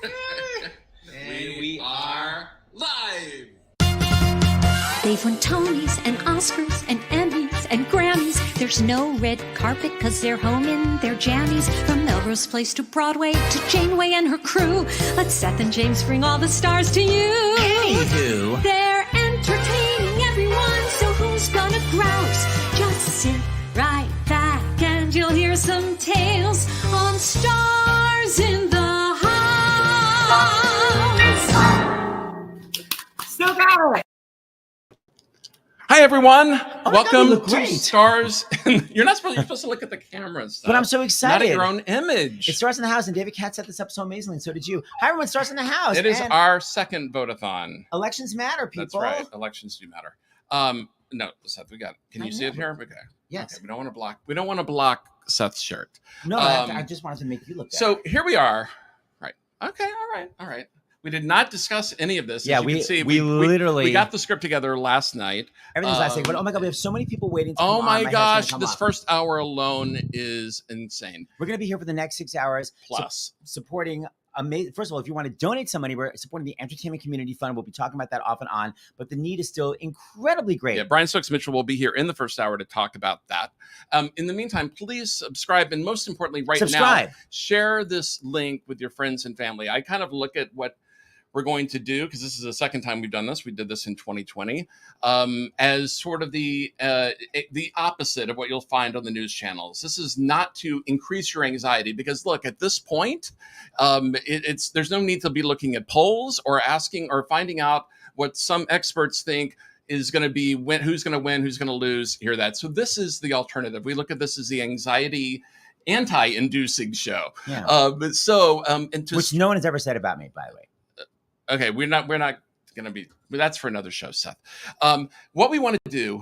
And we are live. They've won Tonys and Oscars and Emmys and Grammys. There's no red carpet cause they're home in their jammies. From Melrose Place to Broadway to Janeway and her crew. Let Seth and James bring all the stars to you. Anywho. They're entertaining everyone, so who's gonna grouse? Just sit right back and you'll hear some tales on Stars in the House. So good. Hi everyone, welcome God, to Stars. You're supposed to look at the camera and stuff. But I'm so excited. Not at your own image. It Stars in the House, and David Katz set this up so amazingly, and so did you. Hi everyone, Stars in the House. It is our second Vote-A-Thon. Elections matter, people. That's right. Elections do matter. No, Seth, we got it. Can you see it here? Okay. Yes. Okay, we don't want to block Seth's shirt. No, I just wanted to make you look better. So here we are. Right. Okay. All right. We did not discuss any of this. Yeah, as you can see, we literally got the script together last night. Everything's last night, but oh my god, we have so many people waiting to come Oh on. my gosh, this off. first hour alone is insane. We're gonna be here for the next 6 hours. Plus supporting amazing. First of all, if you want to donate some money, we're supporting the Entertainment Community Fund. We'll be talking about that off and on, but the need is still incredibly great. Yeah, Brian Stokes Mitchell will be here in the first hour to talk about that. In the meantime, please subscribe, and most importantly, now, share this link with your friends and family. I kind of look at what we're going to do, because this is the second time we've done this. We did this in 2020, as sort of the opposite of what you'll find on the news channels. This is not to increase your anxiety, because look, at this point, there's no need to be looking at polls or asking or finding out what some experts think is going to be who's going to win, who's going to lose. Hear that? So this is the alternative. We look at this as the anxiety-inducing show. Yeah. Which no one has ever said about me, by the way. Okay, we're not going to be, but that's for another show, Seth. What we want to do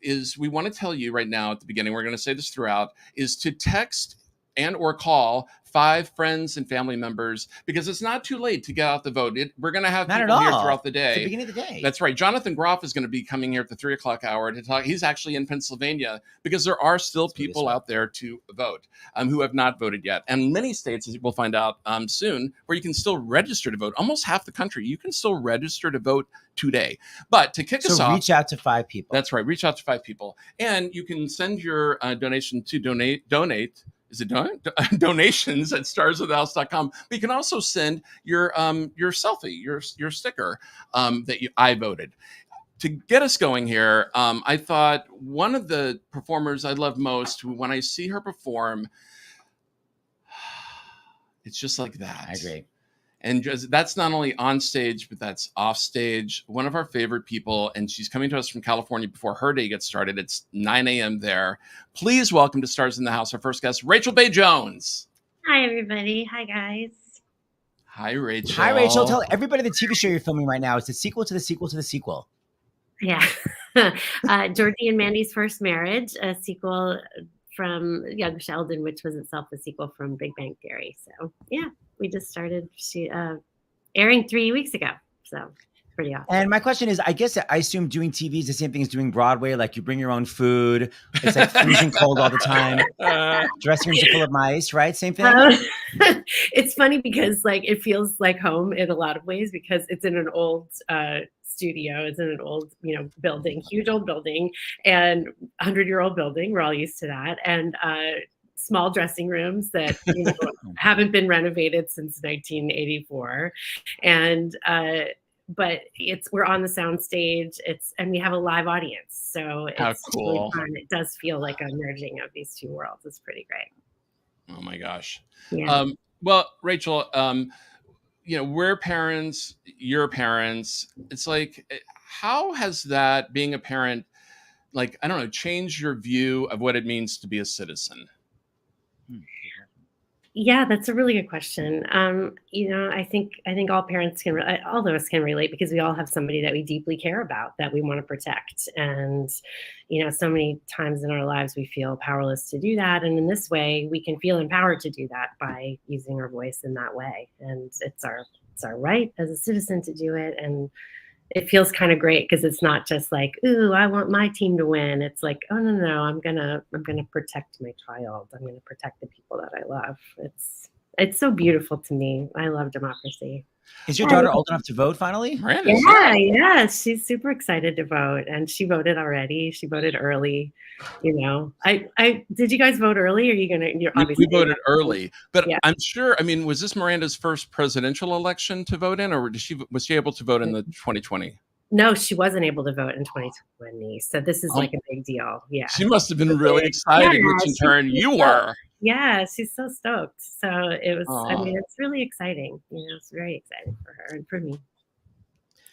is we want to tell you right now at the beginning, we're going to say this throughout, is to text and or call 5 friends and family members, because it's not too late to get out the vote. We're going to have people here throughout the day. It's the beginning of the day. That's right. Jonathan Groff is going to be coming here at the 3 o'clock hour to talk. He's actually in Pennsylvania, because there are still people out there to vote who have not voted yet. And many states, as we'll find out soon, where you can still register to vote. Almost half the country, you can still register to vote today. But to kick us off, reach out to 5 people. That's right. Reach out to 5 people. And you can send your donation to donate. Is it donations at starsofthehouse.com? But you can also send your selfie, your sticker that I voted. To get us going here, I thought one of the performers I love most, when I see her perform, it's just like that. I agree. And that's not only on stage, but that's off stage. One of our favorite people, and she's coming to us from California before her day gets started. It's 9 a.m. there. Please welcome to Stars in the House, our first guest, Rachel Bay Jones. Hi, everybody. Hi, guys. Hi, Rachel. Hi, Rachel. Tell everybody the TV show you're filming right now is the sequel to the sequel to the sequel. Yeah. Georgie and Mandy's First Marriage, a sequel from Young Sheldon, which was itself a sequel from Big Bang Theory. So, yeah. We just started airing 3 weeks ago. So pretty awesome. And my question is, I assume doing TV is the same thing as doing Broadway. Like you bring your own food. It's like freezing cold all the time. Dressing rooms are full of mice, right? Same thing. It's funny because like it feels like home in a lot of ways, because it's in an old studio. It's in an old, building, huge old building, and 100-year-old building. We're all used to that. And small dressing rooms that haven't been renovated since 1984, and but we're on the sound stage. And we have a live audience, so it's really fun. It does feel like a merging of these two worlds. It's pretty great. Oh my gosh. Yeah. Well, Rachel, we're parents, you're parents. It's like, how has that, being a parent, like, I don't know, changed your view of what it means to be a citizen? Yeah, that's a really good question. I think all parents all of us can relate, because we all have somebody that we deeply care about, that we want to protect. And, so many times in our lives we feel powerless to do that. And in this way, we can feel empowered to do that by using our voice in that way. And it's our right as a citizen to do it. And it feels kind of great, because it's not just like, ooh, I want my team to win. It's like, oh no, I'm gonna protect my child. I'm gonna protect the people that I love. It's so beautiful to me. I love democracy. Is your daughter old enough to vote finally? Yeah, she's super excited to vote, and she voted already. She voted early. You know, I did you guys vote early? Or are you gonna? We voted early, but yeah. I'm sure. I mean, was this Miranda's first presidential election to vote in, or was she able to vote in the 2020? No, she wasn't able to vote in 2020. So this is like a big deal. Yeah, she must have been really excited, which in turn you were. Yeah, she's so stoked. So it was, I mean, it's really exciting. You know, it's very exciting for her and for me.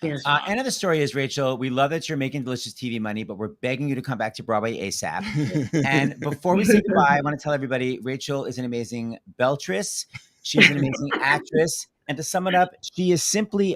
Yeah. End of the story is, Rachel, we love that you're making delicious TV money, but we're begging you to come back to Broadway ASAP. And before we say goodbye, I want to tell everybody, Rachel is an amazing beltress. She's an amazing actress. And to sum it up, she is simply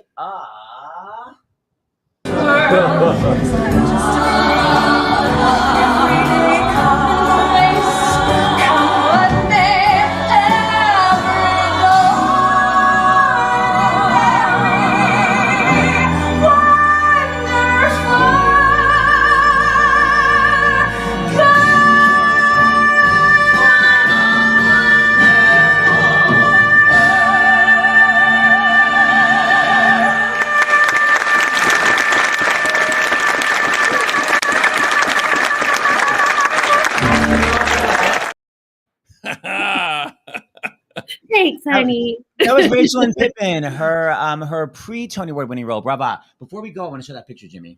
Thanks, honey. That was Rachel and Pippin, her pre-Tony Award winning role. Brava. Before we go, I want to show that picture, Jimmy.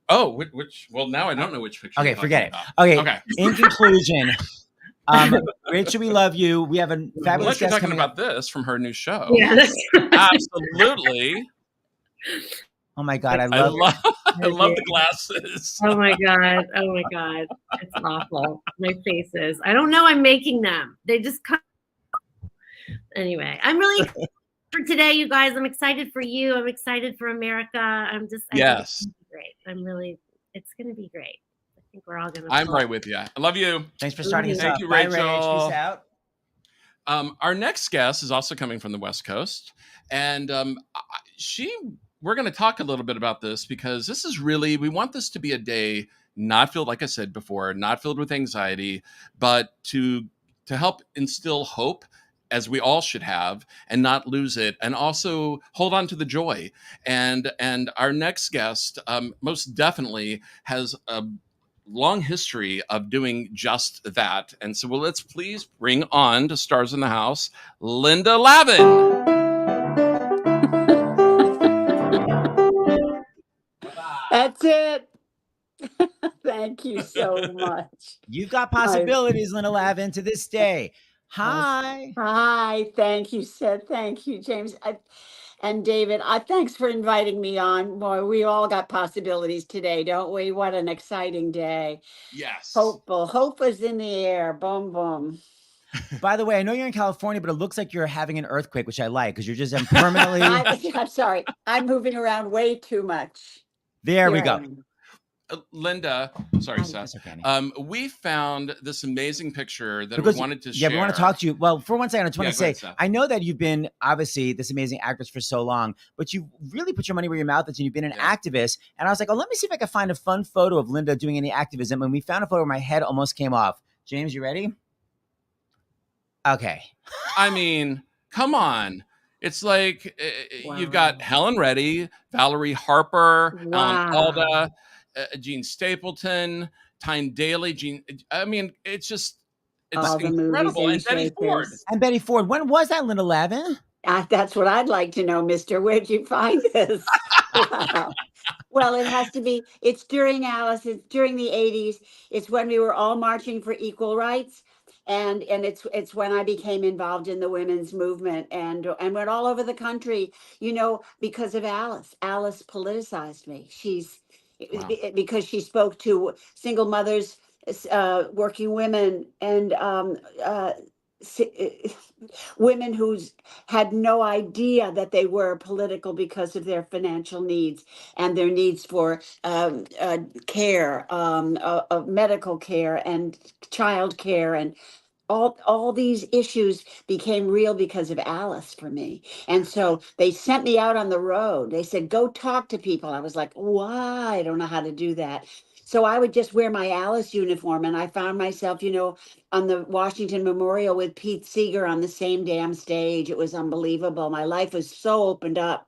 Oh, which? Well, now I don't know which picture. Okay, forget it. Okay. In conclusion, Rachel, we love you. We have a fabulous guest talking about this from her new show. Yeah, absolutely. Oh my God, I love the glasses. Oh my God, it's awful. My faces. I don't know. I'm making them. They just come. Anyway, I'm really excited for today, you guys. I'm excited for you. I'm excited for America. Yes. Great. It's going to be great. I think we're all going to. I'm right with you. I love you. Thanks for starting us Thank off. you, Bye, Rachel. Peace out. Our next guest is also coming from the West Coast, and we're going to talk a little bit about this because this is really, we want this to be a day not filled, like I said before, not filled with anxiety, but to help instill hope, as we all should have, and not lose it, and also hold on to the joy. And our next guest most definitely has a long history of doing just that. And so let's please bring on to Stars in the House, Linda Lavin. That's it. Thank you so much. You've got possibilities, Linda Lavin, to this day. Hi. Hi. Thank you, Seth. Thank you, James. And David, thanks for inviting me on. Boy, we all got possibilities today, don't we? What an exciting day. Yes. Hopeful. Hope is in the air. Boom, boom. By the way, I know you're in California, but it looks like you're having an earthquake, which I like because you're just permanently. I'm sorry. I'm moving around way too much. There we go. Linda, sorry, Seth. Okay. We found this amazing picture that we wanted to share. Yeah, we want to talk to you. Well, for one second, I just want to say, I know that you've been obviously this amazing actress for so long, but you really put your money where your mouth is, and you've been an activist. And I was like, oh, let me see if I can find a fun photo of Linda doing any activism. And we found a photo where my head almost came off. James, you ready? Okay. I mean, come on. It's like you've got Helen Reddy, Valerie Harper, Alda, Gene Stapleton, Tyne Daly, I mean, it's incredible. And Betty Ford. And Betty Ford. When was that, Linda Lavin? That's what I'd like to know, mister. Where'd you find this? Wow. Well, it has to be. It's during Alice. It's during the 80s. It's when we were all marching for equal rights. And it's when I became involved in the women's movement and went all over the country, because of Alice. Alice politicized me. Because she spoke to single mothers, working women, and women who had no idea that they were political because of their financial needs and their needs for care, medical care and child care, and all these issues became real because of Alice for me. And so they sent me out on the road. They said, go talk to people. I was like, why? I don't know how to do that. So I would just wear my Alice uniform, and I found myself, on the Washington Memorial with Pete Seeger on the same damn stage. It was unbelievable. My life was so opened up.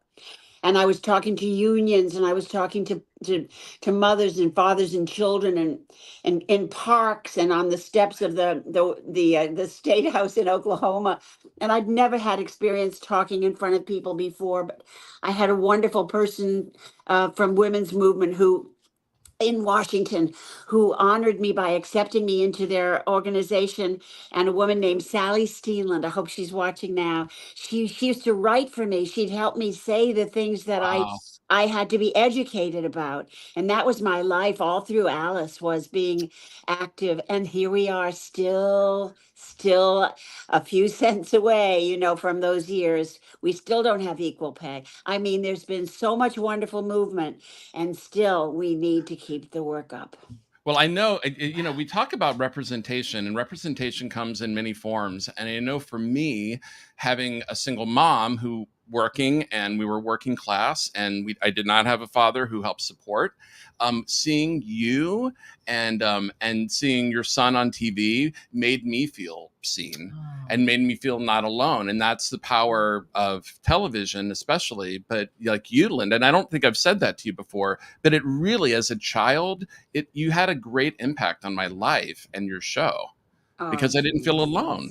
And I was talking to unions, and I was talking to mothers and fathers and children, and in parks and on the steps of the State House in Oklahoma. And I'd never had experience talking in front of people before, but I had a wonderful person from women's movement in Washington who honored me by accepting me into their organization, and a woman named Sally Steenland. I hope she's watching now. She used to write for me. She'd help me say the things that I had to be educated about. And that was my life all through Alice, was being active. And here we are, still a few cents away, from those years. We still don't have equal pay. I mean, there's been so much wonderful movement, and still we need to keep the work up. Well, I know, we talk about representation, and representation comes in many forms. And I know for me, having a single mom who working, and we were working class, and I did not have a father who helped support, seeing you and seeing your son on TV made me feel seen and made me feel not alone. And that's the power of television, especially, but like you, Linda, and I don't think I've said that to you before, but it really, as a child, you had a great impact on my life and your show, because I didn't feel alone.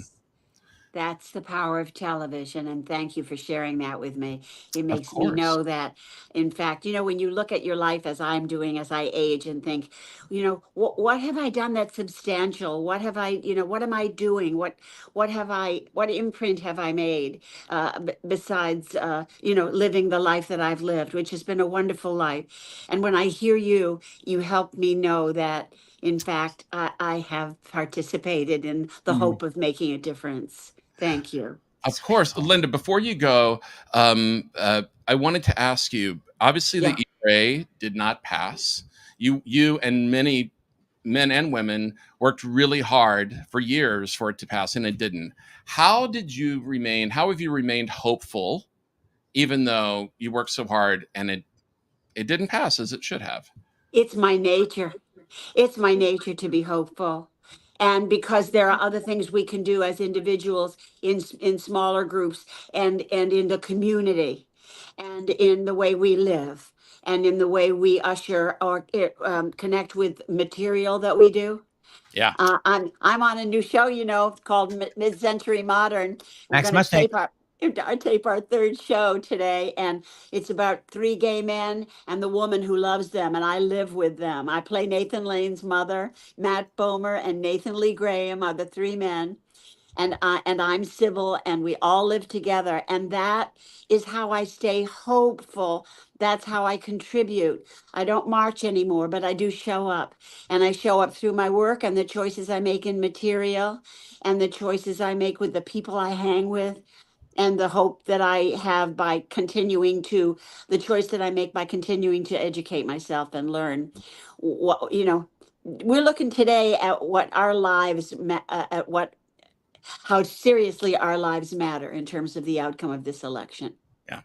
That's the power of television, and thank you for sharing that with me. It makes me know that, in fact, when you look at your life as I'm doing as I age and think, what have I done that's substantial? What have I, what am I doing? What imprint have I made besides, living the life that I've lived, which has been a wonderful life. And when I hear you help me know that, in fact, I have participated in the hope of making a difference. Thank you. Of course. Linda, before you go, I wanted to ask you, obviously the ERA did not pass. You and many men and women worked really hard for years for it to pass, and it didn't. How have you remained hopeful, even though you worked so hard and it didn't pass as it should have? It's my nature. It's my nature to be hopeful. And because there are other things we can do as individuals in smaller groups and in the community and in the way we live and in the way we usher or connect with material that we do. Yeah. I'm on a new show, called Mid-Century Modern. We're going to tape our third show today, and it's about 3 gay men and the woman who loves them, and I live with them. I play Nathan Lane's mother. Matt Bomer and Nathan Lee Graham are the 3 men, and I'm Sybil, and we all live together, and that is how I stay hopeful. That's how I contribute. I don't march anymore, but I do show up, and I show up through my work and the choices I make in material and the choices I make with the people I hang with, and the hope that I have by the choice that I make by continuing to educate myself and learn. We're looking today at what our lives, how seriously our lives matter in terms of the outcome of this election. Yeah.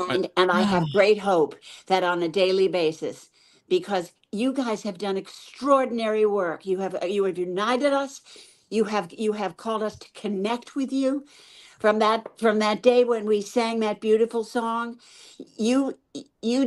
And I have great hope that on a daily basis, because you guys have done extraordinary work. You have united us. You have called us to connect with you. From that day when we sang that beautiful song, you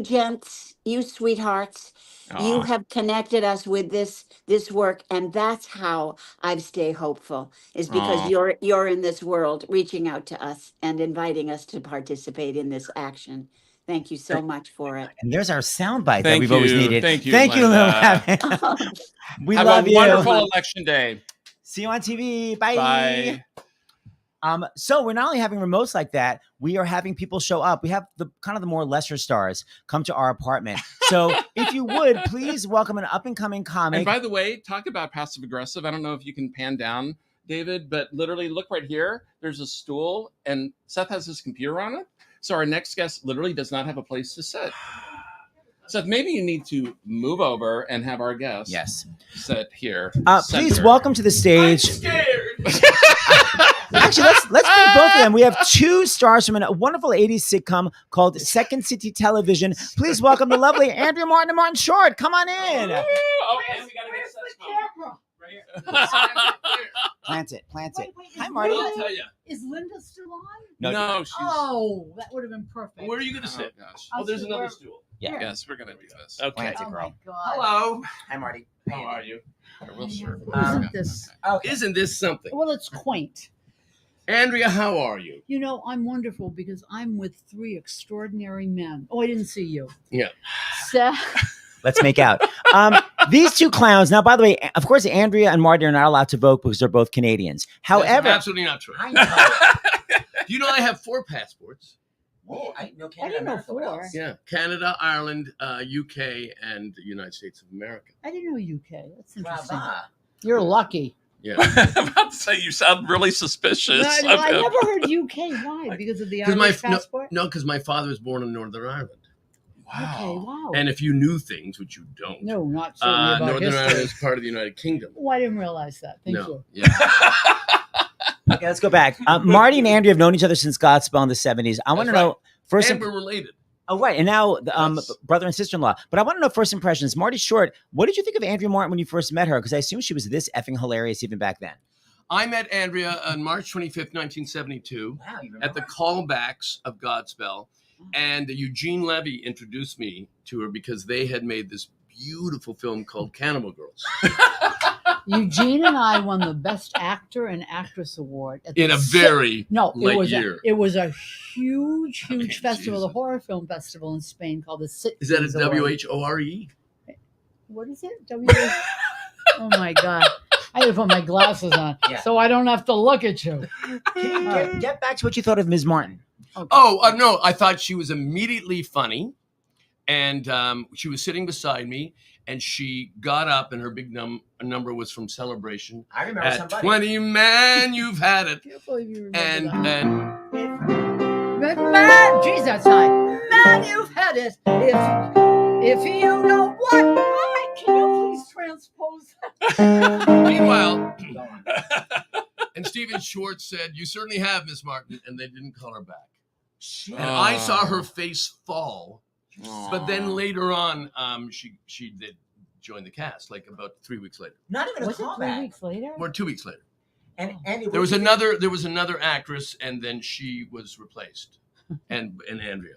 gents, you sweethearts, you have connected us with this work, and that's how I've stayed hopeful, is because you're in this world reaching out to us and inviting us to participate in this action. Thank you so much for it. And there's our soundbite that we've always needed. Thank you, Linda. We have love a you. Wonderful election day. See you on TV. Bye. So we're not only having remotes like that, we are having people show up. We have the more lesser stars come to our apartment. So if you would, please welcome an up and coming comic. And by the way, talk about passive aggressive. I don't know if you can pan down, David, but literally look right here. There's a stool and Seth has his computer on it. So our next guest literally does not have a place to sit. Seth, maybe you need to move over and have our guest sit here. Please welcome to the stage. I'm scared. Actually, let's thank both of them. We have 2 stars from a wonderful 80s sitcom called Second City Television. Please welcome the lovely Andrea Martin and Martin Short. Come on in. Oh, and we gotta get Seth's mom. Right here. Plant it. Wait, Hi, Marty. I'll tell you. Is Linda still on? No, she's. Oh, that would have been perfect. Where are you going to sit? gosh. Oh, there's another stool. Yeah. Yes, we're going to do this. Okay. Plant it, Oh girl. my God. Hello. Hi, Marty. How are you? Here, we'll serve. Isn't this? Okay. Isn't this something? Well, it's quaint. Andrea, how are you? You know, I'm wonderful because I'm with 3 extraordinary men. Oh, I didn't see you. Yeah. Seth. Let's make out. These 2 clowns. Now, by the way, of course, Andrea and Marty are not allowed to vote because they're both Canadians. However, That's absolutely not true. I know. Do you know I have 4 passports? Oh, I know I Canada. didn't know America. What 4. else? Yeah. Canada, Ireland, UK, and the United States of America. I didn't know UK. That's interesting. Brava. You're lucky. Yeah. I'm about to say you sound really suspicious. No, I never heard UK. Why? Because of the Irish passport? No, because my father was born in Northern Ireland. Okay, wow. And if you knew things, which you don't, No, not certainly about Northern history. Ireland is part of the United Kingdom. Oh, I didn't realize that. Thank you. Yeah. Okay, let's go back. Marty and Andrea have known each other since Godspell in the 70s. I want to That's know first. And we're related. Oh, right. And now Yes. brother and sister-in-law. But I want to know first impressions. Marty Short, what did you think of Andrea Martin when you first met her? Because I assume she was this effing hilarious even back then. I met Andrea on March 25th, 1972, Wow, you at the callbacks of Godspell. And Eugene Levy introduced me to her because they had made this beautiful film called Cannibal Girls. Eugene and I won the Best Actor and Actress Award at In the a very it was year. it was a huge Okay, festival, the Jesus. horror film festival in Spain called the Citizens Is that a Award. WHORE? What is it? Oh my God! I had to put my glasses on Yeah. so I don't have to look at you. Get back to what you thought of Ms. Martin. Okay. Oh, no. I thought she was immediately funny. And she was sitting beside me. And she got up, and her big number was from Celebration. I remember At 20, man, you've had it. I can't believe you remember And that. and Man, geez, that's high. Man, you've had it. If you know what, can you please transpose that? meanwhile, and Stephen Schwartz said, "You certainly have, Miss Martin," and they didn't call her back. And I saw her face fall. But then later on, she did join the cast, like about 3 weeks later, Not even a Was it 3 callback. weeks later? or 2 weeks later. And There was another actress, and then she was replaced, and Andrea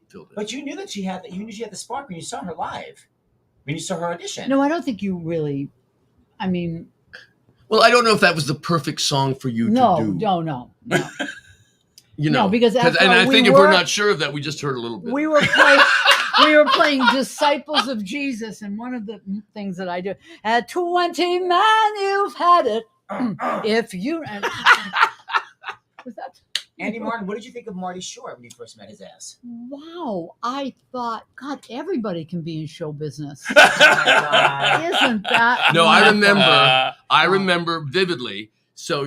filled it. But you knew that she had the spark when you saw her live. When you saw her audition. No, I don't think you really. I mean, Well, I don't know if that was the perfect song for you to do. no. You know, No, because after and I all, think we if we're were- not sure of that, we just heard a little bit. We were playing Disciples of Jesus, and one of the things that I do at 20, man, you've had it. If you and was that? Andy Martin, what did you think of Marty Short when you first met his ass? Wow, I thought, God, everybody can be in show business. Oh my God. Isn't that? No, I wonderful? remember vividly. So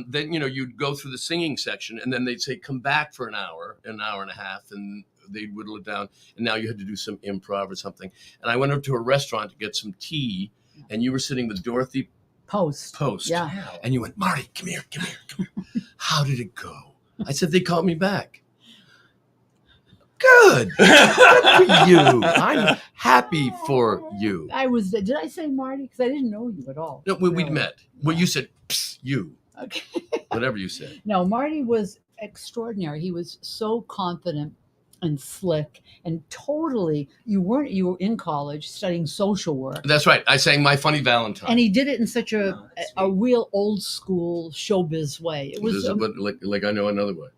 then you'd go through the singing section, and then they'd say, "Come back for an hour and a half," and they'd whittle it down. And now you had to do some improv or something. And I went up to a restaurant to get some tea, and you were sitting with Dorothy Post. Yeah. Wow. And you went, "Marty, come here. How did it go?" I said, "They called me back." Good. Good for you. I'm happy for you. I was. Did I say Marty? Because I didn't know you at all. No, we'd really. met. Well, you said, "Psst, you," Okay. whatever you said. No, Marty was extraordinary. He was so confident and slick and totally. You were in college studying social work. That's right. I sang My Funny Valentine. And he did it in such Oh, a that's real old school showbiz way. It was like I know another way.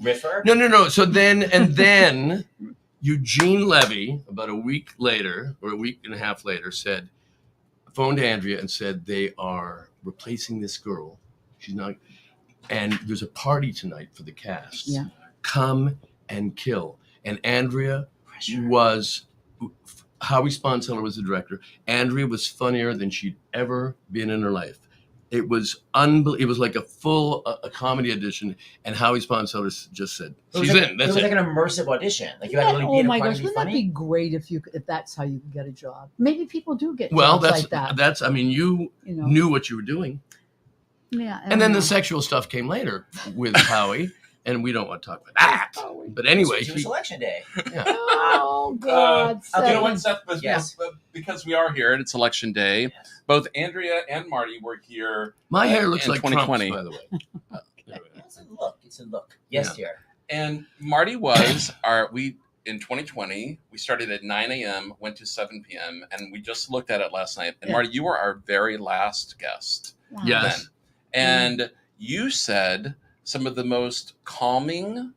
Riffer? No. So then Eugene Levy, about a week later, or a week and a half later, phoned Andrea and said, "They are replacing this girl. She's not, and there's a party tonight for the cast. Yeah. Come and kill." And Andrea was, Howie Sponseller was the director. Andrea was funnier than she'd ever been in her life. It was unbelievable. It was like a full a comedy audition, and Howie Sponseller just said, "She's in." That's it was it. like an immersive audition. Like you had to really be oh in a my part gosh, to be wouldn't that be funny. great if that's how you could get a job? Maybe people do get Well, jobs like that. that's. I mean, you You know. knew what you were doing. Yeah. And then the sexual stuff came later with Howie, and we don't want to talk about that. But anyway, it was election day. Yeah. Oh God! You know what, Seth? Yes. Because we are here and it's election day, both Andrea and Marty were here. My hair looks in like 2020. Trump's, by the way. It's a look. Yes, dear. And Marty was in 2020, we started at 9 a.m., went to 7 p.m., and we just looked at it last night. And Marty, you were our very last guest. Wow. Yes. Then. And you said some of the most calming,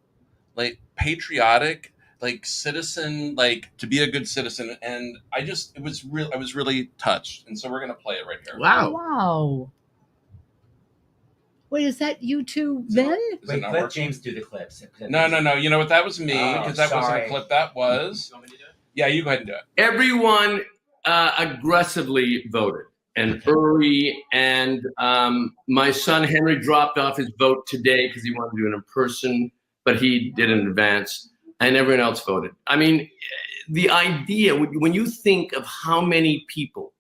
like patriotic, like citizen, like to be a good citizen. And I was really touched. And so we're going to play it right here. Wow. Wow. Wait, is that you two then? Wait, let James do the clips. No. You know what? That was me, because that wasn't sorry. a clip. That was. You want me to do it? Yeah, you go ahead and do it. Everyone aggressively voted and early. And my son Henry dropped off his vote today because he wanted to do it in person, but he did it in advance. And everyone else voted. I mean, the idea, when you think of how many people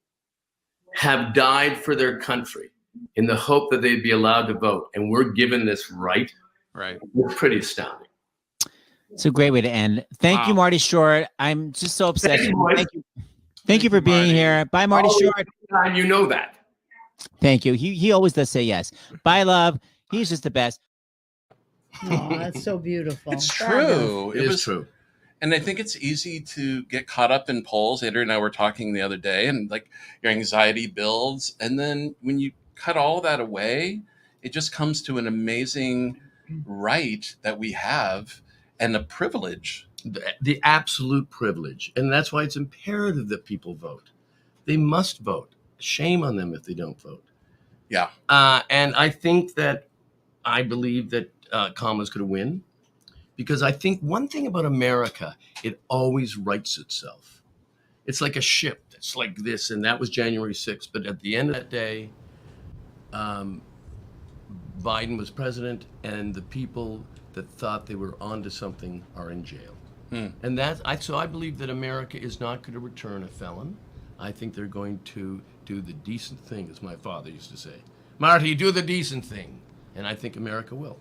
have died for their country in the hope that they'd be allowed to vote, and we're given this right, it's pretty astounding. It's a great way to end. Thank you, Marty Short. I'm just so obsessed. Thank you for being here. Bye, Marty Short. You know that. Thank you. He always does say yes. Bye, love. He's just the best. Oh, that's so beautiful. It's true. It is true. And I think it's easy to get caught up in polls. Andrea and I were talking the other day, and like your anxiety builds. And then when you cut all that away, it just comes to an amazing right that we have and a privilege. The absolute privilege. And that's why it's imperative that people vote. They must vote. Shame on them if they don't vote. Yeah. And I believe that Kamala's going to win, because I think one thing about America, it always rights itself. It's like a ship that's like this, and that was January 6th. But at the end of that day, Biden was president, and the people that thought they were onto something are in jail. And so I believe that America is not going to return a felon. I think they're going to do the decent thing, as my father used to say. Marty, do the decent thing. And I think America will.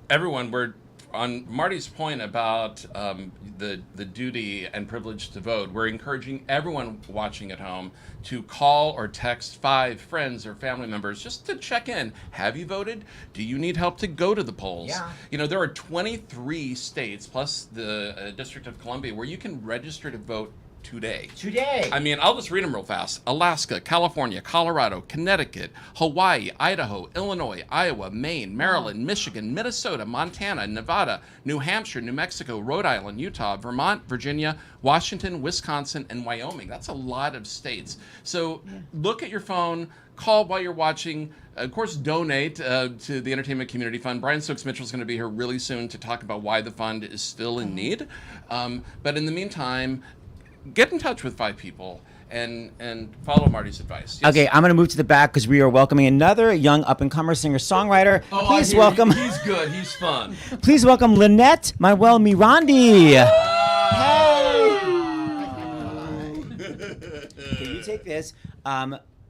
Everyone, we're on Marty's point about the duty and privilege to vote. We're encouraging everyone watching at home to call or text 5 friends or family members just to check in. Have you voted? Do you need help to go to the polls? Yeah. You know, there are 23 states plus the District of Columbia where you can register to vote today. I mean, I'll just read them real fast. Alaska, California, Colorado, Connecticut, Hawaii, Idaho, Illinois, Iowa, Maine, Maryland, Michigan, Minnesota, Montana, Nevada, New Hampshire, New Mexico, Rhode Island, Utah, Vermont, Virginia, Washington, Wisconsin, and Wyoming. That's a lot of states. So look at your phone, call while you're watching. Of course, donate to the Entertainment Community Fund. Brian Stokes Mitchell is going to be here really soon to talk about why the fund is still in need. But in the meantime, get in touch with 5 people and follow Marty's advice. Yes. Okay, I'm going to move to the back because we are welcoming another young up-and-comer singer-songwriter. Please welcome. He's good. He's fun. Please welcome Lin-Manuel Miranda. Hey. Okay, you take this.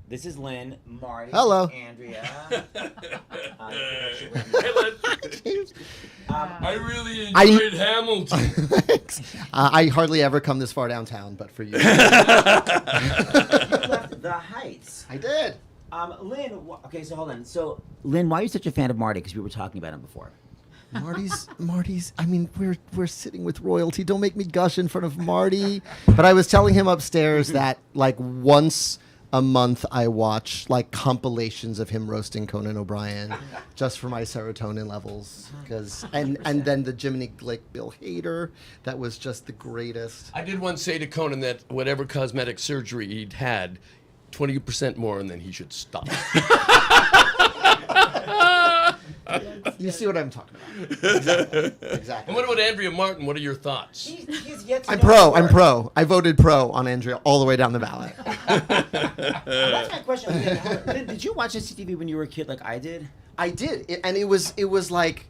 This is Lynn, Marty, hello, Andrea. I really enjoyed Hamilton. Thanks. I hardly ever come this far downtown, but for you. You left the Heights. I did. Lynn, okay, so hold on. So, Lynn, why are you such a fan of Marty? Because we were talking about him before. Marty's. I mean, we're sitting with royalty. Don't make me gush in front of Marty. But I was telling him upstairs that like once a month I watch like compilations of him roasting Conan O'Brien just for my serotonin levels. And then the Jiminy Glick Bill Hader, that was just the greatest. I did once say to Conan that whatever cosmetic surgery he'd had, 20% more, and then he should stop. You see what I'm talking about. Exactly. And what about Andrea Martin? What are your thoughts? He's yet to I'm know pro. I voted pro on Andrea all the way down the ballot. That's my question. Lynn, did you watch SCTV when you were a kid like I did? I did. And it was like,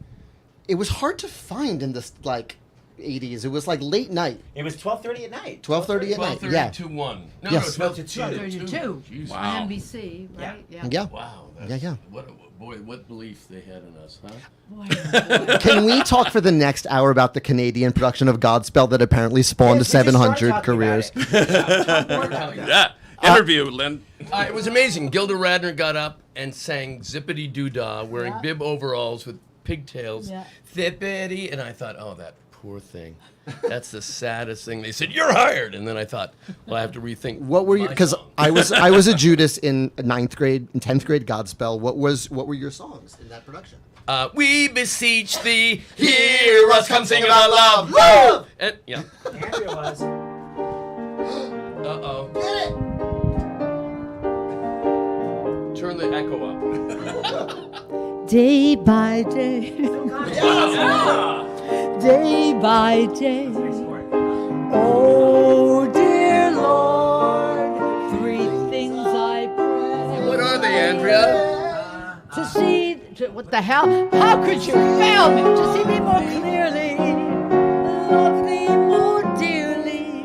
it was hard to find in this like 80s. It was like late night. It was 12:30 at night. 12:30 at night. 12:30 Yeah. to 1. No, Yes. no, 12 to 2. 32. Jeez. Wow. On NBC, right? Yeah. Wow. Yeah. What belief they had in us, huh? Boy. Can we talk for the next hour about the Canadian production of Godspell that apparently spawned Yes, we just started 700 talking careers? about Yeah. Interview, Lynn. It was amazing. Gilda Radner got up and sang Zippity Doo Dah wearing bib overalls with pigtails. Yeah. Zippity. And I thought, oh, that poor thing. That's the saddest thing. They said, you're hired. And then I thought, well, I have to rethink. What were you? Because I was a Judas in 9th grade, in 10th grade Godspell. What were your songs in that production? We beseech thee, hear us come sing about love. Love! And, yeah. Andrea was. Uh-oh. Turn the echo up. Day by day. Day by day. Oh, dear Lord, 3 things I pray. What are they, Andrea? To see, what the hell? How could you fail me? To see thee more clearly, love thee more dearly,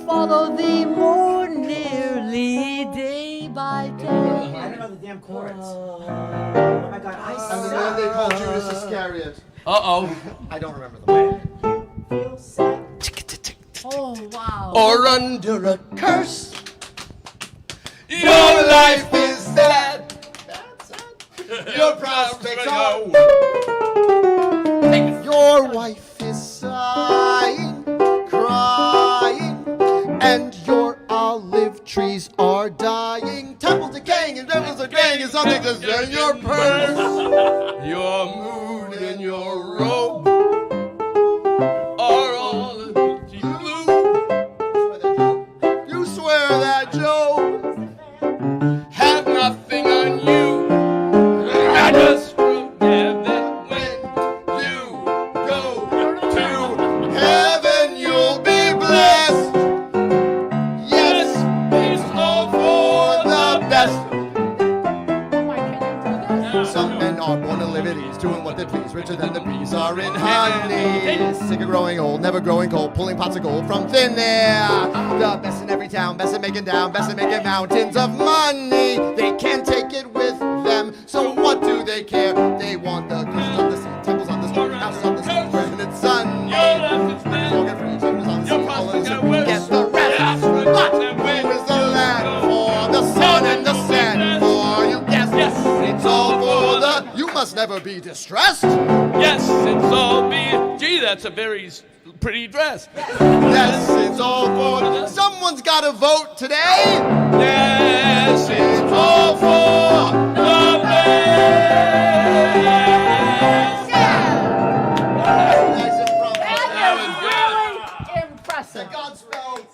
follow thee more nearly, day by day. I don't know the damn chords. Oh my God, I And the man they call Judas Iscariot. Uh-oh. I don't remember the one. Oh, wow. Or under a curse. Your life is sad. Your prospects are. Your wife is sighing, crying, and your olive trees are dying. Temples decaying and temples are decaying, and something just in your purse. Your mood and your robe are all a bit blue. You swear that Joe Have nothing on you. I just forget that when you go to heaven you'll be blessed. Yes, it's all for the best. some men are born to live at ease, doing what they please, richer than the bees are in honey. Sick of growing old, never growing cold, pulling pots of gold from thin air. The best in every town, best at making down, best at making mountains of money. They can't take it with them, so what do they care? They want the cruises on the sea, temples on the street, houses on the sea, when it's sunny. Slogan free, temples on the sea, all of them get the rest. But who is the land for the sun and the sand? For you guessed it, it's all for the. You must never be distressed. Yes, it's all me. Gee, that's a very pretty dress. Yes, it's all for. Someone's got to vote today. Yes, it's all for the best. Nice improv. Really impressive. Godspell.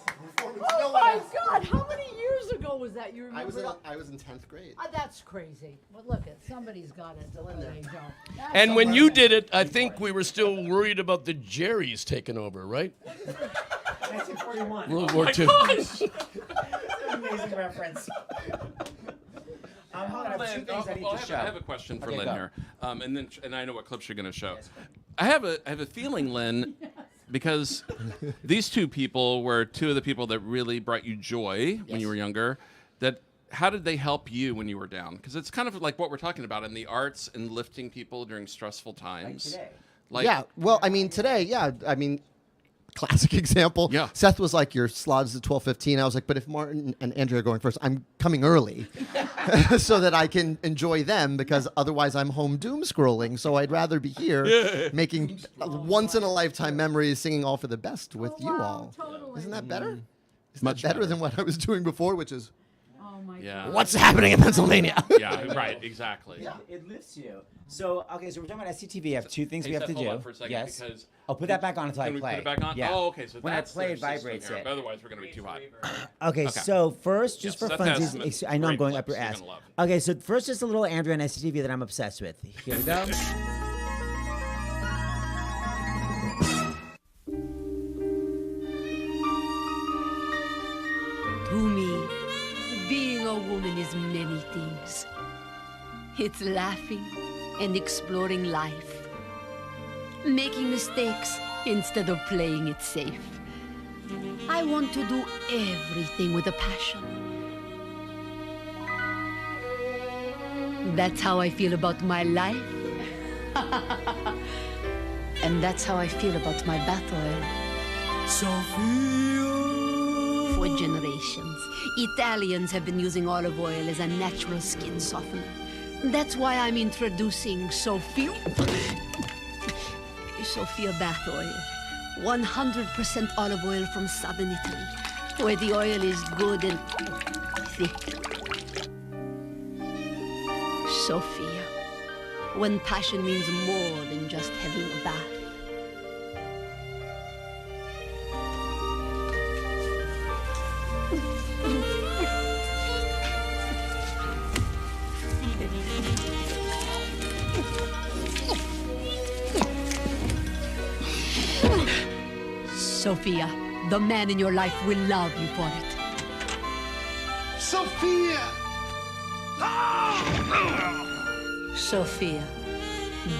Oh my God! How many years ago was that? You remember? I was in 10th grade. That's crazy. But look, somebody's got it. They don't. That's And when you amazing. did it, I think we were still worried about the Jerry's taking over, right? 1941. World War II. That's an amazing reference. Hold on, I have 2 Lynn, things I need to show. I have a question for Okay, Lynn go. here, and I know what clips you're going to show. I have a feeling, Lynn, because these 2 people were 2 of the people that really brought you joy when you were younger. That how did they help you when you were down? Because it's kind of like what we're talking about in the arts and lifting people during stressful times. Like today. Yeah, well, I mean, today, classic example. Yeah. Seth was like, your slot is at 12:15. I was like, but if Martin and Andrea are going first, I'm coming early so that I can enjoy them, because otherwise I'm home doom scrolling. So I'd rather be here making once-in-a-lifetime memories, singing All for the Best with you all. Totally. Isn't that better? Isn't Much that better better. than what I was doing before, which is, Oh my Yeah. God. what's happening in Pennsylvania? Yeah. Right. Exactly. Yeah, it lifts you. So, okay, so we're talking about SCTV. I have 2 things Hey, we have Seth, to hold do. on for a second, Yes. because I'll put that back on until I Can we play. put it back on? Yeah. Oh, okay. So when I that's play, their it system vibrates here. it. Otherwise, we're going to be too hot. Okay, Okay. so first, just Yes, for Seth has funsies, some I know I'm great going up your clips ass. you're gonna love. Okay, so first, just a little Andrea on SCTV that I'm obsessed with. Here we go. To me, being a woman is many things. It's laughing and exploring life, making mistakes instead of playing it safe. I want to do everything with a passion. That's how I feel about my life. And that's how I feel about my bath oil. Sophia! For generations, Italians have been using olive oil as a natural skin softener. That's why I'm introducing Sophia bath oil. 100% olive oil from southern Italy, where the oil is good and thick. Sophia, when passion means more than just having a bath. Sophia, the man in your life will love you for it. Sophia! Sophia,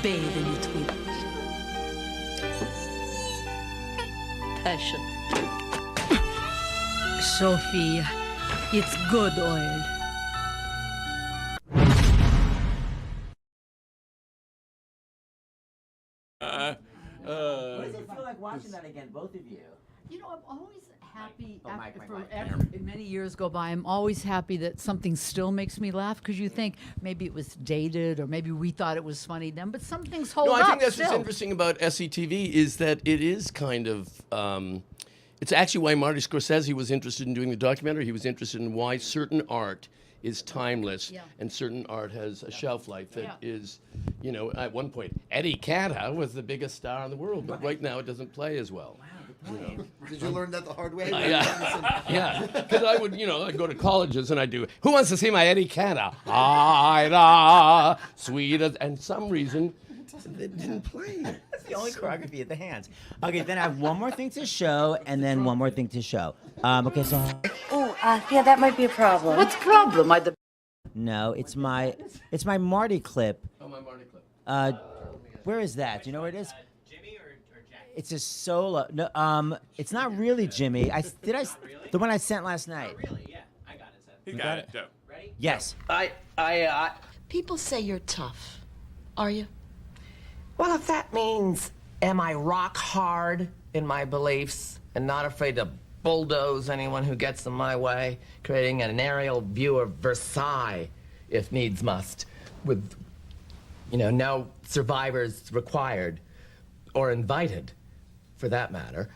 bathe in it with passion. Sophia, it's good oil. What does it feel like watching that again, both of you? You know, I'm always happy Mike. after many years go by. I'm always happy that something still makes me laugh because you think maybe it was dated or maybe we thought it was funny then, but some things hold up. No, I think that's still. what's interesting about SCTV is that it is kind of. It's actually why Marty Scorsese was interested in doing the documentary. He was interested in why certain art is timeless and certain art has a shelf life that is, you know, at one point, Eddie Cantor was the biggest star in the world, but right now it doesn't play as well. Wow, good point. Did you learn that the hard way? Yeah, because I would, I'd go to colleges and I'd do, who wants to see my Eddie Cantor? Ida, sweet as, and some reason, it didn't play. That's the only choreography at the hands. Okay, then I have one more thing to show, and then one more thing to show. Okay, so. Oh, yeah, that might be a problem. What's the problem? No, it's my Marty clip. Oh, my Marty clip. Where is that? Do you know where it is? Jimmy or Jack? It's a solo. No, it's not really Jimmy. The one I sent last night. Oh, really? Yeah, I got it, Seth. You got it. Go. Ready? Yes. People say you're tough. Are you? Well, if that means, am I rock hard in my beliefs and not afraid to bulldoze anyone who gets in my way, creating an aerial view of Versailles, if needs must, with, no survivors required or invited, for that matter.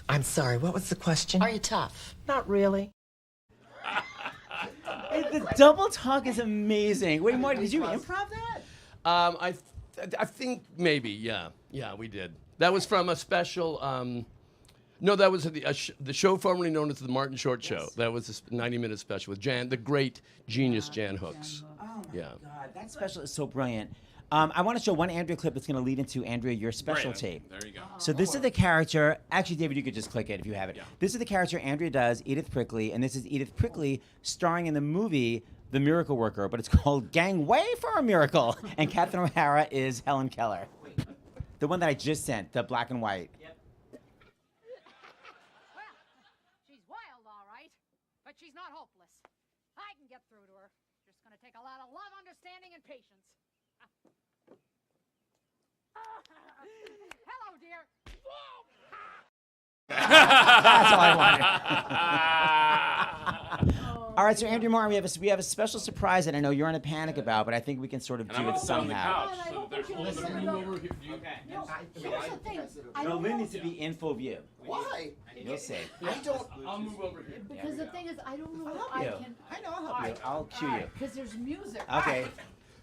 I'm sorry, what was the question? Are you tough? Not really. Hey, the double talk is amazing. Wait, Marty, did you improv that? I think maybe, yeah, we did. That was from a special. No, that was the show formerly known as the Martin Short Show. That was a 90-minute special with the great genius Jan Hooks. Oh my God, that special is so brilliant. I want to show one Andrea clip that's going to lead into Andrea, your specialty. There you go. So this is the character. Actually, David, you could just click it if you have it. Yeah. This is the character Andrea does, Edith Prickly, and this is Edith Prickly starring in the movie The Miracle Worker, but it's called Gangway for a Miracle. And Catherine O'Hara is Helen Keller. The one that I just sent, the black and white. Yep. Well, she's wild, all right, but she's not hopeless. I can get through to her. Just gonna take a lot of love, understanding, and patience. Hello, dear. That's all I wanted. All right, so Andrea Martin, we have a special surprise that I know you're in a panic about, but I think we can sort of do it somehow. Here's the thing. No, Lynn needs to be in full view. Why? You'll see. I'll move over here. Because the thing is, I don't know I'll if I help you. can. I know, I'll help you. I'll cue you. Because there's music. Okay.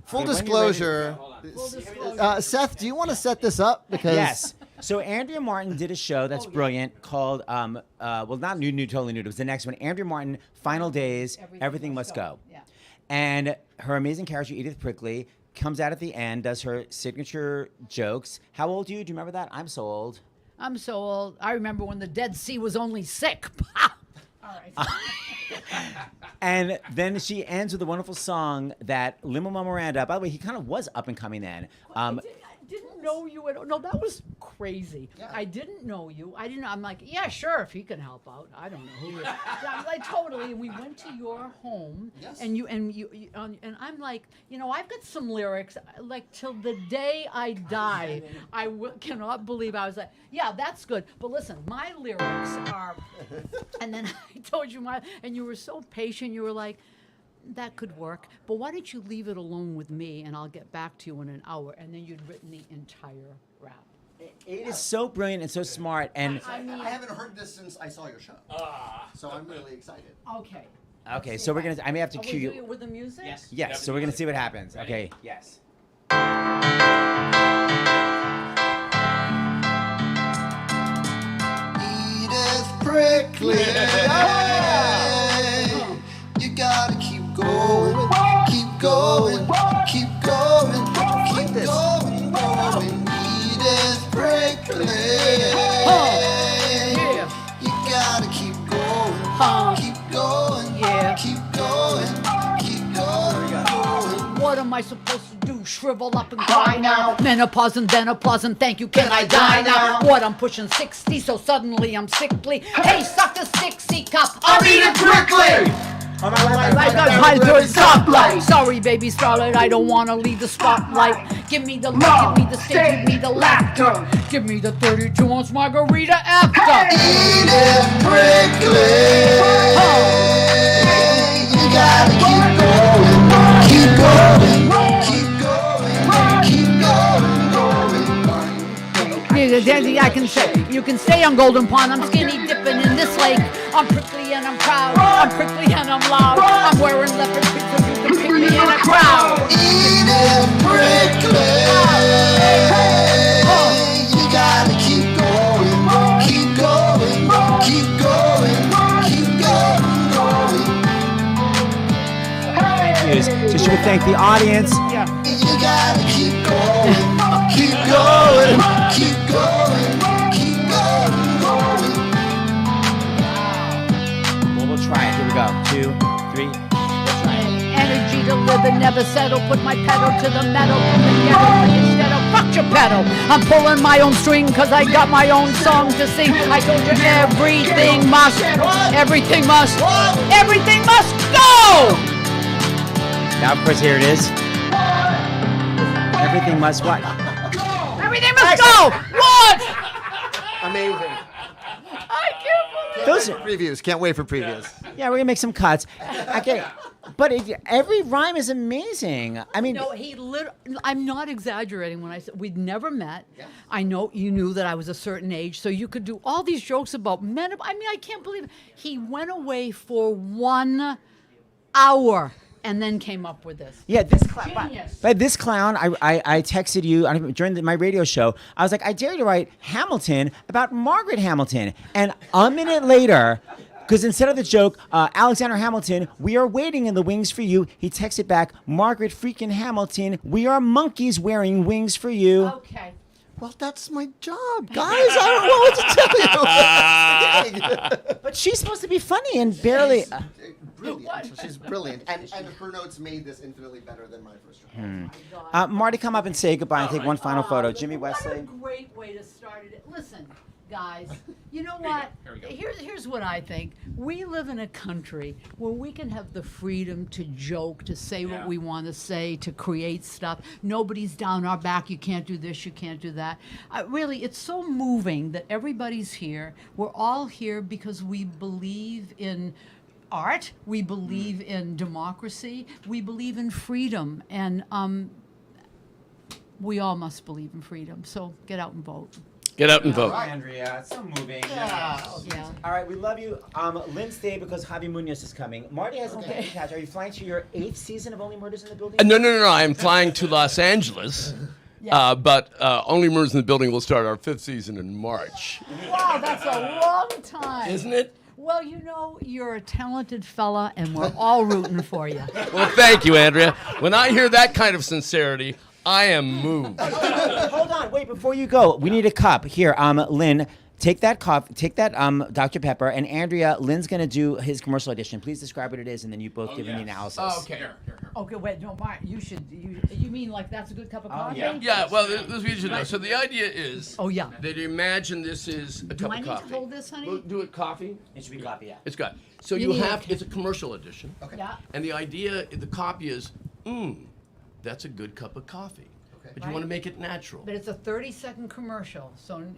Full Okay, when you're disclosure, Full disclosure. Seth, do you want to set this up? Because Yes. So Andrea Martin did a show that's brilliant called, not new, totally new. It was the next one. Andrea Martin, Final Days, Everything Must Go. Yeah. And her amazing character, Edith Prickly, comes out at the end, does her signature jokes. How old are you? Do you remember that? I'm so old. I'm so old. I remember when the Dead Sea was only sick. All right. And then she ends with a wonderful song that Lin-Manuel Miranda, by the way, he kind of was up and coming then. Didn't don't know you at all. No, that was crazy. Yeah. I didn't know you. I'm like, yeah, sure, if he can help out. I don't know who you are. I'm like, totally. And we went to your home, and I'm like, I've got some lyrics. Like, till the day I die, cannot believe I was like, yeah, that's good. But listen, my lyrics are, and then I told you and you were so patient. You were like, that could work, but why don't you leave it alone with me and I'll get back to you in an hour. And then you'd written the entire rap. It is so brilliant and so smart. And I haven't heard this since I saw your show. So I'm really excited. Okay. Okay, so I may have to cue you. With the music? Yes, so we're going to see what happens. Ready? Okay, yes. Edith Brickley. You gotta keep going, keep going, keep going, keep going. Edith Brickley. You gotta keep going, keep going, keep going, keep going. What am I supposed to do? Shrivel up and cry now? Menopause and then applause and thank you. Can I die now? What, I'm pushing 60, so suddenly I'm sickly. Hey, suck a 60 cup. I'm Edith Brickley. I got high to a stoplight. Sorry, baby starlight, I don't wanna leave the spotlight. Give me the look, give me the stage, give me the laughter. Give me the 32-ounce margarita after. Edith Brickley. You gotta keep going, keep going, keep going, keep going. I can say, you can stay on Golden Pond. I'm skinny dipping in this lake. I'm prickly and I'm proud. I'm prickly and I'm loud. I'm wearing leopard print so you can pick me in a crowd. Edith Brickley. You gotta keep going, keep going, keep going, keep going. So should we thank the audience? Yeah. You gotta keep going, keep going, keep going, keep going. Well, we'll try it. Here we go. 2, 3. Let's try it. Energy to live and never settle. Put my pedal to the metal. From the ghetto instead of fuck your pedal. I'm pulling my own string because I got my own song to sing. I told you everything must go. Now, of course, here it is. Everything must what? Everything must go. What? Amazing. I can't believe Those are previews. Can't wait for previews. Yeah, we're gonna make some cuts. Okay, but every rhyme is amazing. I mean, no, I'm not exaggerating when I said we'd never met. Yeah. I know you knew that I was a certain age, so you could do all these jokes about men. I mean, I can't believe it. He went away for 1 hour. And then came up with this. Yeah, this clown. But this clown, I texted you during my radio show. I was like, I dare you to write Hamilton about Margaret Hamilton. And a minute later, because instead of the joke, Alexander Hamilton, we are waiting in the wings for you, he texted back, Margaret freaking Hamilton, we are monkeys wearing wings for you. Okay. Well, that's my job, guys. I don't know what to tell you. But she's supposed to be funny and barely... Brilliant. She's brilliant. And her notes made this infinitely better than my first draft. Marty, come up and say goodbye and take one final photo. Jimmy Wesley. What a great way to start it. Listen, guys, you know what? Here's what I think. We live in a country where we can have the freedom to joke, to say what we want to say, to create stuff. Nobody's down our back. You can't do this, you can't do that. Really, it's so moving that everybody's here. We're all here because we believe in art, we believe in democracy, we believe in freedom, and we all must believe in freedom. So get out and vote. Get out and vote. All right, Andrea, it's so moving. Yeah. All right, we love you. Lynn, stay because Javi Munoz is coming. Marty hasn't been in touch. Are you flying to your 8th season of Only Murders in the Building? No. I'm flying to Los Angeles. Yeah. But Only Murders in the Building will start our 5th season in March. Wow, that's a long time. Isn't it? Well, you know, you're a talented fella, and we're all rooting for you. Well, thank you, Andrea. When I hear that kind of sincerity, I am moved. Hold on, wait, before you go, we need a cup. Here, Lynn, take that cup, take that Dr. Pepper, and Andrea, Lynn's going to do his commercial audition. Please describe what it is, and then you both give me the analysis. Oh, okay. Here. Okay, wait, no, Mark, you mean like that's a good cup of coffee? Yeah, well, this is what you should know. So the idea is that you imagine this is a cup of coffee. Do I need to hold this, honey? We'll do it coffee. It should be coffee, yeah. It's got. So it's a commercial edition. Okay. Yeah. And the idea, the copy is, that's a good cup of coffee. Okay. But you want to make it natural. But it's a 30-second commercial, so, don't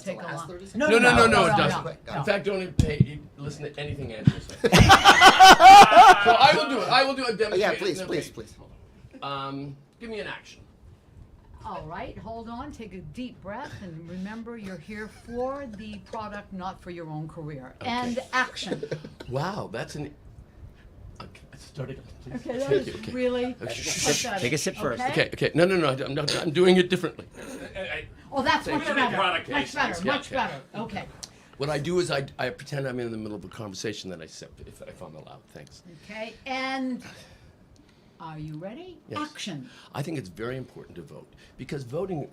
take a long. No, it doesn't. In fact, don't even listen to anything Andrea says. So I will do a demonstration. Yeah, please. Give me an action. All right, hold on, take a deep breath, and remember you're here for the product, not for your own career. Okay. And action. Wow, that's an... Okay, start again. Okay, that is really... Take a sip first. Okay. No, I'm doing it differently. Oh, that's much better. Much better. Okay. What I do is I pretend I'm in the middle of a conversation that I sip, if I'm allowed. Thanks. Okay, and are you ready? Yes. Action. I think it's very important to vote, because voting...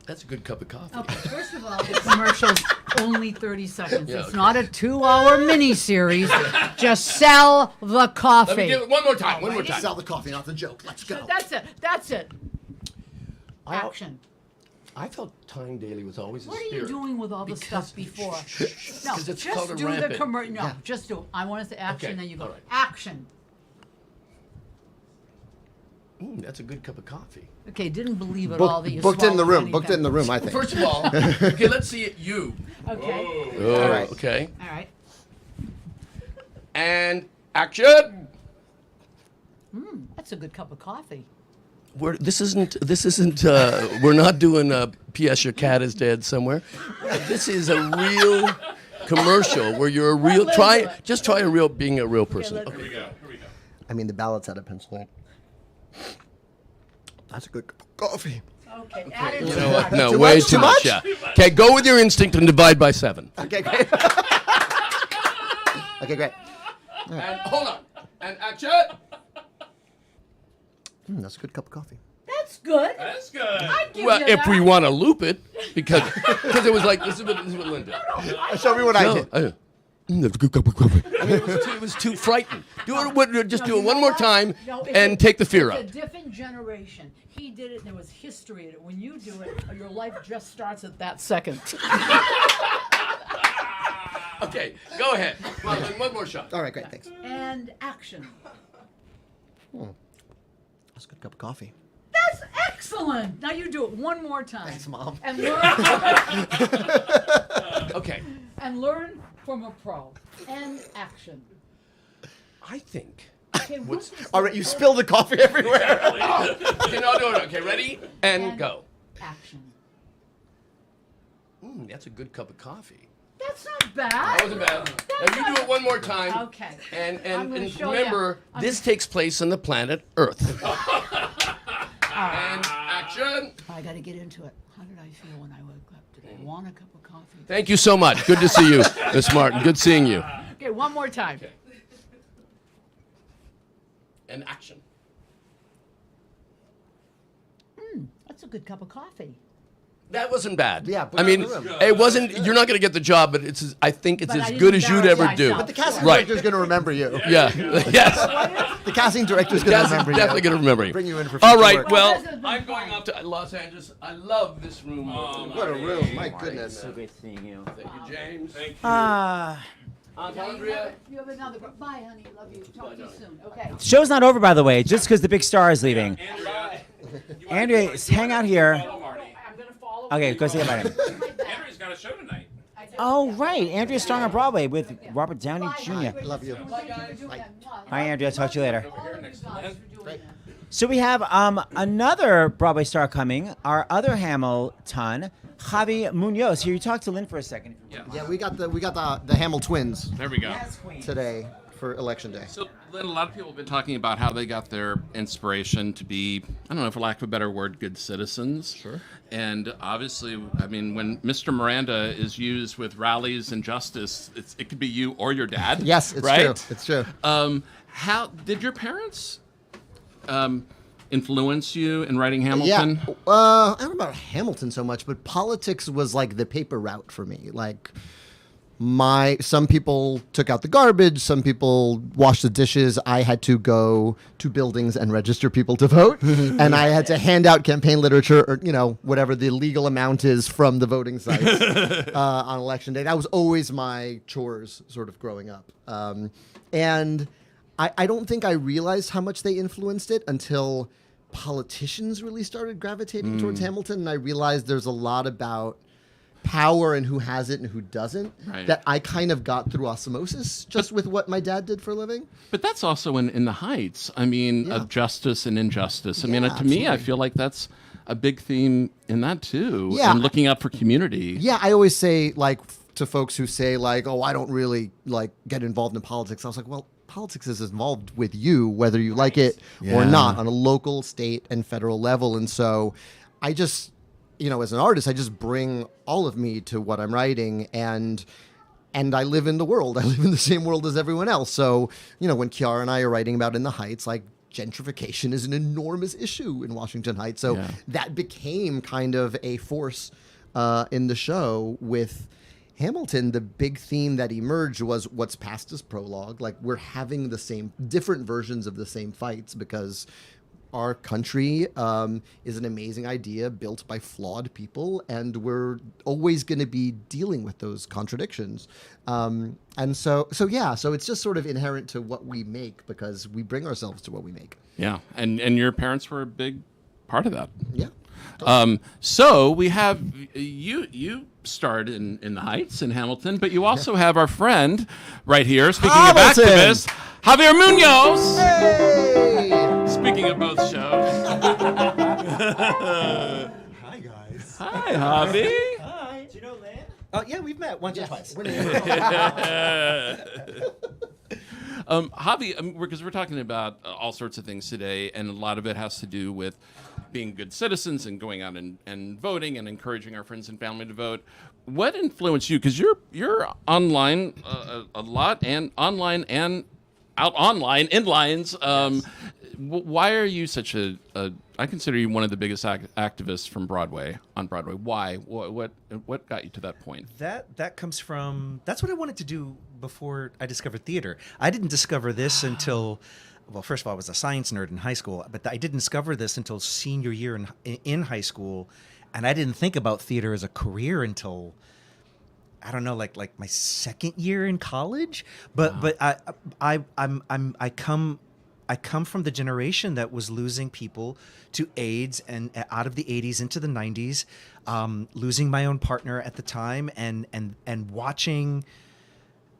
that's a good cup of coffee. Okay, first of all, the commercial's only 30 seconds. Yeah, it's not a 2-hour mini-series. Just sell the coffee. Let me give it one more time. Sell the coffee, not the joke. Let's go. That's it. Action. I felt Tyne Daly was always a What spirit. are you doing with all the stuff before? No, it's just called a do rampant. the commercial. No, just do it. I want to say action, Okay, then you go. all right. Action. That's a good cup of coffee. Okay, didn't believe at all that you booked in the room. anything. Booked in the room, I think. First of all, okay, let's see it. You. Okay. All right. Okay. All right. And action. That's a good cup of coffee. This isn't. We're not doing a P.S. Your cat is dead somewhere. This is a real commercial where you're a real. Being a real person. Here we go. I mean, the ballot's out of pencil. That's a good cup of coffee. Okay. You know what? No, way too much. Yeah. Okay, go with your instinct and divide by 7. Okay, great. Okay, great. And hold on. And action. That's a good cup of coffee. That's good. That's good. Well, if we want to loop it, because it was like this is what Linda. Show me what I did. That's a good cup of coffee. I mean, it was too frightened. Do it one more time and take the fear out. It's a different generation. He did it, and there was history in it. When you do it, your life just starts at that second. Okay, go ahead. One more shot. All right, great, thanks. And action. That's a good cup of coffee. That's excellent. Now you do it one more time. Thanks, Mom. And learn. Okay. And learn from a pro. And action. I think. Okay, all right, you spilled the coffee everywhere. Okay, no, do it. Okay, ready? And go. Action. That's a good cup of coffee. That's not bad. That wasn't bad. Now you do it one more time. Okay. And show remember, this takes place on the planet Earth. And action. I got to get into it. How did I feel when I woke up? Did I want a cup of coffee? Thank you so much. Good to see you, Miss Martin. Good seeing you. Okay, one more time. Okay. And action. That's a good cup of coffee. That wasn't bad. Yeah, I mean, it wasn't. You're not going to get the job, but I think it's as good as you'd ever do. But the casting director's going to remember you. Yeah. Yes. The casting director's going to remember you. Definitely going to remember you. Bring you in for all right. work. Well, I'm going up to Los Angeles. I love this room. What a room! My goodness. So great seeing you. Thank you, James. Thank you. Aunt Andrea. You have another. Bye, honey. Love you. Talk to you soon. Okay. The show's not over, by the way, just because the big star is leaving. Andrea, hang out here. I'm gonna follow. Okay, go say hi to him. Andrea's got a show tonight. Oh, right. Andrea's starring on Broadway with Robert Downey Jr. Love you. Hi, Andrea. Talk to you later. Over here next to Lynn. So we have another Broadway star coming, our other Hamilton, Javi Munoz. Here, you talk to Lynn for a second. Yeah, we got the Hamill twins. There we go. Today for Election Day. So, Lynn, a lot of people have been talking about how they got their inspiration to be, I don't know, for lack of a better word, good citizens. Sure. And obviously, I mean, when Mr. Miranda is used with rallies and justice, it could be you or your dad. Yes, it's right? true. It's true. How did your parents influence you in writing Hamilton? Yeah. I don't know about Hamilton so much, but politics was like the paper route for me. Like, some people took out the garbage, some people washed the dishes. I had to go to buildings and register people to vote, and I had to hand out campaign literature, or whatever the legal amount is from the voting sites on election day. That was always my chores, sort of growing up, and I don't think I realized how much they influenced it until politicians really started gravitating towards Hamilton, and I realized there's a lot about power and who has it and who doesn't that I kind of got through osmosis just with what my dad did for a living. But that's also in the Heights, of justice and injustice. To me, I feel like that's a big theme in that too. Yeah. And looking out for community. Yeah, I always say, to folks who say, oh, I don't really, get involved in politics. I was like, well, politics is involved with you, whether you like it or not, on a local, state, and federal level. And so I just... as an artist, I just bring all of me to what I'm writing, and I live in the world. I live in the same world as everyone else. So, when Kiara and I are writing about In the Heights, gentrification is an enormous issue in Washington Heights. So that became kind of a force in the show. With Hamilton, the big theme that emerged was what's past is prologue. We're having different versions of the same fights because our country is an amazing idea built by flawed people, and we're always going to be dealing with those contradictions. So it's just sort of inherent to what we make because we bring ourselves to what we make. Yeah, and your parents were a big part of that. Yeah. So we have you starred in the Heights in Hamilton, but you also have our friend right here, speaking Hamilton. of activists, Javier Munoz. Hey! Speaking of both shows. Hi, guys. Hi, Javi. Hi. Do you know Lynn? Oh, yeah, we've met once or twice. Javi, because we're talking about all sorts of things today, and a lot of it has to do with being good citizens and going out and voting and encouraging our friends and family to vote. What influenced you? Because you're online a lot, and online and out online in lines. Yes. Why are you such I consider you one of the biggest activists from Broadway, on Broadway. Why? What got you to that point? That comes from, that's what I wanted to do before I discovered theater. I didn't discover this until, well, first of all, I was a science nerd in high school, but I didn't discover this until senior year in high school, and I didn't think about theater as a career until, I don't know, like my second year in college. But I come from the generation that was losing people to AIDS, and out of the 80s into the 90s, losing my own partner at the time, and watching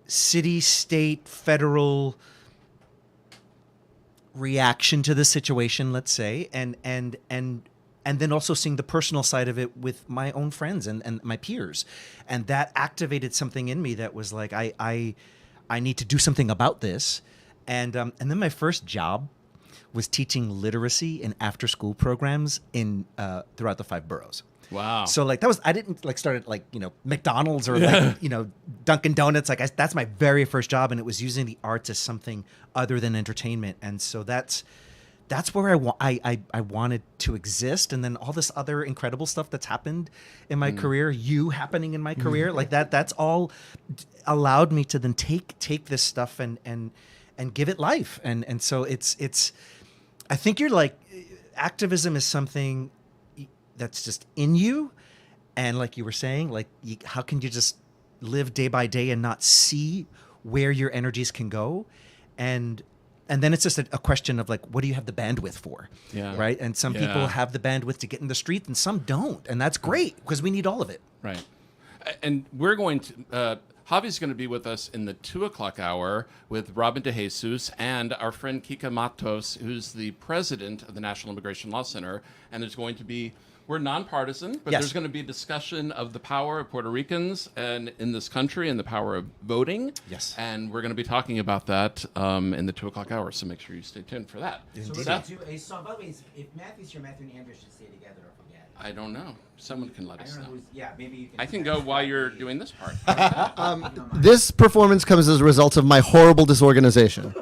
city, state, federal reaction to the situation, let's say, and then also seeing the personal side of it with my own friends and my peers. And that activated something in me that was like, I need to do something about this. And then my first job was teaching literacy in after-school programs in throughout the 5 boroughs. Wow! So that was, I didn't start at McDonald's or Dunkin' Donuts. That's my very first job, and it was using the arts as something other than entertainment. And so that's where I wanted to exist. And then all this other incredible stuff that's happened in my career, happening in my career, that's all allowed me to then take this stuff and give it life. And so it's I think activism is something that's just in you. And like you were saying, how can you just live day by day and not see where your energies can go? And then it's just a question of what do you have the bandwidth for? Yeah. Right. And some people have the bandwidth to get in the street and some don't. And that's great because we need all of it. Right. And we're going to, Javi's going to be with us in the 2:00 hour with Robin DeJesus and our friend Kika Matos, who's the president of the National Immigration Law Center. And there's going to be, we're nonpartisan, but there's going to be a discussion of the power of Puerto Ricans and in this country and the power of voting. Yes. And we're going to be talking about that in the 2:00 hour. So make sure you stay tuned for that. So we're going to do a song. By the way, if Matthew's here, Matthew and Andrea should stay together. Or forget. I don't know. Someone can let us know. Maybe you can. I can go while you're doing this part. This performance comes as a result of my horrible disorganization.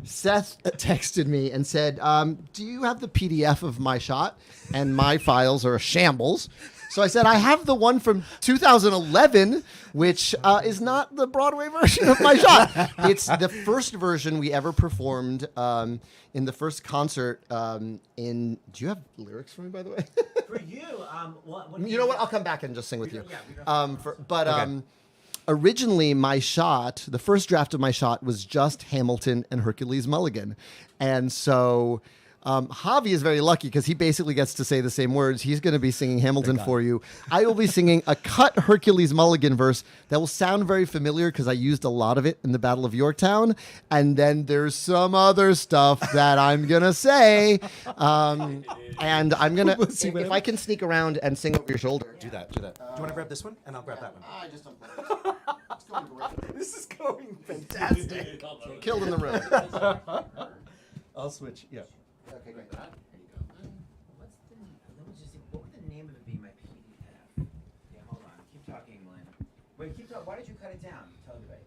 Seth texted me and said, do you have the PDF of my shot? And my files are a shambles. So I said, I have the one from 2011, which is not the Broadway version of my shot. It's the first version we ever performed in the first concert in... Do you have lyrics for me, by the way? For you, you know what? I'll come back and just sing with you. Okay. Originally, my shot, the first draft of my shot was just Hamilton and Hercules Mulligan. And so... Javi is very lucky because he basically gets to say the same words. He's going to be singing Hamilton for you. I will be singing a cut Hercules Mulligan verse that will sound very familiar because I used a lot of it in the Battle of Yorktown. And then there's some other stuff that I'm going to say. And I'm going to, if I can sneak around and sing over your shoulder. Do that. Do you want to grab this one? And I'll grab that one. I just don't play. It's going great. This is going fantastic. Killed in the room. I'll switch. Yeah. Okay, great. What would the name of it be? My PDF. Yeah, hold on. Keep talking, Lynn. Wait, keep talking. Why did you cut it down? Tell everybody.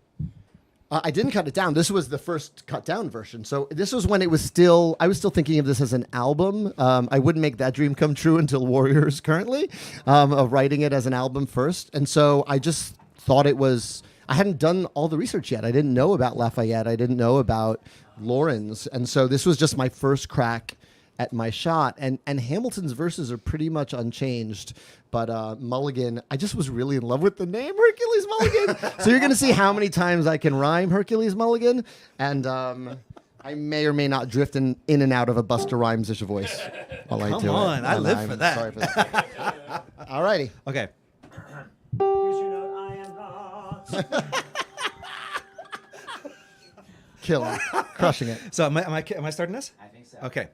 I didn't cut it down. This was the first cut down version. So this was when it was still, I was still thinking of this as an album. I wouldn't make that dream come true until Warriors currently, of writing it as an album first. And so I just thought it was, I hadn't done all the research yet. I didn't know about Lafayette. I didn't know about Lawrence. And so this was just my first crack at my shot. And Hamilton's verses are pretty much unchanged. But Mulligan, I just was really in love with the name Hercules Mulligan. So you're going to see how many times I can rhyme Hercules Mulligan. And I may or may not drift in and out of a Busta Rhymes-ish voice while I do it. Come on, I live for that. Sorry for that. All righty. Okay. Here's your note. I am not. Killing, crushing it. So am I starting this? I think so. Okay.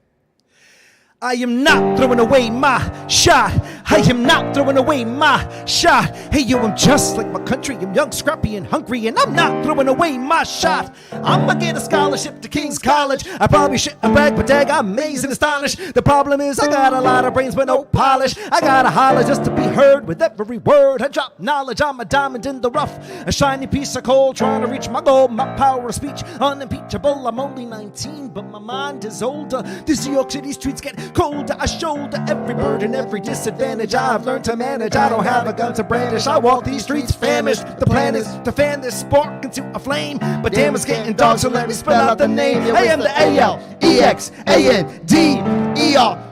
I am not throwing away my shot. I am not throwing away my shot. Hey, yo, I'm just like my country. I'm young, scrappy, and hungry, and I'm not throwing away my shot. I'ma get a scholarship to King's College. I probably shouldn't brag, but dag, I'm amazed and astonished. The problem is I got a lot of brains but no polish. I gotta holler just to be heard with every word. I drop knowledge, I'm a diamond in the rough, a shiny piece of coal trying to reach my goal. My power of speech unimpeachable. I'm only 19, but my mind is older. These New York City streets get colder. I shoulder every burden, every disadvantage I've learned to manage. I don't have a gun to brandish. I walk these streets famished. The plan is to fan this spark into a flame. But damn, it's getting dark, so let me spell out the name. I am the ALEXANDER.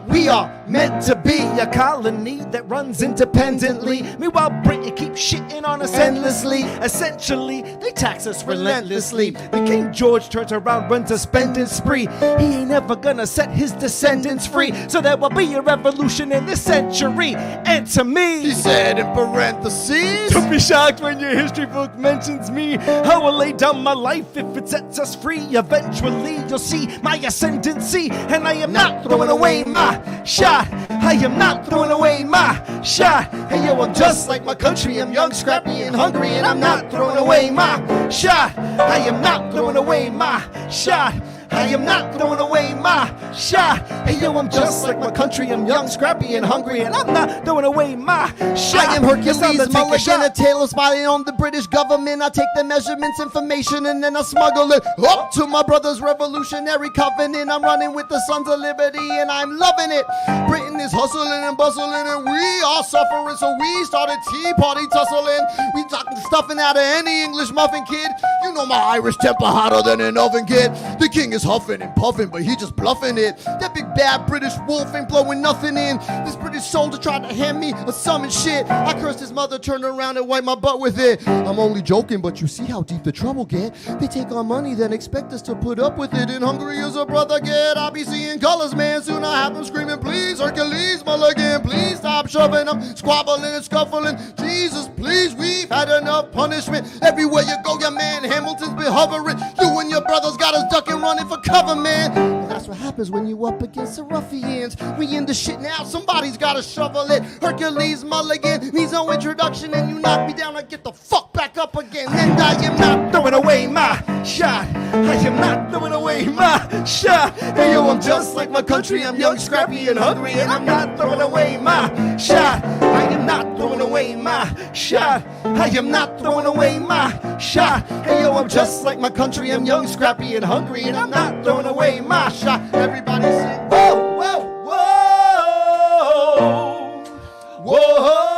We are meant to be a colony that runs independently. Meanwhile, Britain keeps shitting on us endlessly. Essentially, they tax us relentlessly. The King George turns around, runs a spending spree. He ain't ever gonna set his descendants free. So there will be a revolution in this century. And to me, he said in parentheses, don't be shocked when your history book mentions me. I will lay down my life if it sets us free. Eventually, you'll see my ascendancy. And I am not throwing away my shot. I am not throwing away my shot. Hey, yo, I'm just like my country. I'm young, scrappy, and hungry, and I'm not throwing away my shot. I am not throwing away my shot. I am not throwing away my shot. Hey, yo, I'm just like my country. I'm young, scrappy, and hungry, and I'm not throwing away my shot. I am Hercules Mulligan, a tale of spying on the British government. I take the measurements, information, and then I smuggle it up to my brother's revolutionary covenant. I'm running with the Sons of Liberty, and I'm loving it. Britain is hustling and bustling, and we are suffering, so we started Tea Party tussling. We talking stuffing out of any English muffin kid. You know my Irish temper hotter than an oven kid. The king is huffing and puffing, but he just bluffing it. That big bad British wolf ain't blowing nothing in. This British soldier tried to hand me a summon shit. I cursed his mother, turned around and wiped my butt with it. I'm only joking, but you see how deep the trouble get. They take our money, then expect us to put up with it. And hungry as a brother get, I'll be seeing colors, man. Soon I have them screaming, please, Hercules Mulligan, please stop shoving them, squabbling and scuffling. Jesus, please, we've had enough punishment. Everywhere you go, your man Hamilton's been hovering. You and your brothers got us ducking, running for cover, man. That's what happens when you up against the ruffians. We in the shit now, somebody's gotta shovel it. Hercules Mulligan needs no introduction, and you knock me down, I get the fuck back up again. And I am not throwing away my shot. I am not throwing away my shot. Hey, yo, I'm just like my country. I'm young, scrappy, and hungry, and I'm not throwing away my shot. I am not throwing away my shot. I am not throwing away my shot. Hey, yo, I'm just like my country. I'm young, scrappy, and hungry, and I'm not throwing away my shot. Everybody sing, whoa, whoa, whoa, whoa.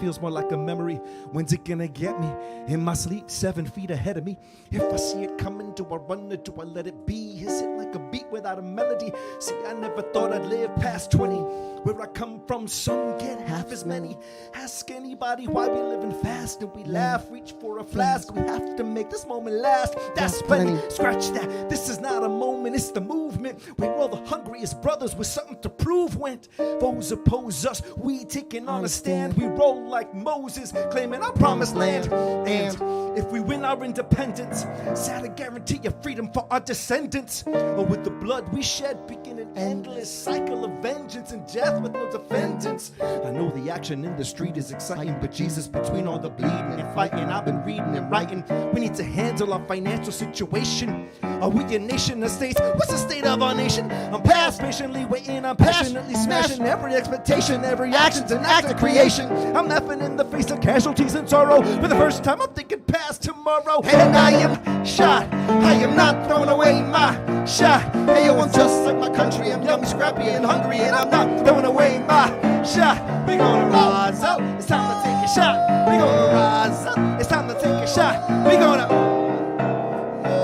feels more like a memory. When's it gonna get me? In my sleep, 7 feet ahead of me. If I see it coming, do I run or do I let it be? Is it like a beat without a melody? See, I never thought I'd live past 20. Where I come from, some get half as many. Ask anybody why we living fast and we laugh. Reach for a flask, we have to make this moment last. That's plenty, scratch that. This is not a moment, it's the movement. We're all the hungriest brothers with something to prove. When foes oppose us, we taking on a stand. We roll like Moses, claiming our promised land. And if we win our independence, sad to guarantee a freedom for our descendants. Or with the blood we shed, begin an endless cycle of vengeance and death with no defendants. I know the action in the street is exciting, but Jesus, between all the bleeding and fighting, I've been reading and writing. We need to handle our financial situation. Are we a nation of states? What's the state of our nation? I'm past patiently waiting, I'm passionately smashing every expectation, every action's an act of creation. I'm laughing in the face of casualties and sorrow. For the first time, I'm thinking past tomorrow. And I am shot. I am not throwing away my shot. Hey, yo, I'm just like my country. I'm young, scrappy, and hungry, and I'm not throwing away my shot. We gonna rise up. It's time to take a shot. We gonna rise up. It's time to take a shot. We gonna.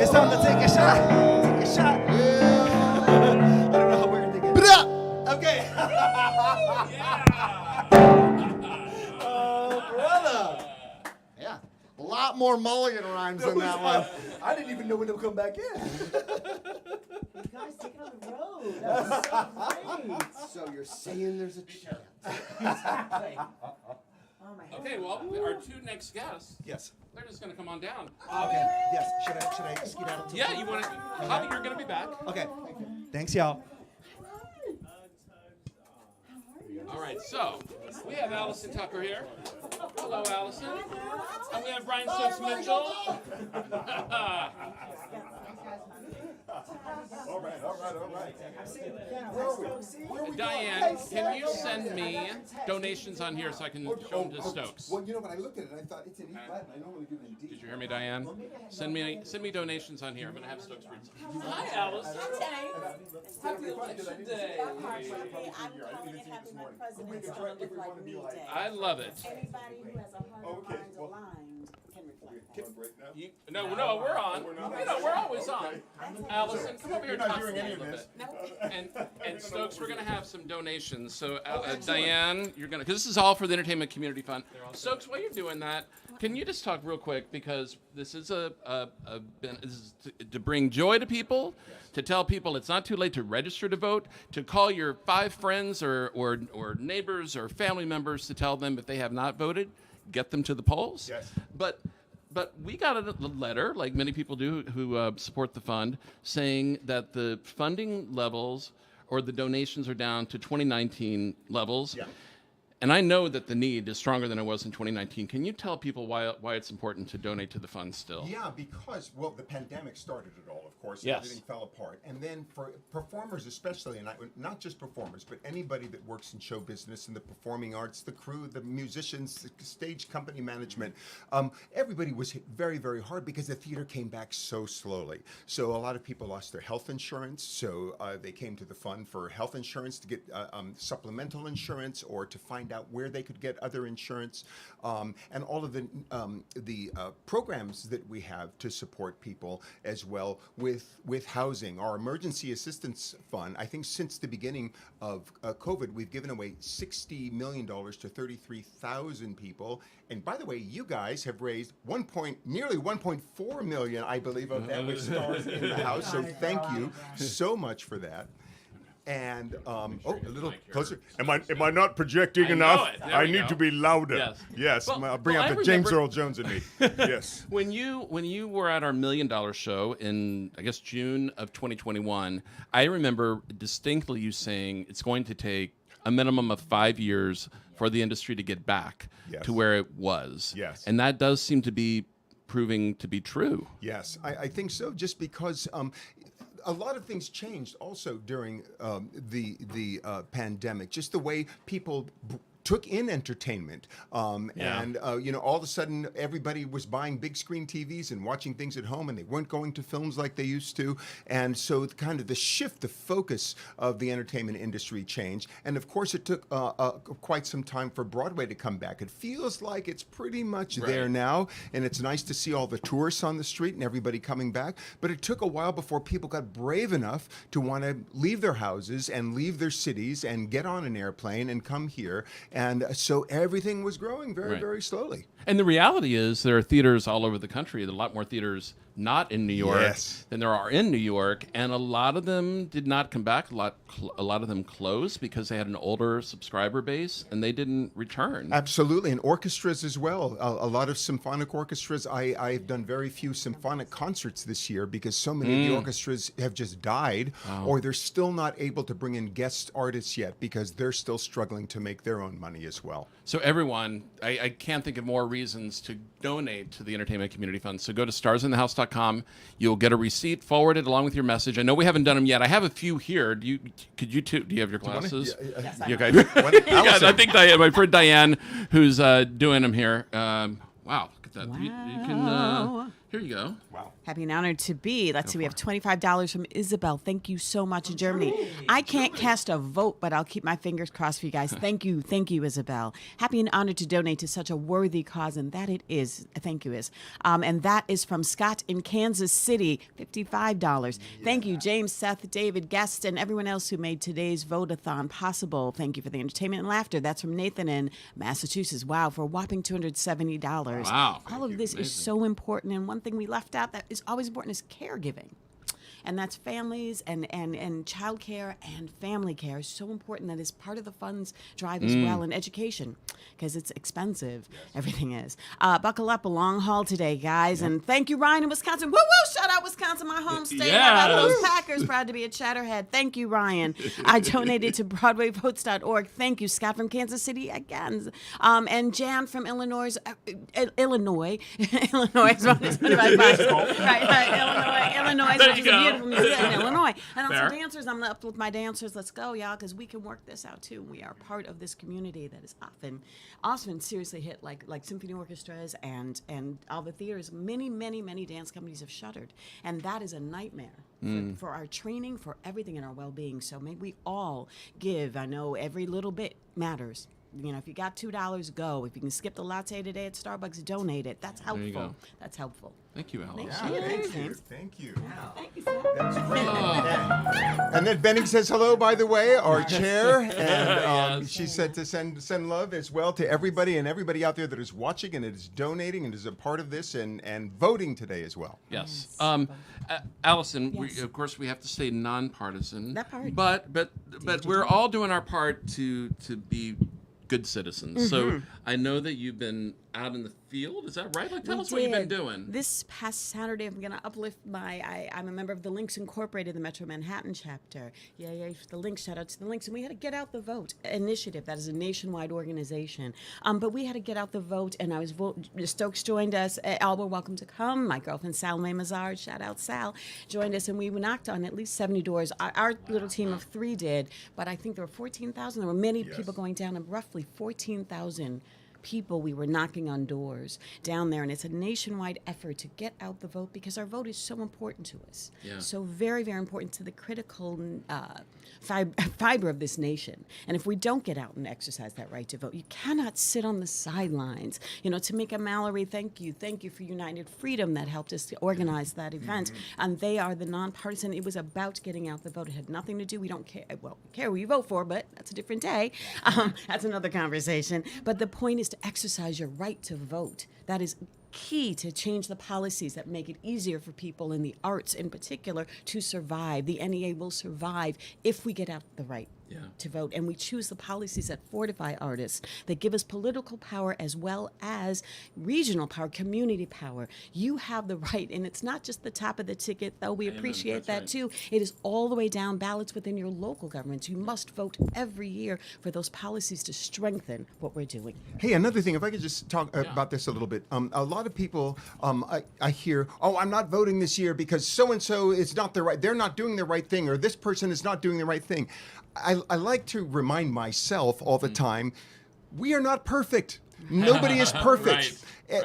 It's time to take a shot. Take a shot. Yeah. I don't know how we're gonna get it. Okay. Oh, brother. Yeah. A lot more mulligan rhymes than that one. I didn't even know when to come back in. You guys take it on the road. That was so great. So you're saying there's a chance. Exactly. Oh my God. Okay, well, our two next guests. Yes. They're just going to come on down. Okay. Yes. Should I skedaddle? Yeah, you want to? Javi, you're going to be back. Okay. Thanks, y'all. All right, so we have Allison Tucker here. Hello, Allison. And we have Brian Stokes Mitchell. All right. Diane, can you send me donations on here so I can show them to Stokes? Well, you know, when I looked at it, I thought it's an E flat, and I normally do an D. Did you hear me, Diane? Send me donations on here. I'm gonna have Stokes read some. Hi, Allison. Happy election day. I love it. Anybody who has a heart of minds aligned can reflect that. No, we're on. We're always on. Allison, come over here and talk to me a little bit. And Stokes, we're gonna have some donations. So Diane, you're gonna, because this is all for the Entertainment Community Fund. Stokes, while you're doing that, can you just talk real quick, because this is to bring joy to people, to tell people it's not too late to register to vote, to call your 5 friends or neighbors or family members to tell them if they have not voted, get them to the polls. Yes. But we got a letter, like many people do who support the fund, saying that the funding levels or the donations are down to 2019 levels. Yeah. And I know that the need is stronger than it was in 2019. Can you tell people why it's important to donate to the fund still? Yeah, because, well, the pandemic started it all, of course. Yes. Everything fell apart. And then for performers especially, and not just performers, but anybody that works in show business and the performing arts, the crew, the musicians, the stage company management, everybody was hit very, very hard because the theater came back so slowly. So a lot of people lost their health insurance. So they came to the fund for health insurance to get supplemental insurance or to find out where they could get other insurance, and all of the programs that we have to support people as well with housing. Our emergency assistance fund, I think since the beginning of COVID, we've given away $60 million to 33,000 people. And by the way, you guys have raised nearly 1.4 million, I believe, of that with stars in the house. So thank you so much for that. And a little closer. Am I not projecting enough? I need to be louder. Yes. I'll bring out the James Earl Jones in me. Yes. When you were at our $1 Million show in, I guess, June of 2021, I remember distinctly you saying it's going to take a minimum of 5 years for the industry to get back to where it was. Yes. And that does seem to be proving to be true. Yes, I think so. Just because. A lot of things changed also during the pandemic. Just the way people took in entertainment. And, all of a sudden, everybody was buying big screen TVs and watching things at home, and they weren't going to films like they used to. And so kind of the shift, the focus of the entertainment industry changed. And of course, it took quite some time for Broadway to come back. It feels like it's pretty much there now, and it's nice to see all the tourists on the street and everybody coming back. But it took a while before people got brave enough to want to leave their houses and leave their cities and get on an airplane and come here. And so everything was growing very, very slowly. And the reality is there are theaters all over the country. There are a lot more theaters not in New York than there are in New York, and a lot of them did not come back. A lot of them closed because they had an older subscriber base and they didn't return. Absolutely, and orchestras as well. A lot of symphonic orchestras. I've done very few symphonic concerts this year because so many of the orchestras have just died, or they're still not able to bring in guest artists yet because they're still struggling to make their own money as well. So everyone, I can't think of more reasons to donate to the Entertainment Community Fund. So go to starsinthehouse.com. You'll get a receipt forwarded along with your message. I know we haven't done them yet. I have a few here. Do you have your glasses? Yes, you okay? I think Diane, my friend Diane, who's doing them here. Wow, look at that. Wow. You can. Here you go. Wow. Happy and honored to be. Let's see, we have $25 from Isabel. Thank you so much in Germany. I can't cast a vote, but I'll keep my fingers crossed for you guys. Thank you, Isabel. Happy and honored to donate to such a worthy cause, and that it is. Thank you, Is. And that is from Scott in Kansas City, $55. Thank you, James, Seth, David, Guest, and everyone else who made today's Vote-A-Thon possible. Thank you for the entertainment and laughter. That's from Nathan in Massachusetts. Wow, for a whoping $270. Wow. All of this is so important, and one thing we left out that is always important is caregiving. And that's families and childcare and family care is so important. That is part of the fund's drive as well, and education, because it's expensive. Yes. Everything is. Buckle up, a long haul today, guys. Yep. And thank you, Ryan in Wisconsin. Woo woo! Shout out Wisconsin, my home state. Yes. Those Packers, proud to be a Chatterhead. Thank you, Ryan. I donated to BroadwayVotes.org. Thank you, Scott from Kansas City again, and Jan from Illinois. Illinois is one of my buses. Right, Illinois. There you go. Music in Illinois. And also dancers, I'm up with my dancers. Let's go, y'all, because we can work this out too. We are part of this community that is often seriously hit, like symphony orchestras and all the theaters. Many dance companies have shuttered, and that is a nightmare for our training, for everything in our well-being. So may we all give. I know every little bit matters. If you got $2, go. If you can skip the latte today at Starbucks, donate it. That's helpful. There you go. That's helpful. Thank you, Alice. Thank you. Thank you. That's great. And then Benny says hello, by the way, our chair. And she said to send love as well to everybody and everybody out there that is watching and is donating and is a part of this and voting today as well. Yes. Allison, of course, we have to stay nonpartisan. That part. But we're all doing our part to be good citizens. So I know that you've been out in the field. Is that right? Tell us what you've been doing. This past Saturday, I'm going to uplift I'm a member of the Links Incorporated, the Metro Manhattan chapter. Yay for the Links. Shout out to the Links. And we had to Get Out the Vote initiative. That is a nationwide organization. But we had to get out the vote, and Stokes joined us. All were welcome to come. My girlfriend, Salome Mazard, shout out Sal, joined us, and we knocked on at least 70 doors. Our little team of 3 did, but I think there were 14,000. There were many people going down, and roughly 14,000 people we were knocking on doors down there, and it's a nationwide effort to get out the vote because our vote is so important to us. So very, very important to the critical fiber of this nation. And if we don't get out and exercise that right to vote, you cannot sit on the sidelines. Tamika Mallory, thank you for United Freedom that helped us to organize that event. And they are the nonpartisan. It was about getting out the vote. It had nothing to do. We don't care. Well, we care who you vote for, but that's a different day. That's another conversation. But the point is to exercise your right to vote. That is key to change the policies that make it easier for people in the arts in particular to survive. The NEA will survive if we get out the right to vote, and we choose the policies that fortify artists, that give us political power as well as regional power, community power. You have the right, and it's not just the top of the ticket, though we appreciate that too. It is all the way down ballots within your local governments. You must vote every year for those policies to strengthen what we're doing. Hey, another thing, if I could just talk about this a little bit. A lot of people, I hear, I'm not voting this year because so-and-so is not they're not doing the right thing, or this person is not doing the right thing. I like to remind myself all the time, we are not perfect. Nobody is perfect. Right.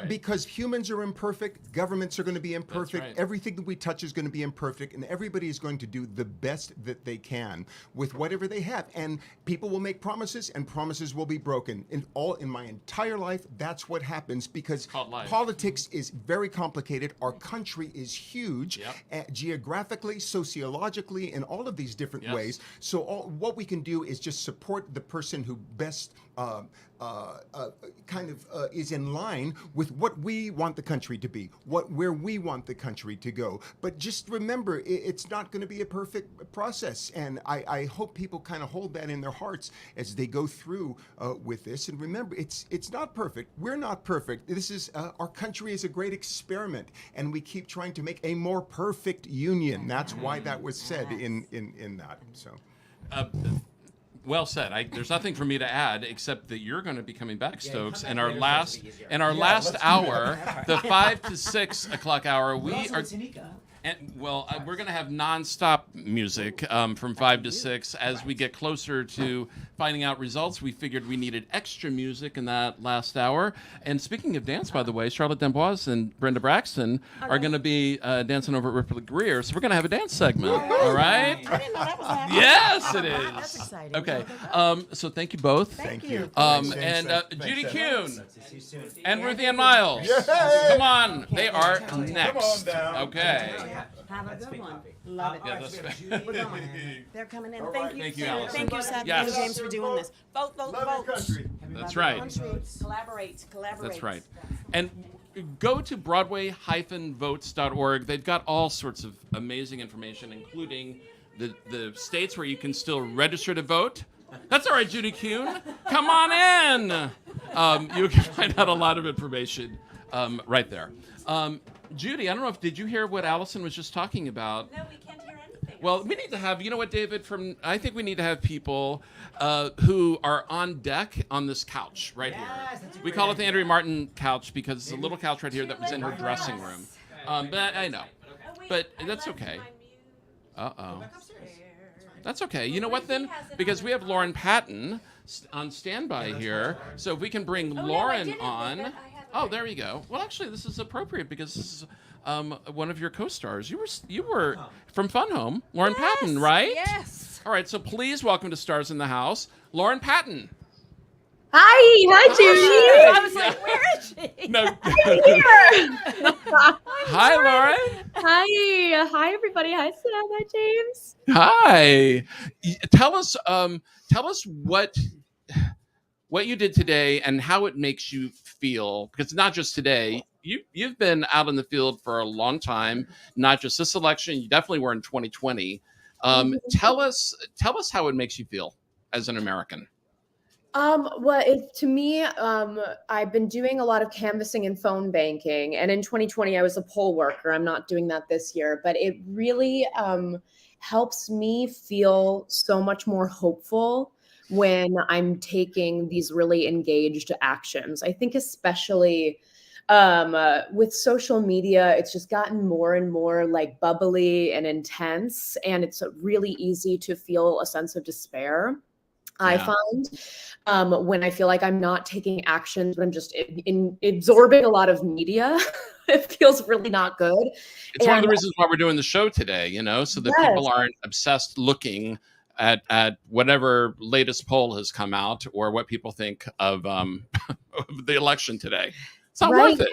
Because humans are imperfect, governments are going to be imperfect, right. everything that we touch is going to be imperfect, and everybody is going to do the best that they can with whatever they have. And people will make promises, and promises will be broken. In my entire life, that's what happens, because politics is very complicated. Our country is huge, geographically, sociologically, in all of these different ways. So what we can do is just support the person who best is in line with what we want the country to be, where we want the country to go. But just remember, it's not going to be a perfect process, and I hope people kind of hold that in their hearts as they go through with this. And remember, it's not perfect. We're not perfect. This is our country is a great experiment, and we keep trying to make a more perfect union. That's why that was said in that. So. Well said. There's nothing for me to add except that you're going to be coming back, Stokes, in our last hour, the 5 to 6 o'clock hour. We are. We're going to have nonstop music from 5 to 6. As we get closer to finding out results, we figured we needed extra music in that last hour. And speaking of dance, by the way, Charlotte D'Amboise and Brenda Braxton are going to be dancing over at Ripley Greer. So we're going to have a dance segment. All right? I didn't know that was happening. Yes, it is. That's exciting. Okay. So thank you both. Thank you. And Judy Kuhn and Ruthie Ann Miles. Come on. They are next. Okay. Have a good one. Love it. We're going. They're coming in. Thank you. Thank you, Allison. Thank you, Seth. Yes. Thank you, James, for doing this. Vote, vote, vote. That's right. Collaborate. That's right. And go to Broadway-votes.org. They've got all sorts of amazing information, including the states where you can still register to vote. That's all right, Judy Kuhn. Come on in. You can find out a lot of information right there. Judy, I don't know did you hear what Allison was just talking about? No, we can't hear anything. Well, we need to have, you know what, David, I think we need to have people who are on deck on this couch right here. We call it the Andrea Martin couch because it's a little couch right here that was in her dressing room. But I know. But that's okay. Uh-oh. That's okay. You know what, then? Because we have Lauren Patten on standby here. So if we can bring Lauren on. Oh, there you go. Well, actually, this is appropriate because this is one of your co-stars. You were from Fun Home, Lauren Patten, right? Yes. All right, so please welcome to Stars in the House, Lauren Patten. Hi, Judy. I was like, where is she? No. Here. Hi, Lauren. Hi, everybody. Hi, Seth. Hi, James. Hi. Tell us what you did today and how it makes you feel, because not just today. You've been out in the field for a long time, not just this election. You definitely were in 2020. Tell us how it makes you feel as an American. To me, I've been doing a lot of canvassing and phone banking, and in 2020 I was a poll worker. I'm not doing that this year, but it really helps me feel so much more hopeful when I'm taking these really engaged actions. I think especially with social media, it's just gotten more and more like bubbly and intense, and it's really easy to feel a sense of despair. I find when I feel like I'm not taking actions, but I'm just absorbing a lot of media, it feels really not good. It's one of the reasons why we're doing the show today, so that people aren't obsessed looking at whatever latest poll has come out or what people think of the election today. It's not worth it.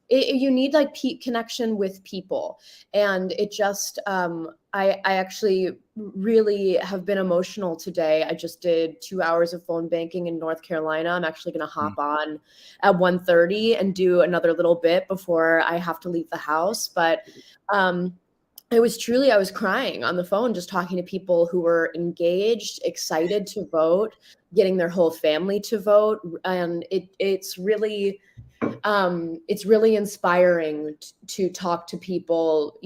You need like connection with people, and it just I actually really have been emotional today. I just did 2 hours of phone banking in North Carolina. I'm actually going to hop on at 1:30 and do another little bit before I have to leave the house. But I was crying on the phone, just talking to people who were engaged, excited to vote, getting their whole family to vote. And it's really inspiring to talk to people.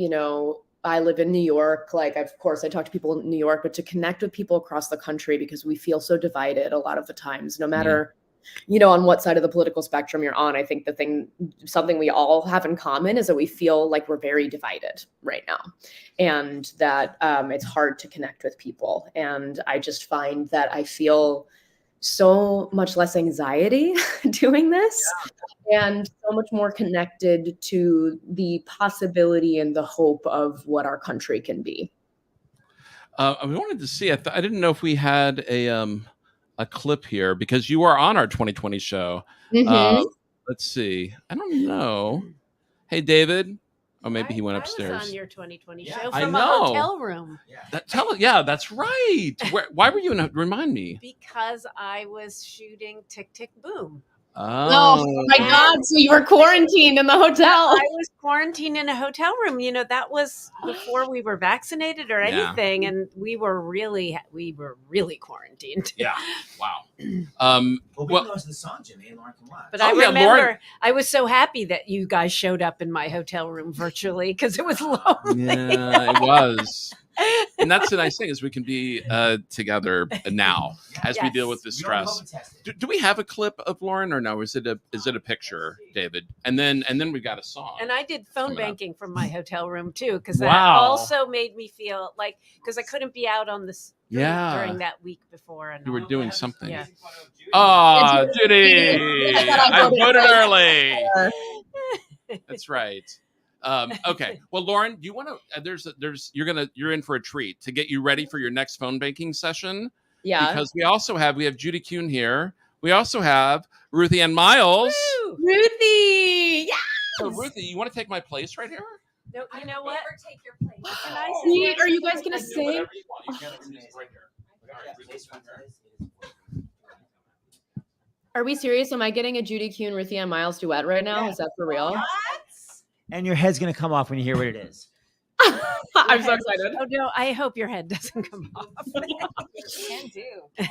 I live in New York. Of course, I talk to people in New York, but to connect with people across the country, because we feel so divided a lot of the times, no matter, on what side of the political spectrum you're on. I think something we all have in common is that we feel like we're very divided right now, and that it's hard to connect with people. And I just find that I feel so much less anxiety doing this, and so much more connected to the possibility and the hope of what our country can be. I wanted to see. I didn't know if we had a clip here because you are on our 2020 show. Let's see. I don't know. Hey, David. Oh, maybe he went upstairs. I was on your 2020 show I from know. a hotel room. Yeah, that's right. Why were you in? Remind me. Because I was shooting Tick Tick Boom. Oh my God! So you were quarantined in the hotel. I was quarantined in a hotel room. You know, that was before we were vaccinated or anything, and we were really quarantined. Yeah. Wow. We can listen to the song, Jimmy, and Lauren can watch. But I remember I was so happy that you guys showed up in my hotel room virtually because it was lonely. Yeah, it was. And that's the nice thing is we can be together now as we deal with this stress. Do we have a clip of Lauren or no? Is it a picture, David? And then we got a song. And I did phone banking from my hotel room too, because that also made me feel like because I couldn't be out on the street during that week before. And you were doing something. Yeah. Oh, Judy! I voted early. That's right. Okay. Well, Lauren, do you want to? You're in for a treat to get you ready for your next phone banking session. Yeah. Because we have Judy Kuhn here. We also have Ruthie Ann Miles. Woo! Ruthie. Yeah. So Ruthie, you want to take my place right here? No, you know what? Take your place. Are you guys gonna sing? Are we serious? Am I getting a Judy Kuhn, Ruthie Ann Miles duet right now? Yeah. Is that for real? What? And your head's going to come off when you hear what it is. I'm so excited. Oh, no, I hope your head doesn't come off. Can do. Well,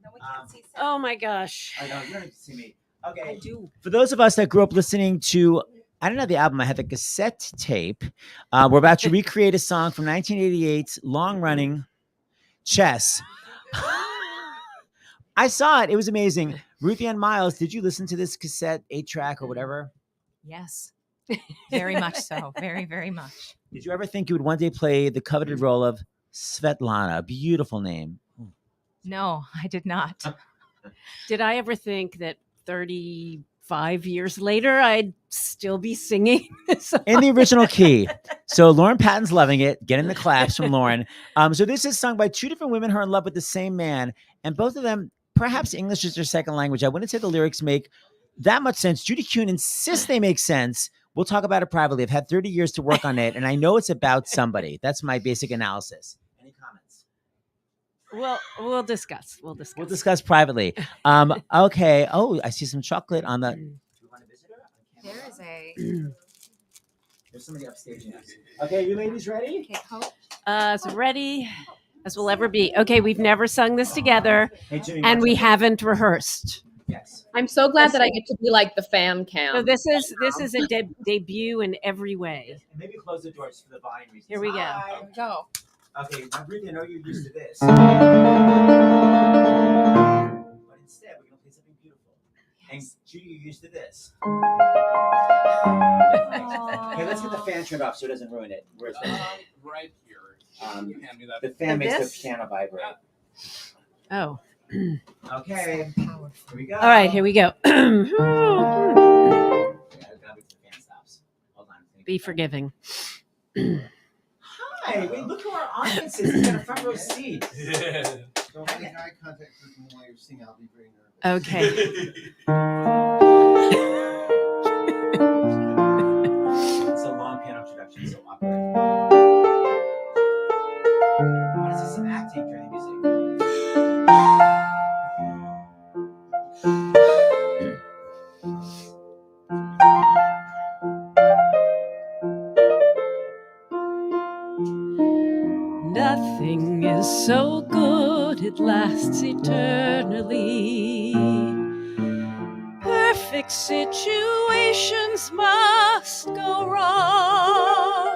then we can't see Seth. Oh, my gosh. I know. You don't need to see me. Okay. I do. For those of us that grew up listening to, I don't know the album, I have the cassette tape. We're about to recreate a song from 1988's long-running Chess. I saw it. It was amazing. Ruthie Ann Miles, did you listen to this cassette, 8-track or whatever? Yes. Very much so. Very, very much. Did you ever think you would one day play the coveted role of Svetlana? Beautiful name. No, I did not. Did I ever think that 35 years later, I'd still be singing in the original key? So Lauren Patton's loving it. Getting the claps from Lauren. So this is sung by two different women who are in love with the same man. And both of them, perhaps English is their second language. I wouldn't say the lyrics make that much sense. Judy Kuhn insists they make sense. We'll talk about it privately. I've had 30 years to work on it, and I know it's about somebody. That's my basic analysis. Any comments? Well, we'll discuss. We'll discuss privately. Okay. Oh, I see some chocolate on the. Do you want to visit her? There is a. There's somebody upstage. Okay, you ladies ready? Okay, Hope. As ready as we'll ever be. Okay, we've never sung this together, and we haven't rehearsed. Yes. I'm so glad that I get to be like the fan cam. So this is a debut in every way. And maybe close the doors for the volume reasons. Here we go. Here we go. Okay, now Ruthie, I know you're used to this. But instead, we're going to play something beautiful. And Judy, you're used to this. Okay, let's get the fan turned off so it doesn't ruin it. Where's that? Right here. Hand me that. The fan And makes this? the piano vibrate. Oh. Okay. Here we go. All right, here we go. Be forgiving. Hi, wait, look who our audience is. He's got a front row seat. Don't make eye contact with me while you're singing. I'll be very nervous. Okay. It's a long piano introduction, so awkward. I want to see some acting during the music. Nothing is so good it lasts eternally. Perfect situations must go wrong,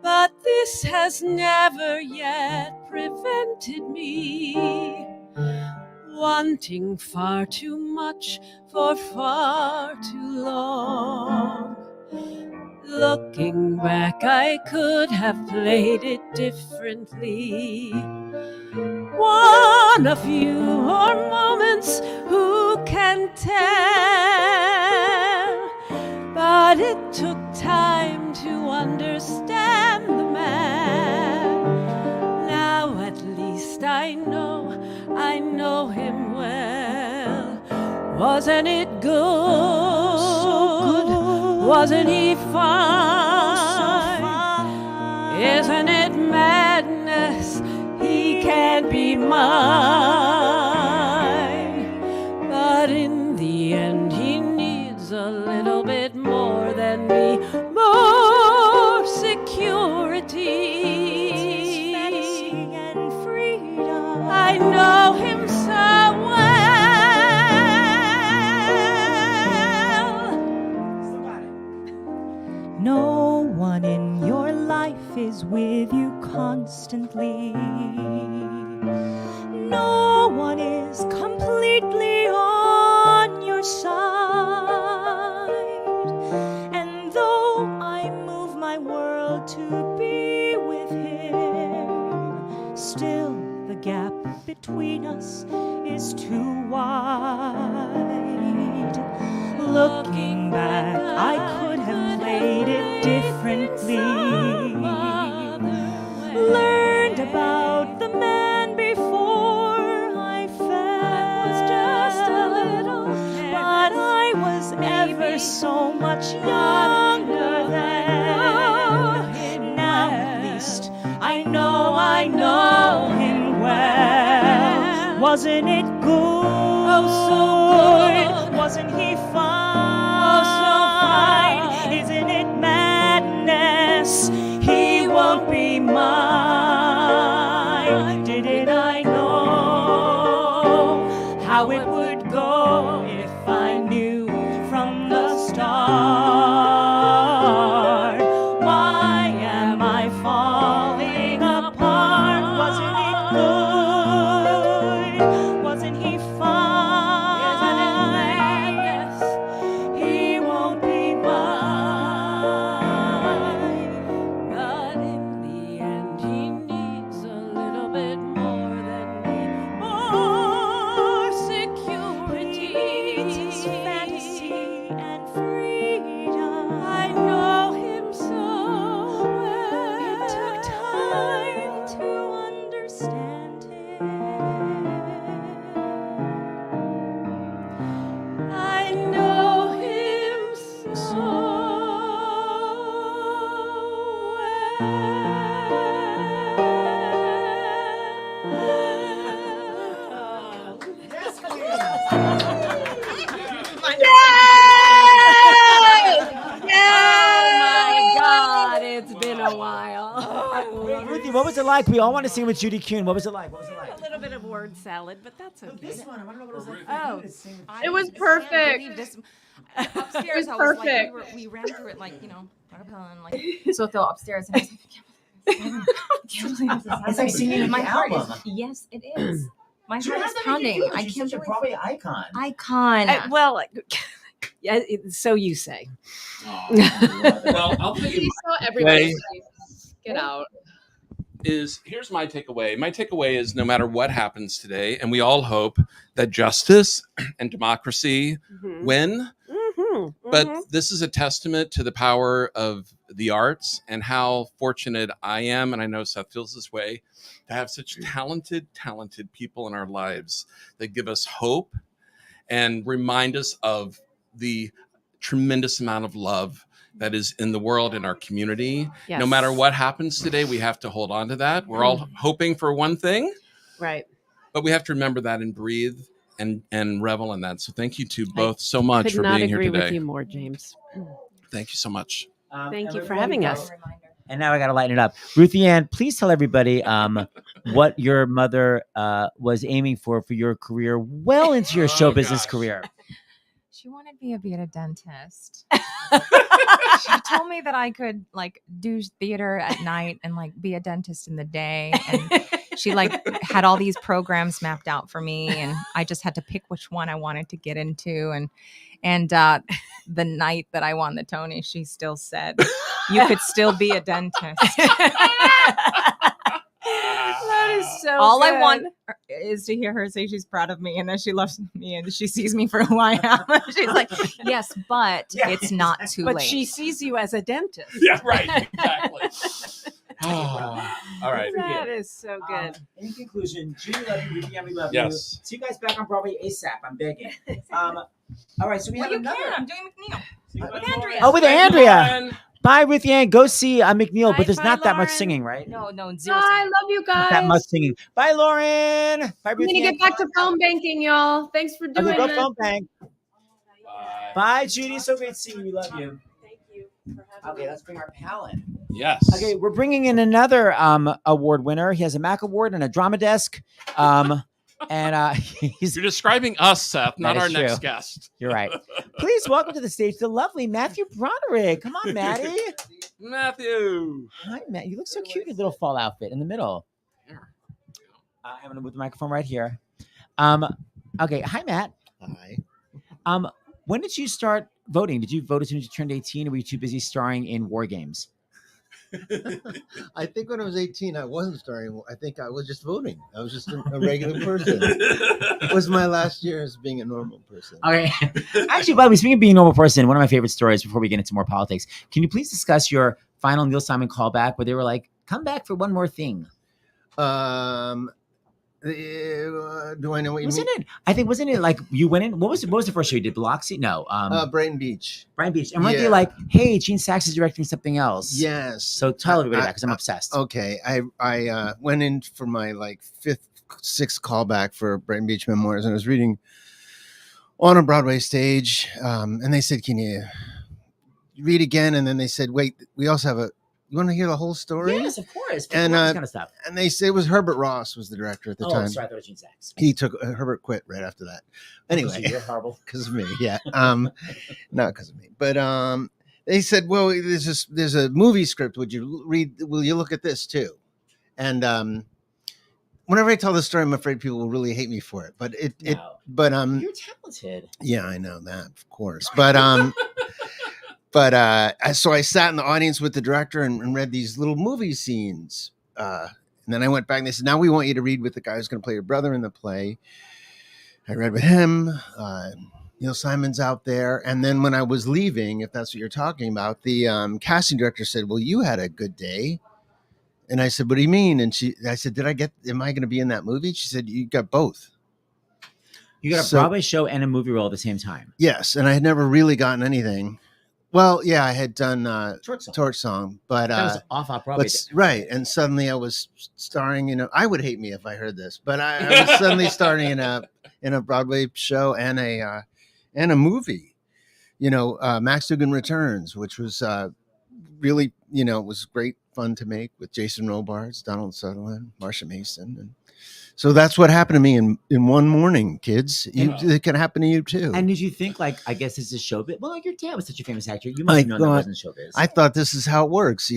but this has never yet prevented me wanting far too much for far too long. Looking back, I could have played it differently. One of you or moments, who can tell? But it took time to understand the man. Now at least I know him well. Wasn't it good? So good. Wasn't he fine? Isn't it madness? He can't be mine. But in the end, he needs a little bit more than me. More security. Fantasy and freedom. I know him so well. No one in your life is with you constantly. No one is completely on your side. And though I move my world to be with him, still the gap between us is too wide. Looking back, I could have played it differently. Learned about the man before I fell. Was just a little, but I was ever so much younger then. Now at least I know him well. Wasn't it good? Oh, so good. Wasn't he fine? Oh, so fine. Isn't it madness? He won't be mine. Didn't I know how it would go if I knew from the start? Why am I falling apart? Wasn't it good? Wasn't he fine? Isn't it madness? He won't be mine. But in the end, he needs a little bit more than me. More security. It's fantasy and freedom. I know him so well. It took time to understand him. I know him so Oh my God, it's been a while. Ruthie, what was it like? We all want to sing with Judy Kuhn. What was it like? What was it like? A little bit of word salad, but that's okay. This one, I want to know what it was like. Oh, It was Can't perfect. believe this. It Upstairs, was I was perfect. like, we ran through it like, and like so Phil upstairs, and I was like, It's like singing my the heart album. is, yes, it is. My Judy, heart how is does that make you pounding. feel? I She's can't such a believe Broadway icon. Well, yeah, so you say. Well, I'll tell you. You saw my everybody takeaway get out. Here's my takeaway. My takeaway is no matter what happens today, and we all hope that justice and democracy win. But this is a testament to the power of the arts and how fortunate I am, and I know Seth feels this way, to have such talented people in our lives that give us hope and remind us of the tremendous amount of love that is in the world, in our community. Yes. No matter what happens today, we have to hold on to that. We're all hoping for one thing, Right. but we have to remember that and breathe and revel in that. So thank you two both so much Could for not being here agree today. with you more, James. Thank you so much. Thank you for having us. And now I got to lighten it up. Ruthie Ann, please tell everybody what your mother was aiming for your career well into your show business career. She wanted me to be a dentist. She told me that I could like do theater at night and like be a dentist in the day. And she like had all these programs mapped out for me, and I just had to pick which one I wanted to get into. And And the night that I won the Tony, she still said, "You could still be a dentist." That is so All good. I want is to hear her say she's proud of me and that she loves me and she sees me for who I am. She's like, yes, but it's not too late. But she sees you as a dentist. Yeah, right. Exactly. Oh, all right. That is so good. In conclusion, Judy, love you. Vicky, we love Yes. you. See you guys back on Broadway ASAP. I'm begging. All right, so we have another. I'm doing McNeil with Andrea. Oh, with Andrea. Bye, Ruthie Ann. Go see McNeil, but there's Bye, not that much Lauren. singing, right? No, I love you guys. Not that much singing. Bye, Lauren. Bye, I'm Ruthie gonna Ann. get back to phone banking, y'all. Thanks for doing Okay, go this. phone bank. Bye, Judy. So great seeing you. We love you. Thank you for having Okay, let's bring our palette. Yes. Okay, we're bringing in another award winner. He has a Mac Award and a Drama Desk. And You're describing us, Seth, not That our is next true. guest. You're right. Please welcome to the stage the lovely Matthew Broderick. Come on, Matty. Matthew. Hi, Matt. You look so cute in your little fall outfit in the middle. I'm going to move the microphone right here. Okay. Hi, Matt. Hi. When did you start voting? Did you vote as soon as you turned 18, or were you too busy starring in war games? I think when I was 18, I wasn't starring. I think I was just voting. I was just a regular person. It was my last year as being a normal person. Okay. Actually, by the way, speaking of being a normal person, one of my favorite stories before we get into more politics, can you please discuss your final Neil Simon callback where they were like, come back for one more thing? Do I know what you Wasn't mean? it? I think, wasn't it like you went in? What was the first show you did? Biloxi? No. Brighton Beach. Brighton Beach. And weren't they Yeah. like, hey, Gene Sachs is directing something else? Yes. So tell everybody that because I'm obsessed. Okay. I went in for my sixth callback for Brighton Beach Memoirs, and I was reading on a Broadway stage, and they said, can you read again? And then they said, wait, we also have you want to hear the whole story? Yes, of course. And This kind of stuff. and they say it was Herbert Ross was the director at the time. Sorry, I thought it was Gene Sachs. He took Herbert quit right after that. Anyway, You're horrible. because of me, yeah. Not because of me, but they said, well, there's a movie script. Will you look at this too? And whenever I tell the story, I'm afraid people will really hate me for it. But you're talented. yeah, I know that, of course. But so I sat in the audience with the director and read these little movie scenes. And then I went back and they said, now we want you to read with the guy who's going to play your brother in the play. I read with him. Neil Simon's out there. And then when I was leaving, if that's what you're talking about, the casting director said, well, you had a good day. And I said, what do you mean? And I said, am I going to be in that movie? She said, you got both. You got a Broadway show and a movie role at the same time. Yes. And I had never really gotten anything. Well, yeah, I had done Torch Song, but that was off Broadway. Right, and suddenly I was starring in I would hate me if I heard this, but I was suddenly starring in a Broadway show and a movie, Max Dugan Returns, which was really, it was great fun to make with Jason Robards, Donald Sutherland, Marsha Mason, and so that's what happened to me in one morning, kids. It can happen to you too. And did you think, I guess this is showbiz? Well, your dad was such a famous actor. You must have known that wasn't showbiz. I thought this is how it works.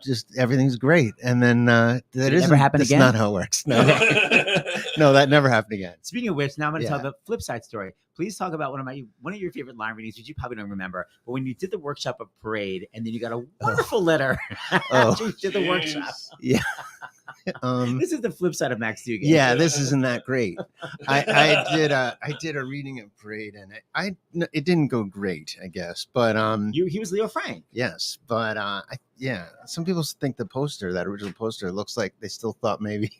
Just everything's great. And then that never happened again? That's not how it works. No, no, that never happened again. Speaking of which, now I'm going to tell the flip side story. Please talk about one of your favorite line readings, which you probably don't remember. But when you did the workshop of Parade, and then you got a wonderful letter after you did the workshop. Yeah. This is the flip side of Max Dugan. Yeah, this isn't that great. I did a reading of Parade, and it didn't go great, I guess. But he was Leo Frank. Yes, but some people think that original poster looks like they still thought maybe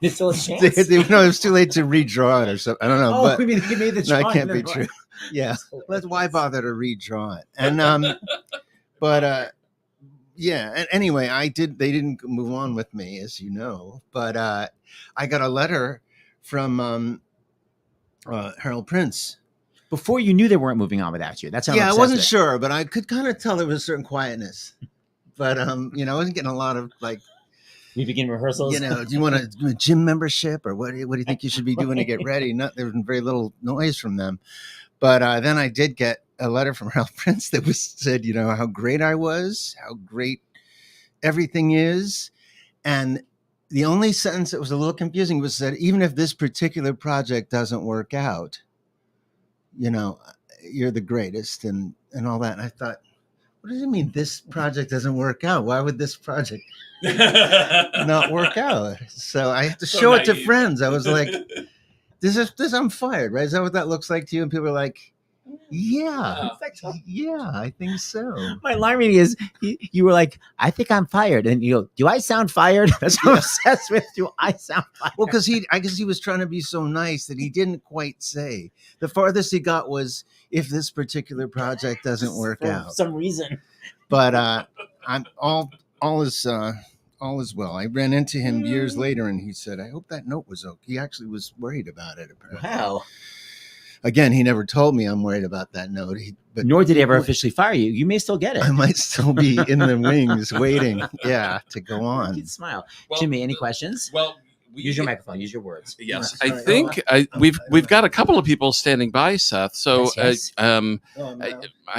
there's still a chance. It was too late to redraw it or something. I don't know. But you made the drawing. No, it can't be true. Yeah, why bother to redraw it? And yeah. And anyway, they didn't move on with me, as you know, but I got a letter from Harold Prince. Before you knew they weren't moving on without you. That's how I wasn't sure, but I could kind of tell there was a certain quietness. But I wasn't getting a lot of we begin rehearsals. Do you want to do a gym membership or what do you think you should be doing to get ready? There was very little noise from them. But then I did get a letter from Harold Prince that said, how great I was, how great everything is. And the only sentence that was a little confusing was that even if this particular project doesn't work out, you're the greatest and all that. And I thought, what does it mean this project doesn't work out? Why would this project not work out? So I have to show it to friends. I was like, this I'm fired, right? Is that what that looks like to you? And people are like, yeah, I think so. My alarming is you were like, I think I'm fired. And you go, do I sound fired? That's what I'm obsessed with. Do I sound fired? Well, because I guess he was trying to be so nice that he didn't quite say. The farthest he got was, if this particular project doesn't work out. For some reason. But I'm all is well. I ran into him years later and he said, I hope that note was okay. He actually was worried about it, apparently. Wow. Again, he never told me I'm worried about that note. But nor did he ever officially fire you. You may still get it. I might still be in the wings waiting, to go on. You can smile. Well, Jimmy, any questions? Well, use your microphone. Use your words. Yes, I think we've got a couple of people standing by, Seth. So yes. I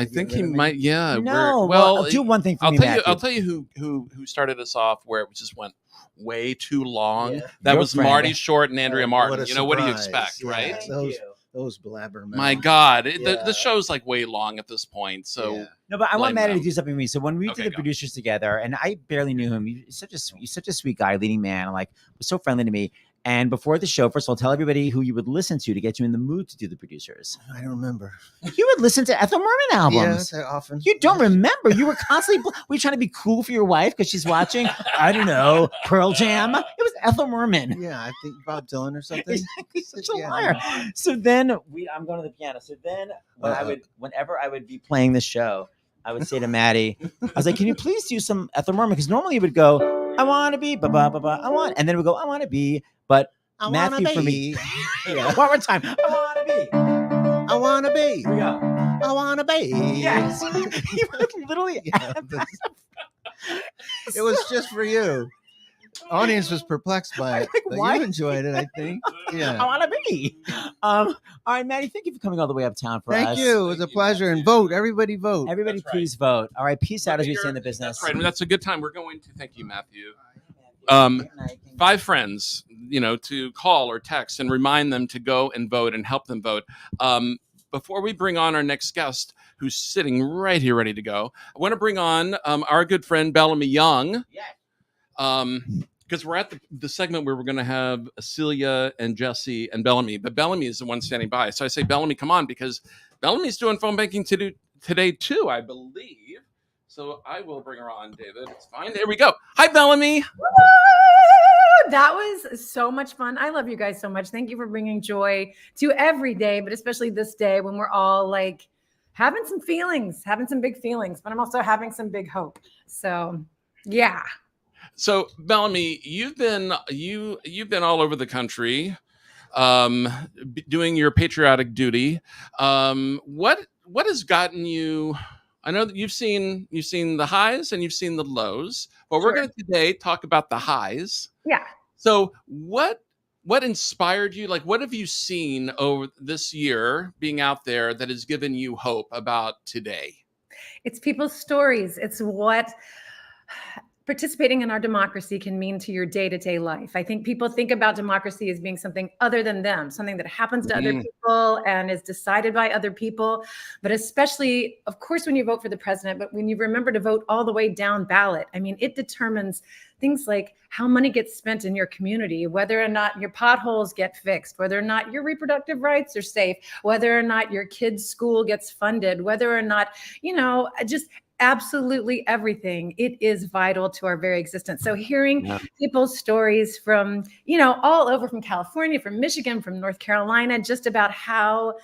think he might. Yeah. No. Well, do one thing for I'll me, tell Matthew. you. I'll tell you who started us off where it just went way too long. Yeah. That Your was friend. Marty Short and Andrea Martin. What a What do you surprise. expect, right? Those blabbermouths. My God, the show's like way long at this point. So no, but I want blame Maddie them. to do something with me. So when we did the producers together, and I barely knew him, he's such a sweet guy, leading man, like was so friendly to me. And before the show, first of all, tell everybody who you would listen to get you in the mood to do the producers. I don't remember. You would listen to Ethel Merman albums. Yeah, often. You don't remember. You were constantly, were you trying to be cool for your wife because she's watching, I don't know, Pearl Jam? It was Ethel Merman. Yeah, I think Bob Dylan or something. Exactly, such a liar. So then I'm going to the piano. So then whenever I would be playing the show, I would say to Maddie, I was like, can you please do some Ethel Merman? Because normally it would go, I want to be, I want, and then it would go, I want to be, but I Matthew wanna for me. Yeah. One more time. I want to be. I want to be. Here we go. I want to be. Yes. You literally. It was just for you. Audience was perplexed by it. But why? you enjoyed it, I think. Yeah. I want to be. All right, Maddie, thank you for coming all the way uptown for us. Thank you. It was a pleasure. And vote. Everybody vote. Everybody, please vote. All right, peace out as we say in the business. That's right. I mean, that's a good time. We're going to thank you, Matthew. 5 friends, to call or text and remind them to go and vote and help them vote. Before we bring on our next guest, who's sitting right here ready to go, I want to bring on our good friend Bellamy Young. Because we're at the segment where we're going to have Celia and Jessie and Bellamy, but Bellamy is the one standing by. So I say, Bellamy, come on, because Bellamy's doing phone banking today too, I believe. So I will bring her on, David. It's fine. There we go. Hi, Bellamy. Woo! That was so much fun. I love you guys so much. Thank you for bringing joy to every day, but especially this day when we're all like having some feelings, having some big feelings, but I'm also having some big hope. So, yeah. So, Bellamy, you've been all over the country, doing your patriotic duty. What has gotten you? I know that you've seen the highs and you've seen the lows, but we're going to today talk about the highs. Yeah. So, what inspired you? Like, what have you seen over this year being out there that has given you hope about today? It's people's stories. It's what participating in our democracy can mean to your day-to-day life. I think people think about democracy as being something other than them, something that happens to other people and is decided by other people. But especially, of course, when you vote for the president, but when you remember to vote all the way down ballot, I mean, it determines things like how money gets spent in your community, whether or not your potholes get fixed, whether or not your reproductive rights are safe, whether or not your kid's school gets funded, whether or not, just absolutely everything. It is vital to our very existence. So hearing people's stories from, all over, from California, from Michigan, from North Carolina, just about how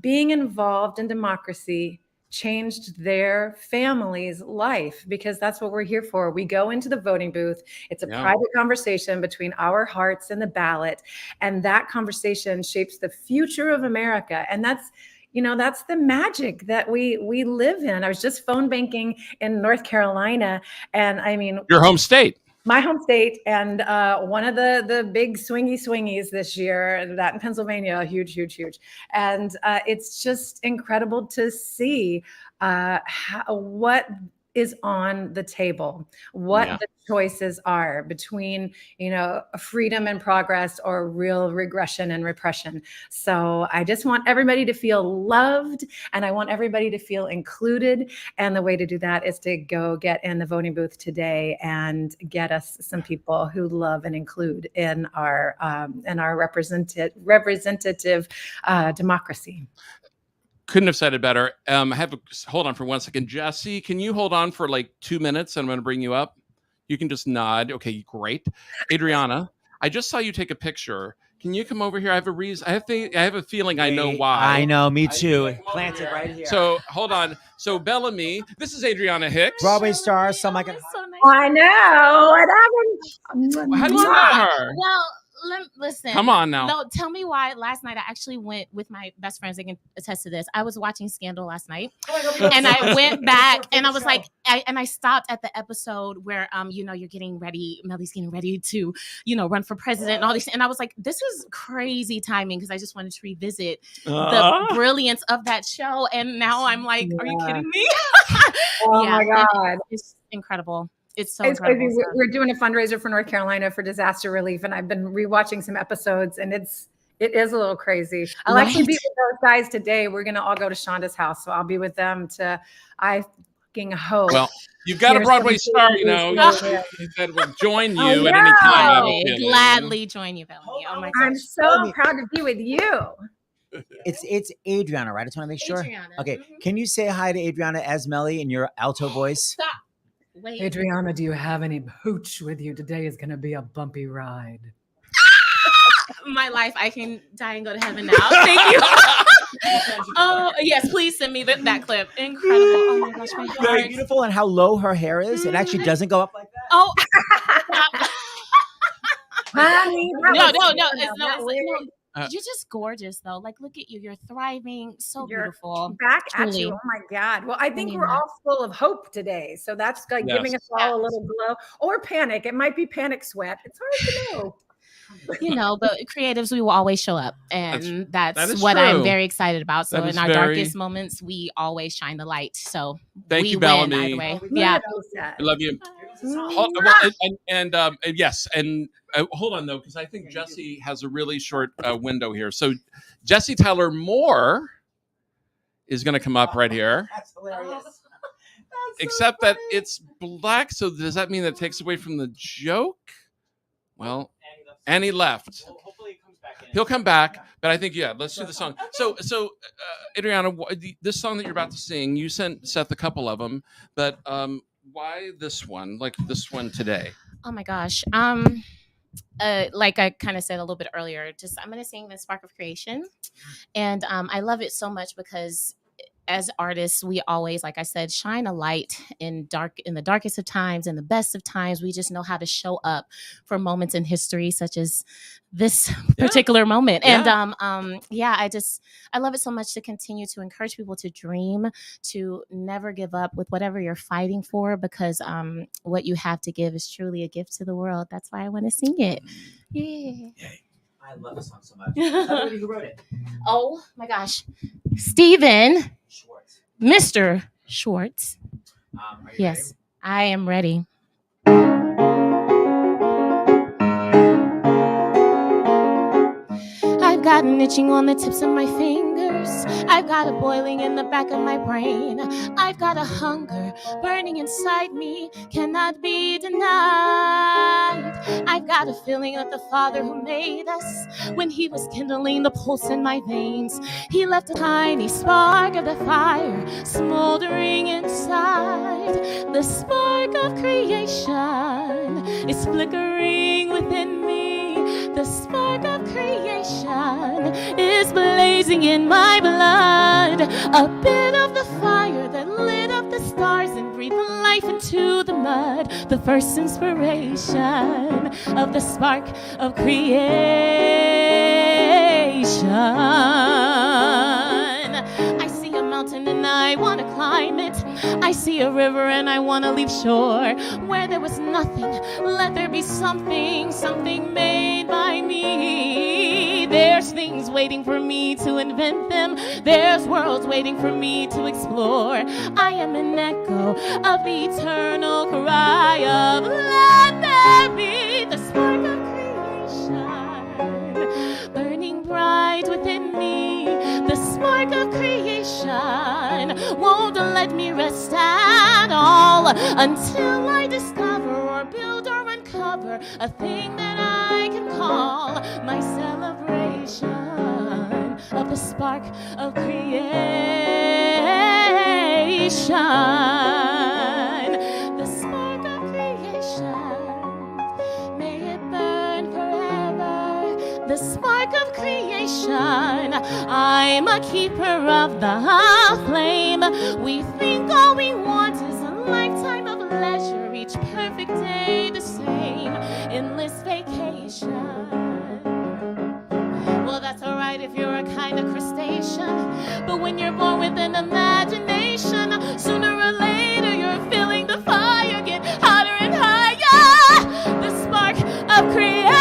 being involved in democracy changed their family's life, because that's what we're here for. We go into the voting booth. It's a private conversation between our hearts and the ballot. And that conversation shapes the future of America. And that's the magic that we live in. I was just phone banking in North Carolina, and I mean, your home state. My home state, and one of the big swingies this year, that in Pennsylvania, huge. And it's just incredible to see what is on the table, what Yeah. the choices are between, freedom and progress or real regression and repression. So I just want everybody to feel loved, and I want everybody to feel included. And the way to do that is to go get in the voting booth today and get us some people who love and include in our representative democracy. Couldn't have said it better. Hold on for 1 second. Jessie, can you hold on for like 2 minutes? I'm going to bring you up. You can just nod. Okay, great. Adriana, I just saw you take a picture. Can you come over here? I have a reason. I have a feeling I know why. I know, me too. Planted right here. So hold on. So Bellamy, this is Adriana Hicks. Broadway star, some I can. I know. How do you know her? Well, listen. Come on now. No, tell me why. Last night I actually went with my best friends. They can attest to this. I was watching Scandal last night, and I went back and I was like, I stopped at the episode where you're getting ready. Melly's getting ready to run for president and all these. And I was like, this is crazy timing because I just wanted to revisit the brilliance of that show. And now I'm like, are you kidding me? Oh my God, it's incredible. It's incredible. crazy. We're doing a fundraiser for North Carolina for disaster relief, and I've been rewatching some episodes, and it is a little crazy. I'll actually be with those guys today. We're gonna all go to Shonda's house, so I'll be with them. I fucking hope. Well, you've got a Broadway star, He said we'll join you at any time. I will gladly join you, Bellamy. Oh my gosh. I'm so proud to be with you. It's Adriana, right? I just want to make sure. Adriana. Okay, can you say hi to Adriana Esmelly in your alto voice? Stop. Wait. Adriana, do you have any hooch with you? Today is going to be a bumpy ride. My life, I can die and go to heaven now. Thank you. Oh, yes, please send me that clip. Incredible. Oh my gosh, my Very heart. beautiful, and how low her hair is. It actually doesn't go up like that. Oh. Honey, you're just gorgeous, though. Like, look at you. You're thriving. So You're beautiful. back at Truly. you. Oh my God. Well, I think Mean we're that. all full of hope today. So that's like giving us all a little glow or panic. It might be panic sweat. It's hard to know. But creatives, we will always show up. And that that's is what true. I'm very excited about. So That in is our very- darkest moments, we always shine the light. So Thank we you, win Bellamy. either way. Yeah. I love you. Hold on though, because I think Jessie has a really short window here. So Jessie Tyler Moore is going to come up right here. That's hilarious. Except that it's black, so does that mean that takes away from the joke? Well, and he left. He'll come back, but I think let's do the song. So Adriana, this song that you're about to sing, you sent Seth a couple of them, but why this one? Like this one today? Oh my gosh. Like I kind of said a little bit earlier, I'm going to sing The Spark of Creation. And I love it so much because as artists, we always, like I said, shine a light in the darkest of times and the best of times. We just know how to show up for moments in history, such as this particular moment. Yeah. And I love it so much to continue to encourage people to dream, to never give up with whatever you're fighting for, because what you have to give is truly a gift to the world. That's why I want to sing it. Yeah. I love this song so much. Tell me who wrote it. Oh my gosh. Stephen Schwartz. Mr. Schwartz. Are you Yes, I am ready. I've got an itching on the tips of my fingers. I've got a boiling in the back of my brain. I've got a hunger burning inside me, cannot be denied. I've got a feeling that the Father who made us, when he was kindling the pulse in my veins, he left a tiny spark of the fire smoldering inside. The spark of creation is flickering within me. The spark of creation is blazing in my blood. A bit of the fire that lit up the stars and breathed life into the mud. The first inspiration of the spark of creation. I see a mountain and I want to climb it. I see a river and I want to leave shore. Where there was nothing, let there be something, something made by me. There's There's things waiting for me to invent them. There's worlds waiting for me to explore. I am an echo of the eternal cry of let there be the spark of creation burning bright within me. The spark of creation won't let me rest at all until I discover or build or uncover a thing that I can call my celebration of the spark of creation. The spark of creation, may it burn forever. The spark of creation, I'm a keeper of the flame. We think all we want is a lifetime of leisure, each perfect day the same, endless vacation. Well, that's alright if you're a kind of crustacean, but when you're born with an imagination, sooner or later you're feeling the fire get hotter and higher. The spark of creation.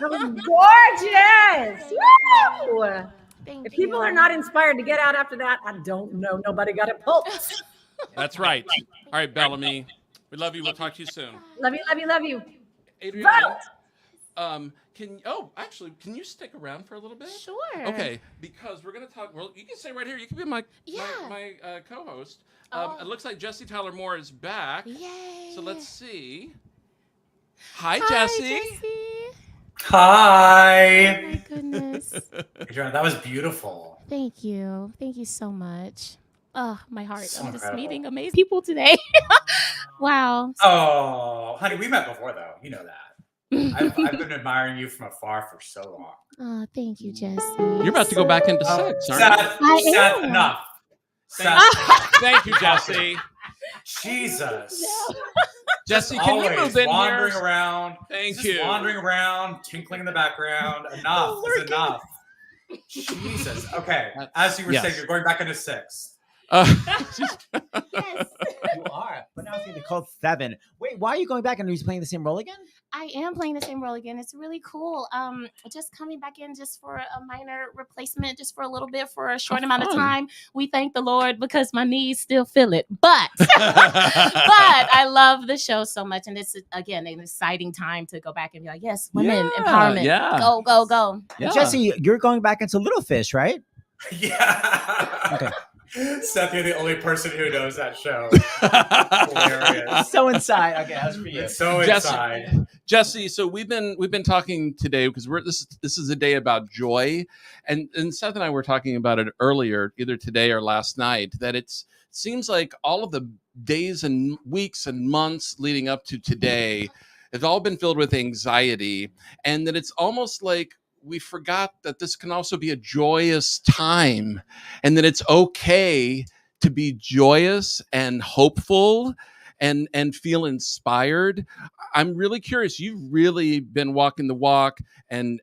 That was gorgeous. Woo! If people are not inspired to get out after that, I don't know. Nobody got a pulse. That's right. All right, Bellamy. We love you. We'll talk to you soon. Love you, love you, love you. Adriana, can you stick around for a little bit? Sure. Okay, because we're going to talk. Well, you can stay right here. You can be my co-host. It looks like Jessie Tyler Moore is back. Yay. So let's see. Hi, Jessie. Hi. Oh my goodness. Adriana, that was beautiful. Thank you. Thank you so much. Oh, my heart. So I'm just incredible. meeting amazing people today. Wow. Oh, honey, we met before, though. You know that. I've been admiring you from afar for so long. Oh, thank you, Jessie. You're about to go back into sex, aren't you? Seth, enough. Seth. Thank you, Jessie. Jesus. Jessie, Just can you always move in wandering here? around. Thank just you. Wandering around, tinkling in the background. Enough is enough. Jesus. Okay. As you were saying, you're going back into 6. You are, but now it's going to be called 7. Wait, why are you going back and he's playing the same role again? I am playing the same role again. It's really cool. Just coming back in just for a minor replacement, just for a little bit, for a short amount of time. We thank the Lord because my knees still feel it. But I love the show so much. And it's, again, an exciting time to go back and be like, yes, women, empowerment. Yeah. Go, go, go. Yeah. Jessie, you're going back into Little Fish, right? Yeah. Okay. Seth, you're the only person who knows that show. Hilarious. So inside. Okay, that's for you. It's so inside. Jessie, so we've been talking today because this is a day about joy, and Seth and I were talking about it earlier, either today or last night, that it seems like all of the days and weeks and months leading up to today have all been filled with anxiety, and that it's almost like we forgot that this can also be a joyous time, and that it's okay to be joyous and hopeful and feel inspired. I'm really curious. You've really been walking the walk and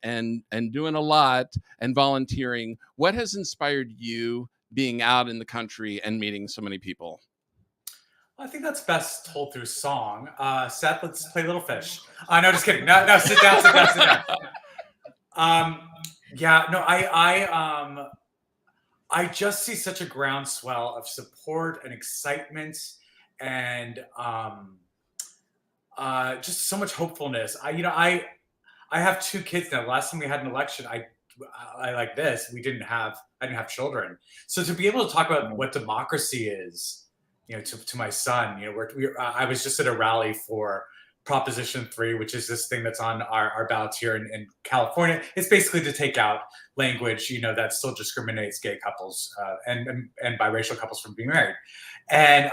doing a lot and volunteering. What has inspired you being out in the country and meeting so many people? I think that's best told through song. Seth, let's play Little Fish. No, just kidding. No, sit down. I just see such a groundswell of support and excitement and just so much hopefulness. I have 2 kids now. Last time we had an election, I like this. I didn't have children, so to be able to talk about what democracy is, to my son, I was just at a rally for Proposition 3, which is this thing that's on our ballots here in California. It's basically to take out language, that still discriminates gay couples and biracial couples from being married. And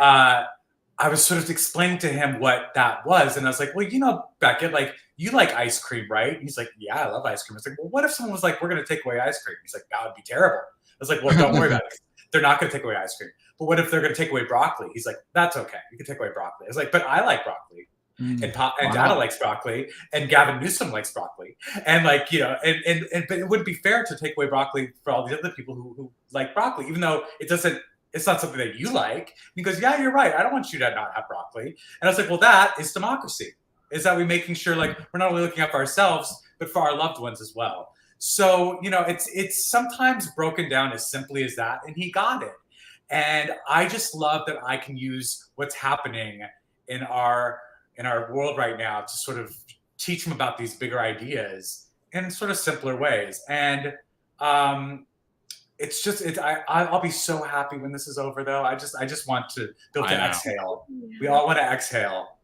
I was sort of explaining to him what that was. And I was like, well, Beckett, you like ice cream, right? And he's like, yeah, I love ice cream. I was like, well, what if someone was like, we're going to take away ice cream? He's like, that would be terrible. I was like, well, don't worry about it. They're not going to take away ice cream. but what if they're going to take away broccoli? He's like, that's okay. You can take away broccoli. I was like, but I like broccoli. And Dada likes broccoli, and Gavin Newsom likes broccoli, and like, you know, but it wouldn't be fair to take away broccoli for all these other people who like broccoli, even though it's not something that you like. And he goes, yeah, you're right. I don't want you to not have broccoli. And I was like, well, that is democracy. Is that we making sure like we're not only looking out for ourselves, but for our loved ones as well. So, you know, it's sometimes broken down as simply as that, and he got it. And I just love that I can use what's happening in our world right now to sort of teach them about these bigger ideas in sort of simpler ways. And I'll be so happy when this is over, though. I just want to be able to exhale. Yeah. We all want to exhale.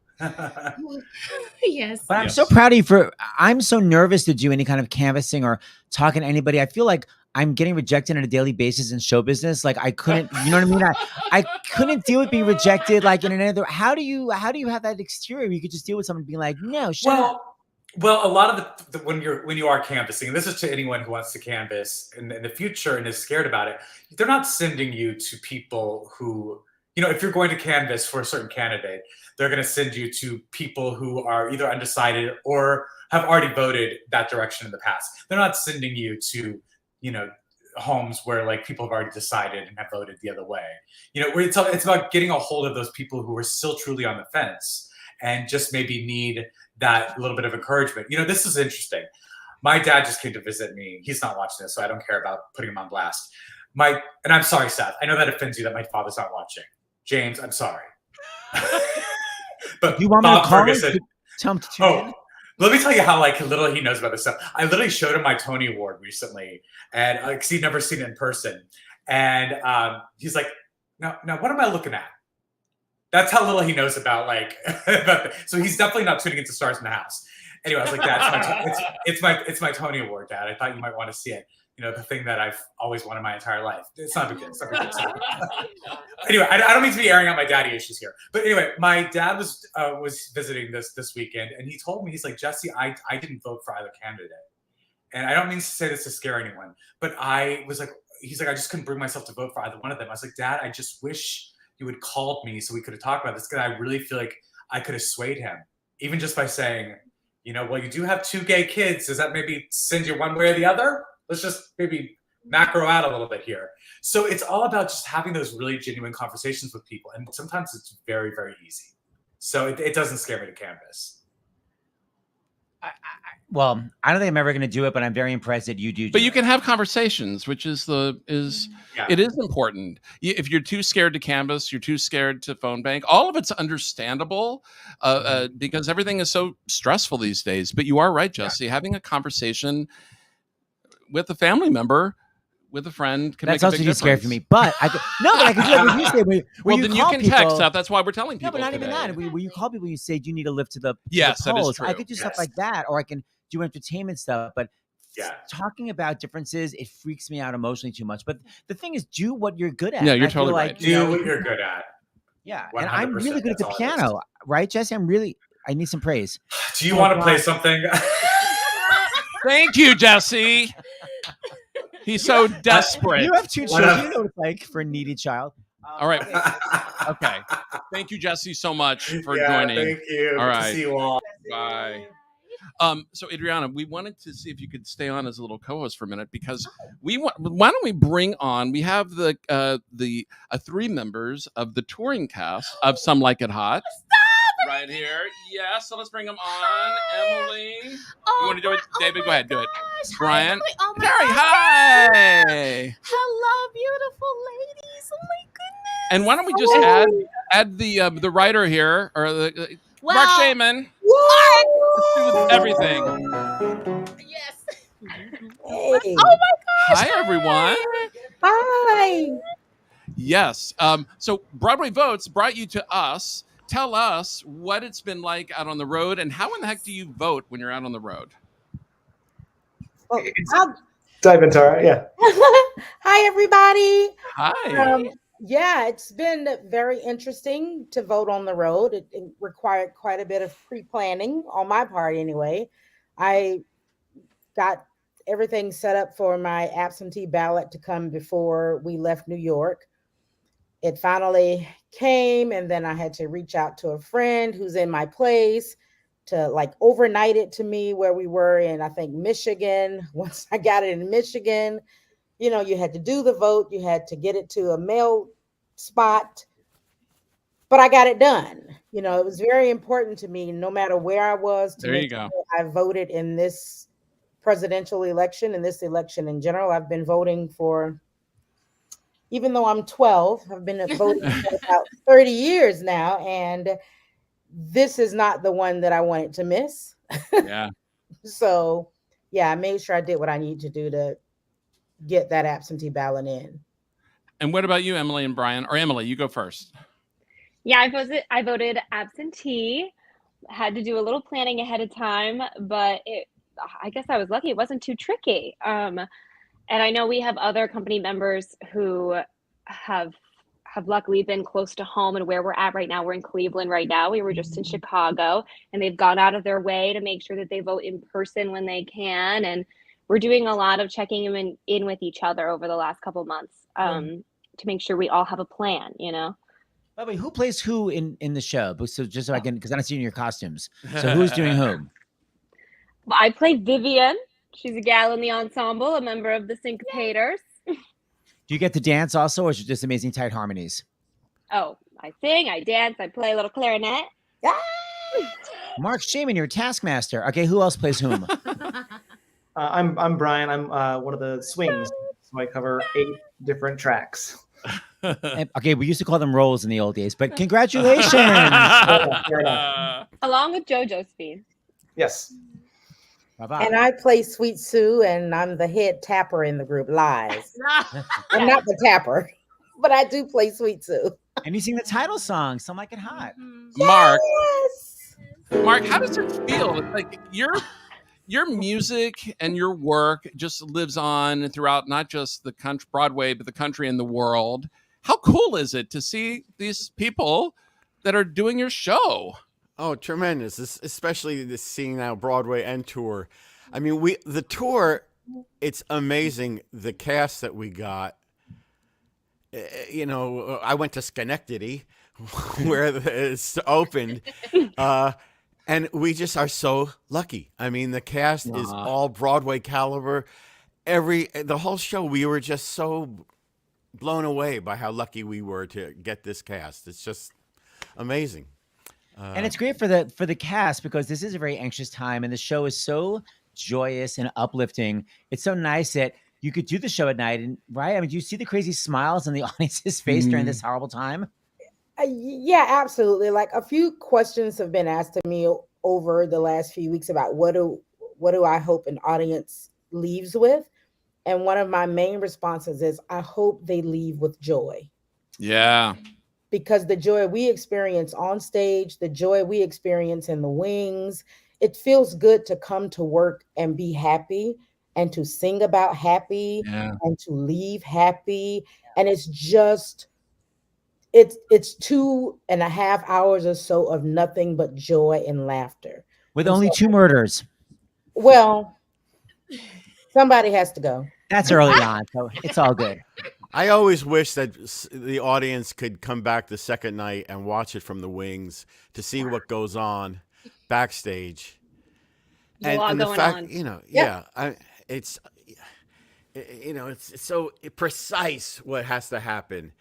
Yes. But I'm so proud of you I'm so nervous to do any kind of canvassing or talking to anybody. I feel like I'm getting rejected on a daily basis in show business. Like I couldn't, you know what I mean? I couldn't deal with being rejected. Like in another, how do you have that exterior where you could just deal with someone being like, no, shut up. Well, a lot of the when you are canvassing, and this is to anyone who wants to canvass in the future and is scared about it, they're not sending you to people who, you know, if you're going to canvass for a certain candidate, they're going to send you to people who are either undecided or have already voted that direction in the past. They're not sending you to, you know, homes where like people have already decided and have voted the other way. You know, it's about getting a hold of those people who are still truly on the fence and just maybe need that little bit of encouragement. You know, this is interesting. My dad just came to visit me. He's not watching this, so I don't care about putting him on blast. And I'm sorry, Seth. I know that offends you that my father's not watching. James, I'm sorry. But you want me to call Ferguson, tell him to tune in? Let me tell you how like little he knows about this stuff. I literally showed him my Tony Award recently, and because he'd never seen it in person, and he's like, "Now, what am I looking at?" That's how little he knows about like. So he's definitely not tuning into Stars in the House. Anyway, I was like, "Dad, it's my Tony Award, Dad. I thought you might want to see it. You know, the thing that I've always wanted my entire life. It's not a big deal. It's not a big deal. Anyway, I don't mean to be airing out my daddy issues here, but anyway, my dad was visiting this weekend, and he told me, he's like, Jessie, I didn't vote for either candidate, and I don't mean to say this to scare anyone, but I was like, he's like, I just couldn't bring myself to vote for either one of them. I was like, Dad, I just wish you had called me so we could have talked about this, because I really feel like I could have swayed him, even just by saying, you know, well, you do have 2 gay kids. Does that maybe send you one way or the other? Let's just maybe macro out a little bit here. So it's all about just having those really genuine conversations with people. And sometimes it's very, very easy. So it doesn't scare me to canvas. Well, I don't think I'm ever going to do it, but I'm very impressed that you do. But you can have conversations, which is it is important. If you're too scared to canvas, you're too scared to phone bank. All of it's understandable because everything is so stressful these days. But you are right, Jessie. Having a conversation with a family member, with a friend, can that's make a also big too scary for me. But I could do like what you say. Well, then you can text stuff. That's why we're telling people. No, but not today. even that. Where you call people, you say, "Do you need a lift to the yes, to the polls?" that is true. I could do stuff like that, or I can do entertainment stuff. But talking about differences, it freaks me out emotionally too much. But the thing is, do what you're good at. Yeah, you're totally right. Do what you're good at. Yeah, and I'm really good at the piano, right, Jessie? I need some praise. Do you want to play something? Thank you, Jessie. He's so desperate. You have 2 children. You know what it's like for a needy child. All right. Okay. Thank you, Jessie, so much for joining. Thank you. All right. Good to see you all. Bye. So Adriana, we wanted to see if you could stay on as a little co-host for a minute, because why don't we bring on, we have the 3 members of the touring cast of Some Like It Hot. Right here. Yeah, so let's bring them on. Emily. You want to do it? David, go ahead. Do it. Brian. Carrie, hi. Hello, beautiful ladies. Oh my goodness. And why don't we just add the writer here, or Mark Shaman. Let's do everything. Yes. Hey. Oh my gosh. Hi, everyone. Hi. Yes. So Broadway Votes brought you to us. Tell us what it's been like out on the road, and how in the heck do you vote when you're out on the road? Well, I'll dive into it. Yeah. Hi, everybody. Hi. Yeah, it's been very interesting to vote on the road. It required quite a bit of pre-planning on my part anyway. I got everything set up for my absentee ballot to come before we left New York. it finally came, and then I had to reach out to a friend who's in my place to like overnight it to me where we were in, I think, Michigan. Once I got it in Michigan, you know, you had to do the vote, you had to get it to a mail spot, but I got it done. You know, it was very important to me, no matter where I was, to There you make go. sure I voted in this presidential election, in this election in general. I've been voting for, even though I'm 12, I've been voting for about 30 years now, and this is not the one that I wanted to miss. Yeah. So, yeah, I made sure I did what I need to do to get that absentee ballot in. And what about you, Emily and Brian? Or Emily, you go first. Yeah, I voted absentee. Had to do a little planning ahead of time, but I guess I was lucky. It wasn't too tricky. And I know we have other company members who have luckily been close to home and where we're at right now. We're in Cleveland right now. We were just in Chicago, and they've gone out of their way to make sure that they vote in person when they can. And we're doing a lot of checking in with each other over the last couple months to make sure we all have a plan, you know? By the way, who plays who in the show? So just so I can, because I don't see you in your costumes. So who's doing whom? I play Vivian. She's a gal in the ensemble, a member of the Syncopators. Do you get to dance also, or is it just amazing tight harmonies? Oh, I sing, I dance, I play a little clarinet. Mark Shaman, your taskmaster. Okay, who else plays whom? I'm Brian. I'm one of the swings, so I cover 8 different tracks. Okay, we used to call them roles in the old days, but congratulations. Along with JoJo Speed. Yes. Bye-bye. And I play Sweet Sue, and I'm the head tapper in the group. Lies. I'm not the tapper, but I do play Sweet Sue. And you sing the title song, Some Like It Hot. Mark. Yes. Mark, how does it feel? Like your music and your work just lives on throughout not just the country, Broadway, but the country and the world. How cool is it to see these people that are doing your show? Oh, tremendous! Especially this seeing now Broadway and tour. I mean, the tour, it's amazing the cast that we got. You know, I went to Schenectady, where it's opened, and we just are so lucky. I mean, the cast is all Broadway caliber. The whole show, we were just so blown away by how lucky we were to get this cast. It's just amazing. And it's great for the cast because this is a very anxious time, and the show is so joyous and uplifting. It's so nice that you could do the show at night, and right? I mean, do you see the crazy smiles on the audience's face during this horrible time? Yeah, absolutely. Like, a few questions have been asked to me over the last few weeks about what do I hope an audience leaves with, and one of my main responses is I hope they leave with joy. Yeah. Because the joy we experience on stage, the joy we experience in the wings, it feels good to come to work and be happy and to sing about happy and to leave happy. And it's just, it's 2.5 hours or so of nothing but joy and laughter. With only 2 murders. Well, somebody has to go. That's early on, so it's all good. I always wish that the audience could come back the second night and watch it from the wings to see what goes on backstage. And the fact, you know, it's so precise what has to happen,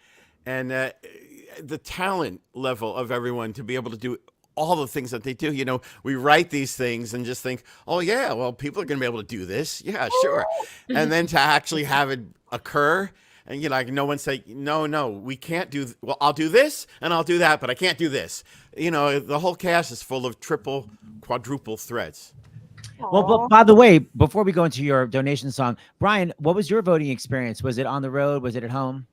and the talent level of everyone to be able to do all the things that they do. You know, we write these things and just think, oh yeah, well, people are going to be able to do this. Yeah, sure. And then to actually have it occur. And you know, like no one say, no, we can't do. Well, I'll do this and I'll do that, but I can't do this. You know, the whole cast is full of triple, quadruple threats. Well, but by the way, before we go into your donation song, Brian, what was your voting experience? Was it on the road? Was it at home?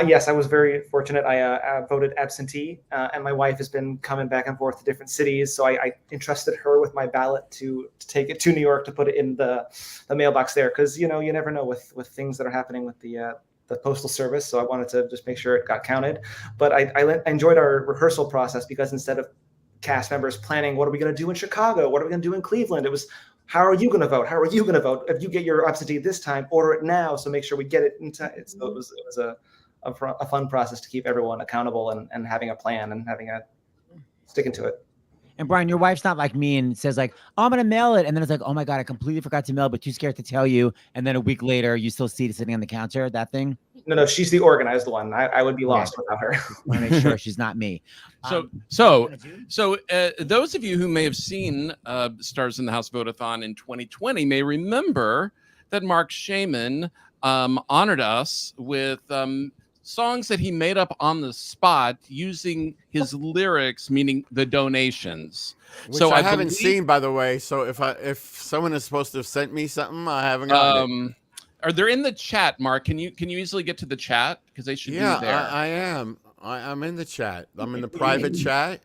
Yes, I was very fortunate. I voted absentee, and my wife has been coming back and forth to different cities. So I entrusted her with my ballot to take it to New York to put it in the mailbox there, because you know you never know with things that are happening with the Postal Service. So I wanted to just make sure it got counted. But I enjoyed our rehearsal process, because instead of cast members planning, what are we going to do in Chicago? What are we going to do in Cleveland? It was, how are you going to vote? How are you going to vote? If you get your absentee this time, order it now. So make sure we get it in time. So it was a fun process to keep everyone accountable and having a plan and sticking to it. And Brian, your wife's not like me and says like, oh, I'm going to mail it. And then it's like, oh my God, I completely forgot to mail, but too scared to tell you. And then a week later, you still see it sitting on the counter, that thing? No, she's the organized one. I would be lost without her. I want to make sure she's not me. So those of you who may have seen Stars in the House Vote-A-Thon in 2020 may remember that Mark Shaman honored us with songs that he made up on the spot using his lyrics, meaning the donations. Which I haven't seen, by the way. So if someone is supposed to have sent me something, I haven't gotten it. Are they in the chat, Mark? Can you easily get to the chat? Because they should be there. Yeah, I am. I'm in the chat. I'm in the private chat.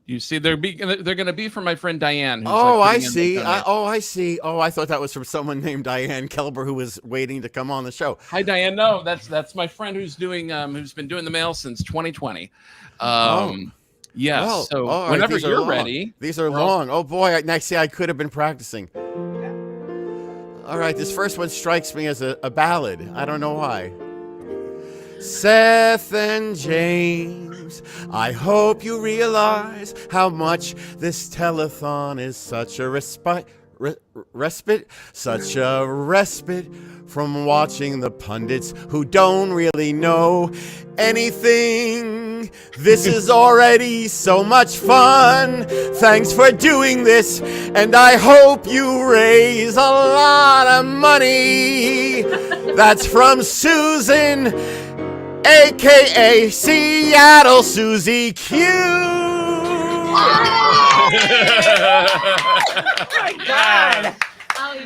You see, they're going to be from my friend Diane. Who's I see. I see. Oh, I thought that was from someone named Diane Kelber who was waiting to come on the show. Hi, Diane. No, that's my friend who's doing who's been doing the mail since 2020. Yes. Well, so whenever you're ready, these are long. Oh boy, I could have been practicing. All right, this first one strikes me as a ballad. I don't know why. Seth and James, I hope you realize how much this telethon is such a respite from watching the pundits who don't really know anything. This is already so much fun. Thanks for doing this, and I hope you raise a lot of money. That's from Susan, AKA Seattle Susie Q. Oh my God.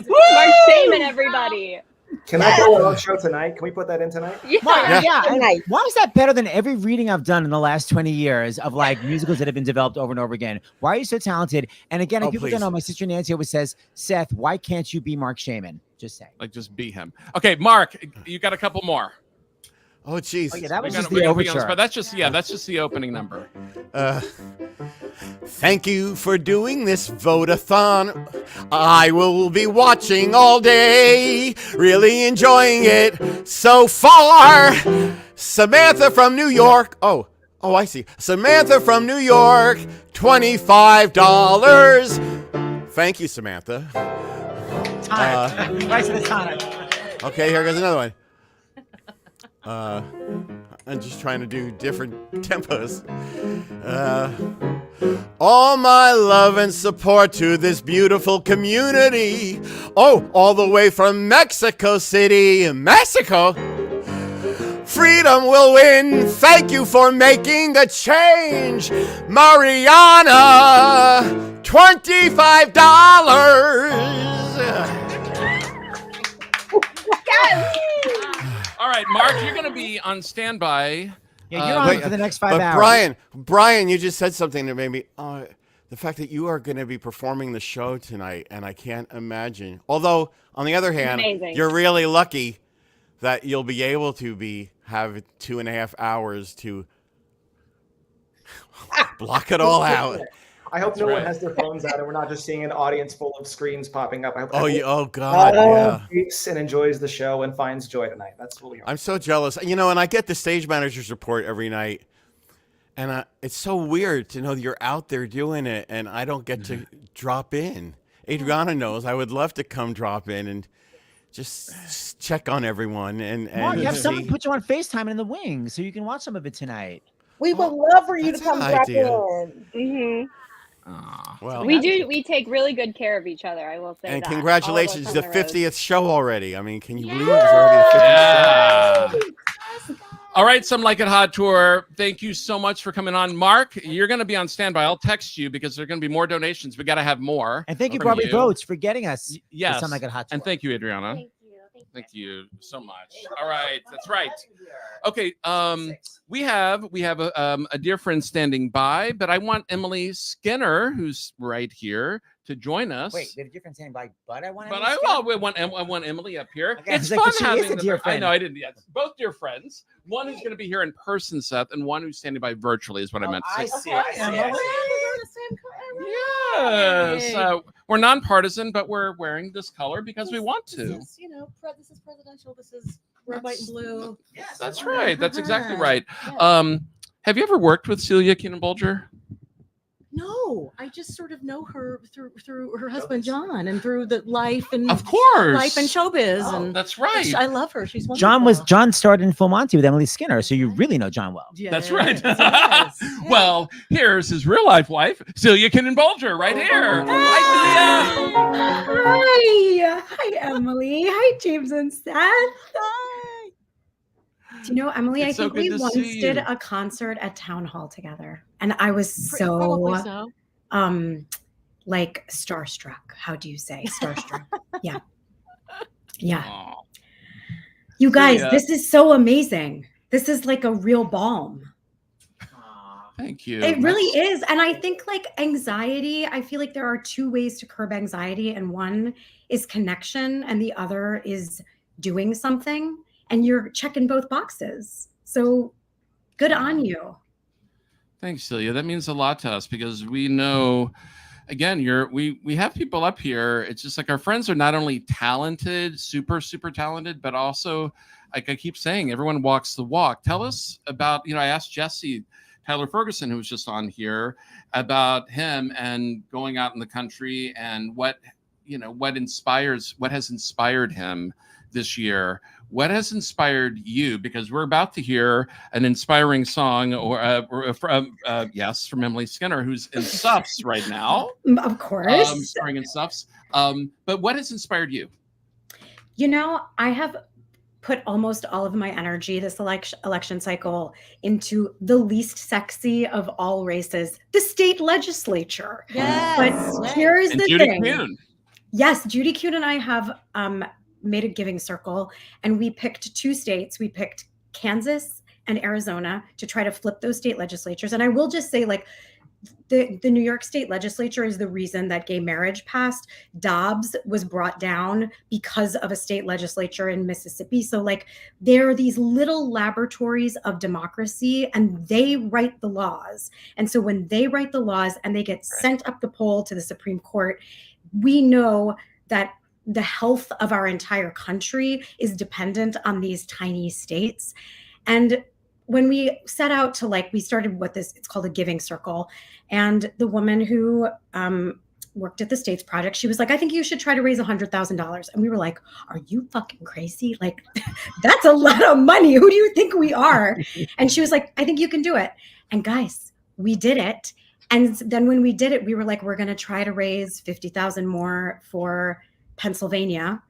Mark Shaman, everybody. Can I go on show tonight? Can we put that in tonight? Yeah. Why is that better than every reading I've done in the last 20 years of like musicals that have been developed over and over again? Why are you so talented? And again, if people don't know, my sister Nancy always says, Seth, why can't you be Mark Shaman? Just say. Like, just be him. Okay, Mark, you got a couple more. Oh, jeez. Oh, yeah, that was just the overture. But that's just the opening number. Thank you for doing this Vote-A-Thon. I will be watching all day, really enjoying it so far. Samantha from New York. Oh, I see. Samantha from New York, $25. Thank you, Samantha. Right to the tonic. Okay, here goes another one. I'm just trying to do different tempos. All my love and support to this beautiful community. Oh, all the way from Mexico City, Mexico. Freedom will win. Thank you for making the change. Mariana, $25. Yes. All right, Mark, you're going to be on standby. Yeah, you're on for the next 5 hours. Brian, you just said something that made me. The fact that you are going to be performing the show tonight, and I can't imagine. Although, on the other hand, you're really lucky that you'll be able to have 2.5 hours to block it all out. I hope no one has their phones out and we're not just seeing an audience full of screens popping up. Oh God, yeah. And enjoys the show and finds joy tonight. That's what we are. I'm so jealous. And I get the stage manager's report every night. And it's so weird to know that you're out there doing it and I don't get to drop in. Adriana knows I would love to come drop in and just check on everyone. And you have someone put you on FaceTime in the wings so you can watch some of it tonight. We would love for you to come drop in. Mm-hmm. Well, we take really good care of each other. I will say and that. Congratulations, the 50th show already. I mean, can you believe it's already the 50th show? All right, Some Like It Hot Tour. Thank you so much for coming on. Mark, you're going to be on standby. I'll text you because there are going to be more donations. We got to have more. And thank you, Broadway Votes, for getting us. Yes. Some Like It Hot Tour. And thank you, Adriana. Thank you so much. All right, that's right. Okay, we have a dear friend standing by, but I want Emily Skinner, who's right here, to join us. Wait, we have a dear friend standing by, but I want. I want Emily up here. Okay, it's like, fun having a dear friend. I know I didn't yet. Both dear friends. One who's going to be here in person, Seth, and one who's standing by virtually is what I meant to say. I see. Yes. We're nonpartisan, but we're wearing this color because we want to. This is presidential. This is Red, white, and blue. Yes, That's right. That's exactly right. Have you ever worked with Celia Keenan-Bolger? No, I just sort of know her through her husband John and through the life and of course life and showbiz. And that's right. I love her. She's wonderful. John started in Full Monty with Emily Skinner, so you really know John well. Yes, that's right. yes. Well, here's his real life wife, Celia Keenan-Bolger, right here. Hi, Celia. Hi, Emily. Hi, James and Seth. Hi. Do you know, Emily, It's I so think we good to once see did you. a concert at Town Hall together. And I was Probably so. like starstruck. How do you say starstruck? Yeah. Yeah. Aw. You guys, Celia. this is so amazing. This is like a real balm. Thank you. It really is. And I think like anxiety, I feel like there are two ways to curb anxiety. And one is connection and the other is doing something. And you're checking both boxes. So good on you. Thanks, Celia. That means a lot to us because we know, again, we have people up here. It's just like our friends are not only talented, super talented, but also, like I keep saying, everyone walks the walk. Tell us about, I asked Jessie, Tyler Ferguson, who was just on here, about him and going out in the country and what has inspired him this year. What has inspired you? Because we're about to hear an inspiring song from Emily Skinner, who's in Suffs right now. Of course. Starring in Suffs. But what has inspired you? I have put almost all of my energy this election cycle into the least sexy of all races, the state legislature. Yes. But here's the Judy thing. Kuhn. Yes, Judy Kuhn and I have made a giving circle, and we picked two states. We picked Kansas and Arizona to try to flip those state legislatures. And I will just say, like, the New York State legislature is the reason that gay marriage passed. Dobbs was brought down because of a state legislature in Mississippi. So, like, there are these little laboratories of democracy, and they write the laws. And so when they write the laws and they get sent up the pole to the Supreme Court, we know that the health of our entire country is dependent on these tiny states. And when we set out to, we started what it's called a giving circle. And the woman who worked at the States Project, she was like, I think you should try to raise $100,000. And we were like, are you fucking crazy? Like, that's a lot of money. Who do you think we are? And she was like, I think you can do it. And guys, we did it. And then when we did it, we were like, we're going to try to raise 50,000 more for Pennsylvania.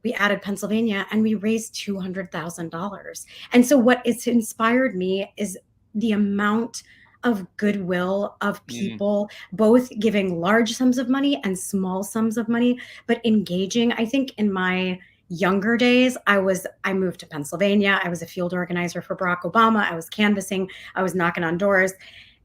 We added Pennsylvania and we raised $200,000. And so what it's inspired me is the amount of goodwill of people, both giving large sums of money and small sums of money, but engaging. I think in my younger days, I moved to Pennsylvania. I was a field organizer for Barack Obama. I was canvassing, I was knocking on doors.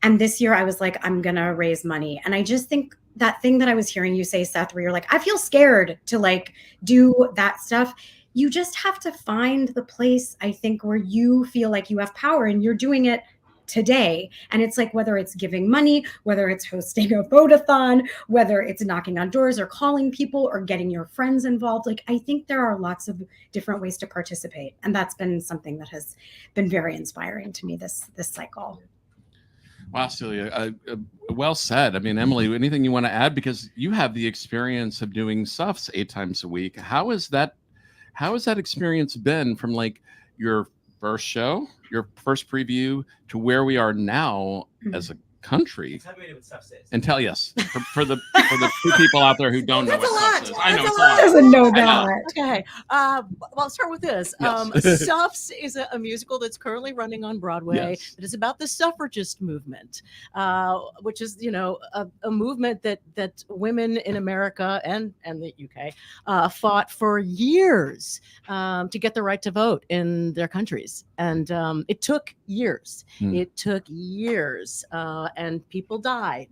And this year I was like, I'm going to raise money. And I just think that thing that I was hearing you say, Seth, where you're like, I feel scared to do that stuff. You just have to find the place, I think, where you feel like you have power and you're doing it today. And it's like, whether it's giving money, whether it's hosting a Vote-A-Thon, whether it's knocking on doors or calling people or getting your friends involved. I think there are lots of different ways to participate. And that's been something that has been very inspiring to me this cycle. Wow, Celia, well said. I mean, Emily, anything you want to add? Because you have the experience of doing Suffs 8 times a week. How has that experience been from your first show, your first preview, to where we are now as a country? Tell me what Suffs is. And tell for the two people out there who don't know what Suffs is. I know it's a lot. Doesn't know that. Okay. Well, I'll start with this. Yes. Suffs is a musical that's currently running on Broadway. Yes. It is about the suffragist movement, which is, a movement that women in America and the UK fought for years to get the right to vote in their countries. And it took years. It took years. And people died.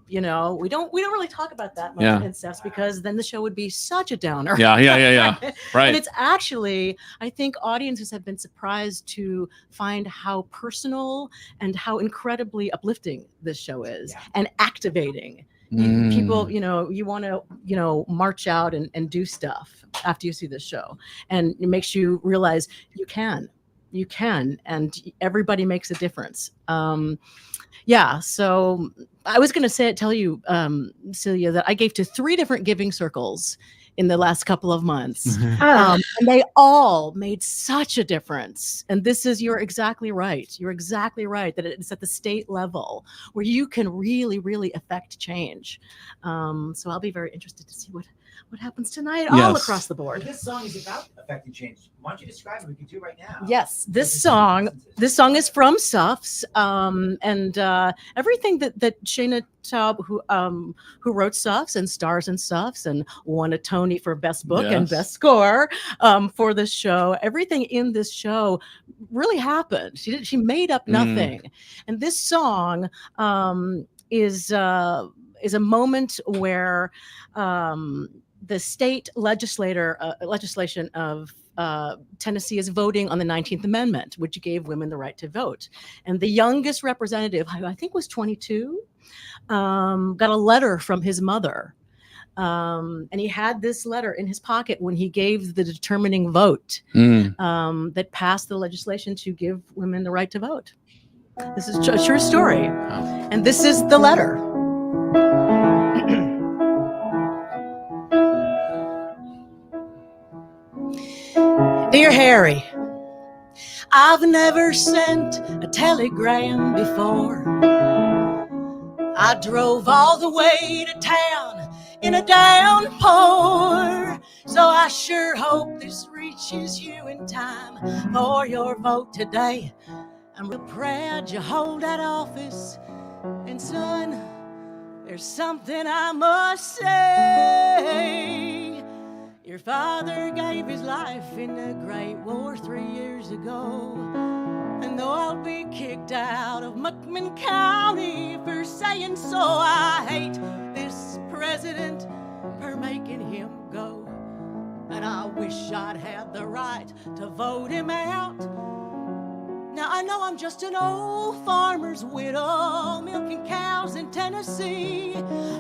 We don't really talk about that much in Suffs because then the show would be such a downer. Yeah. Right. And it's actually, I think audiences have been surprised to find how personal and how incredibly uplifting this show is and activating. People, you want to, march out and do stuff after you see this show, and it makes you realize you can, and everybody makes a difference. So I was going to tell you, Celia, that I gave to 3 different giving circles in the last couple of months. And they all made such a difference. And you're exactly right. You're exactly right that it's at the state level where you can really, really affect change. So I'll be very interested to see what happens tonight all across the board. This song is about affecting change. Why don't you describe it? We can do it right now. Yes, this song is from Suffs, and everything that Shana Taub, who wrote Suffs and stars in Suffs and won a Tony for Best Book and Best Score for this show. Everything in this show really happened. She made up nothing, and this song is a moment where the state legislation of Tennessee is voting on the 19th Amendment, which gave women the right to vote. And the youngest representative, I think was 22, got a letter from his mother. And he had this letter in his pocket when he gave the determining vote that passed the legislation to give women the right to vote. This is a true story. And this is the letter. Dear Harry, I've never sent a telegram before. I drove all the way to town in a downpour, so I sure hope this reaches you in time for your vote today. I'm real proud you hold that office, and son, there's something I must say. Your father gave his life in the Great War 3 years ago. And though I'll be kicked out of Muckman County for saying so, I hate this president for making him go. And I wish I'd had the right to vote him out. Now I know I'm just an old farmer's widow milking cows in Tennessee,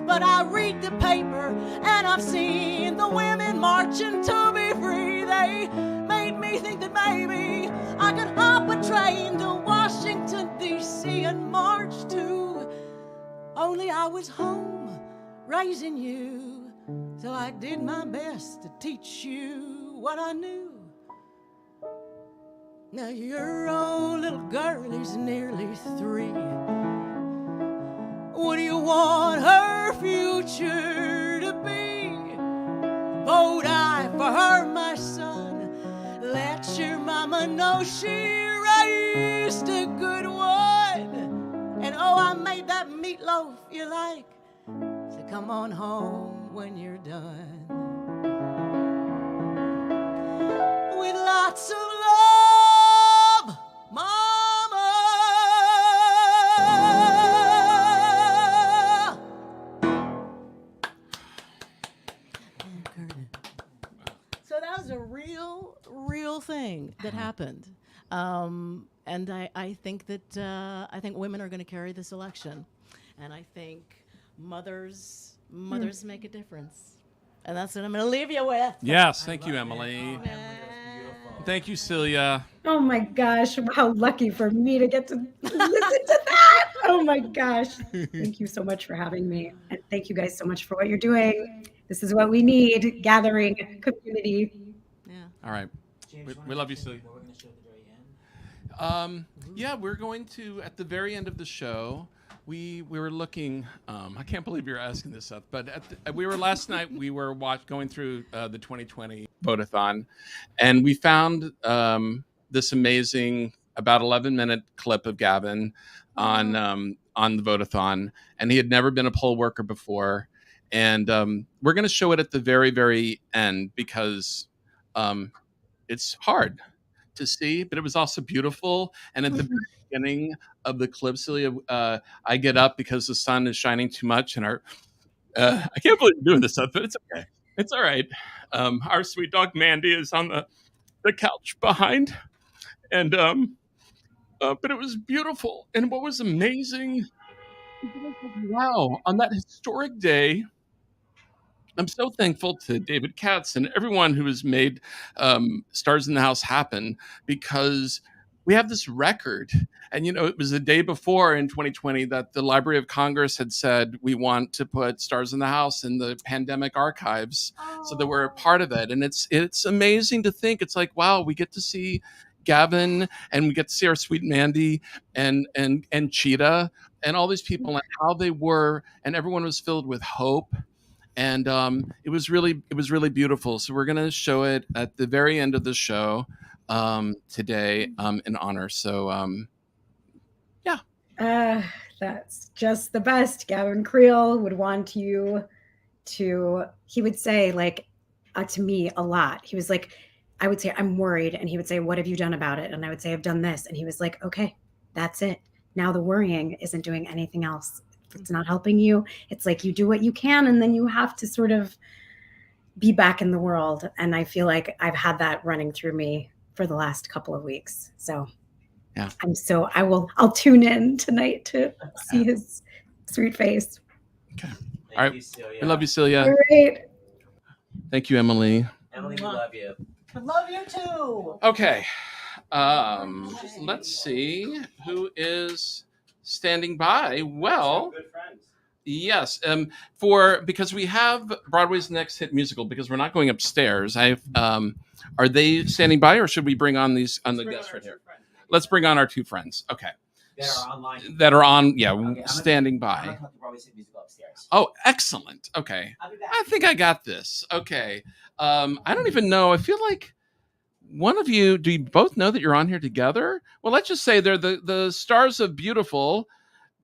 but I read the paper and I've seen the women marching to be free. They made me think that maybe I could hop a train to Washington, D.C. and march too. Only I was home raising you, so I did my best to teach you what I knew. Now your own little girl is nearly 3. What do you want her future to be? Vote aye for her, my son. Let your mama know she raised a good one. And oh, I made that meatloaf you like, so come on home when you're done. With lots of love, Mama. So that was a real thing that happened. And I think that women are going to carry this election, and I think mothers make a difference, and that's what I'm going to leave you with. Yes, thank you, Emily. Thank you, Celia. Oh my gosh, how lucky for me to get to listen to that. Oh my gosh. Thank you so much for having me. And thank you guys so much for what you're doing. This is what we need, gathering, community. Yeah. All right. We love you, Celia. Yeah, we're going to, at the very end of the show, we were looking, I can't believe you're asking this, Seth, but last night we were going through the 2020 Vote-A-Thon, and we found this amazing, about 11-minute clip of Gavin on the Vote-A-Thon, and he had never been a poll worker before, and we're going to show it at the very, very end because it's hard to see, but it was also beautiful. And at the beginning of the clip, Celia, I get up because the sun is shining too much, and I can't believe I'm doing this stuff, but it's okay. It's all right. Our sweet dog Mandy is on the couch behind, and but it was beautiful. And what was amazing Wow, on that historic day, I'm so thankful to David Katz and everyone who has made Stars in the House happen, because we have this record. And, it was the day before in 2020 that the Library of Congress had said, we want to put Stars in the House in the pandemic archives so that we're a part of it. And it's amazing to think, it's like, wow, we get to see Gavin and we get to see our sweet Mandy and Cheetah and all these people and how they were, and everyone was filled with hope. And it was really beautiful. So we're going to show it at the very end of the show today in honor. So that's just the best. Gavin Creel would want you to, he would say to me a lot. He was like, I would say, I'm worried. And he would say, what have you done about it? And I would say, I've done this. And he was like, okay, that's it. Now the worrying isn't doing anything else. If it's not helping you, it's like you do what you can, and then you have to sort of be back in the world. And I feel like I've had that running through me for the last couple of weeks. So yeah, I'll tune in tonight to see his sweet face. Okay. All right. I love you, Celia. All right. Thank you, Emily. Emily, we love you. I love you too. Okay. Let's see who is standing by. Well, yes. Because we have Broadway's next hit musical, because we're not going upstairs. Are they standing by, or should we bring on the guests right here? Let's bring on our two friends. Okay. That are online. That are on, okay, standing by. Oh, excellent. Okay. I think I got this. Okay. I don't even know. I feel like one of you, do you both know that you're on here together? Well, let's just say they're the stars of Beautiful,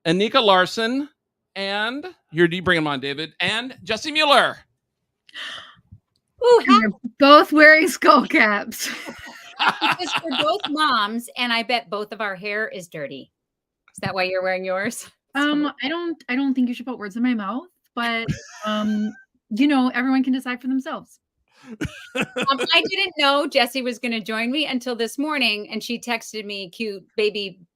Anika Larson, and here, do you bring them on, David? And Jessie Mueller. Ooh, you're both wearing skull caps. Because we're both moms, and I bet both of our hair is dirty. Is that why you're wearing yours? I don't think you should put words in my mouth, but everyone can decide for themselves. I didn't know Jessie was going to join me until this morning, and she texted me cute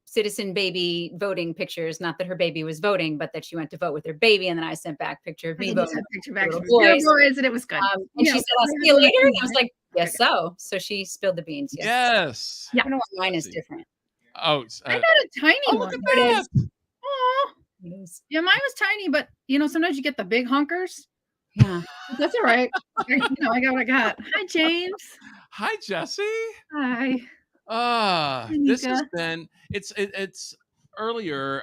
citizen baby voting pictures. Not that her baby was voting, but that she went to vote with her baby, and then I sent back a picture of me voting. Picture back to boys, and it was good. And she said, "I'll see you later." And I was like, "Yes, so." So she spilled the beans. Yes. Yeah. I don't know why mine is different. Oh, I got a tiny one. Look at that. Oh, yeah, mine was tiny, but sometimes you get the big honkers. Yeah, that's all right. I got what I got. Hi, James. Hi, Jessie. Hi. This has been it's earlier.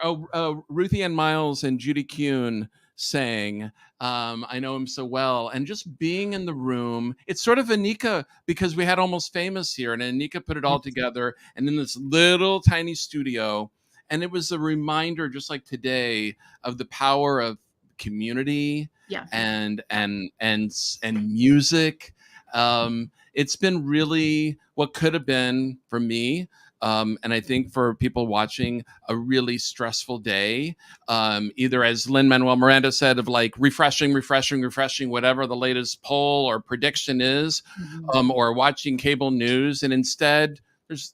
Ruthie Ann Miles and Judy Kuhn sang I Know Him So Well, and just being in the room, it's sort of Anika, because we had Almost Famous here, and Anika put it all together and in this little tiny studio, and it was a reminder, just like today, of the power of community and music. It's been really what could have been for me, and I think for people watching, a really stressful day, either, as Lin-Manuel Miranda said, of like refreshing, whatever the latest poll or prediction is, or watching cable news. And instead, there's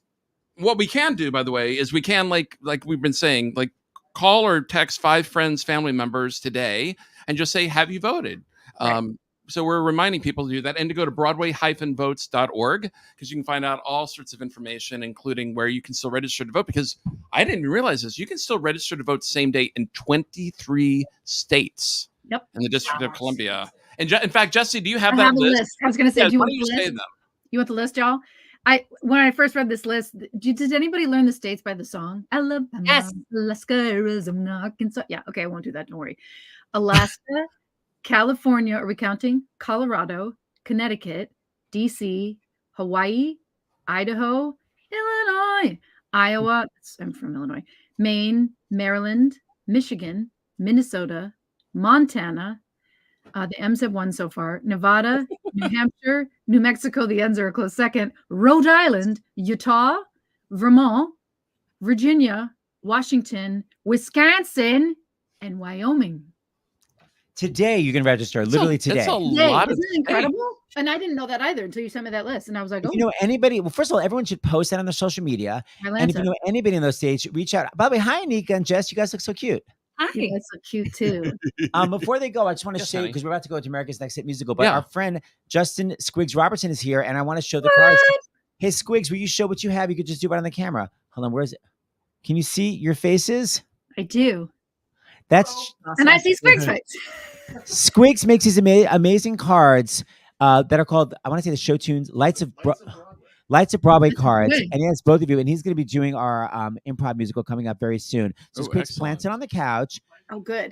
what we can do, by the way, is we can, like we've been saying, like call or text 5 friends, family members today and just say, have you voted? Right. So we're reminding people to do that, and to go to Broadway-votes.org, because you can find out all sorts of information, including where you can still register to vote, because I didn't even realize this. You can still register to vote same day in 23 states in the District of Columbia. And in fact, Jessie, do you have that list? I was going to say, do you want the list? Say them? You want the list, y'all? When I first read this list, did anybody learn the states by the song? Alabama, yes. Alaska, Arizona, Arkansas. Yeah, okay, I won't do that. Don't worry. Alaska, California, are we counting? Colorado, Connecticut, DC, Hawaii, Idaho, Illinois, Iowa. I'm from Illinois. Maine, Maryland, Michigan, Minnesota, Montana. The M's have won so far. Nevada, New Hampshire, New Mexico, the N's are a close second. Rhode Island, Utah, Vermont, Virginia, Washington, Wisconsin, and Wyoming. Today you can register. Literally today. It's a lot. Isn't it incredible? And I didn't know that either until you sent me that list, and I was like, "Oh." You know anybody? Well, first of all, everyone should post that on their social media. Atlanta. And if you know anybody in those states, reach out. By the way, hi Anika and Jess. You guys look so cute. Hi. You guys look cute too. Before they go, I just want to Yes, show you honey. because we're about to go to America's Next Hit Musical. But Yeah. our friend Justin Squiggs Robertson is here, and I want to show the cards. Hey, Squiggs, will you show what you have? You could just do it on the camera. Hold on, where is it? Can you see your faces? I do. That's And I see Squig's face. Squiggs makes these amazing cards that are called, I want to say the show tunes, Lights of Broadway cards. good. And he has both of you, and he's going to be doing our improv musical coming up very soon. So Oh, Squiggs plants it on the couch. Oh, good.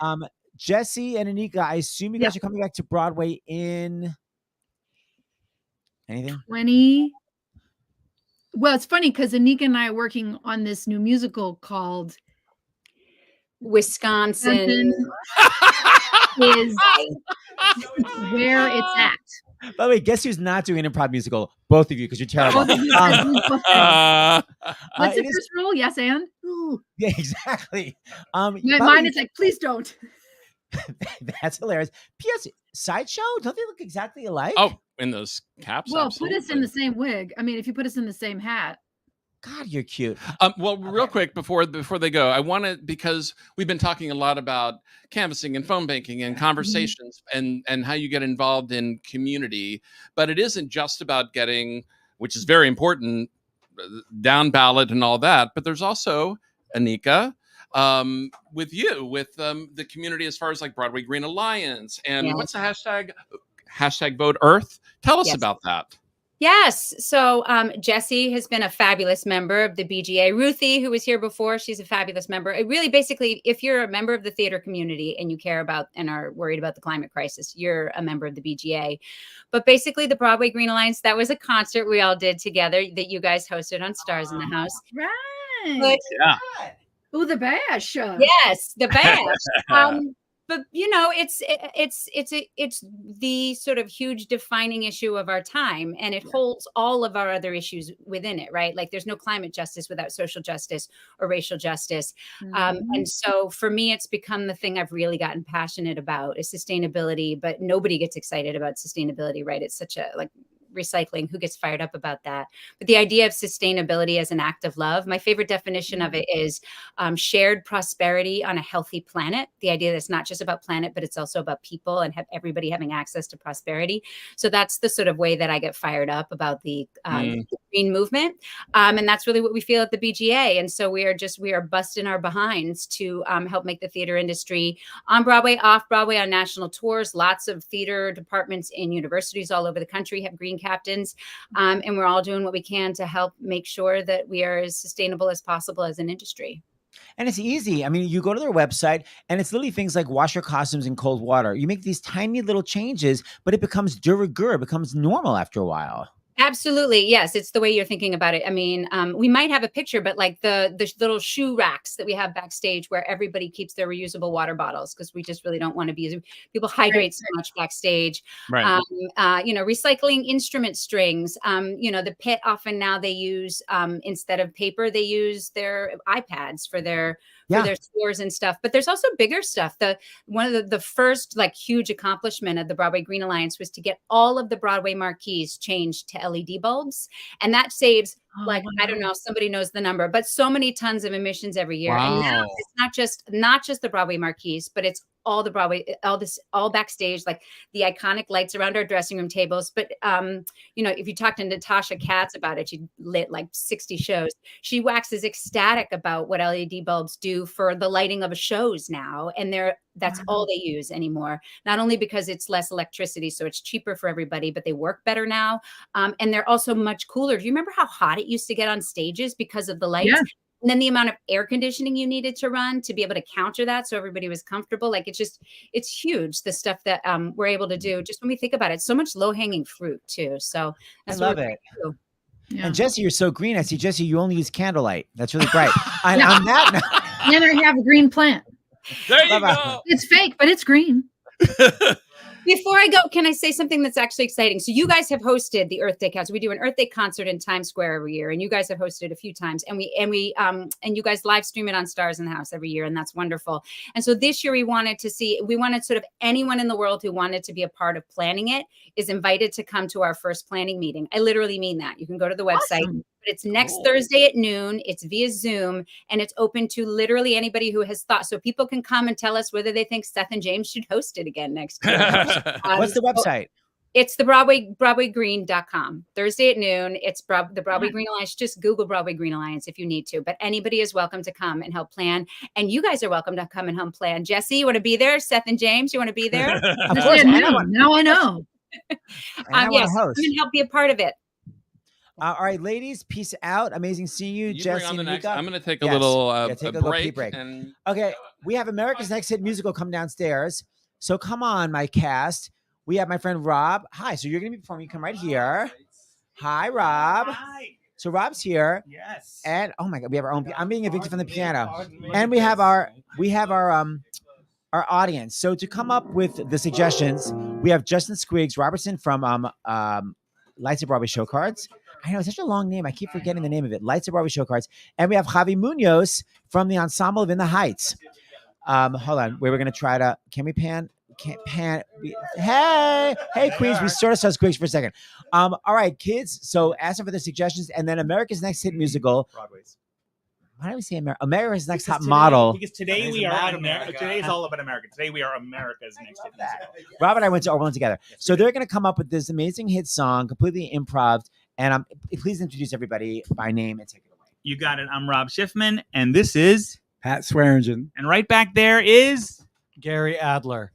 Jessie and Anika, I assume you guys are coming back to Broadway in anything? 20. Well, it's funny because Anika and I are working on this new musical called Wisconsin is where it's at. By the way, guess who's not doing an improv musical? Both of you, because you're terrible. Both of you said musical things. What's the it is- first rule? Yes, and? Ooh. Yeah, exactly. Mine is like, please don't. That's hilarious. P.S. Sideshow? Don't they look exactly alike? Oh, in those caps. Well, put us in the same wig. I mean, if you put us in the same hat. God, you're cute. Well, real quick before they go, I want to, because we've been talking a lot about canvassing and phone banking and conversations and how you get involved in community, but it isn't just about getting, which is very important, down ballot and all that, but there's also, Anika, with you, with the community as far as like Broadway Green Alliance and what's the hashtag? Hashtag Vote Earth. Tell us about that. Yes. So Jessie has been a fabulous member of the BGA. Ruthie, who was here before, she's a fabulous member. It really, basically, if you're a member of the theater community and you care about and are worried about the climate crisis, you're a member of the BGA. But basically, the Broadway Green Alliance, that was a concert we all did together that you guys hosted on Stars in the House. Right. Yeah. Ooh, the bash. Yes, the bash. But you know, it's the sort of huge defining issue of our time, and it holds all of our other issues within it, right? Like there's no climate justice without social justice or racial justice. And so for me, it's become the thing I've really gotten passionate about is sustainability, but nobody gets excited about sustainability, right? It's such a like recycling, who gets fired up about that? But the idea of sustainability as an act of love, my favorite definition of it is shared prosperity on a healthy planet. The idea that it's not just about planet, but it's also about people and have everybody having access to prosperity. So that's the sort of way that I get fired up about the green movement. And that's really what we feel at the BGA. And so we are busting our behinds to help make the theater industry on Broadway, off Broadway, on national tours. Lots of theater departments in universities all over the country have green captains. And we're all doing what we can to help make sure that we are as sustainable as possible as an industry. And it's easy. I mean, you go to their website and it's literally things like wash your costumes in cold water. You make these tiny little changes, but it becomes de rigueur, it becomes normal after a while. Absolutely. Yes. It's the way you're thinking about it. I mean, we might have a picture, but like the little shoe racks that we have backstage where everybody keeps their reusable water bottles, because we just really don't want to be using, people hydrate so much backstage. Right. Recycling instrument strings. The pit often now they use, instead of paper, they use their iPads for their scores and stuff. But there's also bigger stuff. One of the first like huge accomplishment of the Broadway Green Alliance was to get all of the Broadway marquees changed to LED bulbs. And that saves I don't know, somebody knows the number, but so many tons of emissions every year. Wow. And now it's not just the Broadway marquees, but it's all the Broadway, all backstage, like the iconic lights around our dressing room tables. But, if you talk to Natasha Katz about it, she lit like 60 shows. She waxes ecstatic about what LED bulbs do for the lighting of shows now. And that's all they use anymore. Not only because it's less electricity, so it's cheaper for everybody, but they work better now. And they're also much cooler. Do you remember how hot it used to get on stages because of the lights? Yeah. And then the amount of air conditioning you needed to run to be able to counter that so everybody was comfortable. Like it's huge, the stuff that we're able to do. Just when we think about it, so much low-hanging fruit too. So I love it. Yeah. And Jessie, you're so green. I see, Jessie, you only use candlelight. That's really bright. And on that note, And I have a green plant. There you go. It's fake, but it's green. Before I go, can I say something that's actually exciting? So you guys have hosted the Earth Day concert. We do an Earth Day concert in Times Square every year, and you guys have hosted a few times. And you guys live stream it on Stars in the House every year, and that's wonderful. And so this year we wanted sort of anyone in the world who wanted to be a part of planning it is invited to come to our first planning meeting. I literally mean that. You can go to the website. Awesome. But It's next Thursday at noon. It's via Zoom, and it's open to literally anybody who has thought. So people can come and tell us whether they think Seth and James should host it again next year. What's the website? It's the BroadwayGreen.com. Thursday at noon. It's the Broadway Green Alliance. Just Google Broadway Green Alliance if you need to. But anybody is welcome to come and help plan. And you guys are welcome to come and help plan. Jessie, you want to be there? Seth and James, you want to be there? Of course, now I know. Yes, come and help be a part of it. All right, ladies, peace out. Amazing seeing you, Jessie on the and next. Mika. I'm going to take a little take a little break. pee break. And Okay, we have America's Next Hit Musical coming downstairs. So come on, my cast. We have my friend Rob. Hi. So you're going to be performing. You come right here. Hi, Rob. Hi. So Rob's here. Yes. And oh my God, we have our own. I'm being evicted from the piano, and we have our audience. So to come up with the suggestions, we have Justin Squiggs Robertson from Lights of Broadway Show Cards. I know it's such a long name. I keep forgetting the name of it. Lights of Broadway Show Cards, and we have Javi Munoz from the ensemble of In the Heights. Hold on. We're going to try to. Can we pan? Can't pan. Hey, Queens. We sort of saw Squiggs for a second. All right, kids. So ask them for their suggestions, and then America's Next Hit Musical. Broadway's. Why do we say America's Next Top Model? Because today we are America. Today is all about America. Today we are America's Next Hit Musical. Rob and I went to Oberlin together. So they're going to come up with this amazing hit song, completely improv. And please introduce everybody by name and take it away. You got it. I'm Rob Schiffman, and this is Pat Swearingen. And right back there is Gary Adler.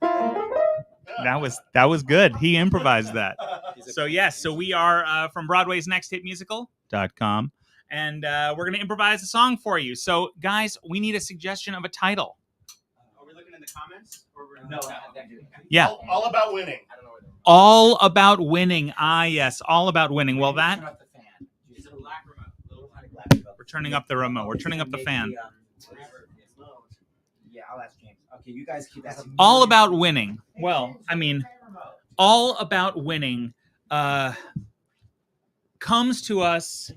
That was good. He improvised that. So yes, so we are from Broadway's Next Hit Musical.com, and we're going to improvise a song for you. So guys, we need a suggestion of a title. Are we looking in the comments? Yeah. All about winning. All about winning. Ah, yes, all about winning. Well, that we're turning up the remote. We're turning up the fan. Yeah, I'll ask James. Okay, you guys keep asking. All about winning. Well, I mean, all about winning comes to us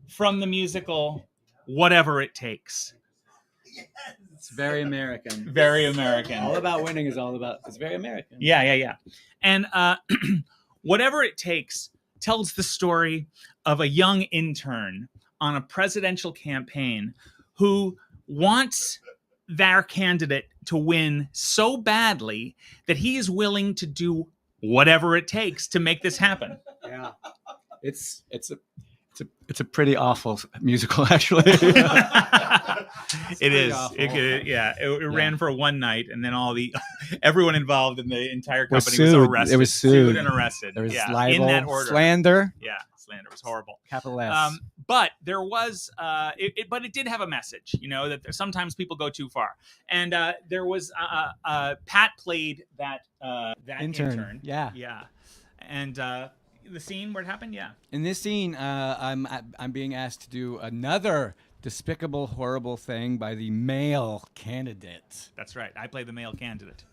from the musical Whatever It Takes. It's very American. Very American. All about winning is all about. It's very American. Yeah. And Whatever It Takes tells the story of a young intern on a presidential campaign who wants their candidate to win so badly that he is willing to do whatever it takes to make this happen. Yeah, it's a pretty awful musical, actually. It is. It ran for one night, and then everyone involved in the entire company was arrested. It was sued and arrested. There was libel, in that order. Slander. Yeah, slander was horrible. Capital S. But there was, but it did have a message, that sometimes people go too far. And there was, Pat played that intern. Yeah. And the scene where it happened, yeah. In this scene, I'm being asked to do another despicable, horrible thing by the male candidate. That's right. I play the male candidate.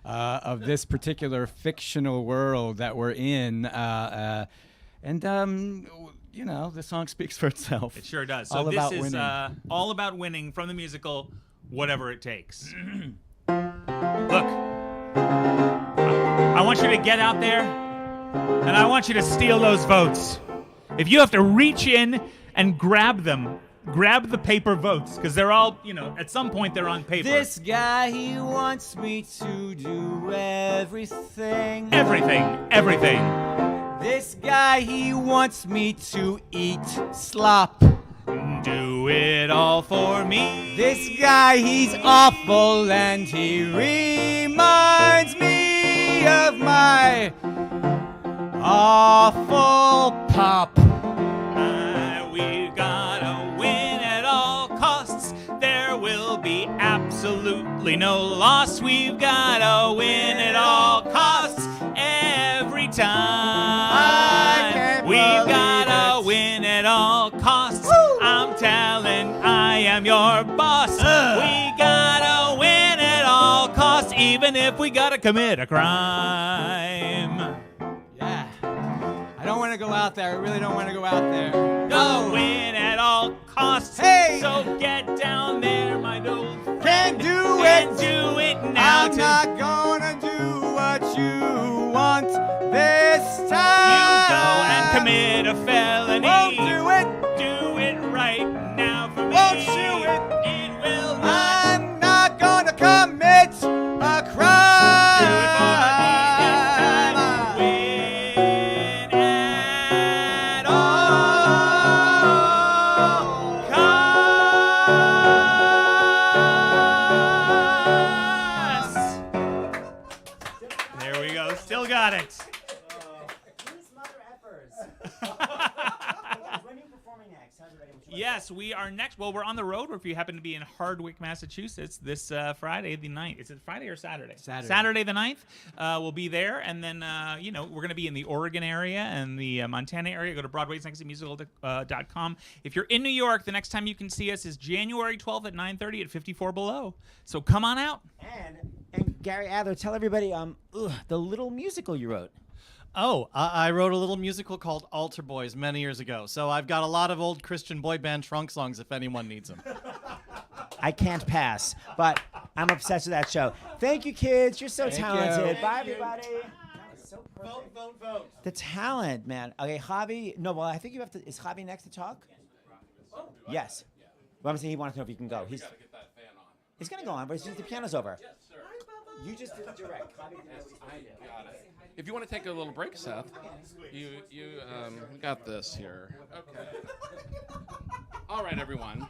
Of this particular fictional world that we're in. The song speaks for itself. It sure does. So all this about is winning. All About Winning from the musical Whatever It Takes. Look, I want you to get out there, and I want you to steal those votes. If you have to reach in and grab them, grab the paper votes, because they're all, at some point they're on paper. This guy, he wants me to do everything. Everything. This guy, he wants me to eat slop. Do it all for me. This guy, he's awful, and he reminds me of my awful pop. We've gotta win at all costs. There will be absolutely no loss. We've gotta win at all costs every time. We've gotta win at all costs. Woo! I'm telling, I am your boss. We gotta win at all costs, even if we gotta commit a crime. Yeah. I don't want to go out there. I really don't want to go out there. No, win at all costs. Hey! So get down there, my old friend. Can't do and it. Do it now. I'm not gonna do what you want this time. You go and commit a felony. Won't do it. Do got it. Yes, we are next. Well, we're on the road. If you happen to be in Hardwick, Massachusetts, this Friday the 9th. Is it Friday or Saturday? Saturday the 9th. We'll be there, and then we're going to be in the Oregon area and the Montana area. Go to Broadway'sNextMusical.com. If you're in New York, the next time you can see us is January 12th at 9:30 at 54 Below. So come on out. And Gary Adler, tell everybody the little musical you wrote. Oh, I wrote a little musical called Altar Boys many years ago. So I've got a lot of old Christian boy band trunk songs if anyone needs them. I can't pass, but I'm obsessed with that show. Thank you, kids. You're so talented. Bye, everybody. Vote. The talent, man. Okay, Javi. No, well, I think you have to. Is Javi next to talk? Yes. Well, I'm saying he wants to know if he can go. He's going to go on, but the piano's over. Yes, sir. You just did direct. Javi did I got it. If you want to take a little break, Seth, you got this here. Okay. All right, everyone.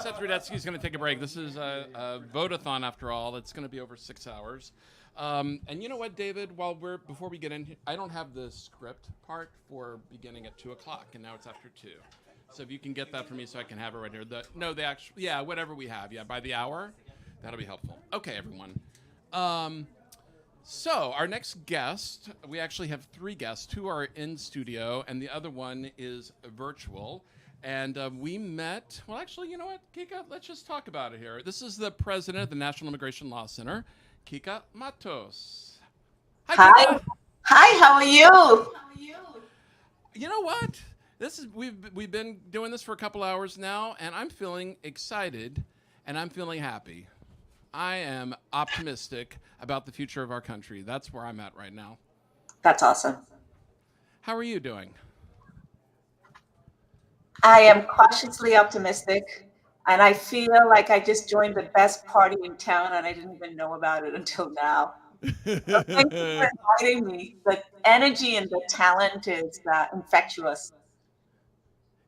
Seth Rudetsky is going to take a break. This is a Vote-A-Thon, after all. It's going to be over 6 hours. And you know what, David? Before we get in, I don't have the script part for beginning at 2 o'clock, and now it's after 2. So if you can get that for me, so I can have it right here. Whatever we have. Yeah, by the hour, that'll be helpful. Okay, everyone. So our next guest, we actually have 3 guests. 2 are in studio, and the other one is virtual. And we met, well, actually, you know what, Kika, let's just talk about it here. This is the president of the National Immigration Law Center, Kika Matos. Hi, Kika. Hi, how are you? You know what? We've been doing this for a couple hours now, and I'm feeling excited, and I'm feeling happy. I am optimistic about the future of our country. That's where I'm at right now. That's awesome. How are you doing? I am cautiously optimistic, and I feel like I just joined the best party in town, and I didn't even know about it until now. So thank you for inviting me. The energy and the talent is infectious.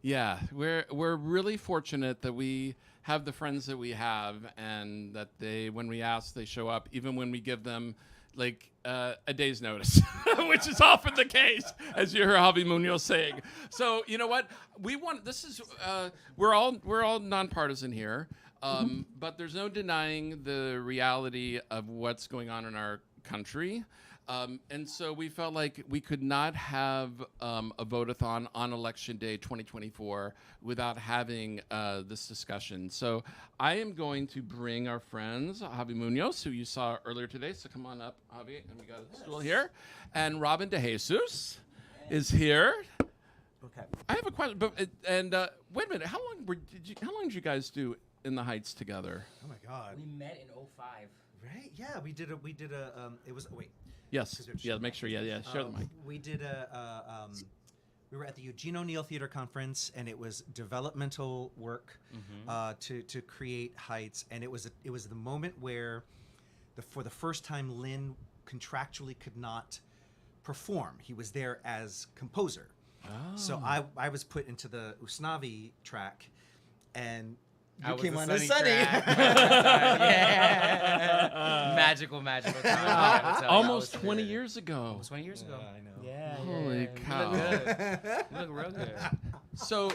Yeah, we're really fortunate that we have the friends that we have, and that when we ask, they show up, even when we give them like a day's notice, which is often the case, as you hear Javi Munoz saying. So you know what? We're all nonpartisan here, but there's no denying the reality of what's going on in our country. And so we felt like we could not have a Vote-A-Thon on Election Day 2024 without having this discussion. So I am going to bring our friends, Javi Munoz, who you saw earlier today. So come on up, Javi, and we got a stool here. And Robin DeJesus is here. Okay. I have a question, wait a minute. How long did you guys do In the Heights together? Oh my God. We met in 05. Right? Yeah, we did a it was wait. Yes. Yeah, make sure. Yeah. Share the mic. We did we were at the Eugene O'Neill Theater Conference, and it was developmental work to create Heights, and it was the moment where for the first time Lin contractually could not perform. He was there as composer. Oh. So I was put into the Usnavi track, and you came on as Sunny. Yeah. Magical time. Almost 20 years ago. Almost 20 years ago. I know. Yeah. Holy cow. You look good. You look real good. So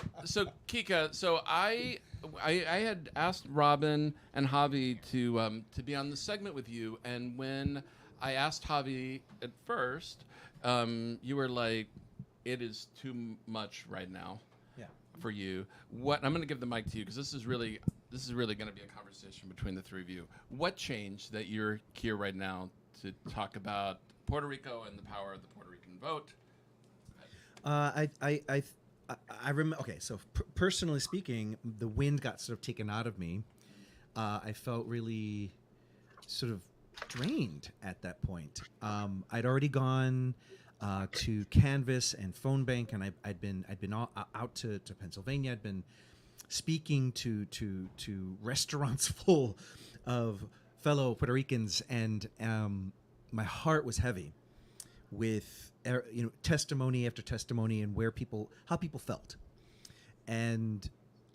Kika, I had asked Robin and Javi to be on the segment with you, and when I asked Javi at first, you were like, it is too much right now. For you, I'm going to give the mic to you, because this is really going to be a conversation between the 3 of you. What changed that you're here right now to talk about Puerto Rico and the power of the Puerto Rican vote? I remember. Okay, so personally speaking, the wind got sort of taken out of me. I felt really sort of drained at that point. I'd already gone to Canvas and Phone Bank, and I'd been out to Pennsylvania. I'd been speaking to restaurants full of fellow Puerto Ricans, and my heart was heavy with testimony after testimony and how people felt. And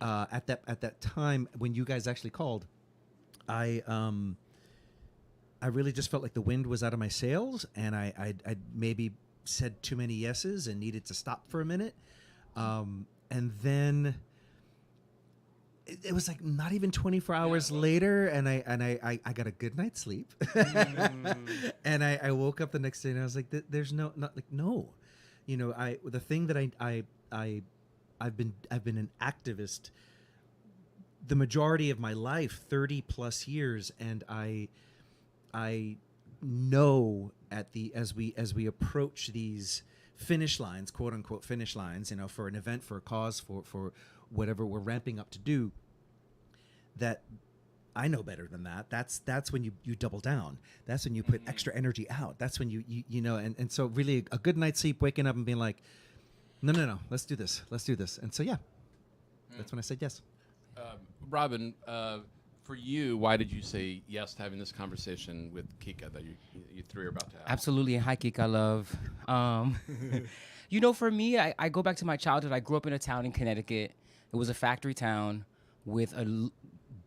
at that time when you guys actually called, I really just felt like the wind was out of my sails, and I'd maybe said too many yeses and needed to stop for a minute. And then it was like not even 24 hours later, and I got a good night's sleep. And I woke up the next day and I was like, there's no, you know, the thing that I've been an activist the majority of my life, 30 plus years, and I know as we approach these finish lines, quote unquote finish lines, you know, for an event, for a cause, for whatever we're ramping up to do, that I know better than that. That's when you double down. That's when you put extra energy out. That's when you know, and so really a good night's sleep, waking up and being like, no, let's do this. And so, yeah, that's when I said yes. Robin, for you, why did you say yes to having this conversation with Kika that you three are about to have? Absolutely. Hi, Kika, love. You know, for me, I go back to my childhood. I grew up in a town in Connecticut. It was a factory town with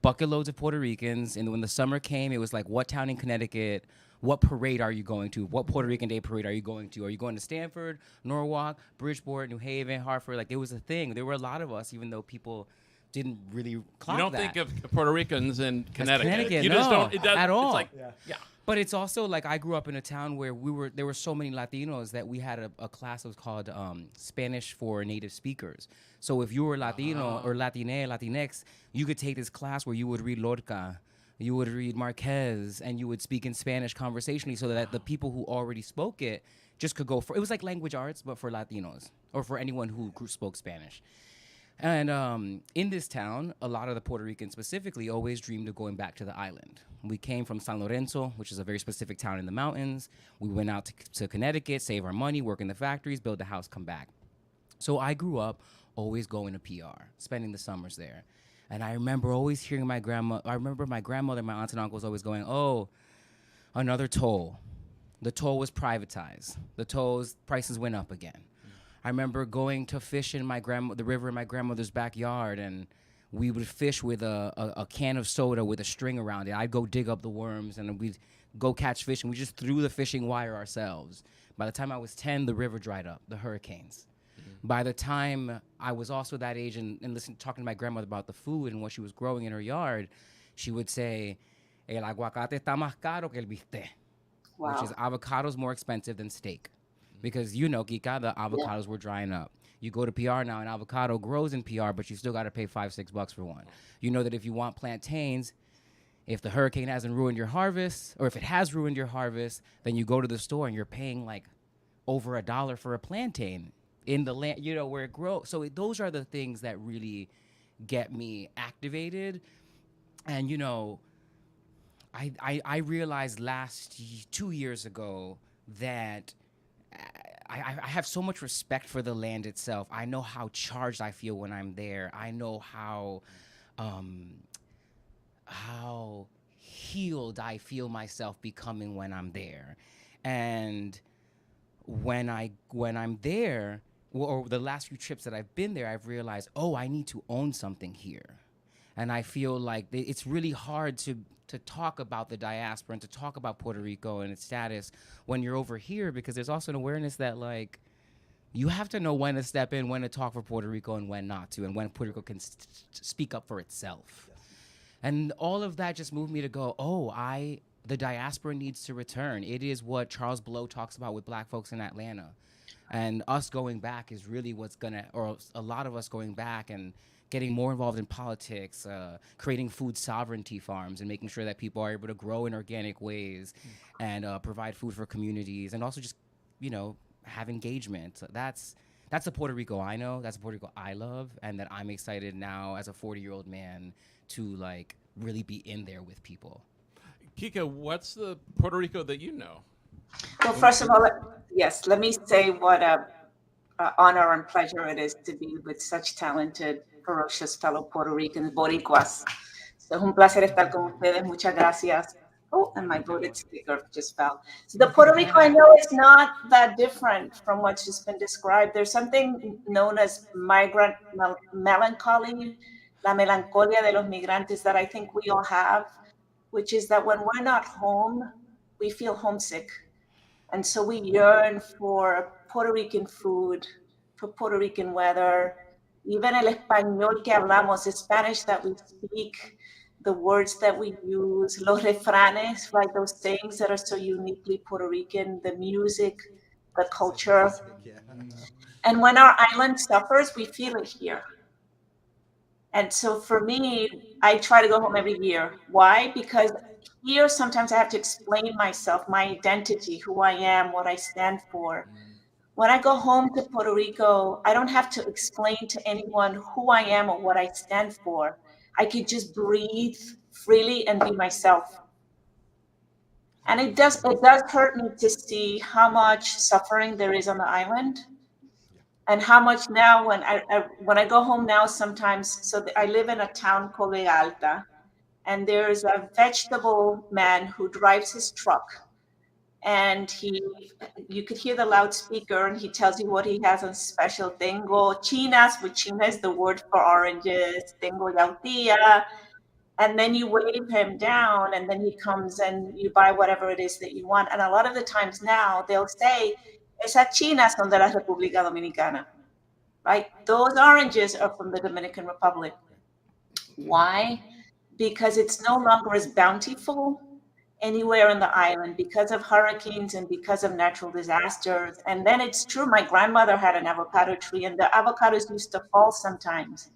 bucket loads of Puerto Ricans. And when the summer came, it was like, what town in Connecticut? What parade are you going to? What Puerto Rican Day parade are you going to? Are you going to Stamford, Norwalk, Bridgeport, New Haven, Hartford? Like, it was a thing. There were a lot of us, even though people didn't really clock You don't that. think of Puerto Ricans in Connecticut. You no, just don't. At all. It's like, yeah. But it's also like I grew up in a town where there were so many Latinos that we had a class that was called Spanish for Native Speakers. So if you were Latino or Latine, Latinx, you could take this class where you would read Lorca, you would read Marquez, and you would speak in Spanish conversationally so that the people who already spoke it just could go for it. Was like language arts, but for Latinos or for anyone who spoke Spanish. And in this town, a lot of the Puerto Ricans specifically always dreamed of going back to the island. We came from San Lorenzo, which is a very specific town in the mountains. We went out to Connecticut, save our money, work in the factories, build a house, come back. So I grew up always going to PR, spending the summers there. And I remember always hearing my grandmother, my aunts and uncles always going, oh, another toll. The toll was privatized. The toll's prices went up again. I remember going to fish in the river in my grandmother's backyard, and we would fish with a can of soda with a string around it. I'd go dig up the worms, and we'd go catch fish, and we just threw the fishing wire ourselves. By the time I was 10, the river dried up, the hurricanes. By the time I was also that age and talking to my grandmother about the food and what she was growing in her yard, she would say, el aguacate está más caro que el bistec, which is avocados more expensive than steak. Because, you know, Kika, the avocados were drying up. You go to PR now, an avocado grows in PR, but you still got to pay $5-6 for one. You know that if you want plantains, if the hurricane hasn't ruined your harvest, or if it has ruined your harvest, then you go to the store and you're paying like over $1 for a plantain in the land, you know, where it grows. So those are the things that really get me activated. And, you know, I realized 2 years ago that I have so much respect for the land itself. I know how charged I feel when I'm there. I know how healed I feel myself becoming when I'm there. And when I'm there, or the last few trips that I've been there, I've realized, oh, I need to own something here. And I feel like it's really hard to talk about the diaspora and to talk about Puerto Rico and its status when you're over here, because there's also an awareness that, like, you have to know when to step in, when to talk for Puerto Rico and when not to, and when Puerto Rico can speak up for itself. Yes. And all of that just moved me to go, the diaspora needs to return. It is what Charles Blow talks about with Black folks in Atlanta. And us going back is really or a lot of us going back and getting more involved in politics, creating food sovereignty farms and making sure that people are able to grow in organic ways and provide food for communities, and also just, you know, have engagement. So that's the Puerto Rico I know, that's the Puerto Rico I love, and that I'm excited now as a 40-year-old man to, like, really be in there with people. Kika, what's the Puerto Rico that you know? Well, first of all, yes, let me say what a honor and pleasure it is to be with such talented, ferocious fellow Puerto Ricans, Boricuas. So es un placer estar con ustedes. Muchas gracias. Oh, and my voted sticker just fell. So the Puerto Rico I know is not that different from what's just been described. There's something known as migrant melancholy, la melancolia de los migrantes, that I think we all have, which is that when we're not home, we feel homesick. And so we yearn for Puerto Rican food, for Puerto Rican weather, even el español que hablamos, the Spanish that we speak, the words that we use, los refranes, right? Those things that are so uniquely Puerto Rican, the music, the culture. And when our island suffers, we feel it here. And so for me, I try to go home every year. Why? Because here, sometimes I have to explain myself, my identity, who I am, what I stand for. When I go home to Puerto Rico, I don't have to explain to anyone who I am or what I stand for. I could just breathe freely and be myself. And it does hurt me to see how much suffering there is on the island, and how much now when I go home now sometimes. So I live in a town called Vega Alta, and there's a vegetable man who drives his truck, and you could hear the loudspeaker, and he tells you what he has on special. Tengo chinas, which china is the word for oranges. Tengo yautía. And then you wave him down, and then he comes and you buy whatever it is that you want. And a lot of the times now they'll say, esas chinas son de la República Dominicana, right? Those oranges are from the Dominican Republic. Why? Because it's no longer as bountiful anywhere in the island because of hurricanes and because of natural disasters. And then it's true, my grandmother had an avocado tree, and the avocados used to fall sometimes.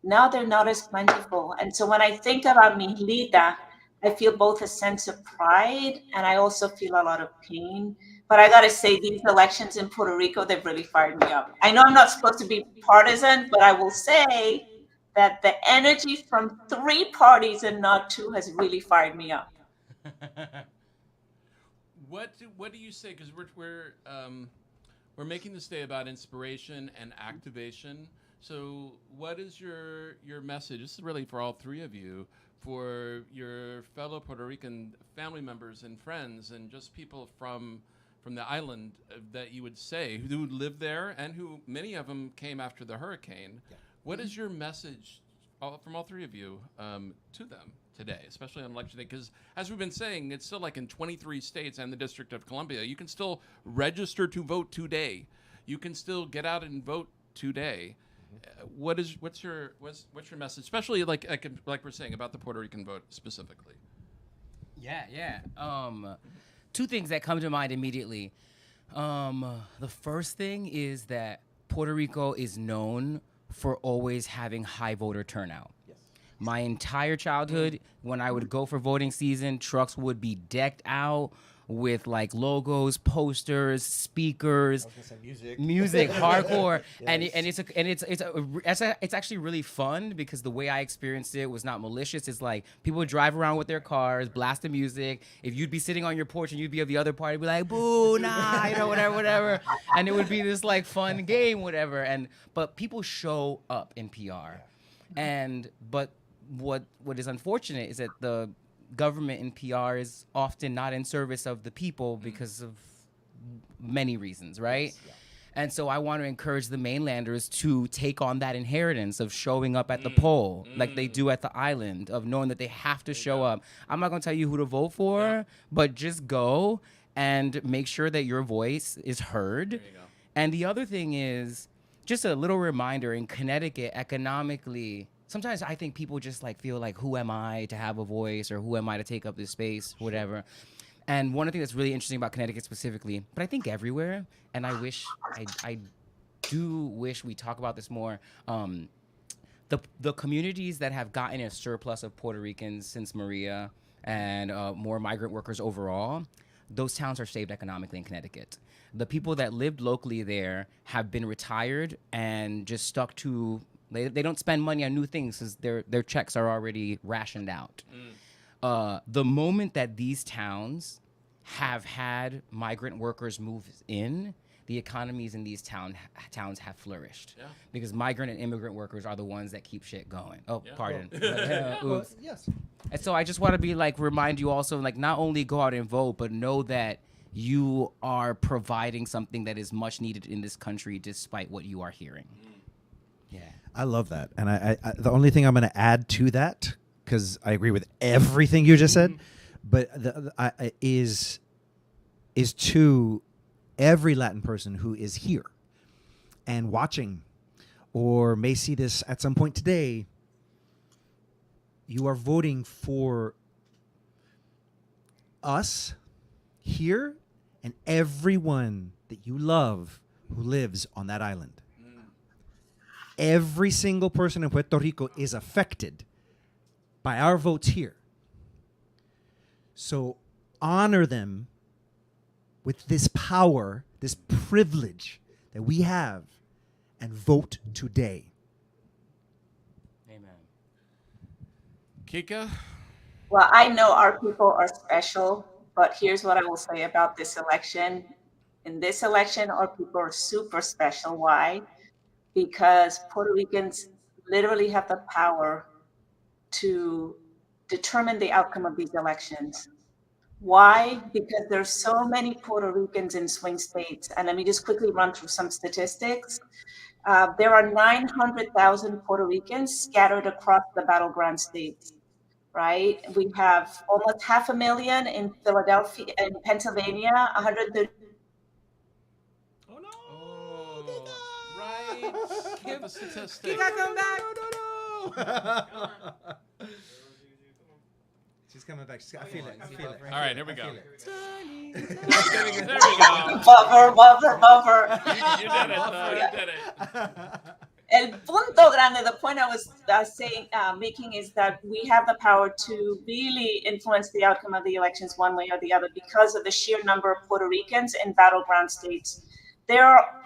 Now they're not as plentiful. And so when I think about mi Lita, I feel both a sense of pride, and I also feel a lot of pain. But I gotta say, these elections in Puerto Rico, they've really fired me up. I know I'm not supposed to be partisan, but I will say that the energy from 3 parties and not 2 has really fired me up. What do you say? Because we're making this day about inspiration and activation. So what is your message? This is really for all 3 of you, for your fellow Puerto Rican family members and friends, and just people from the island that you would say who live there, and who many of them came after the hurricane. Yeah. What is your message from all 3 of you to them today, especially on election day? Because as we've been saying, it's still like in 23 states and the District of Columbia, you can still register to vote today. You can still get out and vote today. What's your message, especially like we're saying about the Puerto Rican vote specifically? Yeah. 2 things that come to mind immediately. The first thing is that Puerto Rico is known for always having high voter turnout. Yes. My entire childhood, when I would go for voting season, trucks would be decked out with like logos, posters, speakers, music, hardcore, yes. and it's actually really fun, because the way I experienced it was not malicious. It's like people would drive around with their cars, blast the music. If you'd be sitting on your porch and you'd be of the other party, be like, boo, nah, whatever, and it would be this like fun game, whatever. But people show up in PR, but what is unfortunate is that the government in PR is often not in service of the people because of many reasons, right? Yes, yeah. And so I want to encourage the mainlanders to take on that inheritance of showing up at the poll like they do at the island, of knowing that they have to show up. I'm not going to tell you who to vote for, but just go and make sure that your voice is heard. There you go. And the other thing is just a little reminder, in Connecticut, economically, sometimes I think people just like feel like, who am I to have a voice, or who am I to take up this space, whatever. And one of the things that's really interesting about Connecticut specifically, but I think everywhere, and I do wish we talk about this more, the communities that have gotten a surplus of Puerto Ricans since Maria, and more migrant workers overall, those towns are saved economically in Connecticut. The people that lived locally there have been retired and just stuck to, they don't spend money on new things because their checks are already rationed out. The moment that these towns have had migrant workers move in, the economies in these towns have flourished. Yeah. Because migrant and immigrant workers are the ones that keep shit going. Oh, yeah. Pardon. Well, yes. And so I just want to remind you also, not only go out and vote, but know that you are providing something that is much needed in this country despite what you are hearing. Yeah. I love that. And I the only thing I'm going to add to that, because I agree with everything you just said, but is to every Latin person who is here and watching, or may see this at some point today. You are voting for us here and everyone that you love who lives on that island. Every single person in Puerto Rico is affected by our votes here. So honor them with this power, this privilege that we have, and vote today. Amen. Kika? Well, I know our people are special, but here's what I will say about this election. In this election, our people are super special. Why? Because Puerto Ricans literally have the power to determine the outcome of these elections. Why? Because there's so many Puerto Ricans in swing states. And let me just quickly run through some statistics. There are 900,000 Puerto Ricans scattered across the battleground states, right? We have almost 500,000 in Philadelphia, in Pennsylvania, 130. Give a statistic. You gotta come back. She's coming back. I feel it. All right, here we go. There we go. Buffer. You did it, though. You did it. El punto grande, the point I was making is that we have the power to really influence the outcome of the elections one way or the other because of the sheer number of Puerto Ricans in battleground states. There are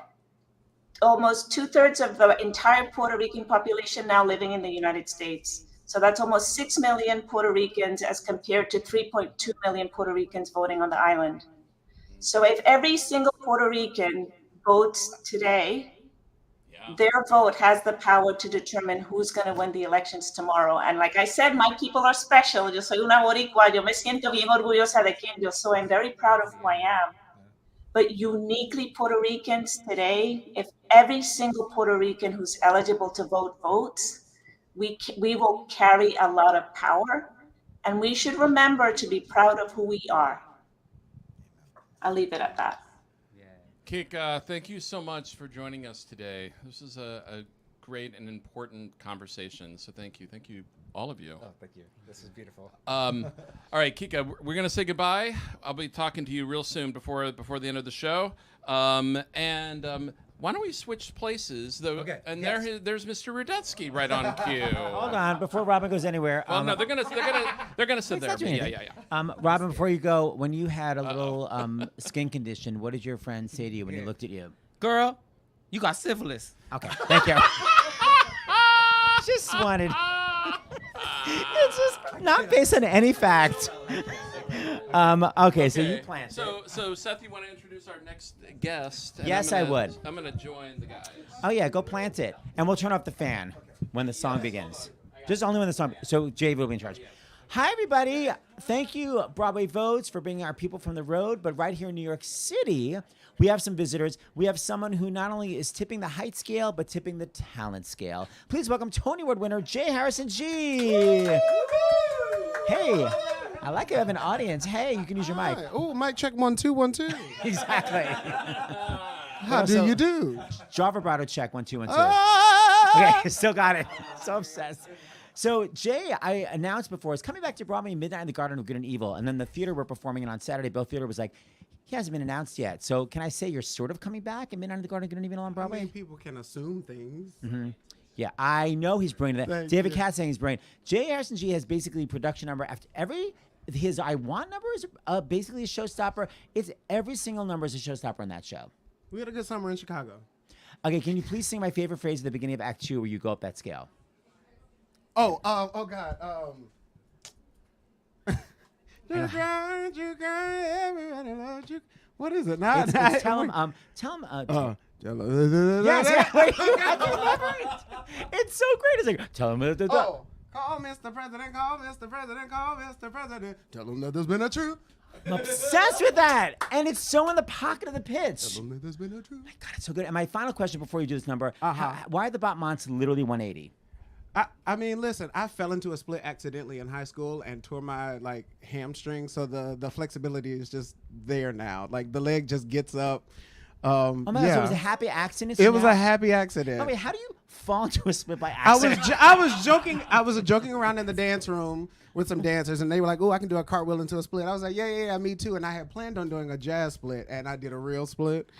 almost 2/3 of the entire Puerto Rican population now living in the United States. So that's almost 6 million Puerto Ricans as compared to 3.2 million Puerto Ricans voting on the island. So if every single Puerto Rican votes today, their vote has the power to determine who's going to win the elections tomorrow. And like I said, my people are special. Yo soy una boricua. Yo me siento bien orgullosa de quien yo soy. I'm very proud of who I am. But uniquely Puerto Ricans today, if every single Puerto Rican who's eligible to vote votes, we will carry a lot of power. And we should remember to be proud of who we are. I'll leave it at that. Kika, thank you so much for joining us today. This is a great and important conversation. So thank you. Thank you, all of you. Oh, thank you. This is beautiful. All right, Kika, we're going to say goodbye. I'll be talking to you real soon before the end of the show. Why don't we switch places? Though? Okay. And yes. There's Mr. Rudetsky right on cue. Hold on, before Robin goes anywhere. Well, no, they're gonna sit there. Yeah. Robin, before you go, when you had a little skin condition, what did your friend say to you when he looked at you? Girl, you got syphilis. Okay, thank you. Just wanted. It's just not based on any fact. Okay, so you plan. So Seth, you want to introduce our next guest? Yes, I would. I'm going to join the guys. Oh yeah, go plant it, and we'll turn off the fan when the song begins. Just only when the song. So Jay will be in charge. Hi everybody! Thank you, Broadway Votes, for bringing our people from the road. But right here in New York City, we have some visitors. We have someone who not only is tipping the height scale, but tipping the talent scale. Please welcome Tony Award winner J. Harrison G. Hey. I like you have an audience. Hey, you can use your mic. Oh, mic check 1 2 1 2. Exactly. How do you do? Jaw vibrato check 1 2 1 2. Ah! Okay, still got it. So obsessed. So Jay, I announced before, is coming back to Broadway Midnight in the Garden of Good and Evil, and then the theater we're performing in on Saturday. Bell Theater was like, he hasn't been announced yet. So can I say you're sort of coming back in Midnight in the Garden of Good and Evil on Broadway? I mean, people can assume things. Mm-hmm. Yeah, I know he's brilliant. David Katz saying he's brilliant. J. Harrison G has basically production number after every. His I Want number is basically a showstopper. It's every single number is a showstopper on that show. We had a good summer in Chicago. Okay, can you please sing my favorite phrase at the beginning of Act 2 where you go up that scale? Oh God. Everybody loves you. What is it? Tell him. Yes, wait, I can remember it. It's so great. It's like, tell him. Call Mr. President, call Mr. President, call Mr. President. Tell him that there's been a truth. I'm obsessed with that. And it's so in the pocket of the pitch. Tell him that there's been a truth. My God, it's so good. And my final question before you do this number, why are the Batmonts literally 180? I mean, listen, I fell into a split accidentally in high school and tore my like hamstring. So the flexibility is just there now. Like the leg just gets up. Oh my God, so it was a happy accident? It was a happy accident. Oh, wait, how do you fall into a split by accident? I was joking around in the dance room with some dancers, and they were like, "Oh, I can do a cartwheel into a split." I was like, "Yeah, me too." And I had planned on doing a jazz split, and I did a real split.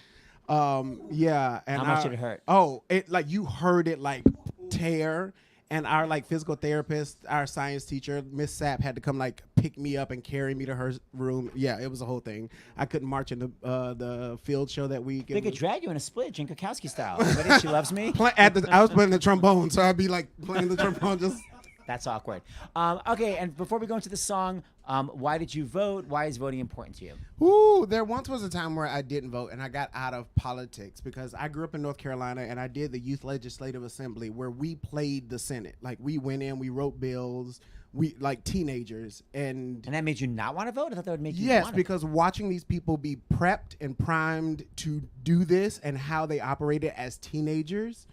Yeah. And how much did it hurt? Oh, it like you heard it like tear. And our like physical therapist, our science teacher, Miss Sapp, had to come like pick me up and carry me to her room. Yeah, it was a whole thing. I couldn't march in the field show that week. They could drag you in a split, Jane Krakowski style. But She Loves Me. I was playing the trombone, so I'd be like playing the trombone just. That's awkward. Okay, and before we go into the song, why did you vote? Why is voting important to you? Ooh, there once was a time where I didn't vote and I got out of politics because I grew up in North Carolina and I did the Youth Legislative Assembly where we played the Senate. Like we went in, we wrote bills, we like teenagers. And that made you not want to vote? I thought that would make you Yes, want because watching these people be prepped and primed to do this and how they operated as teenagers,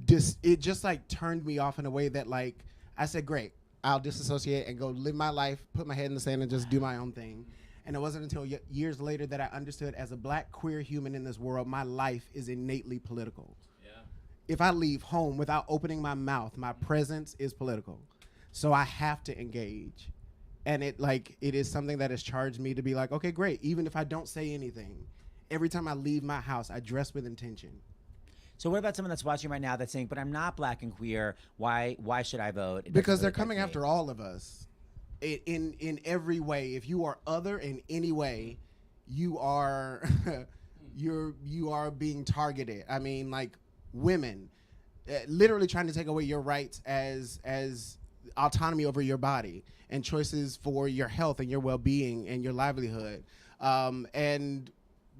it just like turned me off in a way that like, I said, great, I'll disassociate and go live my life, put my head in the sand and just do my own thing. And it wasn't until years later that I understood as a black queer human in this world, my life is innately political. Yeah. If I leave home without opening my mouth, my presence is political. So I have to engage. And it is something that has charged me to be like, okay, great. Even if I don't say anything, every time I leave my house, I dress with intention. So what about someone that's watching right now that's saying, but I'm not black and queer. Why should I vote? Because they're coming after all of us in every way. If you are other in any way, you are you are being targeted. I mean, like women, literally trying to take away your rights as autonomy over your body and choices for your health and your well-being and your livelihood. And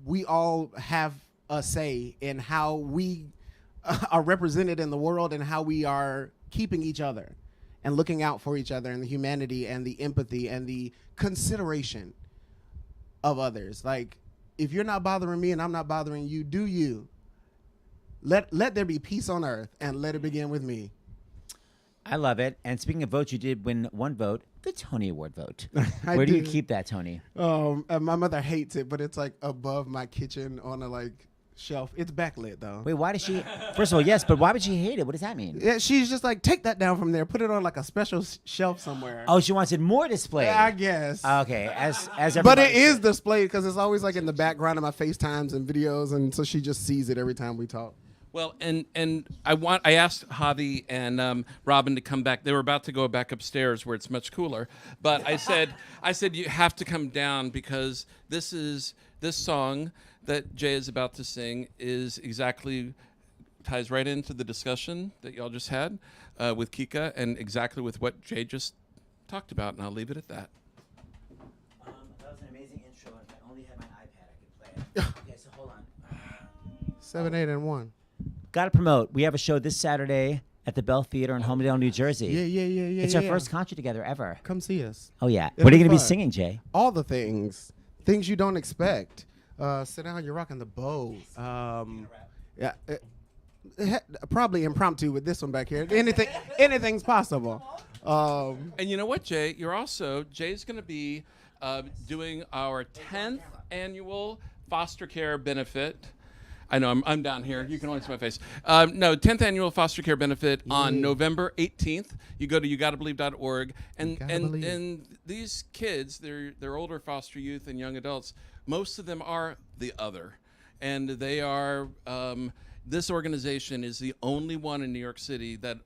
we all have a say in how we are represented in the world and how we are keeping each other and looking out for each other and the humanity and the empathy and the consideration of others. Like, if you're not bothering me and I'm not bothering you, do you. Let there be peace on earth and let it begin with me. I love it. And speaking of votes, you did win one vote, the Tony Award vote. Where do you keep that, Tony? My mother hates it, but it's like above my kitchen on a like shelf. It's backlit though. Wait, why does she? First of all, yes, but why would she hate it? What does that mean? Yeah, she's just like, take that down from there, put it on like a special shelf somewhere. Oh, she wants it more displayed. Yeah, I guess. Okay, as but it is displayed because it's always like in the background of my FaceTimes and videos, and so she just sees it every time we talk. Well, and I asked Javi and Robin to come back. They were about to go back upstairs where it's much cooler, but I said you have to come down because this song that Jay is about to sing ties right into the discussion that y'all just had with Kika and exactly with what Jay just talked about, and I'll leave it at that. That was an amazing intro. If I only had my iPad, I could play it. Okay, so hold on. 7, 8, and 1. Got to promote. We have a show this Saturday at the Bell Theater in Homedale, New Jersey. Yeah. It's our first concert together ever. Come see us. Oh, yeah. It'll What are you going to be fun. singing, Jay? All the things you don't expect. Sit down, you're rocking the boat. Yeah, probably impromptu with this one back here. Anything's possible. And you know what, Jay? Jay's going to be doing our 10th annual foster care benefit. I know I'm down here. You can only see my face. 10th annual foster care benefit on November 18th. You go to yougottobelieve.org, and these kids, they're older foster youth and young adults. Most of them are the other, and they are. This organization is the only one in New York City that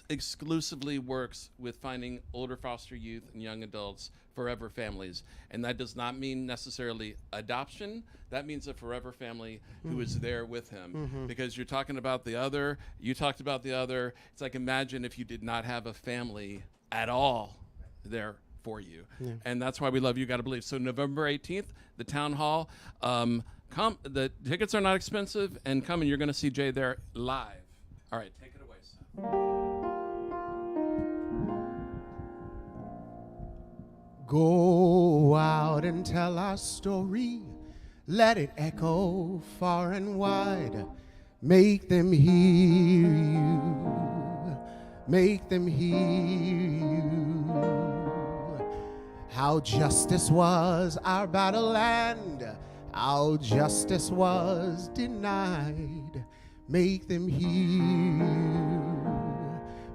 exclusively works with finding older foster youth and young adults forever families. And that does not mean necessarily adoption. That means a forever family who is there with him. Mm-hmm. Because you're talking about the other, you talked about the other. It's like, imagine if you did not have a family at all there for you. Yeah. And that's why we love You Gotta Believe. So November 18th, the town hall. Come, the tickets are not expensive, and come and you're gonna see Jay there live. All right, take it away, Seth. Go out and tell our story. Let it echo far and wide. Make them hear you. make them hear you. How justice was our battle and how justice was denied. Make them hear you,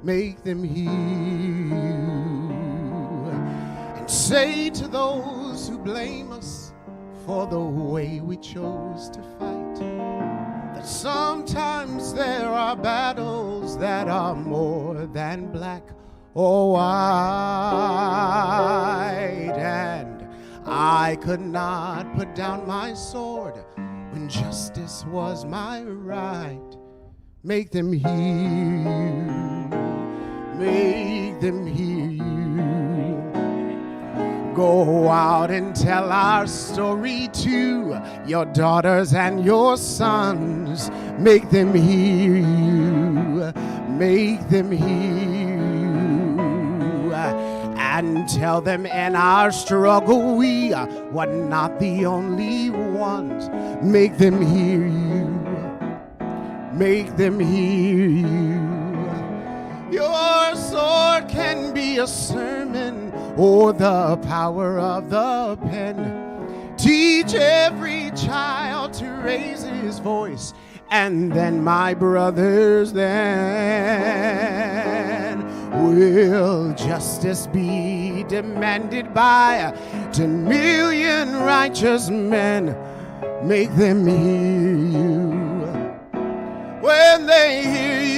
make them hear you. And say to those who blame us for the way we chose to fight, that sometimes there are battles that are more than black or white. And I could not put down my sword when justice was my right. Make them hear you, make them hear you. Go out and tell our story to your daughters and your sons. Make them hear you, make them hear you. And tell them in our struggle we were not the only ones. Make them hear you, make them hear you. Your sword can be a sermon or the power of the pen. Teach every child to raise his voice, and then, my brothers, then will justice be demanded by 10 million righteous men. Make them hear you when they hear you.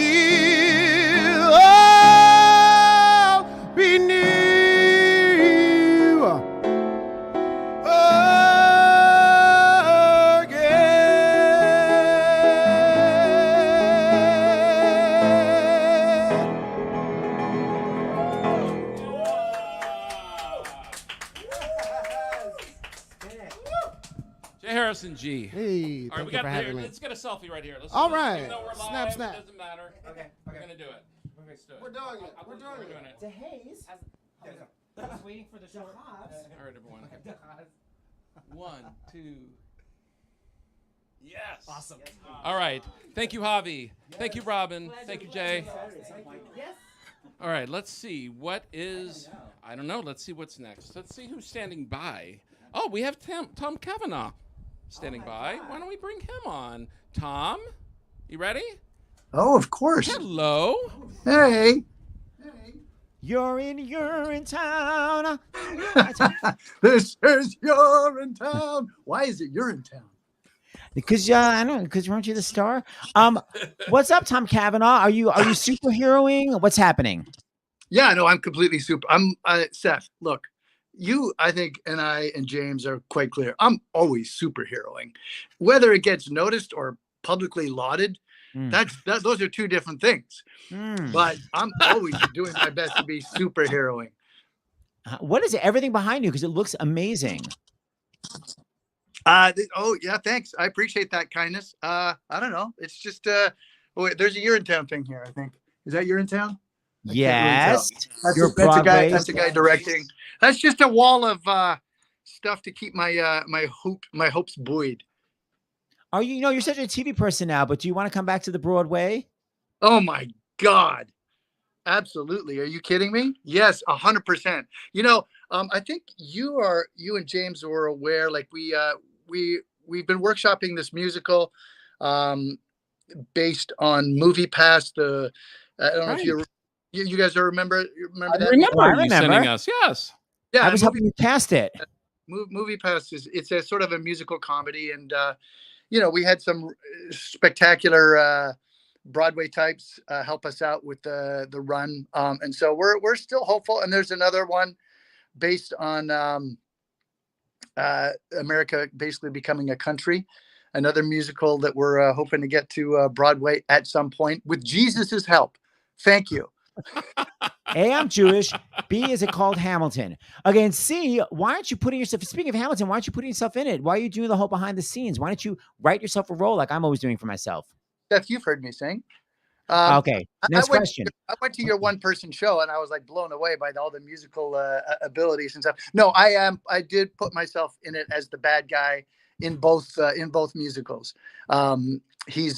Oh, be near you Harrison G. Hey, all right, let's get a selfie right here. All right. Even though we're live, Snap, snap. It doesn't matter. Okay. We're going to do it. Let's do it. We're doing it. We're doing it. DeHaze. I was waiting for the short. All right, everyone. 1, 2. Yes. Awesome. All right. Thank you, Javi. Thank you, Robin. Thank you, Jay. All right, let's see. What is... I don't know. Let's see what's next. Let's see who's standing by. Oh, we have Tom Cavanaugh standing by. Why don't we bring him on? Tom, you ready? Oh, of course. Hello. Hey. You're in town. This is You're in Town. Why is it You're in Town? Because I don't know. Because aren't you the star? What's up, Tom Cavanaugh? Are you superheroing? What's happening? Yeah, no, I'm completely super. I'm Seth. Look, you, I think, and I and James are quite clear. I'm always superheroing, whether it gets noticed or publicly lauded. Those are two different things. But I'm always doing my best to be superheroing. What is it? Everything behind you, because it looks amazing. Oh yeah, thanks. I appreciate that kindness. I don't know. It's just there's a You're in Town thing here. I think is that You're in Town. Yes, really that's a guy directing. That's just a wall of stuff to keep my my hopes buoyed. Are you? You're such a TV person now, but do you want to come back to the Broadway? Oh my God, absolutely! Are you kidding me? Yes, 100%. I think you and James were aware. Like we've been workshopping this musical, based on Movie Pass. I don't know if you guys remember that. I remember you sending us. Yes. Yeah, I was helping you cast it. Movie Pass it's a sort of a musical comedy, and we had some spectacular Broadway types help us out with the run, and so we're still hopeful. And there's another one based on America basically becoming a country, another musical that we're hoping to get to Broadway at some point with Jesus's help. Thank you. A, I'm Jewish. B, is it called Hamilton? Again, C, why aren't you putting yourself, speaking of Hamilton, why aren't you putting yourself in it? Why are you doing the whole behind the scenes? Why don't you write yourself a role like I'm always doing for myself? Seth, you've heard me sing. Okay, next question. I went to your one-person show and I was like blown away by all the musical abilities and stuff. No, I did put myself in it as the bad guy in both musicals. He's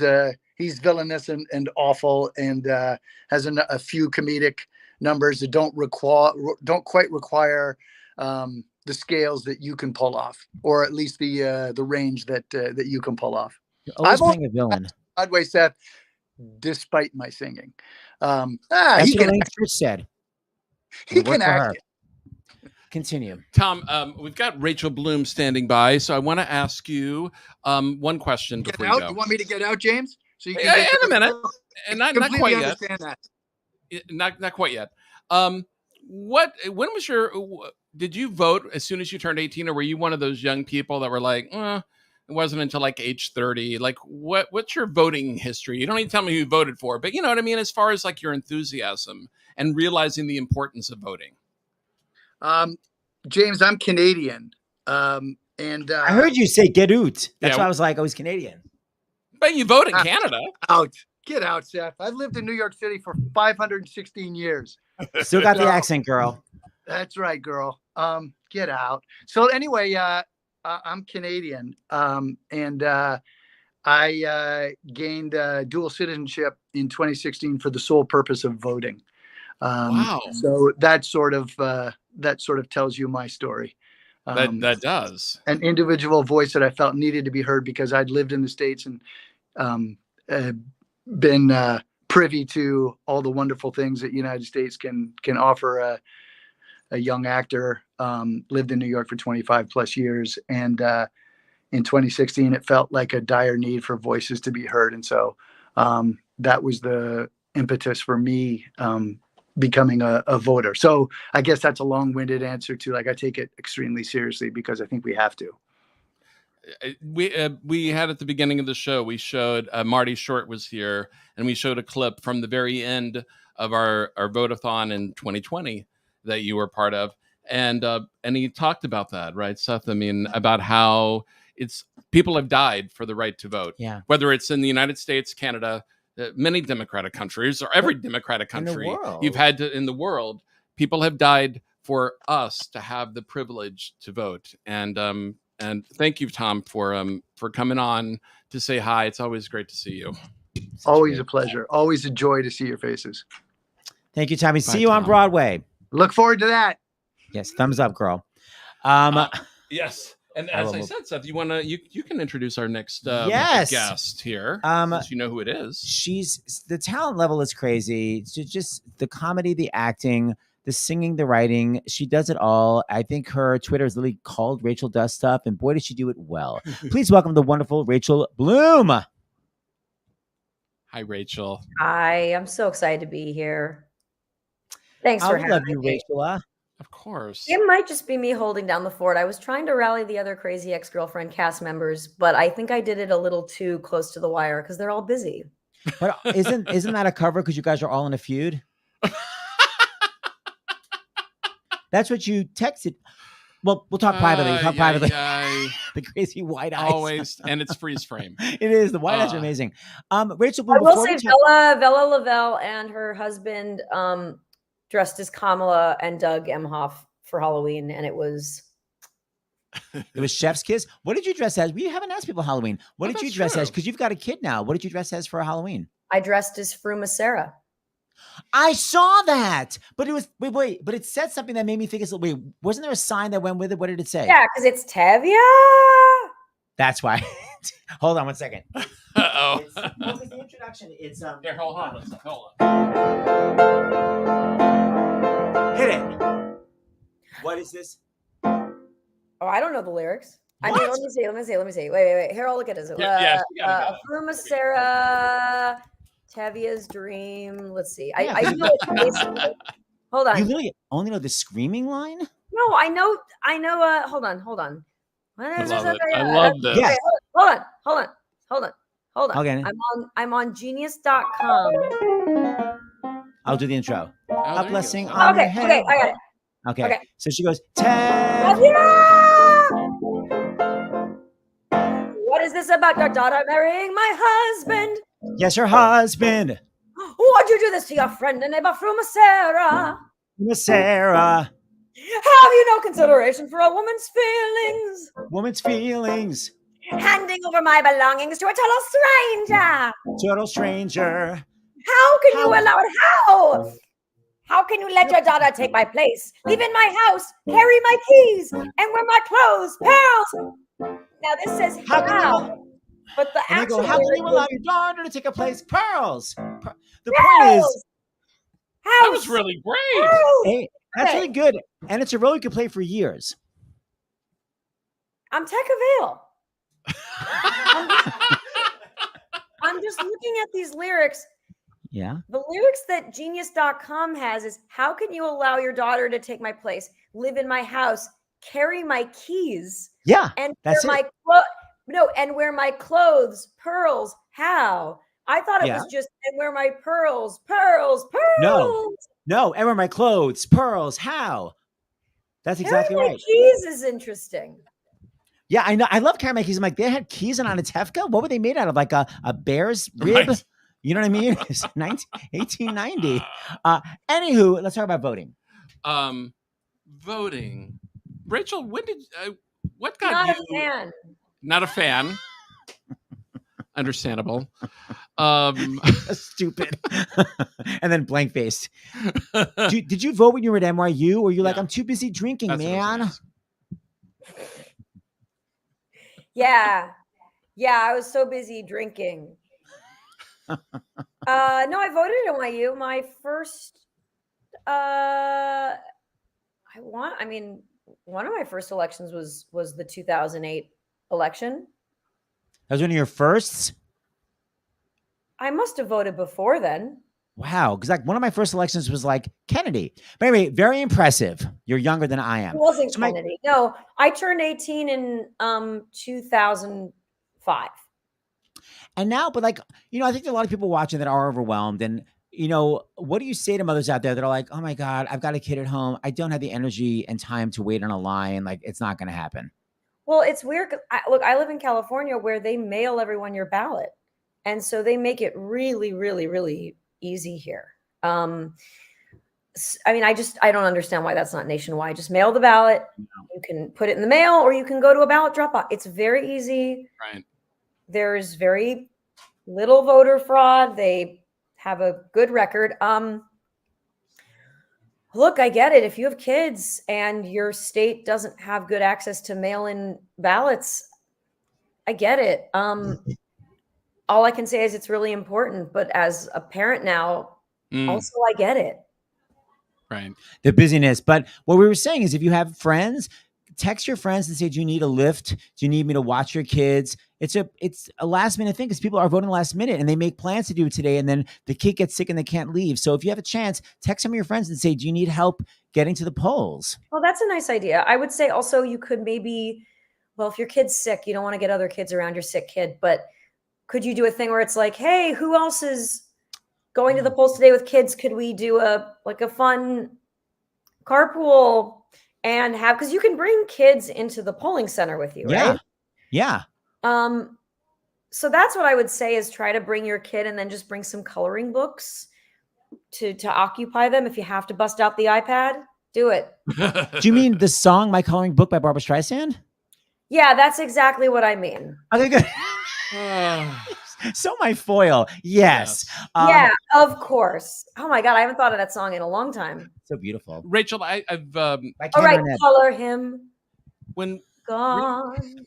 villainous and awful, and has a few comedic numbers that don't quite require the scales that you can pull off, or at least the range that you can pull off. You're always playing a villain. Broadway, Seth, despite my singing. That's He what can Lane act. Church said. He It worked can for act her. it. Continue. Tom, we've got Rachel Bloom standing by, so I want to ask you one question Get before out. you go. You want me to get out, James? So you can Yeah, get in a minute. And not completely quite yet. understand that. Not quite yet. When was did you vote as soon as you turned 18, or were you one of those young people that were like, it wasn't until like age 30? Like, what's your voting history? You don't need to tell me who you voted for, but you know what I mean? As far as like your enthusiasm and realizing the importance of voting. James, I'm Canadian. And I heard you say get out. That's Yeah. why I was like, I was Canadian. But you vote in Canada. Get out, Seth. I've lived in New York City for 516 years. Still got the accent, girl. That's right, girl. Get out. So anyway, I'm Canadian, and I gained dual citizenship in 2016 for the sole purpose of voting. Wow. So that sort of tells you my story. That does. An individual voice that I felt needed to be heard because I'd lived in the States and been privy to all the wonderful things that United States can offer a young actor. Lived in New York for 25 plus years, and in 2016 it felt like a dire need for voices to be heard, and so that was the impetus for me becoming a voter. So I guess that's a long-winded answer to, like, I take it extremely seriously because I think we have to. We had at the beginning of the show, we showed Marty Short was here, and we showed a clip from the very end of our Vote-A-Thon in 2020 that you were part of, and he talked about that, right, Seth? I mean, about how people have died for the right to vote. Yeah. Whether it's in the United States, Canada, many democratic countries, or every democratic in the country world. you've had to in the world, people have died for us to have the privilege to vote. And thank you, Tom, for coming on to say hi. It's always great to see you. Always a pleasure. Always a joy to see your faces. Thank you, Tommy. Bye, See you on Tom. Broadway. Look forward to that. Yes, thumbs up, girl. Yes. And I as will I move. said, Seth, you can introduce our next Yes. guest here, since you know who it is. She's the talent level is crazy. It's just the comedy, the acting, the singing, the writing. She does it all. I think her Twitter is literally called Rachel Does Stuff, and boy, does she do it well. Please welcome the wonderful Rachel Bloom. Hi, Rachel. Hi, I'm so excited to be here. Thanks for I having love you, me. Rachel. Of course. It might just be me holding down the fort. I was trying to rally the other crazy ex-girlfriend cast members, but I think I did it a little too close to the wire because they're all busy. But isn't that a cover because you guys are all in a feud? That's what you texted. Well, we'll talk privately. We'll talk privately. The crazy white eyes. Always, and it's freeze frame. It is. The white eyes are amazing. Rachel I Bloom, will before say we talk- Bella Lavelle and her husband dressed as Kamala and Doug Emhoff for Halloween, and it was Chef's Kiss. What did you dress as? We haven't asked people Halloween. What did you dress as? Because you've got a kid now. What did you dress as for Halloween? I dressed as Fruma Sarah. I saw that, but it was wait, but it said something that made me think it's wait. Wasn't there a sign that went with it? What did it say? Yeah, because it's Tevya. That's why. Hold on one second. Uh-oh. What was the introduction? It's Here, hold on. Hit it. What is this? Oh, I don't know the lyrics. I mean, What? let me see. Wait. Here, I'll look at it. Yeah, you gotta go. Fruma Sarah, Tevya's Dream. Let's see. Yeah. I know it's basically. Hold on. You literally only know the screaming line? No, I know. Hold on. I love it. I love this. Yes. Hold on. Okay. I'm on genius.com. I'll do the intro. there A you blessing go. on Okay, your head. okay, I got it. Okay. Okay. So she goes, What is this about your daughter marrying my husband? yes, her husband, Why'd you do this to your friend and neighbor Fruma Sarah? Miss Sarah. Have you no consideration for a woman's feelings? Woman's feelings. handing over my belongings to a total stranger. Total stranger. How can you allow it? How? How can you let your daughter take my place, live in my house, carry my keys, and wear my clothes, pearls? Now this says how. But the And they go, actual how can you lyric allow is your daughter to take a place? Pearls. The point pearls. is, That was really great. hey, that's really good. And it's a role you can play for years. I'm Tech Avail. I'm just looking at these lyrics. Yeah. The lyrics that genius.com has is how can you allow your daughter to take my place, live in my house, carry my keys? Yeah. And that's wear it. and wear my clothes, pearls. How? I thought it was just and wear my pearls. No, and wear my clothes, pearls. How? That's exactly Carry my right. keys is interesting. Yeah, I know. I love carrying my keys. I'm like, they had keys on a Tefka? What were they made out of? Like a bear's rib? Right. You know what I mean? It's 1890. Anywho, let's talk about voting. Voting. Rachel, when did what got Not you? a fan. Not a fan. Understandable. Stupid. And then blank faced. Did you vote when you were at NYU? Or you like, I'm too busy drinking, man? Yeah. Yeah, I was so busy drinking. No, I voted at NYU. My first one of my first elections was the 2008 election. That was one of your firsts? I must have voted before then. Wow. Because like one of my first elections was like Kennedy. But anyway, very impressive. You're younger than I am. It wasn't Kennedy. No, I turned 18 in 2005. And now, but like, I think there are a lot of people watching that are overwhelmed. And, what do you say to mothers out there that are like, oh my God, I've got a kid at home. I don't have the energy and time to wait on a line. Like, it's not going to happen. Well, it's weird. Look, I live in California where they mail everyone your ballot. And so they make it really, really, really easy here. I don't understand why that's not nationwide. Just mail the ballot. You can put it in the mail or you can go to a ballot drop box. It's very easy. Right. There's very little voter fraud. They have a good record. Look, I get it. If you have kids and your state doesn't have good access to mail-in ballots, I get it. All I can say is it's really important. But as a parent now, also I get it. Right. The busyness. But what we were saying is if you have friends, text your friends and say, do you need a lift? Do you need me to watch your kids? It's a last minute thing because people are voting last minute and they make plans to do it today. And then the kid gets sick and they can't leave. So if you have a chance, text some of your friends and say, do you need help getting to the polls? Well, that's a nice idea. I would say also you could maybe, if your kid's sick, you don't want to get other kids around your sick kid, but could you do a thing where it's like, hey, who else is going to the polls today with kids? Could we do a fun carpool and because you can bring kids into the polling center with you, right? Yeah. So that's what I would say is try to bring your kid and then just bring some coloring books to occupy them. If you have to bust out the iPad, do it. Do you mean the song My Coloring Book by Barbra Streisand? Yeah, that's exactly what I mean. Okay, good. So my foil. Yes. Yeah, of course. Oh my God, I haven't thought of that song in a long time. So beautiful. Rachel, I've all right, color him. When gone.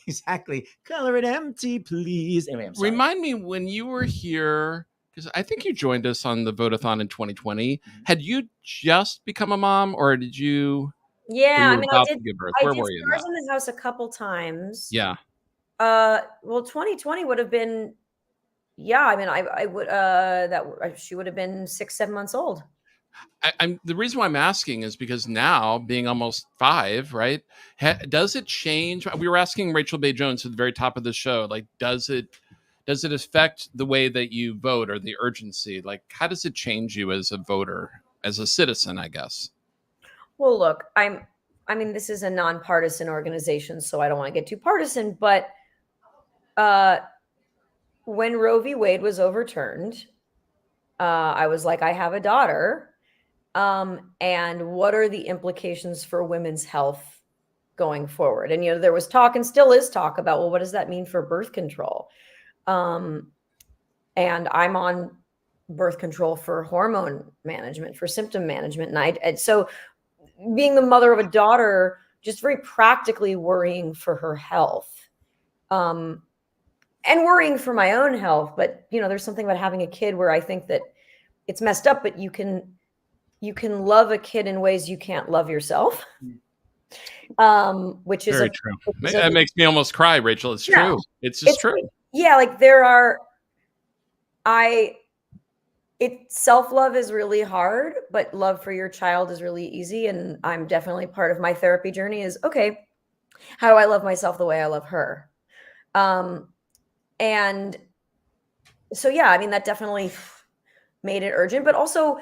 Exactly. Color it empty, please. Anyway, I'm sorry. Remind me when you were here, because I think you joined us on the Vote-A-Thon in 2020. Had you just become a mom or did you? Yeah, I did. I did Where were you? Stars in the House a couple times. Yeah. 2020 would have been. Yeah, I would. She would have been 6-7 months old. The reason why I'm asking is because now, being almost 5, right? Does it change? We were asking Rachel Bay Jones at the very top of the show. Like, does it affect the way that you vote or the urgency? Like, how does it change you as a voter, as a citizen? I guess. Well, look, this is a nonpartisan organization, so I don't want to get too partisan, but when Roe v. Wade was overturned, I was like, I have a daughter. And what are the implications for women's health going forward. And, there was talk and still is talk about, well, what does that mean for birth control? And I'm on birth control for hormone management, for symptom management. And so being the mother of a daughter, just very practically worrying for her health, and worrying for my own health. But, there's something about having a kid where I think that it's messed up, but you can love a kid in ways you can't love yourself. Which is very true. That makes me almost cry, Rachel. It's true. It's just true. Yeah. Like self-love is really hard, but love for your child is really easy. And I'm definitely part of my therapy journey is, okay, how do I love myself the way I love her? And so, yeah, I mean, that definitely made it urgent, but also,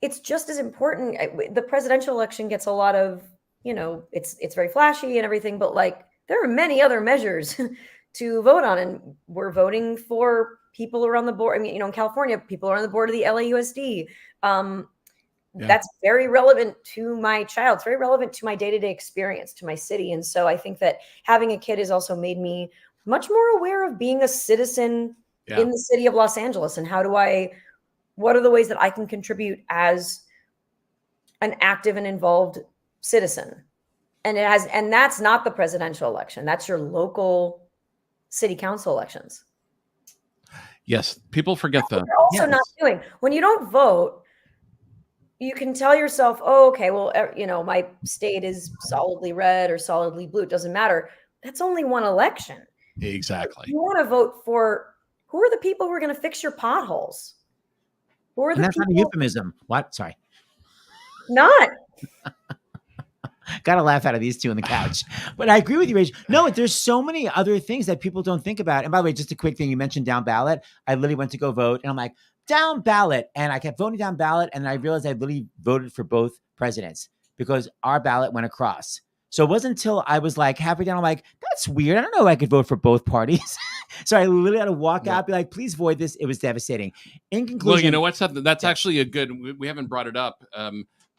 it's just as important. The presidential election gets a lot of, it's very flashy and everything, but like there are many other measures to vote on, and we're voting for people who are on the board. I mean, in California, people are on the board of the LAUSD. That's very relevant to my child. It's very relevant to my day-to-day experience, to my city. And so I think that having a kid has also made me much more aware of being a citizen in the city of Los Angeles. And what are the ways that I can contribute as an active and involved citizen? And that's not the presidential election. That's your local city council elections. Yes. People forget that. You're also not doing. When you don't vote, you can tell yourself, oh, okay, well, my state is solidly red or solidly blue. It doesn't matter. That's only one election. Exactly. You want to vote for who are the people who are going to fix your potholes? And that's not a euphemism. What? Sorry. Not. Got to laugh out of these two on the couch. But I agree with you, Rachel. No, there's so many other things that people don't think about. And by the way, just a quick thing. You mentioned down ballot. I literally went to go vote and I'm like, down ballot. And I kept voting down ballot. And I realized I literally voted for both presidents because our ballot went across. So it wasn't until I was like halfway down, I'm like, that's weird. I don't know if I could vote for both parties. So I literally had to walk out, be like, please void this. It was devastating. In conclusion. Well, you know what's something that's actually a good, we haven't brought it up,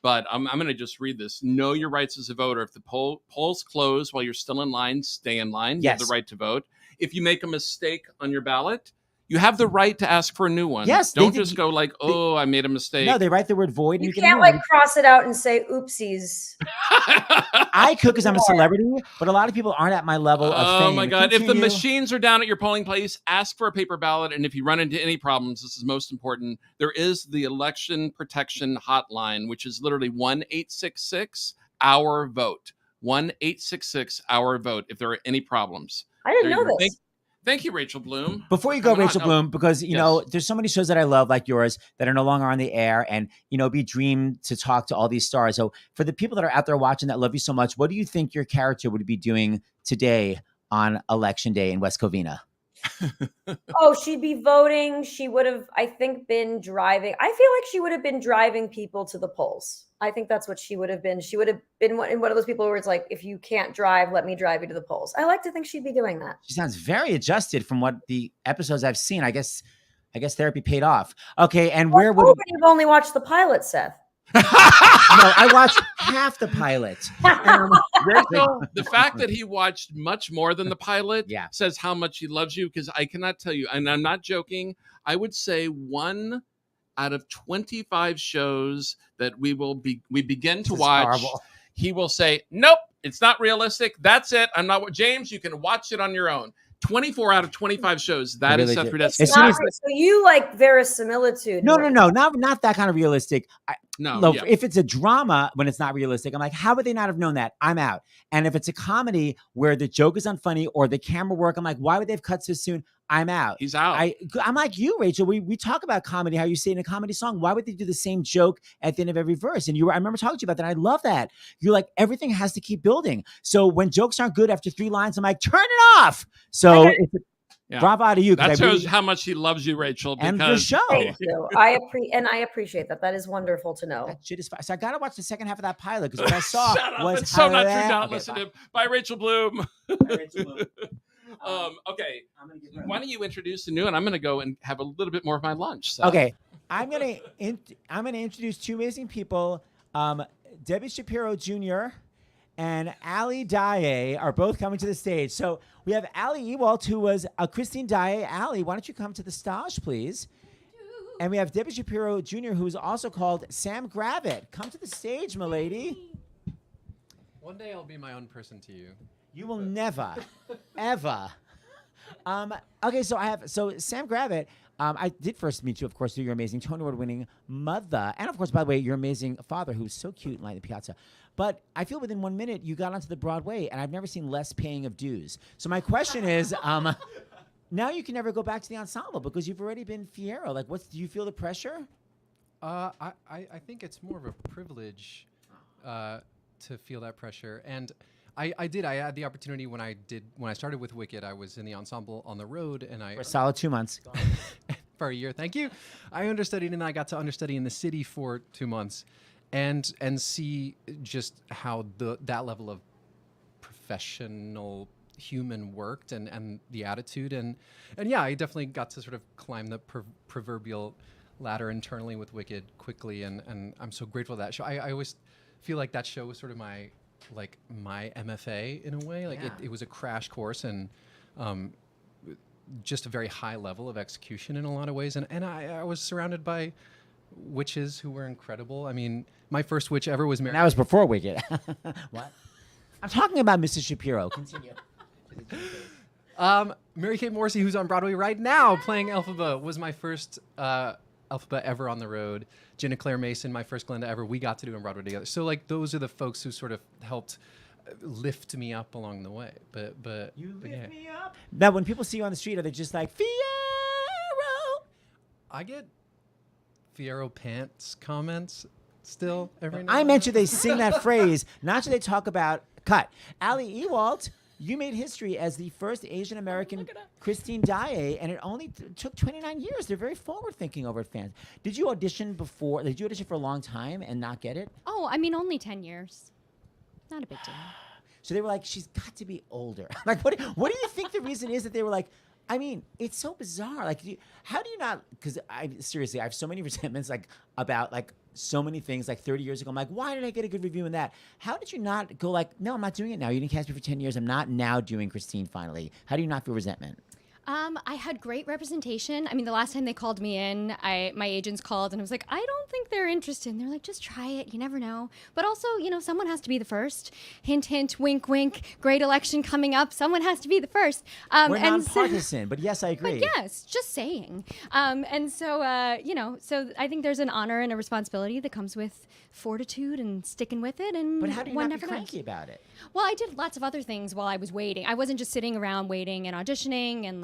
but I'm going to just read this. Know your rights as a voter. If the polls close while you're still in line, stay in line. You have the right to vote. If you make a mistake on your ballot, you have the right to ask for a new one. Yes. Don't just go like, I made a mistake. No, they write the word void. You can't like cross it out and say oopsies. I could because I'm a celebrity, but a lot of people aren't at my level of fame. Oh my God. If the machines are down at your polling place, ask for a paper ballot. And if you run into any problems, this is most important. There is the election protection hotline, which is literally 1-866-OUR-VOTE. 1-866-OUR-VOTE if there are any problems. I didn't know this. Thank you, Rachel Bloom. Before you go, Rachel Bloom, because, there's so many shows that I love like yours that are no longer on the air and, it'd be a dream to talk to all these stars. So for the people that are out there watching that love you so much, what do you think your character would be doing today on Election Day in West Covina? She'd be voting. She would have, I think, been driving. I feel like she would have been driving people to the polls. I think that's what she would have been. She would have been one of those people where it's like, if you can't drive, let me drive you to the polls. I like to think she'd be doing that. She sounds very adjusted from what the episodes I've seen. I guess therapy paid off. Okay, and where would you've only watched the pilot, Seth? No, I watched half the pilot. Rachel, the fact that he watched much more than the pilot says how much he loves you, because I cannot tell you, and I'm not joking, I would say 1 out of 25 shows that we begin to watch, horrible. He will say, nope, it's not realistic. That's it. I'm not. James, you can watch it on your own. 24 out of 25 shows. That is Seth Rudetsky. So you like verisimilitude. No, not that kind of realistic. No. If it's a drama when it's not realistic, I'm like, how would they not have known that? I'm out. And if it's a comedy where the joke is unfunny or the camera work, I'm like, why would they have cut so soon? I'm out. He's out. I'm like you, Rachel. We talk about comedy, how you say in a comedy song, why would they do the same joke at the end of every verse? And I remember talking to you about that. I love that. You're like, everything has to keep building. So when jokes aren't good after 3 lines, I'm like, turn it off. So bravo to you. That shows how much he loves you, Rachel. And the show. Thank you. I appreciate that. That is wonderful to know. That shit is fine. So I got to watch the second half of that pilot because what I saw was it's so not true. Don't listen to him. Bye, Rachel Bloom. Bye, Rachel Bloom. Okay. Why don't you introduce the new, and I'm going to go and have a little bit more of my lunch. So. Okay. I'm going to introduce 2 amazing people, Debbie Shapiro Jr. and Ali Daye are both coming to the stage. So we have Ali Ewalt, who was Christine Daye. Ali, why don't you come to the stage, please? And we have Debbie Shapiro Jr., who's also called Sam Gravitt. Come to the stage, milady. One day I'll be my own person to you. You will never, ever. Okay, so Sam Gravitt. I did first meet you, of course, through your amazing Tony Award-winning mother, and of course, by the way, your amazing father, who's so cute in Light the Piazza. But I feel within 1 minute you got onto the Broadway, and I've never seen less paying of dues. So my question is, now you can never go back to the ensemble because you've already been Fiyero. Like, do you feel the pressure? I think it's more of a privilege to feel that pressure, and I had the opportunity when I started with Wicked. I was in the ensemble on the road, and For a solid 2 months. For a year, thank you. I understudied, and I got to understudy in the city for 2 months, and see just how that level of professional human worked, and the attitude, and yeah, I definitely got to sort of climb the proverbial ladder internally with Wicked quickly, and I'm so grateful for that show. I always feel like that show was sort of my MFA in a way. Like it was a crash course, and just a very high level of execution in a lot of ways. And I was surrounded by witches who were incredible. I mean, my first witch ever was Mary. That was before Wicked. What? I'm talking about Mrs. Shapiro. Continue. Mary Kate Morrissey, who's on Broadway right now playing Elphaba, was my first Elphaba ever on the road. Jenna Claire Mason, my first Glenda ever, we got to do on Broadway together. So like those are the folks who sort of helped lift me up along the way. But you lift me up. Now, when people see you on the street, are they just like Fiyero? I get Fiyero pants comments still every now. I meant should they sing that phrase, not should they talk about cut. Ali Ewalt, you made history as the first Asian American Christine Daye, and it only took 29 years. They're very forward-thinking over at fans. Did you audition before? Did you audition for a long time and not get it? Oh, I mean, only 10 years. Not a big deal. So they were like, she's got to be older. Like, what do you think the reason is that they were like, I mean, it's so bizarre. Like, how do you not? Because I have so many resentments about so many things 30 years ago. I'm like, why did I get a good review in that? How did you not go no, I'm not doing it now. You didn't cast me for 10 years. I'm not now doing Christine finally. How do you not feel resentment? I had great representation. I mean, the last time they called me in, my agents called and I was like, I don't think they're interested. And they're like, just try it. You never know. But also, someone has to be the first. Hint, hint, wink, wink. Great election coming up. Someone has to be the first. We're nonpartisan, but yes, I agree. But yes, just saying. And so, so I think there's an honor and a responsibility that comes with fortitude and sticking with it. And but how do you one not be never cranky knows. about it? Well, I did lots of other things while I was waiting. I wasn't just sitting around waiting and auditioning and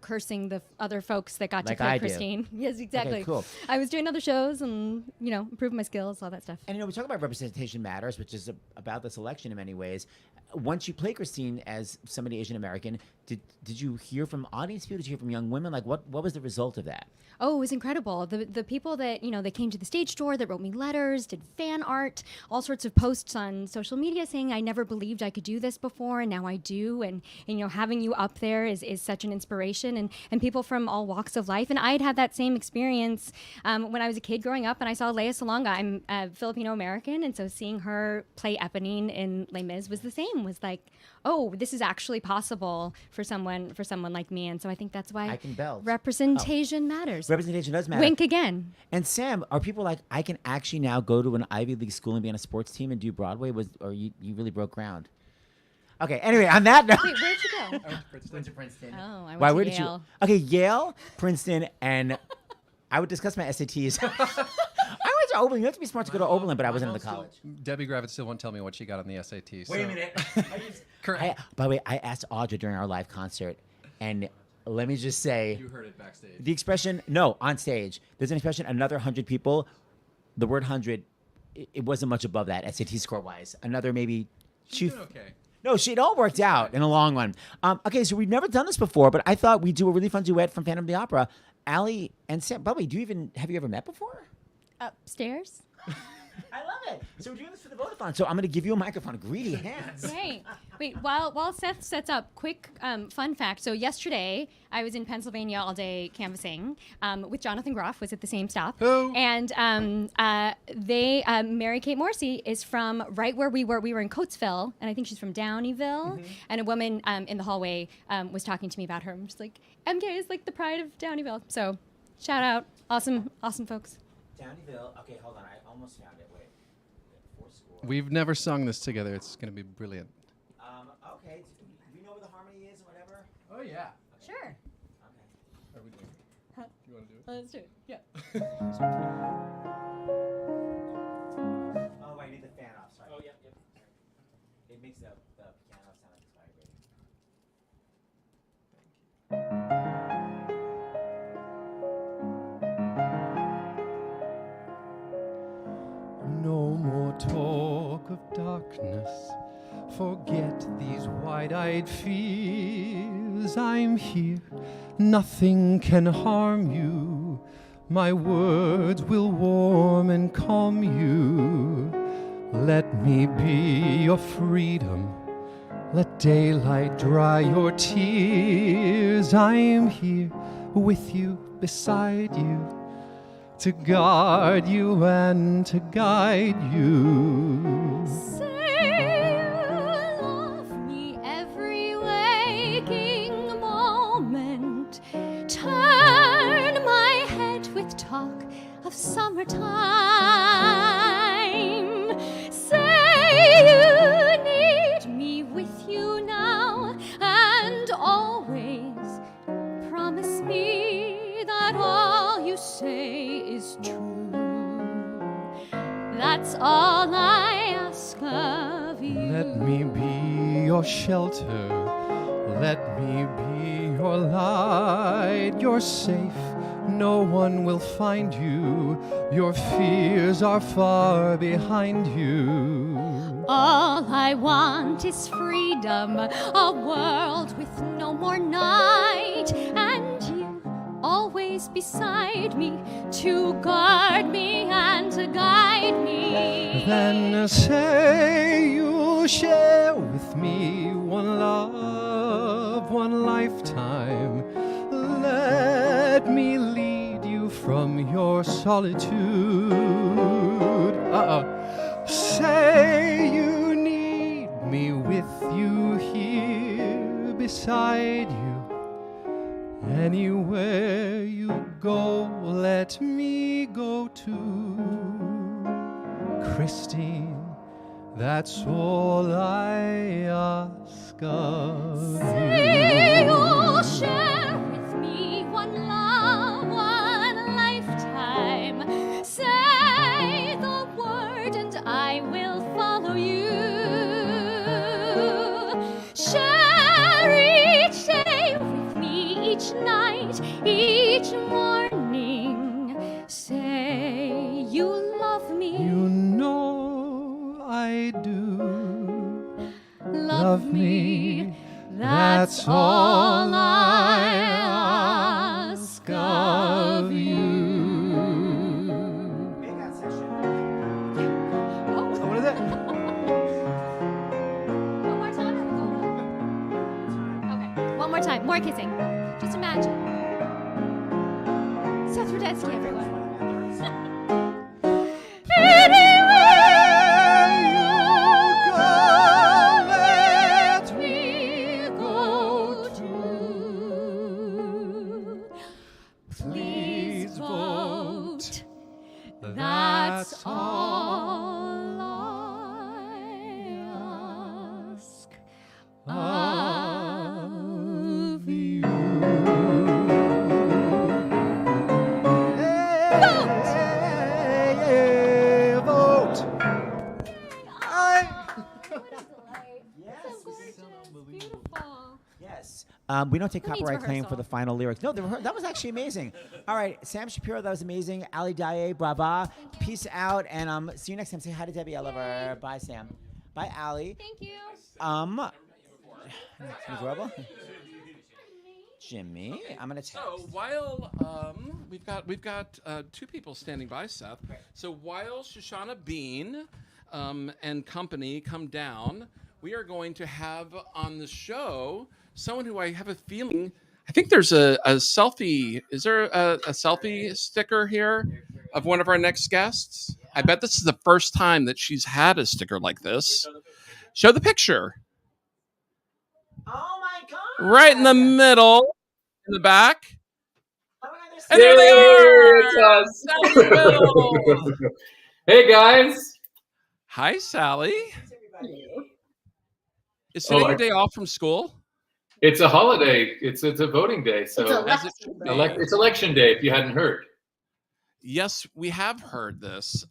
cursing the other folks that got to play Christine. Yes, exactly. Okay, cool. I was doing other shows and, improving my skills, all that stuff. And we talk about representation matters, which is about this election in many ways. Once you play Christine as somebody Asian American, did you hear from audience people? Did you hear from young women? Like, what was the result of that? Oh, it was incredible. The people that, they came to the stage door, that wrote me letters, did fan art, all sorts of posts on social media saying, I never believed I could do this before, and now I do. And having you up there is such an inspiration, and people from all walks of life. And I had that same experience when I was a kid growing up, and I saw Lea Salonga. I'm Filipino-American, and so seeing her play Eponine in Les Mis was the same, was like, oh, this is actually possible for someone like me. And so I think that's why I can belt. Representation matters. Representation does matter. Wink again. And Sam, are people like, I can actually now go to an Ivy League school and be on a sports team and do Broadway? Or you really broke ground? Okay, anyway, on that note. Wait, where'd you go? I went to Princeton. Oh, I went Why, to where Yale. Did you? Okay, Yale, Princeton, and I would discuss my SATs. I went to Oberlin. You have to be smart to go to Oberlin, but I wasn't in the college. Debbie Gravitt still won't tell me what she got on the SATs. Wait a minute. By the way, I asked Audra during our live concert, and let me just say. You heard it backstage. The expression, no, on stage. There's an expression, another 100 people. The word 100, it wasn't much above that, SAT score-wise. Another maybe. She's doing okay. No, it all worked out in the long run. Okay, so we've never done this before, but I thought we'd do a really fun duet from Phantom of the Opera. Ali and Sam, by the way, have you ever met before? Upstairs? I love it. So we're doing this for the Vote-A-Thon. So I'm going to give you a microphone. Greedy hands. Great. Wait, while Seth sets up, quick fun fact. So yesterday, I was in Pennsylvania all day canvassing with Jonathan Groff, was at the same stop. Oh. And Mary-Kate Morrissey is from right where we were. We were in Coatesville, and I think she's from Downeyville. And a woman in the hallway was talking to me about her. I'm just like, MK is like the pride of Downeyville. So shout out. Awesome folks. Downeyville. Okay, hold on. I almost found it. Wait. We've never sung this together. It's going to be brilliant. Okay. Do you know where the harmony is or whatever? Oh, yeah. Sure. Okay. Are we doing it? Huh? You want to do it? Let's do it. Yeah. Oh, I need the fan off. Sorry. Oh, yep. It makes the piano sound like it's vibrating. No more talk of darkness. Forget these wide-eyed fears. I'm here. Nothing can harm you. My words will warm and calm you. Let me be your freedom. Let daylight dry your tears. I am here with you, beside you, to guard you and to guide you. Say you love me every waking moment. Turn my head with talk of summertime. Say you need me with you now and always. Promise me that all you say is true. That's all I ask of you. Let me be your shelter. Let me be your light. You're safe. No one will find you. Your fears are far behind you. All I want is freedom, a world with no more night, and you always beside me to guard me and to guide me. Then say you'll share with me one love, one lifetime. Let me lead you from your solitude. Say you need me with you here beside you. Anywhere you go, let me go too. Christine, that's all I ask of Say you. you'll share with me one love, one lifetime. Say the word and I will follow you. Share each day with me, each night, each morning. Say you love me. You know I do. Love me. That's all I ask of you. What is it? One more time. Okay, one more time. More kissing. Just imagine. Seth Rudetsky, everyone. Please vote. That's all I ask of you. Vote. Yes. We don't take Who needs copyright claim rehearsal? for the final lyrics. No, that was actually amazing. All right, Sam Shapiro, that was amazing. Ali Daye, brava. Peace out, and see you next time. Say hi to Debbie. I love her. Bye, Sam. Bye, Ali. Thank you. Adorable. Jimmy. I'm gonna text. So while we've got two people standing by, Seth. So while Shoshana Bean and company come down, we are going to have on the show someone who I have a feeling. I think there's a selfie. Is there a selfie sticker here of one of our next guests? I bet this is the first time that she's had a sticker like this. Show the picture. Oh my God! Right in the middle, in the back. And there they are! It's us. Down in the middle. Hey, guys. Hi, Sally. Is today your day off from school? It's a holiday. It's a voting day. So it's election day, if you hadn't heard. Yes, we have heard this.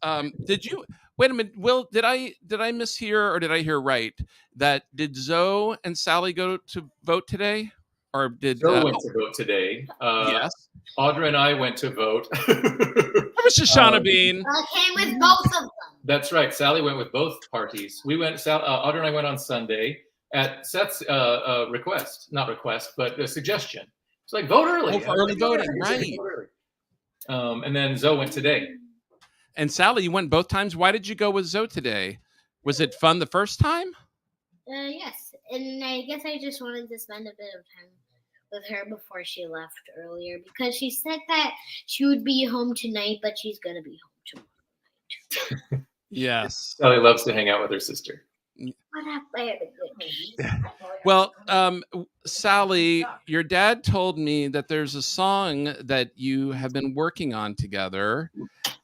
Did you wait a minute, Will? Did I mishear or did I hear right? Did Zoe and Sally go to vote today? Or did Zoe went to vote today? Yes. Audra and I went to vote. Shoshana Bean. I came with both of them. That's right. Sally went with both parties. We went. Audra and I went on Sunday at Seth's not request, but a suggestion. It's like vote early. Oh, for early voting, right? And then Zoe went today. And Sally, you went both times. Why did you go with Zoe today? Was it fun the first time? Yes, and I guess I just wanted to spend a bit of time with her before she left earlier because she said that she would be home tonight, but she's gonna be home tomorrow night. Yes. Sally loves to hang out with her sister. Well, Sally, your dad told me that there's a song that you have been working on together,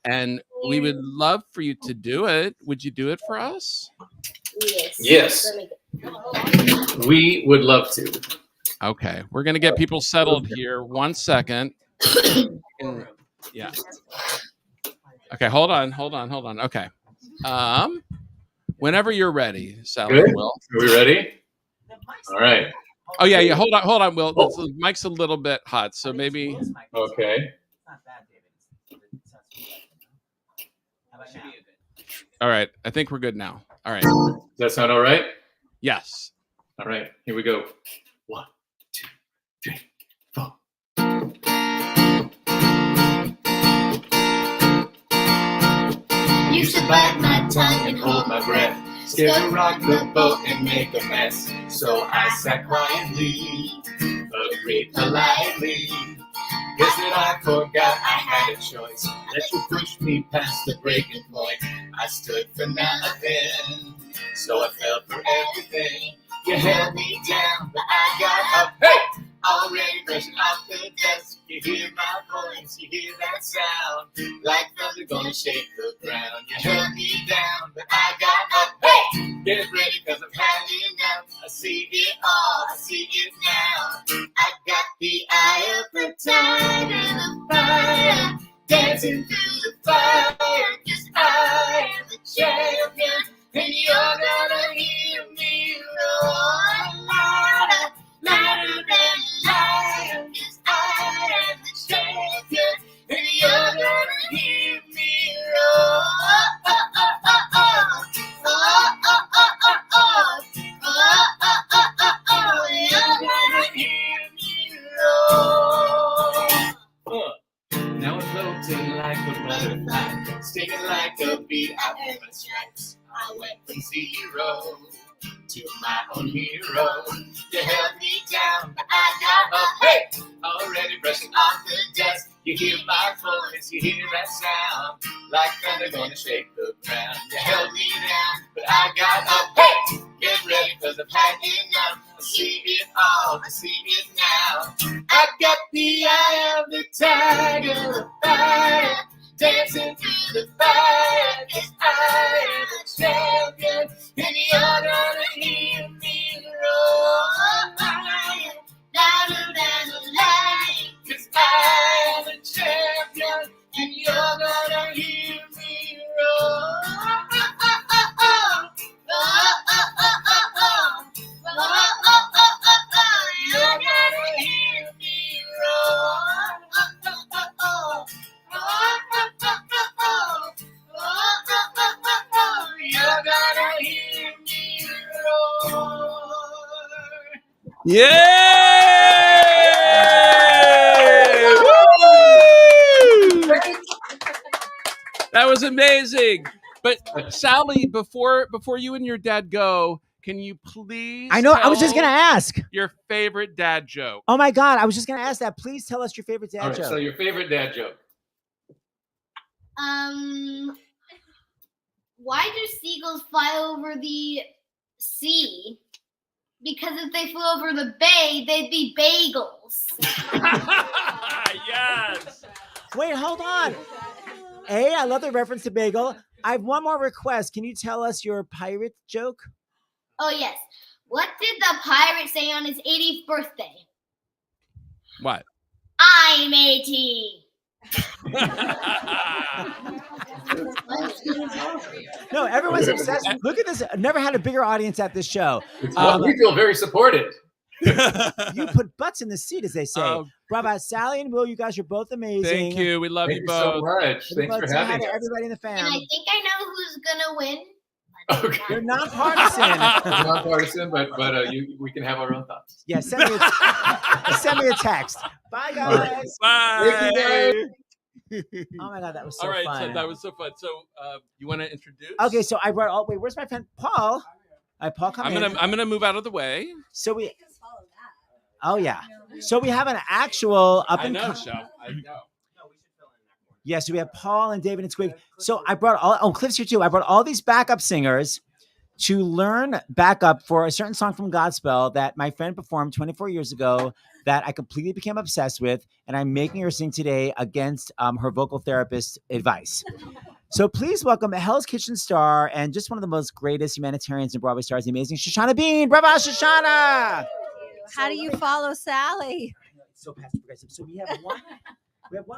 and we would love for you to do it. Would you do it for us? Yes. We would love to. Okay, we're gonna get people settled here. 1 second. Yeah. Okay, hold on. Okay. Whenever you're ready, Sally. Good. Will. Are we ready? All right. Oh yeah. Hold on, Will. The mic's a little bit hot, so maybe. Okay. All right. I think we're good now. All right. Does that sound all right? Yes. All right. Here we go. 1, 2, 3, 4. Used to bite my tongue And hold my breath, scared to rock the boat and make a mess. So I sat quietly, agreed politely. Guess that I forgot I had a choice. That you pushed me past the breaking point. I stood for nothing, so I fell for everything. You held me down, but I got up. Hey! Already brushing off the dust. You hear my voice, you hear that sound. Like thunder gonna shake the ground. You held me down, but I got up. Hey! Get ready, cause I've had enough. I see it all, I see it now. I got the eye of the tiger and the fire. Dancing through the fire. Cause I am the champion. And you're gonna hear me roar louder. Louder than a lion, 'cause I am the champion, and you're gonna hear me roar. Oh, oh, oh, oh, oh, oh, oh, oh, oh, oh, oh, oh, oh, oh, you're gonna hear me roar. Now I'm floating like a butterfly, stinging like a bee out of my stripes. I went from zero to my own hero. You held me down, but I got up. Hey! Already brushing off the dust. You hear my voice, you hear that sound. Like thunder gonna shake the ground. You held me down, but I got up. Hey! Get ready, cause I've had enough. I see it all, I see it now. I got the eye of the tiger, the fire. Dancing through the fire, 'cause I am the champion, and you're gonna hear me roar. I am louder than a lion, 'cause I am the champion, and you're gonna hear me roar. Oh, oh, oh, oh. Oh, oh, oh, oh, oh. Oh, oh, oh, oh, oh. You're gonna hear me roar. Oh, oh, oh, oh. You're gonna hear me roar. Yeah! That was amazing. But Sally, before you and your dad go, can you please? I know. I was just gonna ask your favorite dad joke. Oh my God! I was just gonna ask that. Please tell us your favorite dad All right, joke. so your favorite dad joke. Why do seagulls fly over the sea? Because if they flew over the bay, they'd be bagels. Yes. Wait, hold on. I love the reference to bagel. I have one more request. Can you tell us your pirate joke? Oh, yes. What did the pirate say on his 80th birthday? What? I'm 80. No, everyone's obsessed. Look at this. I've never had a bigger audience at this show. We feel very supported. You put butts in the seat, as they say. Bravo, Sally and Will, you guys are both amazing. Thank you. We love you both. so much. Thanks for having us. Everybody in the fam. And I think I know who's going to win. Okay. You're nonpartisan. Nonpartisan, but we can have our own thoughts. Yeah, send me a text. Bye, guys. Bye. Oh my God, that was so all right, fun. so that was so fun. So you want to introduce? Okay, so I brought. Wait, where's my friend Paul? All right, Paul, come in. I'm gonna move out of the way. So we. Oh yeah. So we have an actual up and. I know, Shel. I know. Yeah, so we have Paul and David and Squig. So I brought Cliff's here too. I brought all these backup singers to learn backup for a certain song from Godspell that my friend performed 24 years ago that I completely became obsessed with, and I'm making her sing today against her vocal therapist advice. So please welcome Hell's Kitchen star and just one of the most greatest humanitarians and Broadway stars, the amazing Shoshana Bean. Bravo, Shoshana! How do you follow Sally? It's so passive aggressive. So we have one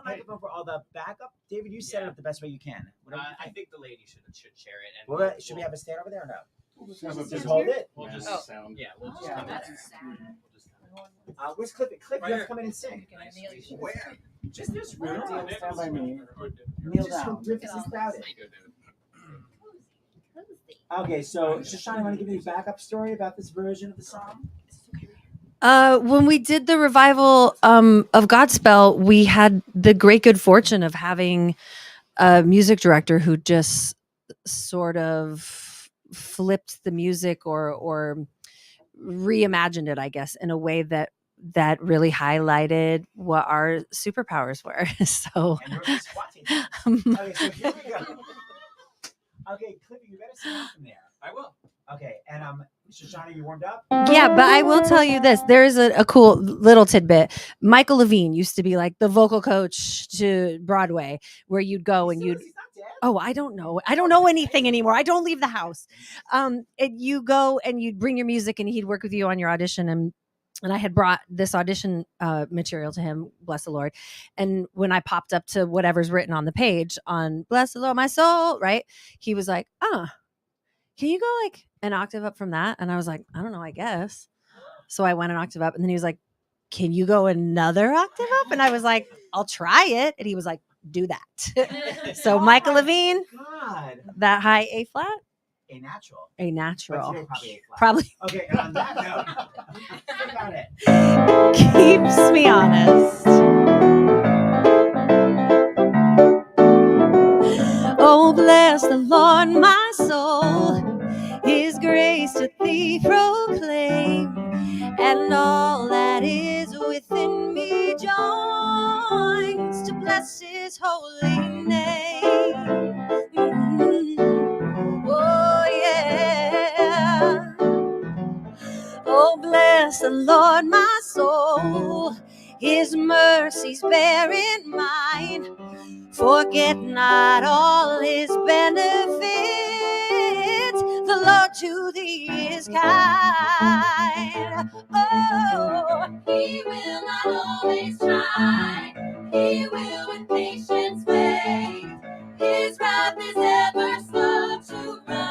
microphone for all the backup. David, you set it up the best way you can. I think the lady should share it. And Should we have a stand over there or no? We'll Just hold it. We'll just sound. Yeah, we'll just come in. Where's Cliff? Cliff, Right you have here. to come in and sing. Where? Just this room. Stand by me. Kneel down. Riff is crowded. Okay, so Shoshana, you want to give me a backup story about this version of the song? When we did the revival of Godspell, we had the great good fortune of having a music director who just sort of flipped the music or reimagined it, I guess, in a way that really highlighted what our superpowers were. So, Okay, so here we go. Okay, Cliffy, you better sing out from there. I will. Okay, and Shoshana, you warmed up? yeah, but I will tell you this. There is a cool little tidbit. Michael Lavin used to be like the vocal coach to Broadway, where you'd go and you'd. Oh, I don't know. I don't know anything anymore. I don't leave the house. And you go and you'd bring your music and he'd work with you on your audition. And I had brought this audition material to him, bless the Lord. And when I popped up to whatever's written on the page on Bless the Lord, my soul, right? He was like, can you go like an octave up from that? And I was like, I don't know, I guess. So I went an octave up and then he was like, can you go another octave up? And I was like, I'll try it. And he was like, do that. So Michael Lavin, that high A flat. A natural. A natural. But today, probably A flat. Probably. Okay, and on that note, about it. Keeps me honest. Oh, bless the Lord, my soul. His grace to thee proclaim, and all that is within me joins to bless his holy name. Oh, yeah. Oh, bless the Lord, my soul. His mercies bear in mind. Forget not all his benefits. The Lord to thee is kind. Oh, he will not always chide. He will with patience wait. His wrath is ever slow to rise.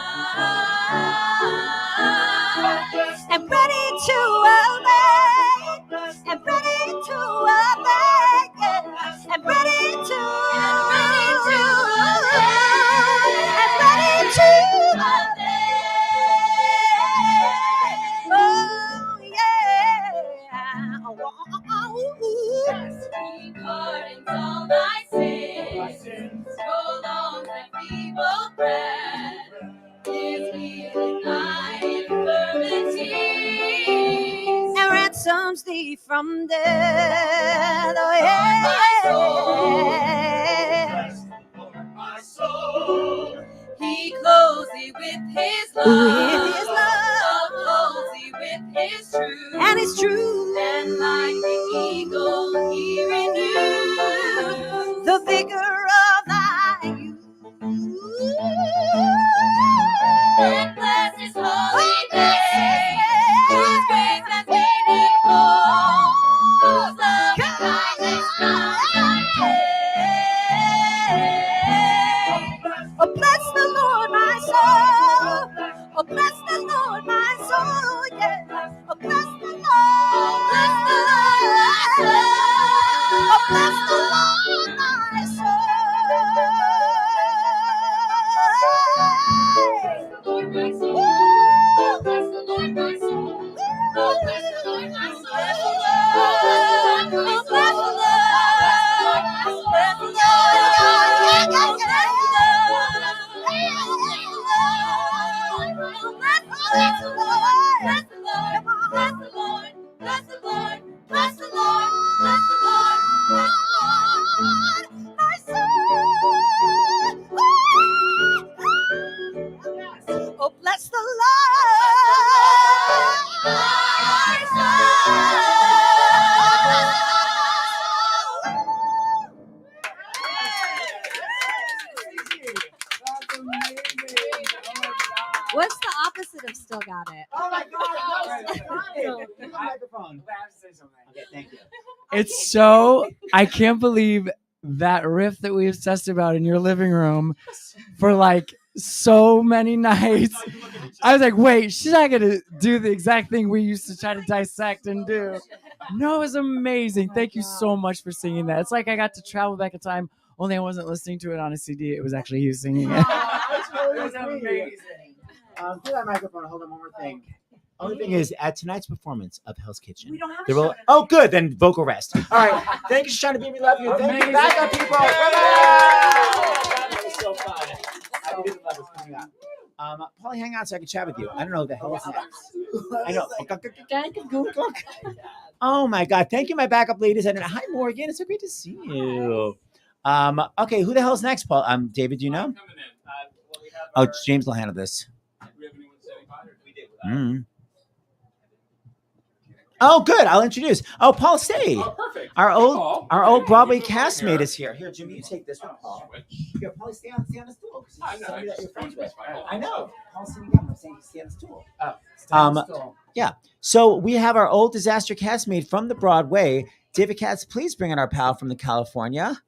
And ready to obey. And ready to obey. And ready to pardons all my sins. So long that ransoms thee from death. Oh, yeah. My soul. He clothes thee with his love. With his love. Clothes thee with his truth. And it's true. And like the eagle he renews the vigor of thy youth. And bless his holy name, whose grace has made him whole, whose love and kindness crown thy day. Oh, bless the Lord, my soul. Oh, bless the Lord, my soul. Yeah. Oh, bless the Lord. Bless the Lord, my soul. Oh, bless the Lord, my soul. Lord, my soul. Bless the Lord, my soul. Oh, bless the Lord, my soul. Bless the Lord, my soul. Bless the Lord, bless the Lord. Bless the Lord, bless the Lord, bless the Lord, bless the Lord, bless the Lord, bless the Lord, bless the Lord, my soul. Oh, bless the Lord, my What's the opposite of still got it? Oh my God! No, microphone. I have to say something. Okay, thank you. It's so, I can't believe that riff that we obsessed about in your living room for like so many nights. I was like, wait, she's not going to do the exact thing we used to try to dissect and do. No, it was amazing. Thank you so much for singing that. It's like I got to travel back in time, only I wasn't listening to it on a CD. It was actually you singing it. It was amazing. Do that microphone. Hold on, one more thing. Only thing is, at tonight's performance of Hell's Kitchen, we don't have there will. Oh, good. Then vocal rest. All right. Thank you, Shoshana Bean. We love you. Thank you, backup people. That was so fun. Activism Love is coming up. Polly, hang on so I can chat with you. I don't know who the hell is next. I know. Oh my God! Thank you, my backup ladies. And hi, Morgan. It's so great to see you. Okay, who the hell's next, Paul? David, do you know? Oh, James will handle this. Oh, good. I'll introduce. Oh, Paul, stay. Oh, perfect. Our Paul, old Broadway you castmate here. is here. Here, Jimmy, you take this one, Paul. Here, Paul, stay on the stool. I know. Somebody that you're friends with. Hold I on. know. Paul's sitting down. I'm saying stay on the stool. Yeah. So we have our old disaster castmate from the Broadway. David Katz, please bring in our pal from the California.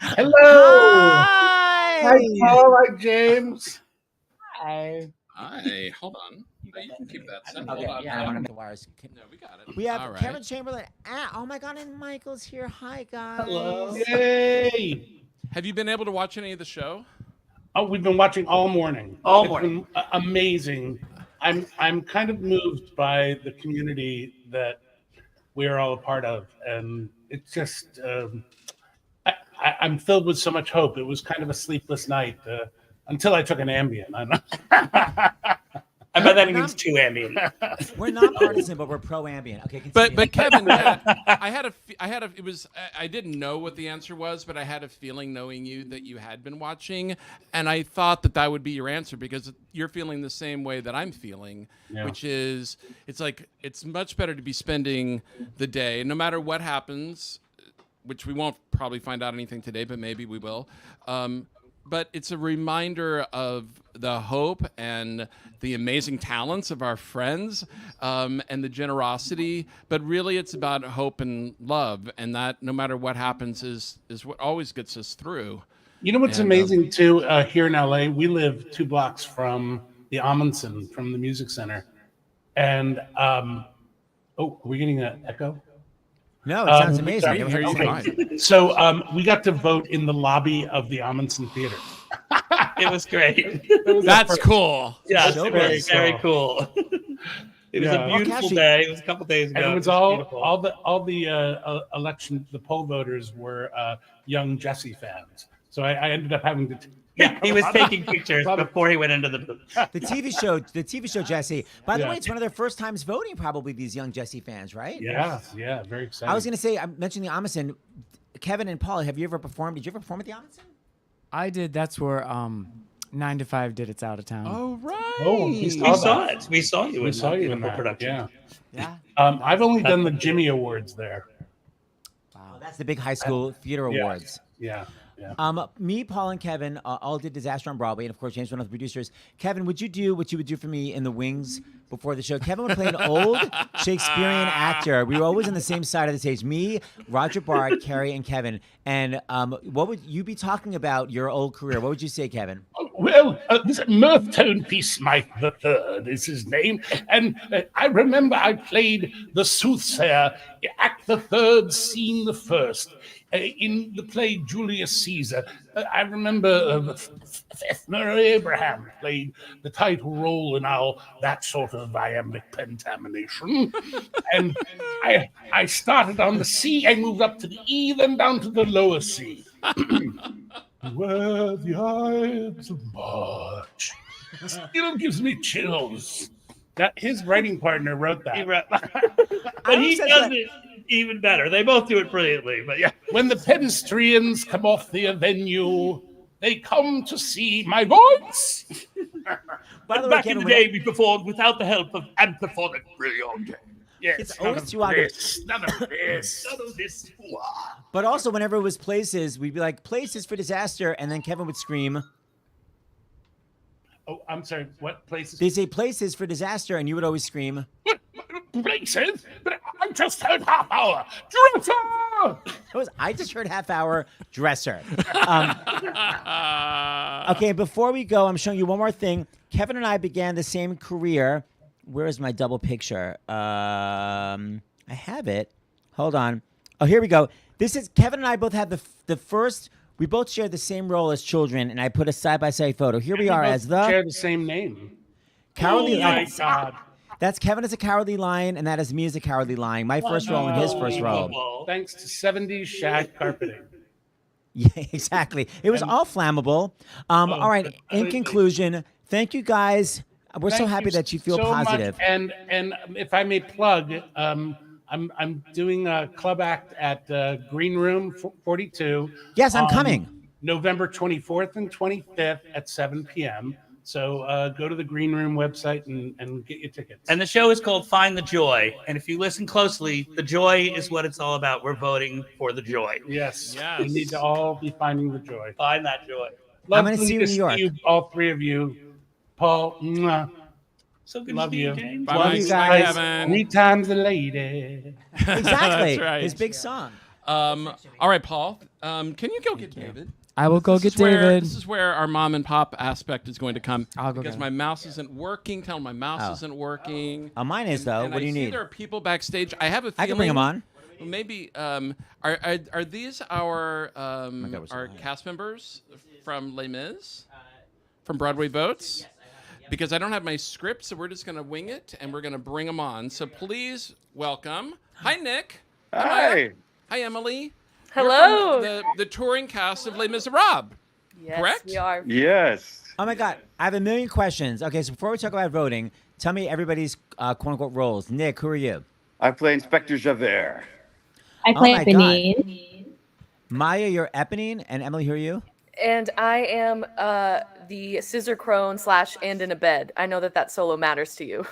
Hello. Hi. Hi, Paul. Hi, James. Hi. Hi, hold on. No, you can keep that. Hold Okay, on. yeah, I wanna the wires. No, we got it. We have All right. Kevin Chamberlain. Oh my God, and Michael's here. Hi, guys. Hello. Yay. Have you been able to watch any of the show? Oh, we've been watching all morning. All It's morning. been amazing. I'm kind of moved by the community that we are all a part of, and it's just I'm filled with so much hope. It was kind of a sleepless night until I took an Ambien. And by that he means 2 Ambien. We're not partisan, but we're pro Ambien. Okay, But continue. Kevin, I didn't know what the answer was, but I had a feeling, knowing you, that you had been watching, and I thought that would be your answer because you're feeling the same way that I'm feeling, Yeah. which is it's like it's much better to be spending the day, no matter what happens, which we won't probably find out anything today, but maybe we will. But it's a reminder of the hope and the amazing talents of our friends and the generosity. But really, it's about hope and love. And that no matter what happens is what always gets us through. You know what's And, amazing too? Here in LA, we live 2 blocks from the Amundsen, from the Music Center. And, oh, are we getting an echo? No, it sounds amazing. I never heard you Okay. So we got to vote in the lobby of the Amundsen Theater. It was great. That's cool. Yeah, So very, cool. very cool. It was Yeah. a beautiful day. It was a couple days ago. And it was beautiful. all the election, the poll voters were young Jessie fans. So I ended up having to Yeah, he was taking pictures before he went into the booth. The TV show, Jessie. By the Yeah. way, it's one of their first times voting, probably, these young Jessie fans, right? Yeah, very exciting. I was going to say, I mentioned the Amundsen. Kevin and Paul, have you ever performed? Did you ever perform at the Amundsen? I did. That's where 9 to 5 did It's Out of Town. Oh, right. Oh, We saw it. We saw you. We saw you in in the that. production. Yeah. I've only done the Jimmy Awards there. Wow, that's the big high school theater awards. Yeah. Me, Paul, and Kevin all did Disaster on Broadway, and of course, James, one of the producers. Kevin, would you do what you would do for me in the wings before the show? Kevin would play an old Shakespearean actor. We were always on the same side of the stage. Me, Roger Bart, Carrie, and Kevin. And what would you be talking about your old career? What would you say, Kevin? Well, this Mirth-Tone Peace Mike the Third is his name, and I remember I played the soothsayer, Act the Third, Scene the First, in the play Julius Caesar. I remember Ethna Abraham played the title role in that sort of iambic pentamination, and I started on the C, I moved up to the E, then down to the lower C. Where the Ides of March. Still gives me chills. That his writing partner wrote that. But he does it even better. They both do it brilliantly. But yeah. When the pedestrians come off the avenue, they come to see my voice. But back in the day, we performed without the help of ampliphonic brilliant. Yes, It's always too obvious. None of this. None of this. But also, whenever it was places, we'd be like, places for disaster, and then Kevin would scream. Oh, I'm sorry. What places? They say places for disaster, and you would always scream. Places? But I just heard half hour. Dresser! I just heard half hour dresser. Okay, before we go, I'm showing you one more thing. Kevin and I began the same career. Where is my double picture? I have it. Hold on. Oh, here we go. This is Kevin and I both have the first. We both share the same role as children, and I put a side-by-side photo. Here we are as the share the same name. Cowardly Lion. God. That's Kevin as a Cowardly Lion, and that is me as a Cowardly Lion. My first role and his first role. Thanks to 70s shag carpeting. Yeah, exactly. It was all flammable. All right. In conclusion, thank you guys. We're so happy that you feel so positive. Much. And if I may plug, I'm doing a club act at Green Room 42. Yes, I'm coming. November 24th and 25th at 7 p.m. So go to the Green Room website and get your tickets. And the show is called Find the Joy. And if you listen closely, the joy is what it's all about. We're voting for the joy. Yes. We need to all be finding the joy. Find that joy. I'm going to see you in New York. All three of you. Paul, mwah. So good Love to see you. James. Love you guys. Three times a lady. Exactly. That's right. His big song. All right, Paul. Can you go get David? I will go get David. This is where our mom and pop aspect is going to come. I'll go because get my mouse isn't working. Tell them my mouse isn't working. Oh, mine is though. And what do I you see need? there are people backstage. I have a feeling. I can bring them on. Well, maybe are these our cast members from Les Mis, from Broadway Votes? Because I don't have my script, so we're just going to wing it, and we're going to bring them on. So please welcome. Hi, Nick. Hi. Hi, Emily. Hello. You're from the touring cast of Les Miserables. Yes, correct? we are. Yes. Oh my God, I have a million questions. Okay, so before we talk about voting, tell me everybody's quote unquote roles. Nick, who are you? I play Inspector Javert. I play my Eponine. Maya, you're Eponine, and Emily, who are you? And I am the scissor crone / and in a bed. I know that solo matters to you.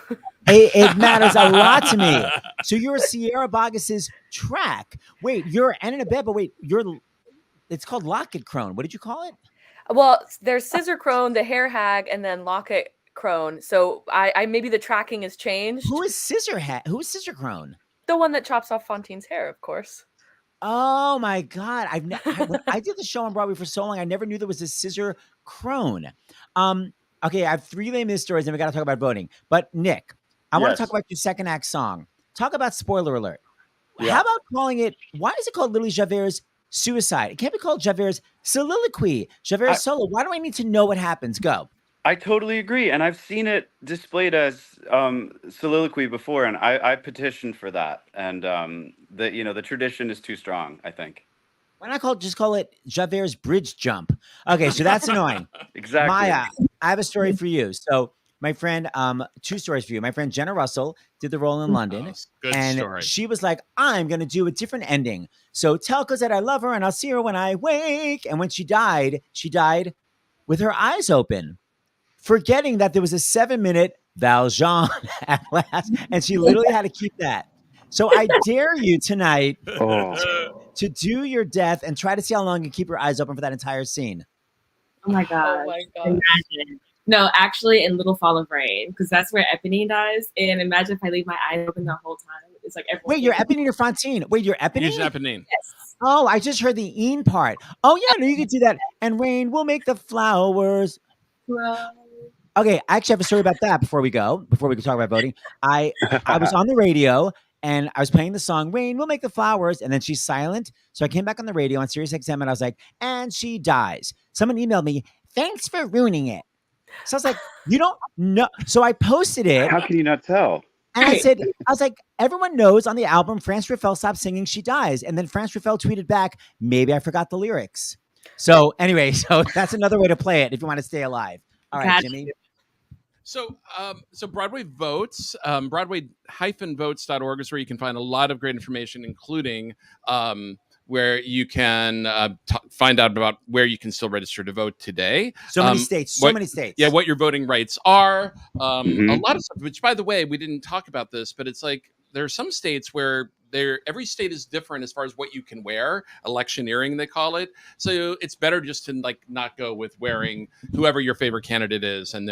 It matters a lot to me. So you're Sierra Boggess's track. Wait, you're and in a bed, but wait, it's called Locket Crone. What did you call it? Well, there's scissor crone, the hair hag, and then locket crone. So I maybe the tracking has changed. Who is Who is Scissor Crone? The one that chops off Fontine's hair, of course. Oh my God! When I did the show on Broadway for so long, I never knew there was a Scissor Crone. Okay, I have 3 Les Mis stories, and we got to talk about voting. But Nick, I want to talk about your second act song. Talk about spoiler alert. Yeah. How about calling it? Why is it called literally Javert's suicide? It can't be called Javert's soliloquy. Javert's solo. Why do I need to know what happens? Go. I totally agree, and I've seen it displayed as soliloquy before, and I petitioned for that. And the tradition is too strong, I think. Why not just call it Javert's bridge jump? Okay, so that's annoying. Exactly. Maya, I have a story for you. So my friend, 2 stories for you. My friend Jenna Russell did the role in London. Good and story. she was like, I'm going to do a different ending. So tell Cosette I love her and I'll see her when I wake. And when she died with her eyes open, forgetting that there was a 7-minute Valjean at last. And she literally had to keep that. So I dare you tonight to do your death and try to see how long you keep your eyes open for that entire scene. Oh my god! Imagine. No, actually, in Little Fall of Rain, because that's where Eponine dies. And imagine if I leave my eyes open the whole time. It's like everyone. Wait, you're Eponine or Fantine? Wait, you're Eponine? He's Eponine. Yes. Oh, I just heard the Ian part. Oh yeah, no, you could do that. And rain will make the flowers. Okay, I actually have a story about that before we can talk about voting. I was on the radio and I was playing the song "Rain Will Make the Flowers," and then she's silent. So I came back on the radio on Sirius XM and I was like, "And she dies." Someone emailed me, "Thanks for ruining it." So I was like, "You don't know." So I posted it. How can you not tell? And I was like, everyone knows on the album, France Raffel stopped singing "She Dies," and then France Raffel tweeted back, "Maybe I forgot the lyrics." So anyway, so that's another way to play it if you want to stay alive. All right, Jimmy. So Broadway votes, Broadway-votes.org is where you can find a lot of great information, including where you can find out about where you can still register to vote today. So many states. Yeah, what your voting rights are. A lot of stuff, which, by the way, we didn't talk about this, but it's like there are some states where every state is different as far as what you can wear, electioneering they call it. So it's better just to like not go with wearing whoever your favorite candidate is and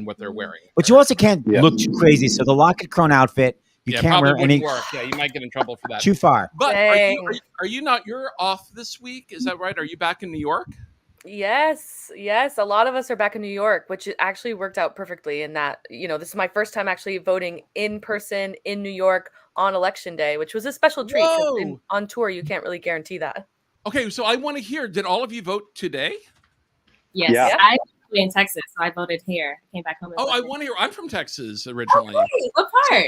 what they're wearing. But you also can't look too crazy. So the Lockett Crone outfit, you can't wear any. Work. Yeah, you might get in trouble for that. Too far. But are you not? You're off this week, is that right? Are you back in New York? Yes. A lot of us are back in New York, which actually worked out perfectly in that, this is my first time actually voting in person in New York on election day, which was a special treat. On tour, you can't really guarantee that. Okay, so I want to hear, did all of you vote today? Yes. Yeah. I'm in Texas, so I voted here. I came back home. I want to hear. I'm from Texas originally. Oh, great. What part?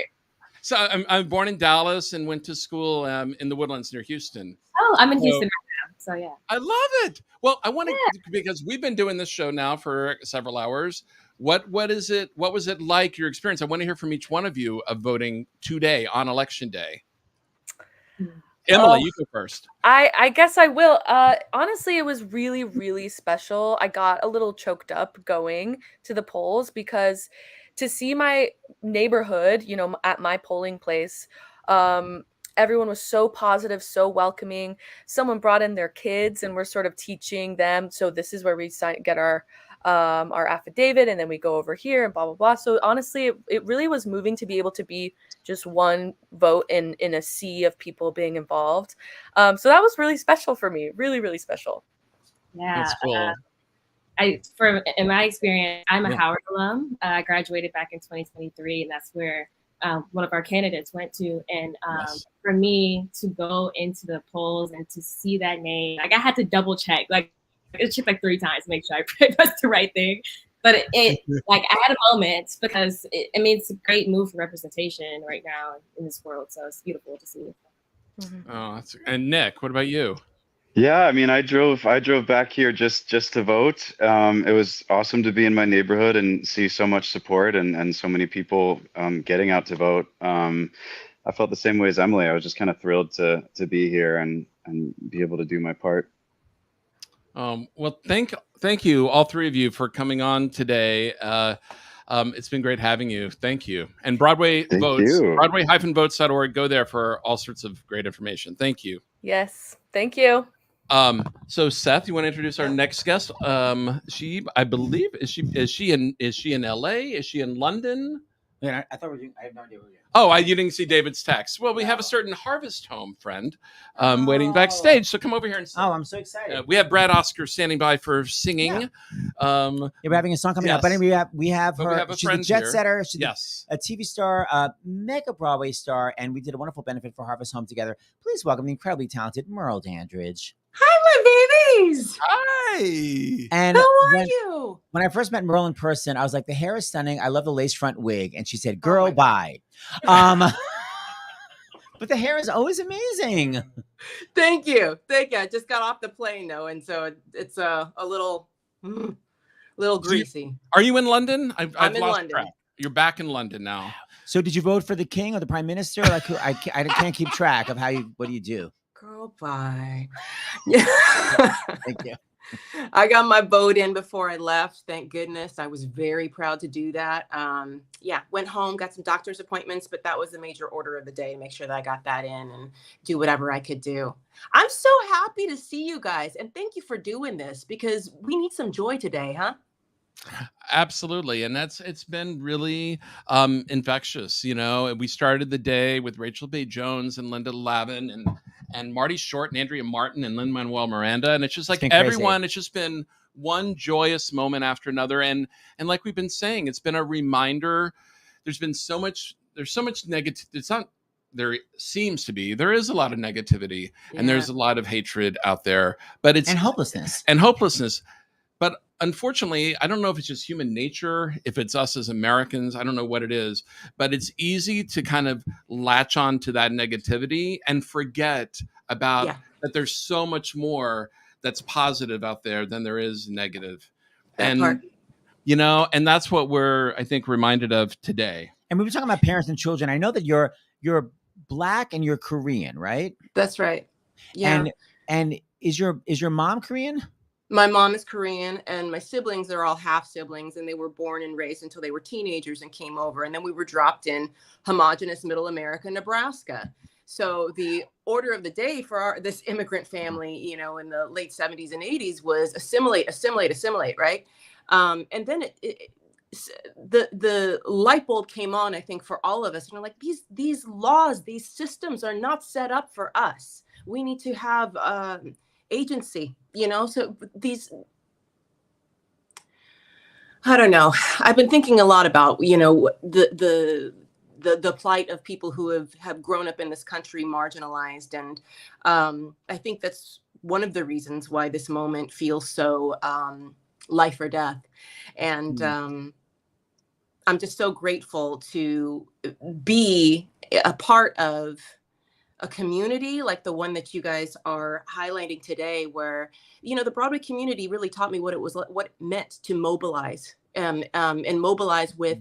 So I'm born in Dallas and went to school in the Woodlands near Houston. Oh, I'm in Houston right now. So yeah. I love it. Well, I want to, because we've been doing this show now for several hours. What was it like, your experience? I want to hear from each one of you of voting today on election day. Emily, you go first. I guess I will. Honestly, it was really, really special. I got a little choked up going to the polls because to see my neighborhood, at my polling place, everyone was so positive, so welcoming. Someone brought in their kids and we're sort of teaching them. So this is where we get our affidavit, and then we go over here and blah, blah, blah. So honestly, it really was moving to be able to be just one vote in a sea of people being involved. So that was really special for me. Really, really special. Yeah. That's cool. In my experience, I'm a Howard alum. I graduated back in 2023, and that's where one of our candidates went to. And for me to go into the polls and to see that name, I had to double check. It took 3 times to make sure I pressed the right thing. But I had a moment because it's a great move for representation right now in this world. So it's beautiful to see. Oh, and Nick, what about you? Yeah, I drove back here just to vote. It was awesome to be in my neighborhood and see so much support and so many people getting out to vote. I felt the same way as Emily. I was just kind of thrilled to be here and be able to do my part. Well, thank you, all 3 of you, for coming on today. It's been great having you. Thank you. And Broadway Votes, Broadway-votes.org. Go there for all sorts of great information. Thank you. Yes, thank you. So Seth, you want to introduce our next guest? She, I believe, is she in LA? Is she in London? Yeah, I thought I have no idea who you are. Oh, you didn't see David's text. Well, we have a certain Harvest Home friend waiting backstage, so come over here and sing. Oh, I'm so excited. We have Brad Oscar standing by for singing. Yeah. We're having a song coming up, but we have her. She's a jet setter. She's a TV star, a mega Broadway star, and we did a wonderful benefit for Harvest Home together. Please welcome the incredibly talented Merle Dandridge. Hi, my babies. Hi. And how are you? When I first met Merle in person, I was like, the hair is stunning. I love the lace front wig. And she said, girl, bye. But But the hair is always amazing. Thank you. I just got off the plane though, and so it's a little greasy. Are you in London? I'm in lost London. track. You're back in London now. So did you vote for the king or the prime minister? Like, I can't keep track of what do you do? Girl, bye. Yeah. Thank you. I got my vote in before I left. Thank goodness. I was very proud to do that. Went home, got some doctor's appointments, but that was the major order of the day to make sure that I got that in and do whatever I could do. I'm so happy to see you guys. And thank you for doing this because we need some joy today, huh? Absolutely. And it's been really infectious. You know, we started the day with Rachel Bay Jones and Linda Lavin and Marty Short and Andrea Martin and Lin-Manuel Miranda. And it's just like everyone, it's just been one joyous moment after another. And like we've been saying, it's been a reminder. There's so much negative. There is a lot of negativity and there's a lot of hatred out there, but and hopelessness. But unfortunately, I don't know if it's just human nature, if it's us as Americans, I don't know what it is, but it's easy to kind of latch on to that negativity and forget about that there's so much more that's positive out there than there is negative. And that's what we're, I think, reminded of today. And we were talking about parents and children. I know that you're Black and you're Korean, right? That's right. Yeah. And is your mom Korean? My mom is Korean and my siblings are all half siblings and they were born and raised until they were teenagers and came over. And then we were dropped in homogenous middle America, Nebraska. So the order of the day for this immigrant family, you know, in the late 70s and 80s was assimilate, right? And then the light bulb came on, I think, for all of us. You know, like these laws, these systems are not set up for us. We need to have agency, you know, so I don't know. I've been thinking a lot about, you know, the plight of people who have grown up in this country marginalized. And I think that's one of the reasons why this moment feels so life or death. And I'm just so grateful to be a part of a community like the one that you guys are highlighting today, where, you know, the Broadway community really taught me what it meant to mobilize and mobilize with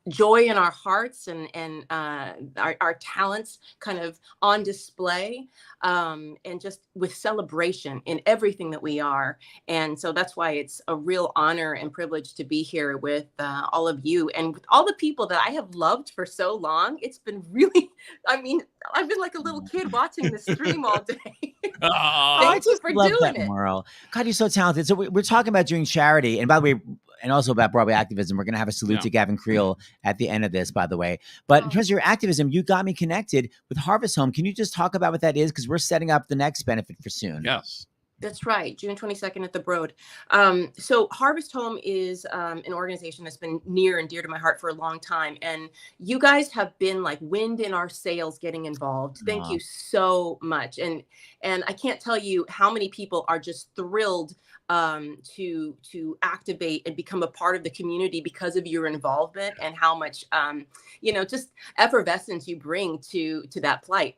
joy in our hearts and our talents kind of on display, and just with celebration in everything that we are. And so that's why it's a real honor and privilege to be here with all of you and with all the people that I have loved for so long. It's been really, I mean, I've been like a little kid watching the stream all day. Thank you for doing it. Moral. God, you're so talented. So we're talking about doing charity. And by the way, and also about Broadway activism. We're going to have a salute to Gavin Creel at the end of this, by the way. But in terms of your activism, you got me connected with Harvest Home. Can you just talk about what that is? Because we're setting up the next benefit for soon. Yes. That's right. June 22nd at the Broad. So Harvest Home is an organization that's been near and dear to my heart for a long time. And you guys have been like wind in our sails getting involved. Thank you so much. And I can't tell you how many people are just thrilled to activate and become a part of the community because of your involvement and how much, just effervescence you bring to that plight.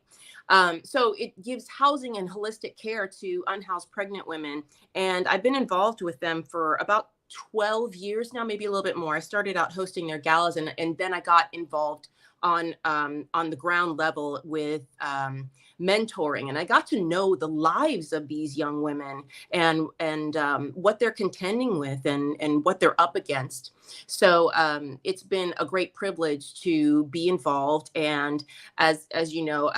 So it gives housing and holistic care to unhoused pregnant women. And I've been involved with them for about 12 years now, maybe a little bit more. I started out hosting their galas and then I got involved on the ground level with mentoring, and I got to know the lives of these young women and what they're contending with and what they're up against. So it's been a great privilege to be involved, and as you know,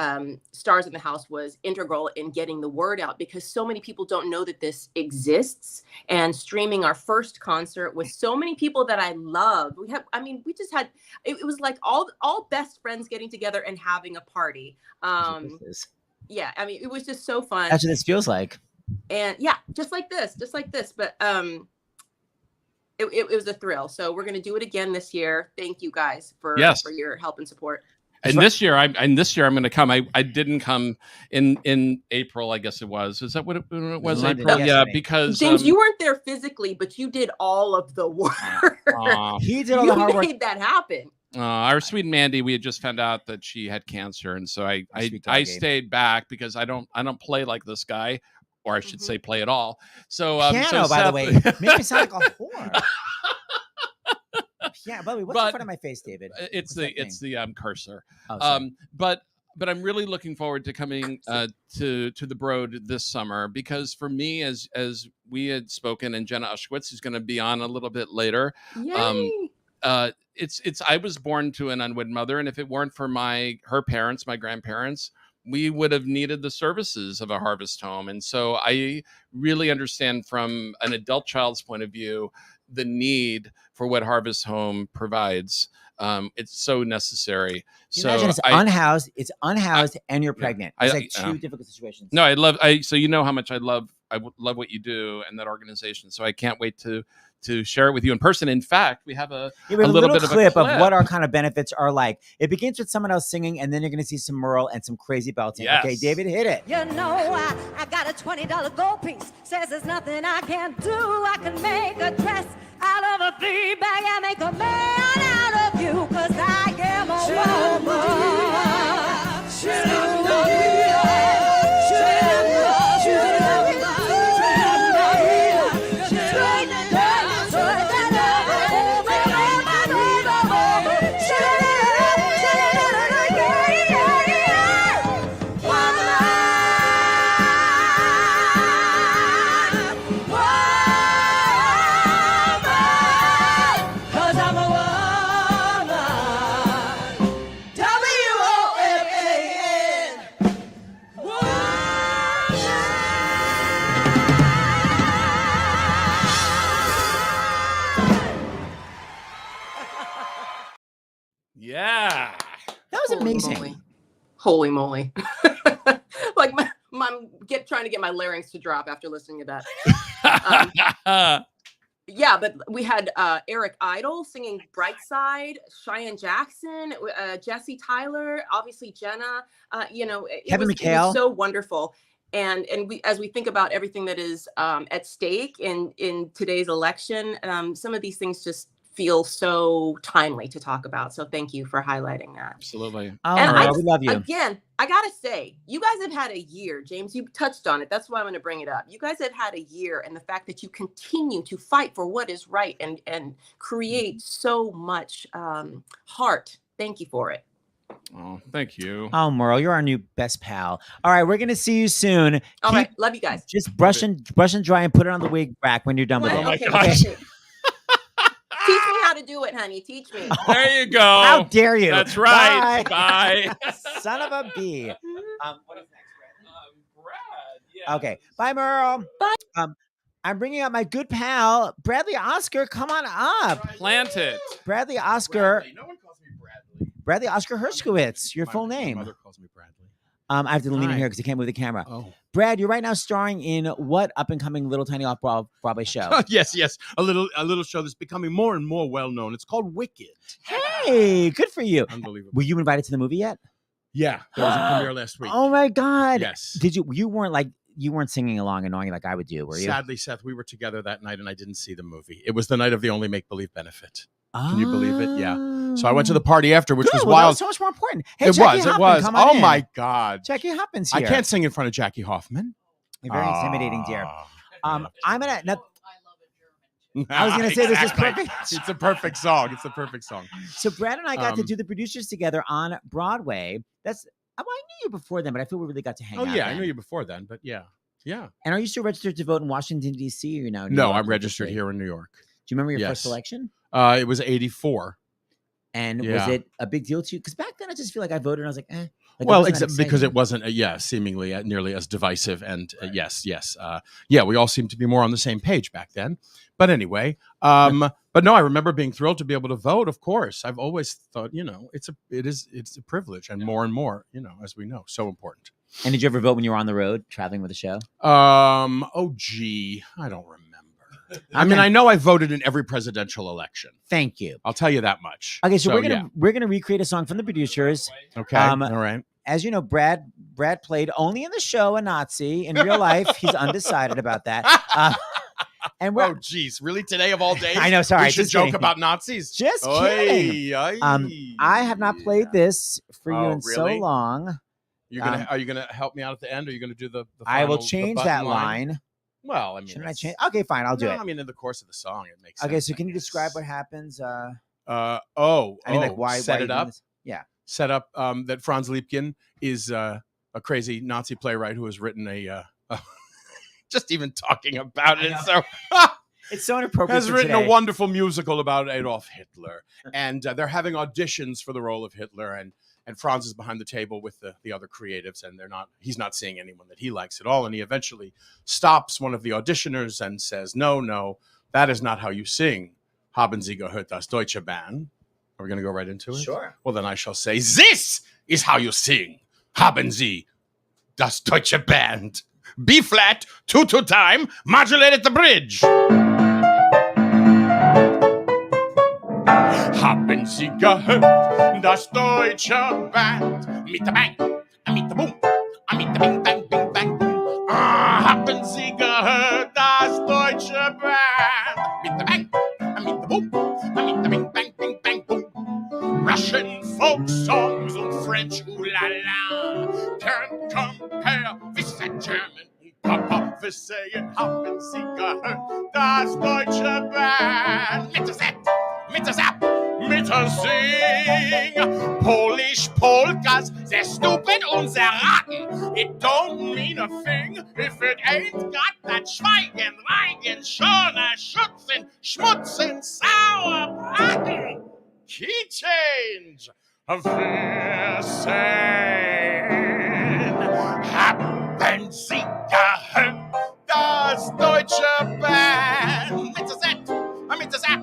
Stars in the House was integral in getting the word out because so many people don't know that this exists. And streaming our first concert with so many people that I love, we just had it was like all best friends getting together and having a party. Yeah, I mean, it was just so fun. That's what this feels like. And yeah, just like this. But it was a thrill. So we're going to do it again this year. Thank you guys for your help and support. And this year I'm going to come. I didn't come in April, I guess it was. Is that what it was? April? Yeah, because James, you weren't there physically, but you did all of the work. He did all the hard work. You made that happen. Our sweet Mandy, we had just found out that she had cancer, and so I stayed back because I don't play like this guy, or I should say play at all. So piano, by the way, makes me sound like a whore. Yeah, by the way, what's in front of my face, David? It's the cursor. Oh, but I'm really looking forward to coming to the Broad this summer, because for me, as we had spoken, and Jenna Ushwitz is going to be on a little bit later. Yay! I was born to an unwed mother, and if it weren't for her parents, my grandparents, we would have needed the services of a Harvest Home. And so I really understand from an adult child's point of view the need for what Harvest Home provides. It's so necessary. Imagine it's unhoused, and you're pregnant. It's like two difficult situations. No, so you know how much I love what you do and that organization. So I can't wait to share it with you in person. In fact, we have a little bit clip of what our kind of benefits are like. It begins with someone else singing, and then you're going to see some Merle and some crazy belting. Yes. Okay, David, hit it. You know, I got a $20 gold piece. Says there's nothing I can't do. I can make a dress out of a flea bag and make a man out of you. 'Cause I am a woman. Yeah. That was amazing. Holy moly. Like I'm trying to get my larynx to drop after listening to that. Yeah, but we had Eric Idle singing Bright Side, Cheyenne Jackson, Jessie Tyler, obviously Jenna. It was so wonderful. And as we think about everything that is at stake in today's election, some of these things just feel so timely to talk about. So thank you for highlighting that. Absolutely. And we love you. Again, I gotta say, you guys have had a year. James, you touched on it. That's why I'm going to bring it up. You guys have had a year, and the fact that you continue to fight for what is right and create so much heart. Thank you for it. Oh, thank you. Oh, Merle, you're our new best pal. All right, we're going to see you soon. All right, love you guys. Just brush and dry and put it on the wig rack when you're done with it. Oh my gosh. Teach me how to do it, honey. Teach me. There you go. How dare you? That's right. Bye. Son of a bee. What is next, Brad? Yeah. Okay. Bye, Merle. Bye. I'm bringing up my good pal, Bradley Oscar. Come on up. Plant it. Bradley Oscar. No one calls me Bradley. Bradley Oscar Hershkowitz. Your full name. My mother calls me Bradley. I have to lean in Hi. here because I can't move the camera. Oh. Brad, you're right now starring in what up and coming little tiny off Broadway show? Yes. A little show that's becoming more and more well known. It's called Wicked. Hey, good for you. Unbelievable. Were you invited to the movie yet? Yeah, there was a premiere last week. Oh my God. Yes. Did you? You weren't singing along and knowing like I would do, were you? Sadly, Seth, we were together that night and I didn't see the movie. It was the night of the only make-believe benefit. Can you believe it? Yeah. So I went to the party after, which was Well, wild. that was so much more important. Hey, It Jackie was. Hoffman, come on Oh in. my God. Jackie Hoffman's I here. can't sing in front of Jackie Hoffman. You're very intimidating, dear. I'm gonna. I was gonna say this is perfect. It's a perfect song. It's a perfect song. So Brad and I got to do the producers together on Broadway. I knew you before then, but I feel we really got to hang out. Oh yeah, I then. knew you before then, but yeah. And are you still registered to vote in Washington D.C. or now? No, I'm registered here in New York. Do you remember your first election? It was 84. And was it a big deal to you? Because back then I just feel like I voted and I was like, eh. Like, Well, it wasn't that because exciting. it wasn't, seemingly nearly as divisive. And yes. We all seemed to be more on the same page back then. But anyway, but no, I remember being thrilled to be able to vote. Of course, I've always thought, it's a privilege, and more, as we know, so important. And did you ever vote when you were on the road traveling with the show? I don't remember. I mean, I know I voted in every presidential election. Thank you. I'll tell you that much. Okay, so we're gonna recreate a song from the producers. Okay, all right. As you know, Brad played only in the show a Nazi. In real life, he's undecided about that. And we're, oh, geez, really? Today of all days? I know. Sorry, we should just joke kidding. about Nazis. Just Oy, kidding. oy. I have not played this for you Oh, in so really? long. Are you gonna help me out at the end? Or are you gonna do the I will final- the change button that line. Well, I mean, Shouldn't I change? Okay, fine. I'll do no, it. I mean, in the course of the song, it makes sense. Okay, so can you describe what happens? I mean, like why set why it you up? doing this? Yeah. Set up that Franz Liebkin is a crazy Nazi playwright who has written a just even talking about it. So it's so inappropriate. Has for written today. a wonderful musical about Adolf Hitler, and they're having auditions for the role of Hitler, and Franz is behind the table with the other creatives, and he's not seeing anyone that he likes at all, and he eventually stops one of the auditioners and says, no, that is not how you sing. Haben Sie gehört das deutsche Band? Are we going to go right into it? Sure. Well, then I shall say, this is how you sing. Haben Sie das deutsche Band? B flat, 2/2 time, modulate at the bridge. Haben Sie gehört das deutsche Band? Mit der Bang, mit der Boom, mit der Bing, Bang, Bing, Bang, Boom. Haben Sie gehört das deutsche Band? Mit der Bang, mit der Boom, mit der Bing, Bang, Bing, Bang, Boom. Russian folk songs und French ooh-la-la. Can't compare with the German Papa. Wir sagen, haben Sie gehört das deutsche Band? Mit der Set, mit der Zap, mit der Sing. Polish polkas, they're stupid und sehr raten. It don't mean a thing if it ain't got that Schweigen, Reigen, Schoner, Schutzen, Schmutzen, Sauerbraten. Key change of this haben Sie gehört das deutsche Band? Mit der Set, mit der Zap,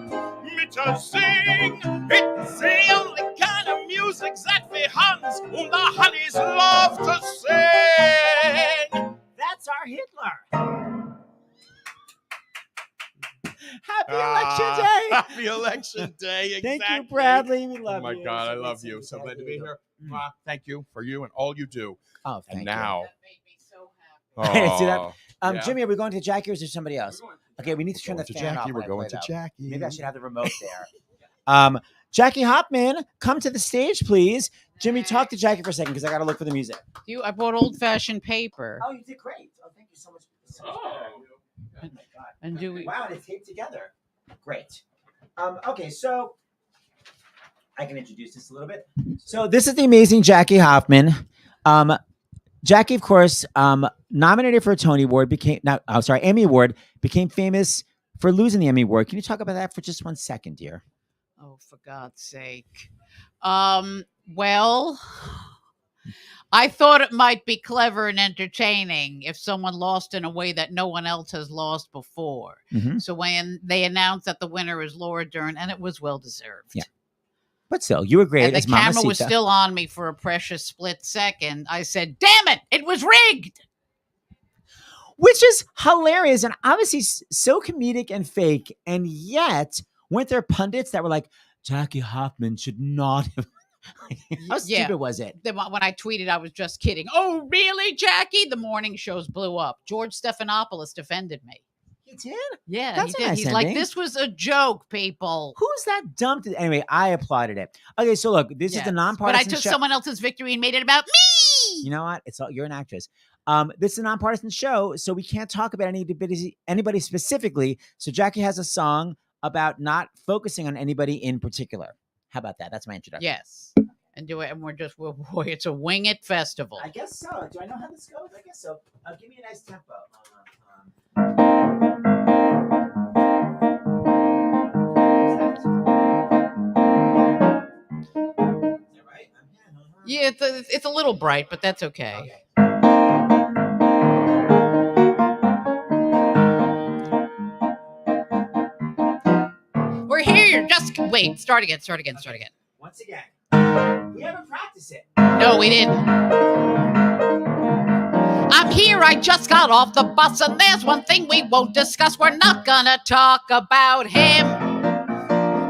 mit der Sing. It's the only kind of music that the Huns and the Honeys love to sing. That's our Hitler. Happy Election Day! Happy Election Day! Exactly. Thank you, Bradley. We love oh my you. God, I So love good you. to So have glad to you. be here. Thank you for you and all you do. Oh, thank and now, See that? yeah. Jimmy, are we going to Jackie or is there somebody else? Okay, we need to turn the to fan Jackie. off. We're when I going play to that. Jackie. Maybe I should have the remote there. Jackie Hoffman, come to the stage, please. Jimmy, talk to Jackie for a second because I got to look for the music. I bought old-fashioned paper. Oh, you did great. Oh, thank you so much. Oh my God. And do we? Wow, it's taped together. Great. Okay, so I can introduce this a little bit. So this is the amazing Jackie Hoffman. Jackie, of course, nominated for a Tony Award, Emmy Award, became famous for losing the Emmy Award. Can you talk about that for just 1 second, dear? Oh, for God's sake. Well, I thought it might be clever and entertaining if someone lost in a way that no one else has lost before. Mhm. So when they announced that the winner is Laura Dern, and it was well deserved. Yeah. But still, you were great And the as camera was Mamacita. still on me for a precious split second. I said, "Damn it! It was rigged." Which is hilarious and obviously so comedic and fake. And yet, weren't there pundits that were like, Jackie Hoffman should not have. How stupid was it? Then when I tweeted, I was just kidding. Oh, really, Jackie? The morning shows blew up. George Stephanopoulos defended me. He did? Yeah, That's he a did. nice He's like, ending. this was a joke, people. Who's that dumped? Anyway, I applauded it. Okay, so look, this is the But nonpartisan I took show. someone else's victory and made it about me. You know what? It's all, you're an actress. This is a nonpartisan show, so we can't talk about anybody specifically. So Jackie has a song about not focusing on anybody in particular. How about that? That's my introduction. Yes. And do it, and boy, it's a wing it festival. I guess so. Do I know how this goes? I guess so. Give me a nice tempo. Yeah, it's a little bright, but that's okay. We're here. Just wait. Start again. Once again. We haven't practiced it. No, we didn't. I'm here. I just got off the bus, and there's one thing we won't discuss. We're not gonna talk about him.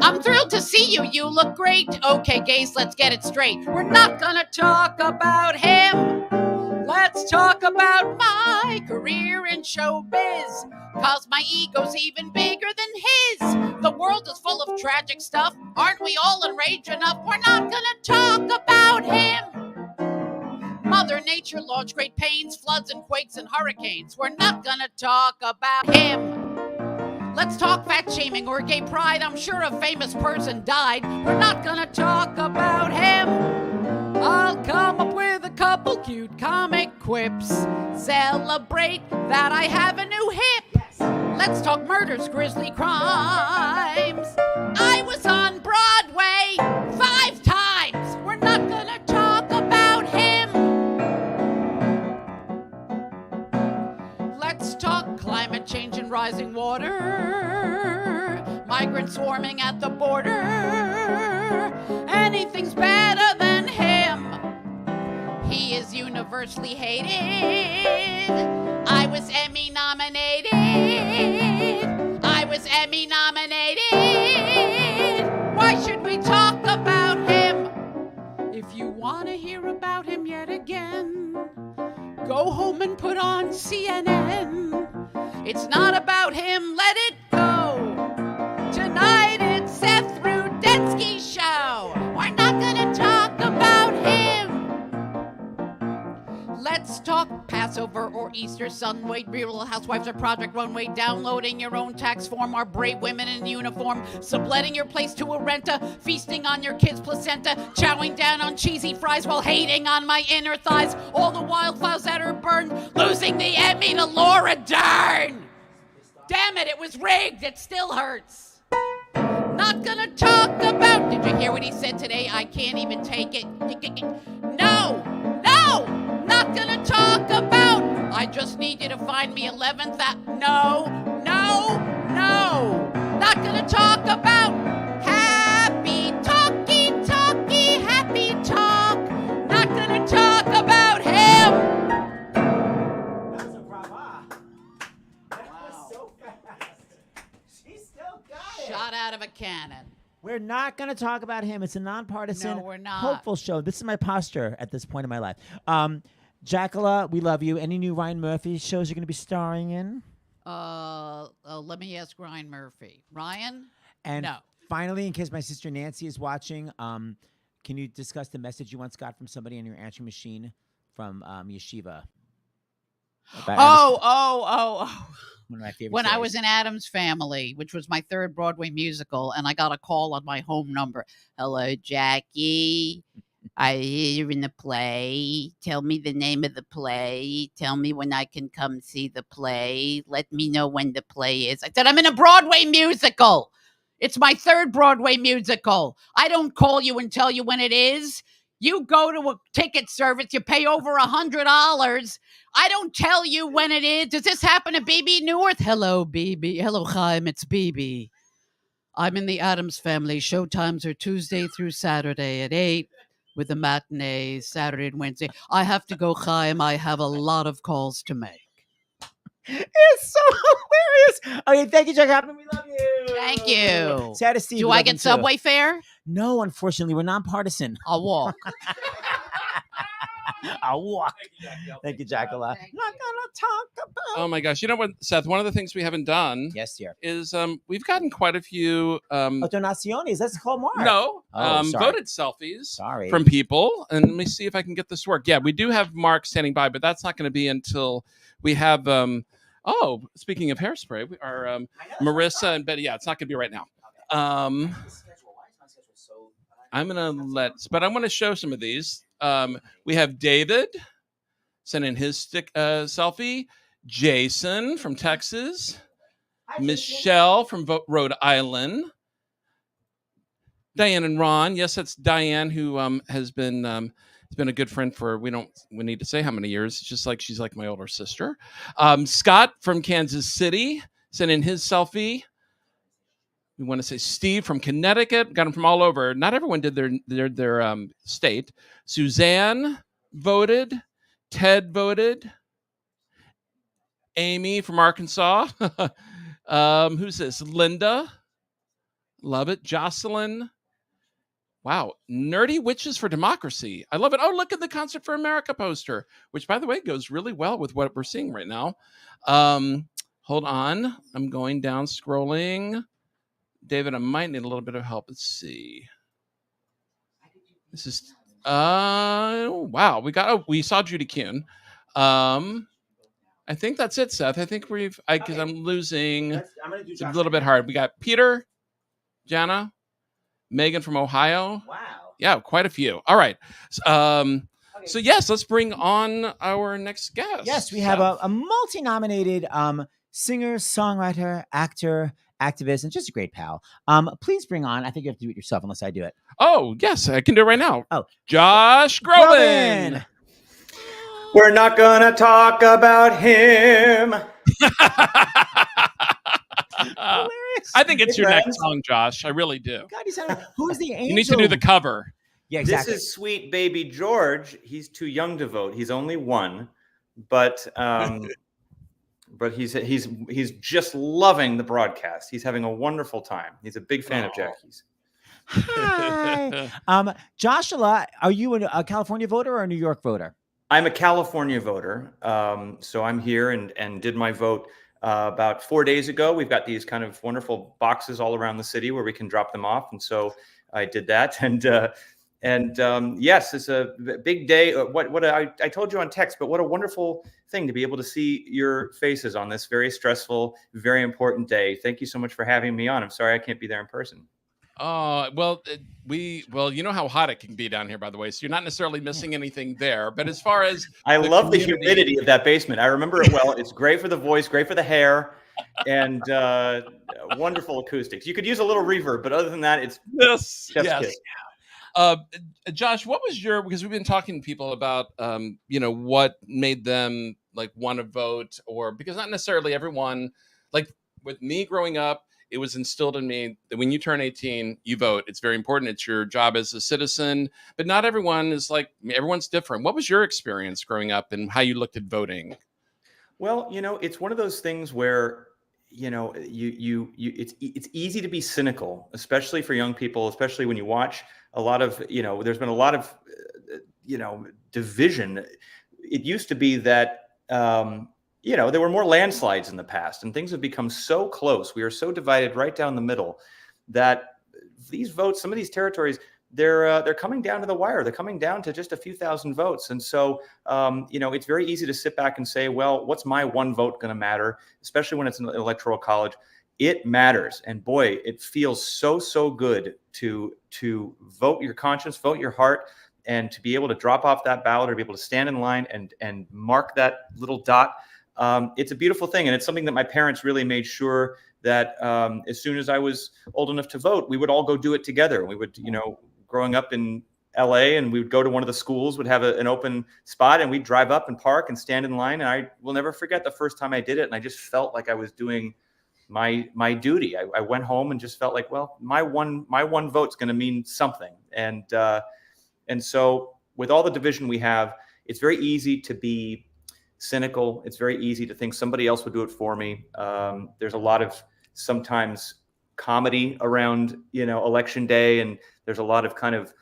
I'm thrilled to see you. You look great. Okay, gays, let's get it straight. We're not gonna talk about him. Let's talk about my career in showbiz, 'cause my ego's even bigger than his. The world is full of tragic stuff. Aren't we all enraged enough? We're not gonna talk about him. Mother Nature launched great pains, floods and quakes and hurricanes. We're not gonna talk about him. Let's talk fat shaming or gay pride. I'm sure a famous person died. We're not gonna talk about him. I'll come up with a couple cute comic quips. Celebrate that I have a new hip. Let's talk murders, grisly crimes. I was on Broadway 5 times. We're not gonna talk about him. Let's talk climate change and rising water. Migrants swarming at the border. Anything's better than him. He is universally hated. I was Emmy nominated. I was Emmy nominated. Why should we talk about him? If you want to hear about him yet again, go home and put on CNN. It's not about him, let it go. Tonight it's Seth Rudetsky's show. We're not gonna talk about him. Let's talk Passover or Easter Sunday, Real Housewives or Project Runway, downloading your own tax form, or brave women in uniform, subletting your place to a renter, feasting on your kid's placenta, chowing down on cheesy fries while hating on my inner thighs, all the wildfires that are burned, losing the Emmy to Laura Dern. Damn it, it was rigged, it still hurts. Not gonna talk about, did you hear what he said today? I can't even take it. No, not gonna talk about, I just need you to find me 11th. No, not gonna talk about happy talky, happy talk. Not gonna talk about him. That was a brava. That was so fast. She still got it. Shot out of a cannon. We're not going to talk about him. It's a nonpartisan, No, we're not. hopeful show. This is my posture at this point in my life. Jacqueline, we love you. Any new Ryan Murphy shows you're going to be starring in? Let me ask Ryan Murphy. Ryan? And no. finally, in case my sister Nancy is watching, can you discuss the message you once got from somebody on your answering machine from Yeshiva? Oh. One of my favorite When I stories. was in Addams Family, which was my 3rd Broadway musical, and I got a call on my home number. Hello, Jackie. I hear you're in the play. Tell me the name of the play. Tell me when I can come see the play. Let me know when the play is. I said, I'm in a Broadway musical. It's my 3rd Broadway musical. I don't call you and tell you when it is. You go to a ticket service, you pay over $100. I don't tell you when it is. Does this happen to BB Newirth? Hello, BB. Hello, Chaim. It's BB. I'm in the Addams Family. Showtimes are Tuesday through Saturday at 8 with the matinees Saturday and Wednesday. I have to go, Chaim. I have a lot of calls to make. It's so hilarious. Okay, thank you, Jack Happen. We love you. Thank you. Sad to see. Do we I love him get too. subway fare? No, unfortunately, we're nonpartisan. I'll walk. I'll walk. Thank you, Jacqueline. Not gonna talk about. Oh my gosh! You know what, Seth? One of the things we haven't done, yes, dear, is we've gotten quite a few donaciones. That's called Mark. No, sorry. voted selfies. Sorry. From people, and let me see if I can get this to work. Yeah, we do have Mark standing by, but that's not going to be until we have. Oh, speaking of Hairspray, we are Marissa and Betty. Yeah, it's not going to be right now. I'm gonna but I want to show some of these. We have David sending his selfie, Jason from Texas, Michelle from Rhode Island, Diane and Ron. Yes, that's Diane, who has been a good friend for we need to say how many years. It's just like she's like my older sister. Scott from Kansas City sending his selfie. We want to say Steve from Connecticut, got them from all over. Not everyone did their state. Suzanne voted. Ted voted. Amy from Arkansas. Who's this? Linda. Love it. Jocelyn. Wow. Nerdy Witches for Democracy. I love it. Oh, look at the Concert for America poster, which, by the way, goes really well with what we're seeing right now. Hold on. I'm going down scrolling. David, I might need a little bit of help. Let's see. This is, wow. We saw Judy Kuhn. I think that's it, Seth. I think because I'm losing. It's a little bit hard. We got Peter, Jana, Megan from Ohio. Wow. Yeah, quite a few. All right. So yes, let's bring on our next guest. Yes, we have a multi-nominated singer, songwriter, actor, activist, and just a great pal. Please bring on, I think you have to do it yourself unless I do it. Oh, yes, I can do it right now. Oh, Josh Groban. We're not gonna talk about him. I think it's your next song, Josh. I really do. God, who's the angel? You need to do the cover. Yeah, exactly. This is sweet baby George. He's too young to vote. He's only one, but he's just loving the broadcast. He's having a wonderful time. He's a big fan of Jackie's. Hi, Joshua. Are you a California voter or a New York voter? I'm a California voter, so I'm here and did my vote about 4 days ago. We've got these kind of wonderful boxes all around the city where we can drop them off, and so I did that. And yes, it's a big day. I told you on text, but what a wonderful thing to be able to see your faces on this very stressful, very important day. Thank you so much for having me on. I'm sorry I can't be there in person. Well, you know how hot it can be down here, by the way, so you're not necessarily missing anything there. But as far as I love the humidity of that basement. I remember it well. It's great for the voice, great for the hair, and wonderful acoustics. You could use a little reverb, but other than that, it's yes. kiss. Josh, what was because we've been talking to people about, what made them like want to vote, or because not necessarily everyone, like with me growing up, it was instilled in me that when you turn 18, you vote. It's very important. It's your job as a citizen, but not everyone is like, everyone's different. What was your experience growing up and how you looked at voting? Well, it's one of those things where, it's easy to be cynical, especially for young people, especially when you watch a lot of, there's been a lot of, division. It used to be that, there were more landslides in the past, and things have become so close. We are so divided right down the middle that these votes, some of these territories, they're coming down to the wire. They're coming down to just a few thousand votes. And so, it's very easy to sit back and say, well, what's my one vote going to matter? Especially when it's an electoral college. It matters. And boy, it feels so good to vote your conscience, vote your heart, and to be able to drop off that ballot or be able to stand in line and mark that little dot. It's a beautiful thing. And it's something that my parents really made sure that as soon as I was old enough to vote, we would all go do it together. We would, growing up in LA, and we would go to one of the schools, would have an open spot, and we'd drive up and park and stand in line. And I will never forget the first time I did it. And I just felt like I was doing my duty. I went home and just felt like, well, my one vote's going to mean something. And so with all the division we have, it's very easy to be cynical. It's very easy to think somebody else would do it for me. There's a lot of sometimes comedy around, election day, and there's a lot of kind of,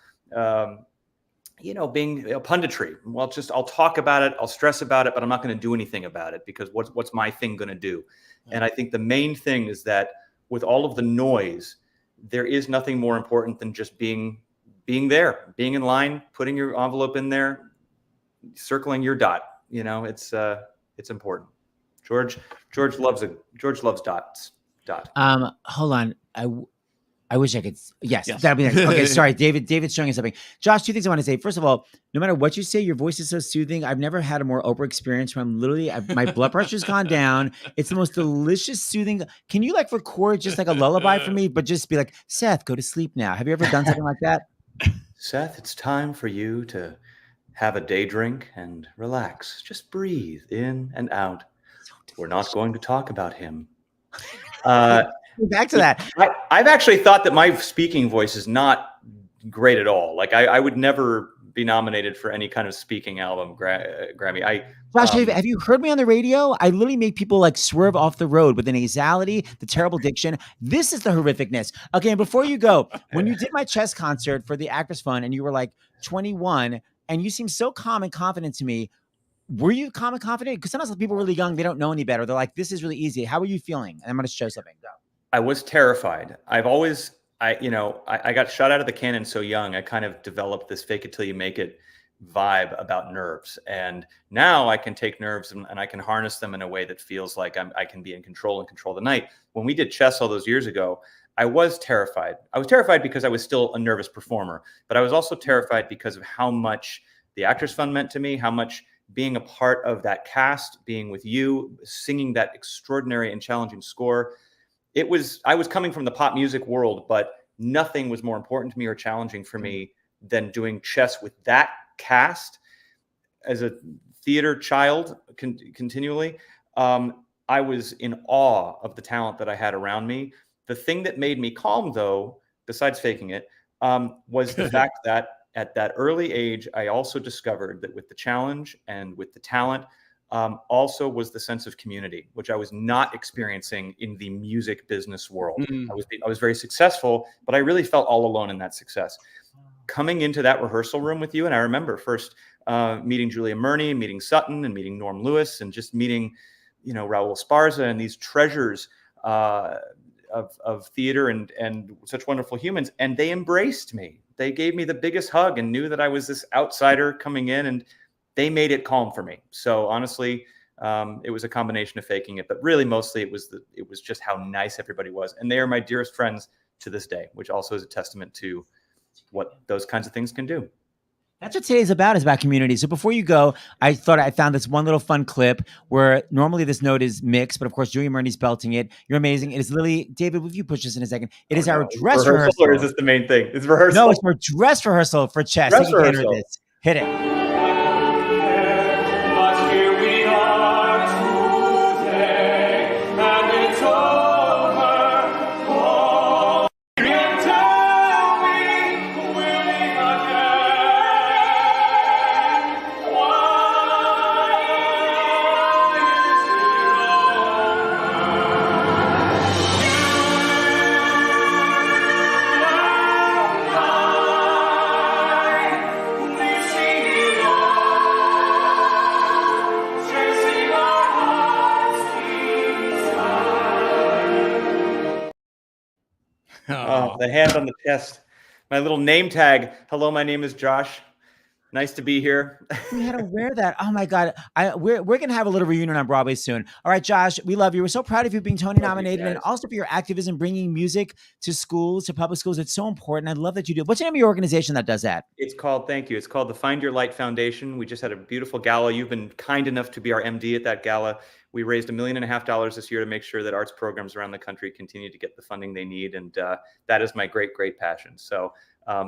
being punditry. Well, I'll talk about it, I'll stress about it, but I'm not going to do anything about it because what's my thing going to do? And I think the main thing is that with all of the noise, there is nothing more important than just being there, being in line, putting your envelope in there, circling your dot. It's important. George loves dots. Hold on. I wish I could. Yes. That'd be next. Okay, sorry. David's showing us something. Josh, two things I want to say. First of all, no matter what you say, your voice is so soothing. I've never had a more Oprah experience where I'm literally, my blood pressure's gone down. It's the most delicious, soothing. Can you record just like a lullaby for me, but just be like, Seth, go to sleep now. Have you ever done something like that? Seth, it's time for you to have a day drink and relax. Just breathe in and out. We're not going to talk about him. Back to that. I've actually thought that my speaking voice is not great at all. Like I would never be nominated for any kind of speaking album Grammy. Josh, have you heard me on the radio? I literally make people like swerve off the road with the nasality, the terrible diction. This is the horrificness. Okay, and before you go, when you did my chess concert for the Actors Fund and you were like 21 and you seemed so calm and confident to me, were you calm and confident? Because sometimes people are really young, they don't know any better. They're like, this is really easy. How are you feeling? And I'm going to show something. Go. I was terrified. I got shot out of the cannon so young. I kind of developed this fake it till you make it vibe about nerves. And now I can take nerves and I can harness them in a way that feels like I can be in control and control the night. When we did chess all those years ago, I was terrified. I was terrified because I was still a nervous performer, but I was also terrified because of how much the Actors Fund meant to me, how much being a part of that cast, being with you, singing that extraordinary and challenging score. I was coming from the pop music world, but nothing was more important to me or challenging for me than doing chess with that cast. As a theater child, continually, I was in awe of the talent that I had around me. The thing that made me calm, though, besides faking it, was the fact that at that early age, I also discovered that with the challenge and with the talent, also was the sense of community, which I was not experiencing in the music business world. I was very successful, but I really felt all alone in that success. Coming into that rehearsal room with you, and I remember first meeting Julia Murney, meeting Sutton, and meeting Norm Lewis, and just meeting, Raul Esparza and these treasures of theater and such wonderful humans, and they embraced me. They gave me the biggest hug and knew that I was this outsider coming in, and they made it calm for me. So honestly, it was a combination of faking it, but really mostly it was just how nice everybody was. And they are my dearest friends to this day, which also is a testament to what those kinds of things can do. That's what today's about, is about community. So before you go, I thought I found this one little fun clip where normally this note is mixed, but of course, Julia Murney's belting it. You're amazing. It is literally, David, will you push this in a second? It is our dress rehearsal. Or is this the main thing? It's rehearsal. No, it's for dress rehearsal for chess. Dress rehearsal. This. Hit it. The hand on the chest. My little name tag. Hello, my name is Josh. Nice to be here. We had to wear that. Oh my God. We're going to have a little reunion on Broadway soon. All right, Josh, we love you. We're so proud of you being Tony nominated and also for your activism, bringing music to schools, to public schools. It's so important. I love that you do it. What's the name of your organization that does that? Thank you. It's called the Find Your Light Foundation. We just had a beautiful gala. You've been kind enough to be our MD at that gala. We raised $1.5 million this year to make sure that arts programs around the country continue to get the funding they need. And that is my great, great passion. So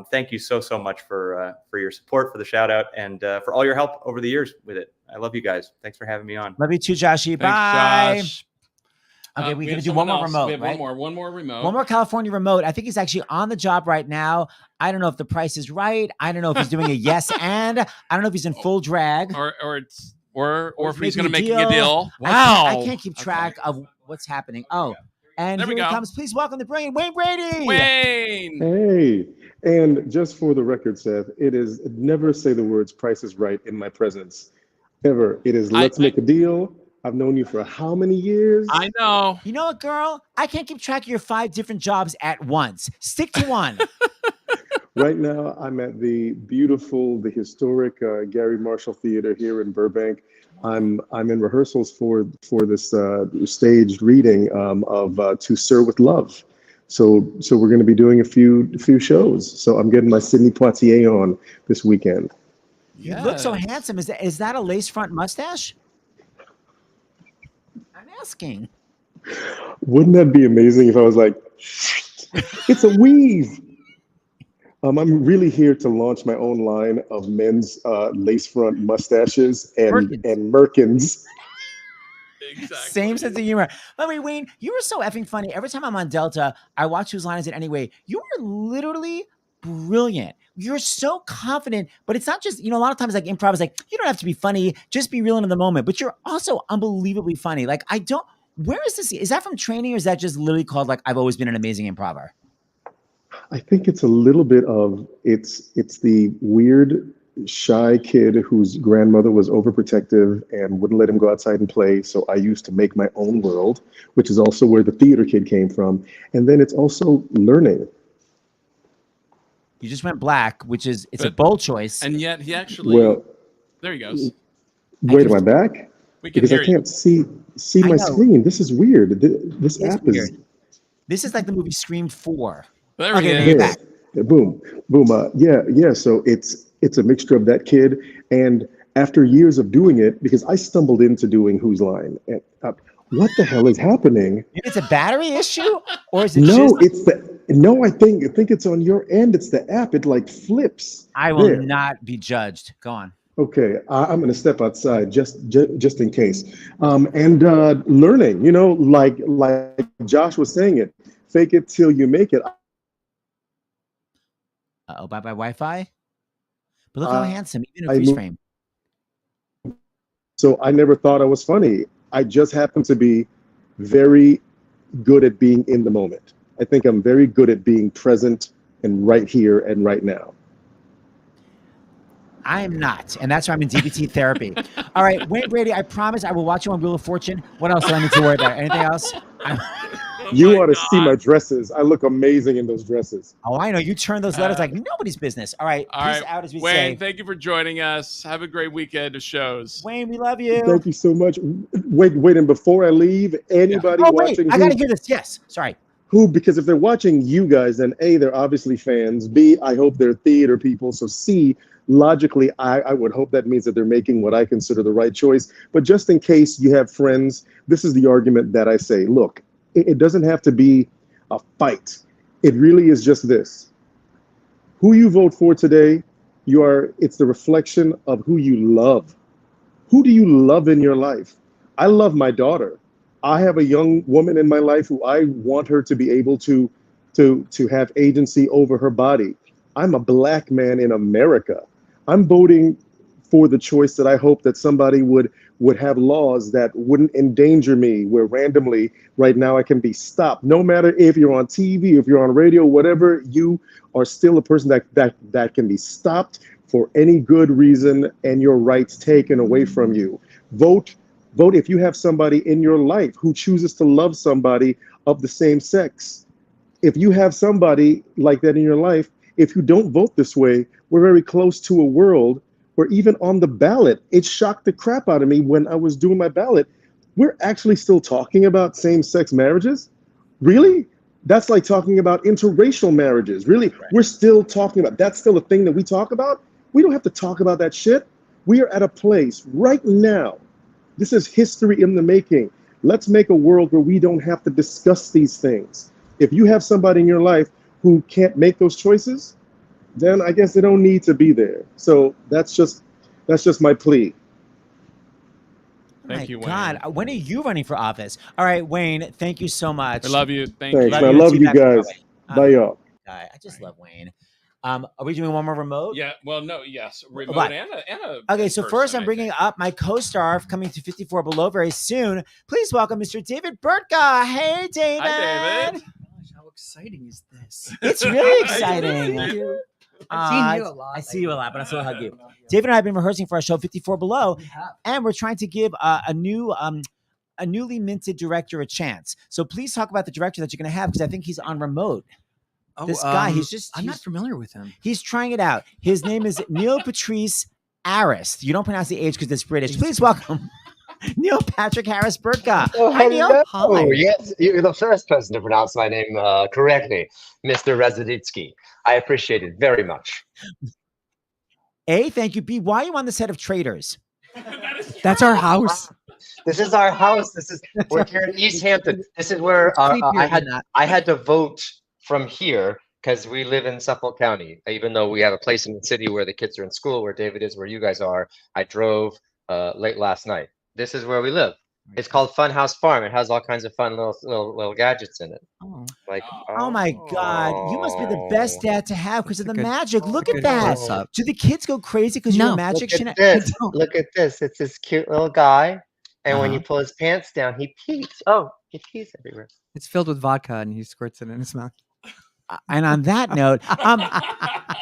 thank you so much for your support, for the shout out, and for all your help over the years with it. I love you guys. Thanks for having me on. Love you too, Joshy. Bye. Josh. Okay, we're going to do one more remote. We have right? one more remote. One more California remote. I think he's actually on the job right now. I don't know if the price is right. I don't know if he's doing a yes and. I don't know if he's in full drag. Or if he's going to make a deal. Wow. I can't keep track of what's happening. Oh, and here he comes. Please welcome the brilliant Wayne Brady. Wayne. Hey. And just for the record, Seth, it is never say the words "Price is Right" in my presence, ever. It is let's make a deal. I've known you for how many years? I know. You know what, girl? I can't keep track of your 5 different jobs at once. Stick to one. Right now, I'm at the historic Gary Marshall Theater here in Burbank. I'm in rehearsals for this staged reading of To Sir with Love. So we're going to be doing a few shows. So I'm getting my Sidney Poitier on this weekend. You look so handsome. Is that a lace front mustache? I'm asking. Wouldn't that be amazing if I was like, it's a weave? I'm really here to launch my own line of men's lace front mustaches and merkins. Exactly. Same sense of humor. By the way, Wayne, you were so effing funny. Every time I'm on Delta, I watch Whose Line Is It Anyway? You were literally brilliant. you're so confident, but it's not just, a lot of times like improv is like, you don't have to be funny, just be real in the moment, but you're also unbelievably funny. Like where is this? Is that from training or is that just literally called like, I've always been an amazing improver? I think it's a little bit of, it's the weird, shy kid whose grandmother was overprotective and wouldn't let him go outside and play. So I used to make my own world, which is also where the theater kid came from. And then it's also learning. You just went black, which is, it's a bold choice. And yet he actually, Well, there he goes. wait, am I back? We can Because hear I can't see my screen. This is weird. This app is. This is like the movie Scream 4. There okay, he is. back. Boom, boom. Yeah. So it's a mixture of that kid, and after years of doing it, because I stumbled into doing Whose Line, and what the hell is happening? It's a battery issue, or is it? No, I think it's on your end. It's the app. It like flips. I will not be judged. Go on. Okay, I'm going to step outside just in case. And learning, like Josh was saying it, fake it till you make it. Bye Wi-Fi. But look how handsome, even in freeze frame. So I never thought I was funny. I just happen to be very good at being in the moment. I think I'm very good at being present and right here and right now. I am not, and that's why I'm in DBT therapy. All right, Wayne Brady, I promise I will watch you on Wheel of Fortune. What else do I need to worry about? Anything else? You ought to see my dresses. I look amazing in those dresses. Oh, I know. You turn those letters like nobody's business. All right, peace out as we Wayne, say. thank you for joining us. Have a great weekend of shows. Wayne, we love you. Thank you so much. Wait, and before I leave, anybody watching? I got to hear this. Yes, sorry. Because if they're watching you guys, then A, they're obviously fans. B, I hope they're theater people. So C, logically, I would hope that means that they're making what I consider the right choice. But just in case you have friends, this is the argument that I say, look, it doesn't have to be a fight. It really is just this. Who you vote for today, it's the reflection of who you love. Who do you love in your life? I love my daughter. I have a young woman in my life who I want her to be able to have agency over her body. I'm a black man in America. I'm voting for the choice that I hope that somebody would have laws that wouldn't endanger me, where randomly right now I can be stopped. No matter if you're on TV, if you're on radio, whatever, you are still a person that can be stopped for any good reason and your rights taken away from you. Vote if you have somebody in your life who chooses to love somebody of the same sex. If you have somebody like that in your life, if you don't vote this way, we're very close to a world where even on the ballot, it shocked the crap out of me when I was doing my ballot. We're actually still talking about same-sex marriages? Really? That's like talking about interracial marriages. Really? Right. We're still talking about, that's still a thing that we talk about? We don't have to talk about that shit. We are at a place right now. This is history in the making. Let's make a world where we don't have to discuss these things. If you have somebody in your life who can't make those choices, then I guess they don't need to be there. So that's just my plea. Thank you, Wayne. God, when are you running for office? All right, Wayne, thank you so much. I love you. Thanks. Man, I love you guys. Bye, y'all. I just love Wayne. Are we doing one more remote? Yeah. Well, no. Yes. Remote and a okay. So first, I'm bringing up my co-star coming to 54 Below very soon. Please welcome Mr. David Burtka. Hey, David. Hi, David. Gosh, how exciting is this? It's really exciting. I've seen you a lot. I see you a lot, but I still hug you. David and I have been rehearsing for our show 54 Below, and we're trying to give a newly minted director a chance. So please talk about the director that you're going to have, because I think he's on remote. This guy, I'm not familiar with him. He's trying it out. His name is Neil Patrice Arist. You don't pronounce the H because it's British. Please welcome Neil Patrick Harris Burtka. Oh, Hi, Neil. Hi. Yes, you're the first person to pronounce my name correctly, Mr. Rudetsky. I appreciate it very much. A, thank you. B, why are you on the set of Traitors? That's our house. This is our house. We're here in East Hampton. This is where I had to vote from here because we live in Suffolk County. Even though we have a place in the city where the kids are in school, where David is, where you guys are, I drove late last night. This is where we live. It's called Funhouse Farm. It has all kinds of fun little gadgets in it. Like, oh my God, you must be the best dad to have because of the magic. Look at that. Do the kids go crazy because you're magic? Look at this. Look at this. It's this cute little guy, and when you pull his pants down, he pees. Oh, he pees everywhere. It's filled with vodka, and he squirts it in his mouth. And on that note,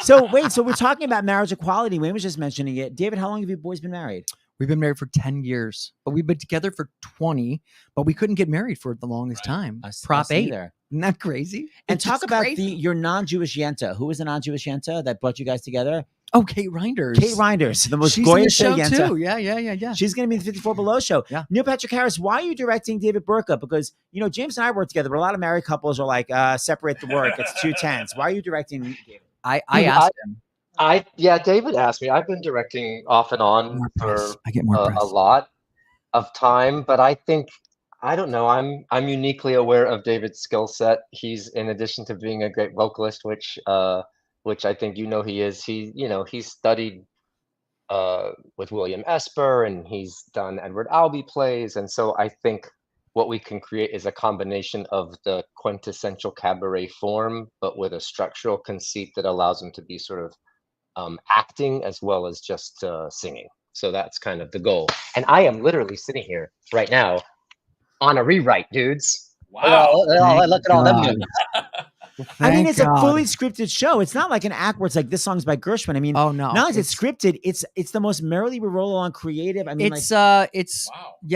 so we're talking about marriage equality. Wayne was just mentioning it. David, how long have you boys been married? We've been married for 10 years, but we've been together for 20, but we couldn't get married for the longest time. Prop 8. Isn't that crazy? And talk about your non-Jewish Yenta. Who was the non-Jewish Yenta that brought you guys together? Oh, Kate Reinders. Kate Reinders, the most She's gorgeous in the show Yenta. too. Yeah. She's going to be in the 54 Below show. Yeah. Neil Patrick Harris, why are you directing David Burka? Because, James and I work together, but a lot of married couples are like, separate the work. It's too tense. Why are you directing David? I asked him. David asked me. I've been directing off and on for a lot of time, but I think I don't know. I'm uniquely aware of David's skill set. He's, in addition to being a great vocalist, which I think he is. He's studied with William Esper, and he's done Edward Albee plays, and so I think what we can create is a combination of the quintessential cabaret form, but with a structural conceit that allows him to be sort of acting as well as just singing. So that's kind of the goal. And I am literally sitting here right now on a rewrite, dudes. Wow. Look at all them dudes. I mean, it's a fully scripted show. It's not like an act where it's like this song's by Gershwin. I mean, oh no, not only is it scripted, it's the most merrily we roll along creative. I mean, it's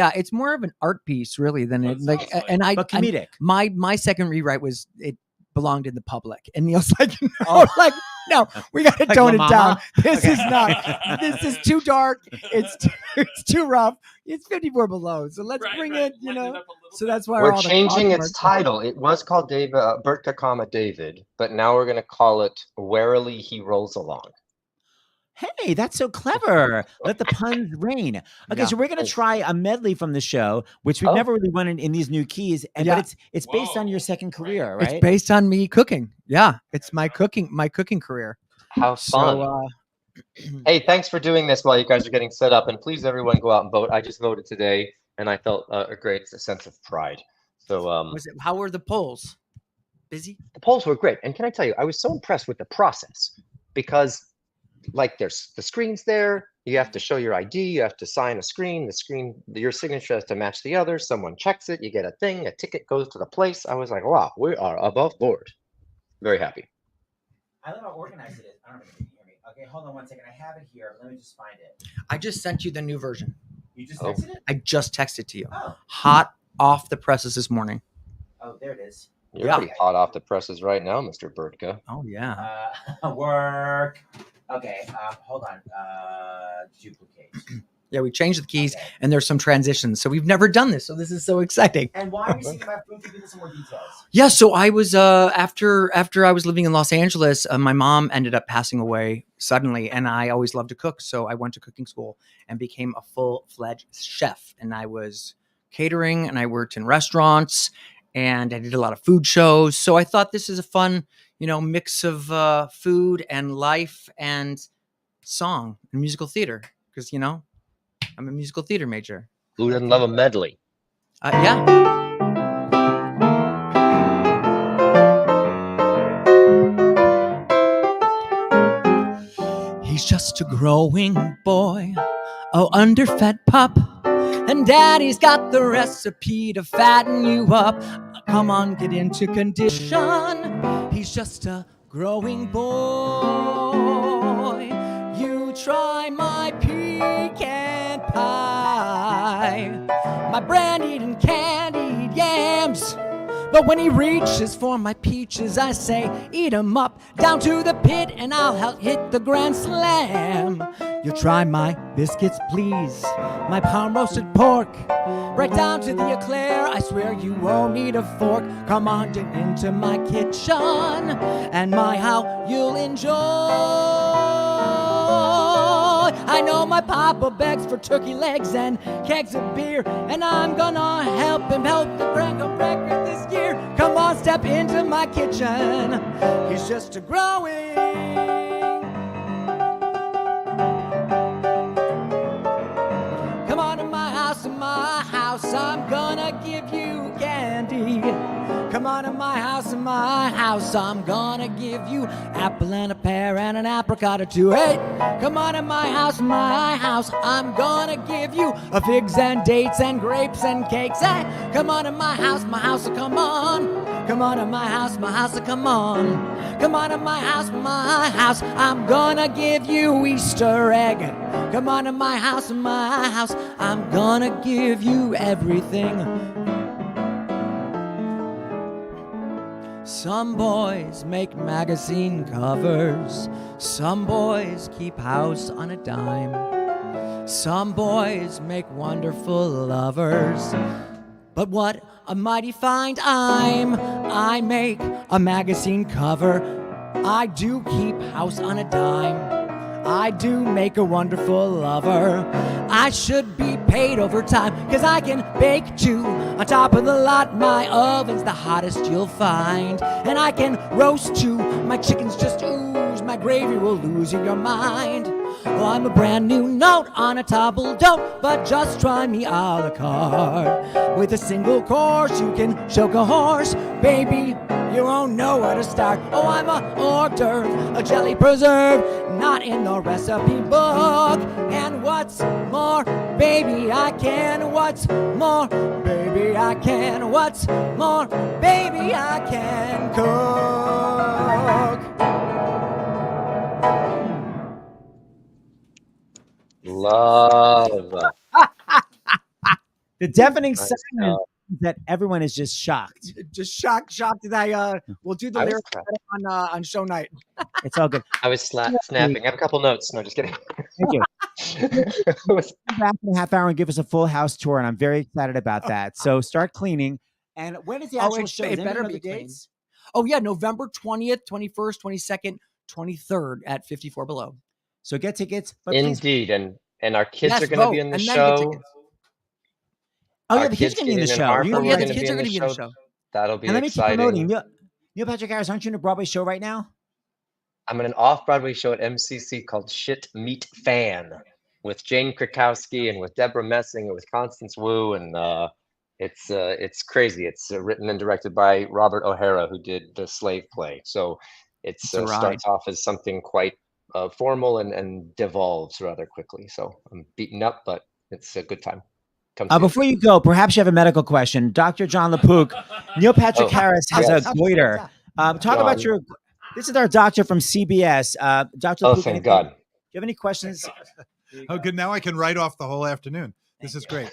it's more of an art piece really than it like, and but comedic. My second rewrite was it belonged in the public, and Neil's like, no, we got to tone it down. This is not. This is too dark. It's too rough. It's 54 Below, so let's bring it. So that's why we're changing its title. It was called Burka, David, but now we're going to call it Warily He Rolls Along. Hey, that's so clever. Let the puns reign. Okay, so we're going to try a medley from the show, which we've never really run in these new keys. But it's based on your second career, right? It's based on me cooking. Yeah, it's my cooking career. How fun. So, hey, thanks for doing this while you guys are getting set up. And please, everyone, go out and vote. I just voted today, and I felt a great sense of pride. So, how were the polls? Busy? The polls were great. And can I tell you, I was so impressed with the process because there's the screens there. You have to show your ID. You have to sign a screen. Your signature has to match the other. Someone checks it. You get a thing. A ticket goes to the place. I was like, wow, we are above board. Very happy. I love how organized it is. I don't know if you can hear me. Okay, hold on one second. I have it here. Let me just find it. I just sent you the new version. You just texted it? I just texted to you. Oh. Hot off the presses this morning. Oh, there it is. You're pretty hot off the presses right now, Mr. Birdka. Oh, yeah. Work. Okay, hold on. Duplicate. Yeah, we changed the keys, and there's some transitions. So we've never done this, so this is so exciting. And why are we singing about food? Give us some more details. Yeah, so I was after I was living in Los Angeles, my mom ended up passing away suddenly, and I always loved to cook, so I went to cooking school and became a full-fledged chef. And I was catering, and I worked in restaurants, and I did a lot of food shows. So I thought this is a fun, mix of food and life and song and musical theater, because I'm a musical theater major. Who doesn't love a medley? Yeah. He's just a growing boy, underfed pup, and daddy's got the recipe to fatten you up. Come on, get into condition. He's just a growing boy. You try my pecan pie, my brandied and candied yams. But when he reaches for my peaches, I say, eat 'em up, down to the pit, and I'll hit the grand slam. You try my biscuits, please, my pound roasted pork, right down to the eclair. I swear you won't need a fork. Come on into my kitchen, and my how you'll enjoy. I know my papa begs for turkey legs and kegs of beer, and I'm gonna help him help the Franco record this year. Come on, step into my kitchen. He's just a growing. Come on to my house, on to my house, in my house. I'm gonna give you apple and a pear and an apricot or two. Hey, come on to my house, in my house. I'm gonna give you a figs and dates and grapes and cakes. Hey, come on to my house, so come on. Come on to my house, so come on. Come on to my house, I'm gonna give you Easter egg. Come on to my house, I'm gonna give you everything. Some boys make magazine covers. Some boys keep house on a dime. Some boys make wonderful lovers. But what a mighty find I make a magazine cover. I do keep house on a dime. I do make a wonderful lover. I should be paid overtime, 'cause I can bake too. On top of the lot, my oven's the hottest you'll find. And I can roast too, my chickens just ooze. My gravy will lose your mind. Oh, I'm a brand new note on a table d'oeuf, but just try me a la carte. With a single course, you can choke a horse. Baby, you won't know where to start. Oh, I'm a hors d'oeuvre, a jelly preserve, not in the recipe book. And what's more, baby, I can. What's more, baby, I can. What's more, baby, I can cook. Love. The deafening silence that everyone is just shocked. Just shocked that we'll do the lyrics on show night. It's all good. I was snapping. I have a couple notes. No, just kidding. Thank you. Back in a half hour and give us a full house tour, and I'm very excited about that. So start cleaning. And when is the actual show? It better be dates. Oh yeah, November 20th, 21st, 22nd, 23rd at 54 Below. So get tickets. But Indeed, and our kids are going to be in the show. Oh yeah, the kids are going to be in the show. The kids are going to be in the show. That'll be and let exciting. Me keep promoting. Neil Patrick Harris, aren't you in a Broadway show right now? I'm in an off-Broadway show at MCC called Shit Meat Fan with Jane Krakowski and with Deborah Messing and with Constance Wu, and it's crazy. It's written and directed by Robert O'Hara, who did the Slave play. So it starts off as something quite formal and devolves rather quickly. So I'm beaten up, but it's a good time. Before you go, perhaps you have a medical question. Dr. John Lauk, Neil Patrick Harris has a goiter. Talk about your. This is our doctor from CBS. Dr. Lauk, thank God. Do you have any questions? Oh, good. Now I can write off the whole afternoon. This is great.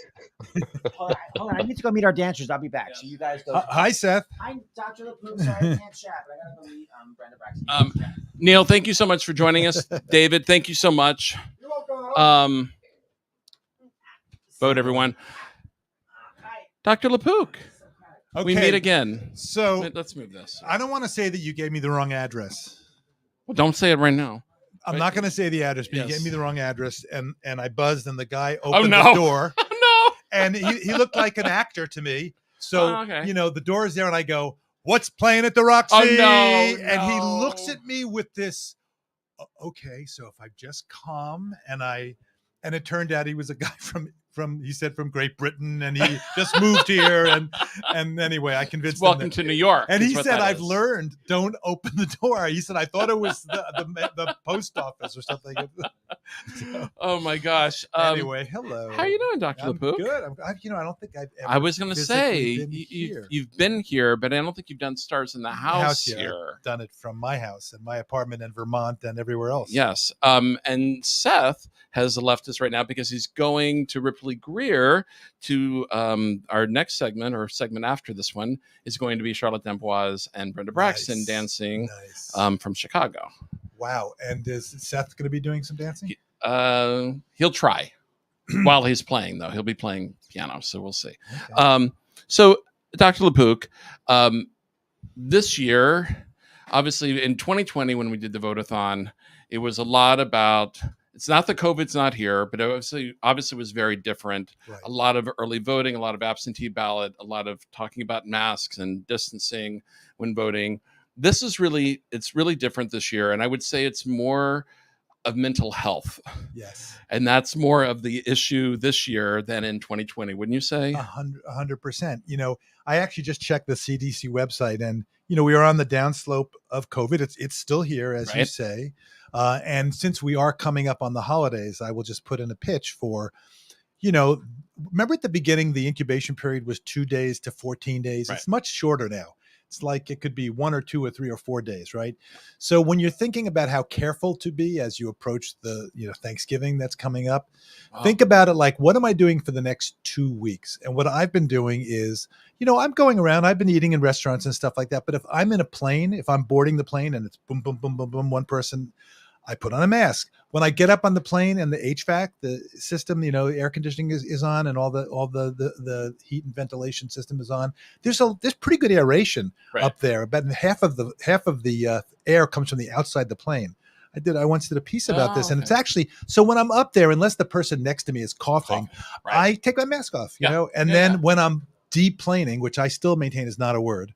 Hold on. I need to go meet our dancers. I'll be back. So you guys go. Hi, Seth. Hi, Dr. Lauk. Sorry, I can't chat, but I gotta go meet Brenda Braxton. Neil, thank you so much for joining us. David, thank you so much. You're welcome. Vote, everyone. Dr. Lauk. Okay. We meet again. So wait, let's move this. I don't want to say that you gave me the wrong address. Well, don't say it right now. I'm not going to say the address, but Yes. you gave me the wrong address, and I buzzed, and the guy opened the door. Oh, no. And he looked like an actor to me. So, okay. the door is there, and I go, "What's playing at the Roxy?" Oh, no, And he looks at me with this, okay, so if I just calm, and it turned out he was a guy from he said from Great Britain, and he just moved here, and anyway, I convinced him. Welcome to New York. And is he what said, that "I've is. learned, don't open the door." He said, "I thought it was the post office or something." So, Oh my gosh. anyway, hello. How are you doing, Dr. I'm Lauk? good. I don't think I've ever I was going to say physically been here. you've been here, but I don't think you've done stars in the house here. I've done it from my house and my apartment in Vermont and everywhere else. Yes. And Seth has left us right now because he's going to Ripley Greer to our next segment, or segment after this one, is going to be Charlotte D'Amboise and Brenda Braxton dancing from Chicago. Wow. And is Seth going to be doing some dancing? He'll try while he's playing, though. He'll be playing piano, so we'll see. Okay. So, Dr. Lauk, this year, obviously in 2020, when we did the Vote-A-Thon, it was a lot about, it's not that COVID's not here, but obviously was very different. Right. A lot of early voting, a lot of absentee ballot, a lot of talking about masks and distancing when voting. It's really different this year. And I would say it's more of mental health. Yes. And that's more of the issue this year than in 2020, wouldn't you say? 100%. You know, I actually just checked the CDC website, and, you know, we are on the downslope of COVID. It's still here, as you say. And since we are coming up on the holidays, I will just put in a pitch for, you know, remember at the beginning, the incubation period was 2 days to 14 days. It's much shorter now. It's like it could be 1 or 2 or 3 or 4 days, right? So when you're thinking about how careful to be as you approach the, you know, Thanksgiving that's coming up, think about it like, what am I doing for the next 2 weeks? And what I've been doing is, you know, I'm going around, I've been eating in restaurants and stuff like that. But if I'm in a plane, if I'm boarding the plane and it's boom, boom, boom, boom, boom, one person, I put on a mask. When I get up on the plane and the HVAC, the system, you know, air conditioning is on, and all the heat and ventilation system is on. There's pretty good aeration up there. About half of the air comes from the outside the plane. I once did a piece about this, and it's actually, so when I'm up there, unless the person next to me is coughing, I take my mask off, you know, and then when I'm deplaning, which I still maintain is not a word,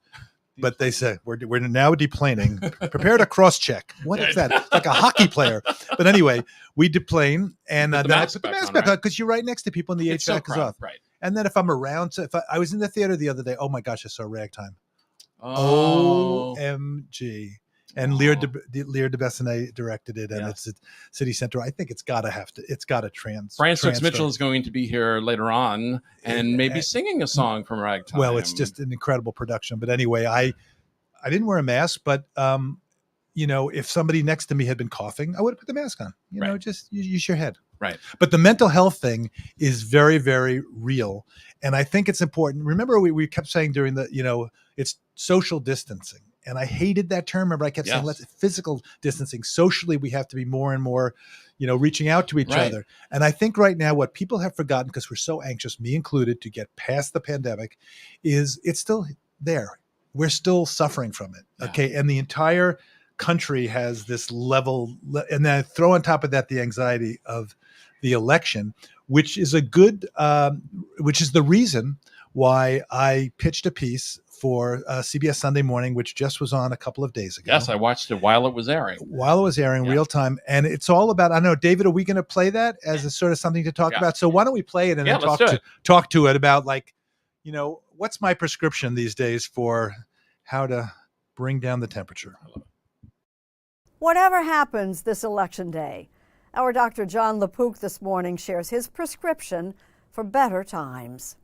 but they say we're now deplaning. Prepare to cross check. What is that? Like a hockey player. But anyway, we deplane, and then I put the mask back on because you're right next to people and the HVAC is off. Right. And then if I'm around, so if I was in the theater the other day, oh my gosh, I saw Ragtime. OMG. And Lear de Bessonet directed it, and it's at City Center. I think it's got to Brian Stokes Mitchell is going to be here later on and maybe singing a song from Ragtime. Well, it's just an incredible production. But anyway, I didn't wear a mask, but you know, if somebody next to me had been coughing, I would have put the mask on. You know, just use your head. Right. But the mental health thing is very, very real. And I think it's important. Remember, we kept saying during the, you know, it's social distancing. And I hated that term. Remember, I kept saying, let's physical distancing. Socially, we have to be more and more, you know, reaching out to each other. And I think right now what people have forgotten, because we're so anxious, me included, to get past the pandemic, is it's still there. We're still suffering from it. Okay. And the entire country has this level. And then throw on top of that the anxiety of the election, which is which is the reason why I pitched a piece for CBS Sunday Morning, which just was on a couple of days ago. Yes, I watched it while it was airing. Real time. And it's all about, I don't know, David, are we going to play that as a sort of something to talk about? So why don't we play it and then talk to it about, like, you know, what's my prescription these days for how to bring down the temperature? Whatever happens this election day, our Dr. John Lauk this morning shares his prescription for better times.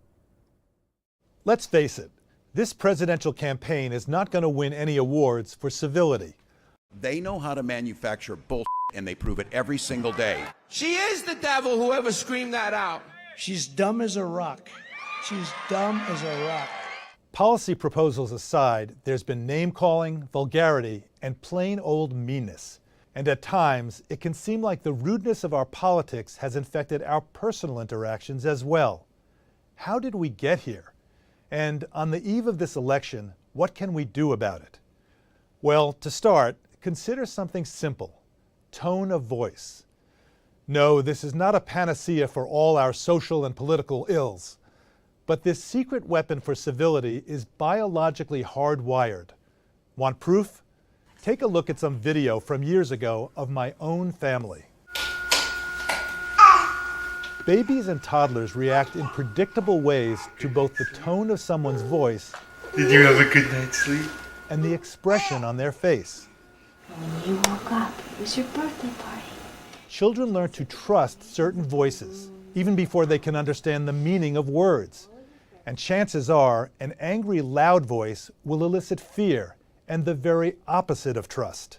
Let's face it. This presidential campaign is not going to win any awards for civility. They know how to manufacture bullshit, and they prove it every single day. She is the devil, whoever screamed that out. She's dumb as a rock. She's dumb as a rock. Policy proposals aside, there's been name-calling, vulgarity, and plain old meanness. And at times, it can seem like the rudeness of our politics has infected our personal interactions as well. How did we get here? And on the eve of this election, what can we do about it? Well, to start, consider something simple: tone of voice. No, this is not a panacea for all our social and political ills, but this secret weapon for civility is biologically hardwired. Want proof? Take a look at some video from years ago of my own family. Babies and toddlers react in predictable ways to both the tone of someone's voice. Did you have a good night's sleep? And the expression on their face. When you woke up, it was your birthday party. Children learn to trust certain voices, even before they can understand the meaning of words. And chances are, an angry, loud voice will elicit fear and the very opposite of trust.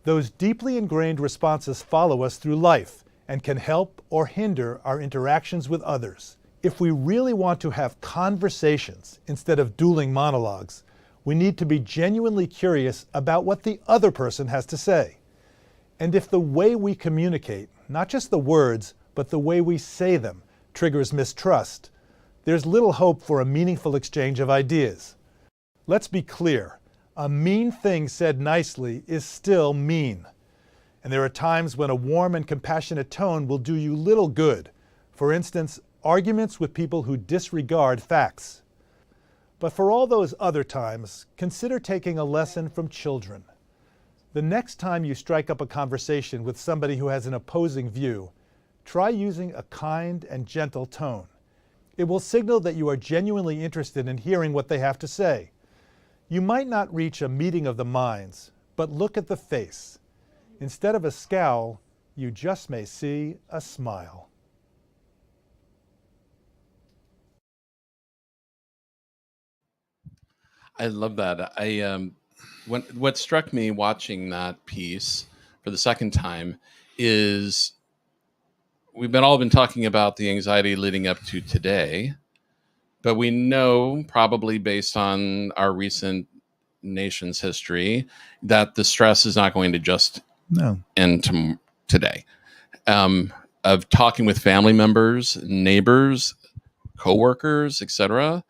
Those deeply ingrained responses follow us through life and can help or hinder our interactions with others. If we really want to have conversations instead of dueling monologues, we need to be genuinely curious about what the other person has to say. And if the way we communicate, not just the words, but the way we say them, triggers mistrust, there's little hope for a meaningful exchange of ideas. Let's be clear, a mean thing said nicely is still mean. And there are times when a warm and compassionate tone will do you little good. For instance, arguments with people who disregard facts. But for all those other times, consider taking a lesson from children. The next time you strike up a conversation with somebody who has an opposing view, try using a kind and gentle tone. It will signal that you are genuinely interested in hearing what they have to say. You might not reach a meeting of the minds, but look at the face. Instead of a scowl, you just may see a smile. I love that. What struck me watching that piece for the second time is we've all been talking about the anxiety leading up to today, but we know, probably based on our recent nation's history, that the stress is not going to just end today. Of talking with family members, neighbors, coworkers, etc.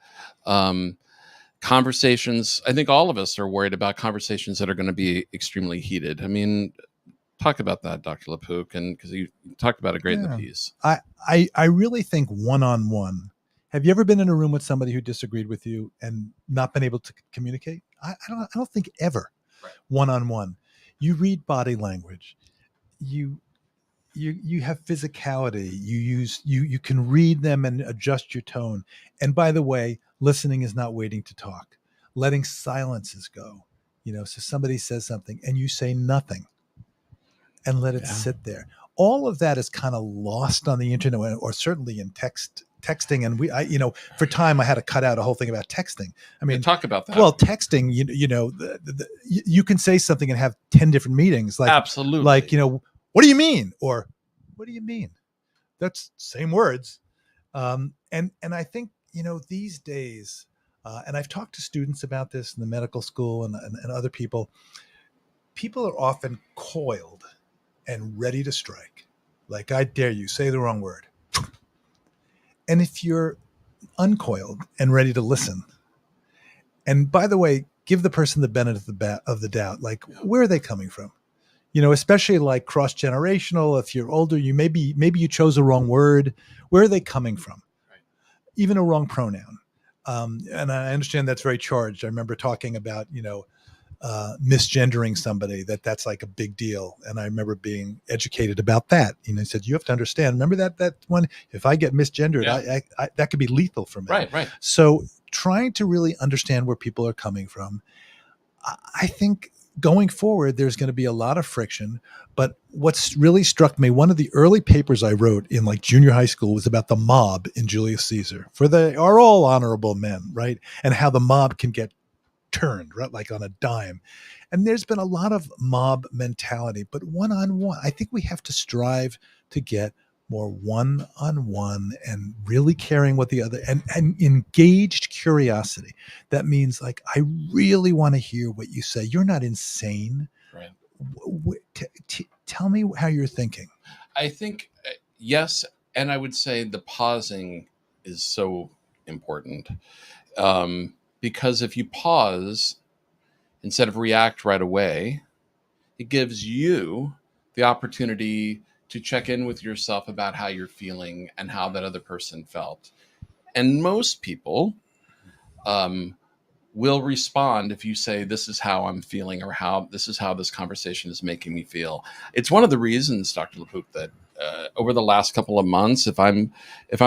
Conversations, I think all of us are worried about conversations that are going to be extremely heated. I mean, talk about that, Dr. Lapook, and because you talked about it great in the piece. I really think one-on-one. Have you ever been in a room with somebody who disagreed with you and not been able to communicate? I don't think ever. Right. One-on-one. You read body language. You have physicality. You can read them and adjust your tone. And by the way, listening is not waiting to talk. Letting silences go. So somebody says something and you say nothing and let it sit there. All of that is kind of lost on the internet, or certainly in texting. And for time I had to cut out a whole thing about texting. I mean, talk about that. Well, texting, you can say something and have 10 different meetings. Like, absolutely. Like, what do you mean? Or what do you mean? That's same words. And I think, these days, and I've talked to students about this in the medical school and other people are often coiled and ready to strike. Like, I dare you, say the wrong word. And if you're uncoiled and ready to listen, and by the way, give the person the benefit of the doubt, like, where are they coming from? Especially like cross-generational, if you're older, maybe you chose a wrong word. Where are they coming from? Right. Even a wrong pronoun. And I understand that's very charged. I remember talking about, misgendering somebody, that's like a big deal. And I remember being educated about that. He said, you have to understand, remember that one, if I get misgendered, I that could be lethal for me. Right. So trying to really understand where people are coming from. I think going forward, there's going to be a lot of friction. But what's really struck me, one of the early papers I wrote in like junior high school was about the mob in Julius Caesar, for they are all honorable men, right? And how the mob can get turned, right, like on a dime. And there's been a lot of mob mentality, but one-on-one, I think we have to strive to get more one-on-one and really caring what the other, and engaged curiosity. That means, like, I really want to hear what you say. You're not insane. Right. Tell me how you're thinking. I think, yes. And I would say the pausing is so important. Because if you pause instead of react right away, it gives you the opportunity to check in with yourself about how you're feeling and how that other person felt. And most people will respond if you say, this is how I'm feeling, or this is how this conversation is making me feel. It's one of the reasons, Dr. Lapook, that over the last couple of months, if I'm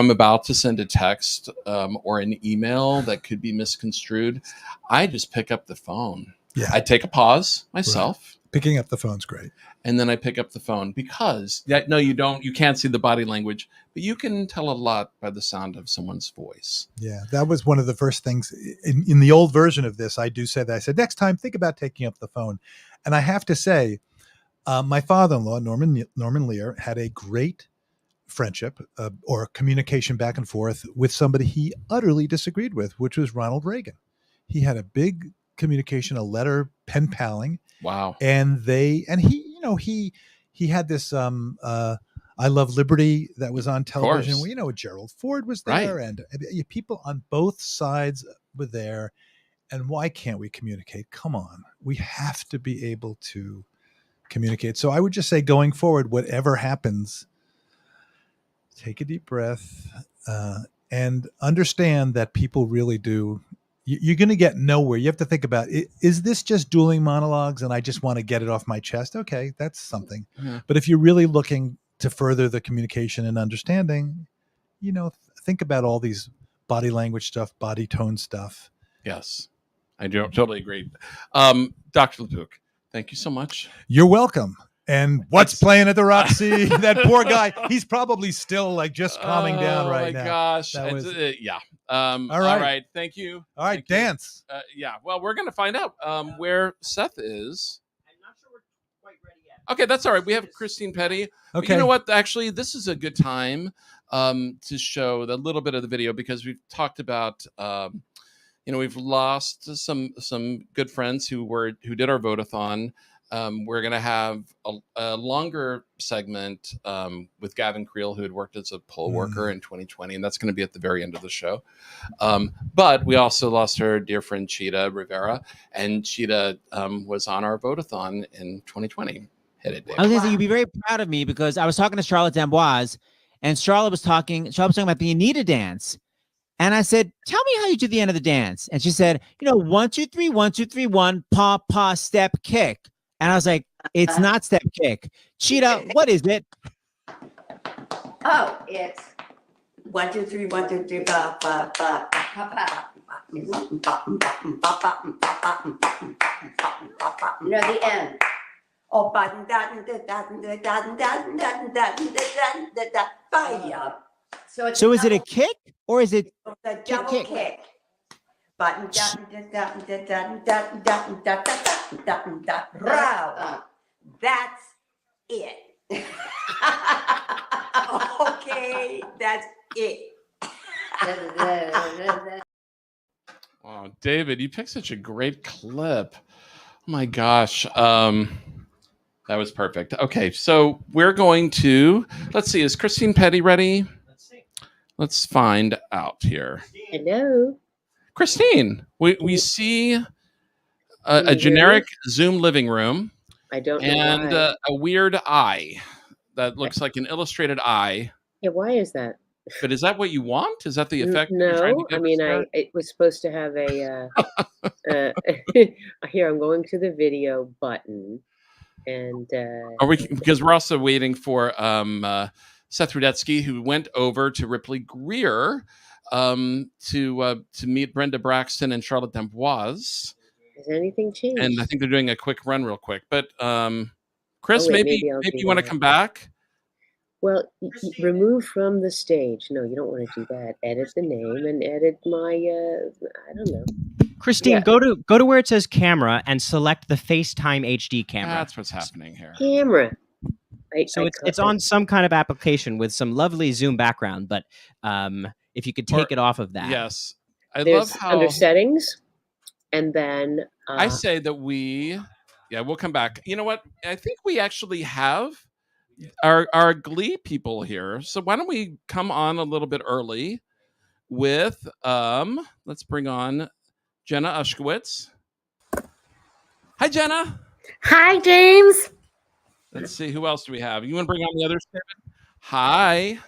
about to send a text or an email that could be misconstrued, I just pick up the phone. Yeah. I take a pause myself. Right. Picking up the phone's great. And then I pick up the phone because you can't see the body language, but you can tell a lot by the sound of someone's voice. Yeah. That was one of the first things in the old version of this. I do say that. I said, next time, think about taking up the phone. And I have to say, my father-in-law, Norman Lear, had a great friendship or communication back and forth with somebody he utterly disagreed with, which was Ronald Reagan. He had a big communication, a letter, pen paling. Wow. And he had this I Love Liberty that was on television. Well, Gerald Ford was there, right. And people on both sides were there. And why can't we communicate? Come on. We have to be able to communicate. So I would just say, going forward, whatever happens, take a deep breath and understand that people really do, you're going to get nowhere. You have to think about, is this just dueling monologues and I just want to get it off my chest? Okay, that's something. Yeah. But if you're really looking to further the communication and understanding, think about all these body language stuff, body tone stuff. Yes, I do totally agree. Dr. Lauk, thank you so much. You're welcome. And what's playing at the Roxy? That poor guy. He's probably still like just calming down right now. Oh my gosh. That was- Yeah. All right. All right. Thank you. All right. Dance. Yeah. Well, we're going to find out where Seth is. I'm not sure we're quite ready yet. Okay, that's all right. We have Christine Petty. But Okay. you know what? Actually, this is a good time to show the little bit of the video because we've talked about we've lost some good friends who did our Vote-A-Thon. We're going to have a longer segment with Gavin Creel, who had worked as a poll worker in 2020, and that's going to be at the very end of the show. But we also lost our dear friend Cheetah Rivera, and Cheetah was on our Vote-A-Thon in 2020. Hit it, Dave. I was going to say, you'd be very proud of me because I was talking to Charlotte D'Amboise, and Charlotte was talking about the Anita dance. And I said, tell me how you do the end of the dance. And she said, 1, 2, 3, 1, 2, 3, 1, paw, paw, step, kick. And I was like, it's not step kick. Cheetah, what is it? Oh, it's 1, 2, 3, 1, 2, 3, ba, ba, ba, ba, ba. The end. Oh, button, fire. So is it a kick or is it the double kick? Button, row. That's it. Okay, that's it. Oh, David, you picked such a great clip. Oh my gosh. That was perfect. Okay, so we're going to, let's see, is Christine Petty ready? Let's find out here. Hello. Christine, we see a generic Zoom living room. I don't know and why. a weird eye that looks like an illustrated eye. Yeah, why is that? But is that what you want? Is that the effect? You're trying to No, get I mean, us it was supposed to have a. Here, I'm going to the video button, and Are we? Because we're also waiting for Seth Rudetsky, who went over to Ripley Greer to meet Brenda Braxton and Charlotte D'Amboise. Has anything changed? And I think they're doing a quick run real quick. But Chris, Oh, wait, maybe maybe I'll you do want to that. come back. Well, remove from the stage. No, you don't want to do that. Edit the name and edit my. I don't know. Christine, Yeah. go to where it says camera and select the FaceTime HD camera. That's what's happening here. Camera. So it's on some kind of application with some lovely Zoom background, but if you could take it off of that. Yes, I There's love how under settings, and then I say that we'll come back. You know what? I think we actually have our Glee people here. So why don't we come on a little bit early with let's bring on Jenna Ushkowitz. Hi, Jenna. Hi, James. Let's see, who else do we have? You want to bring on the others, Kevin? Hi.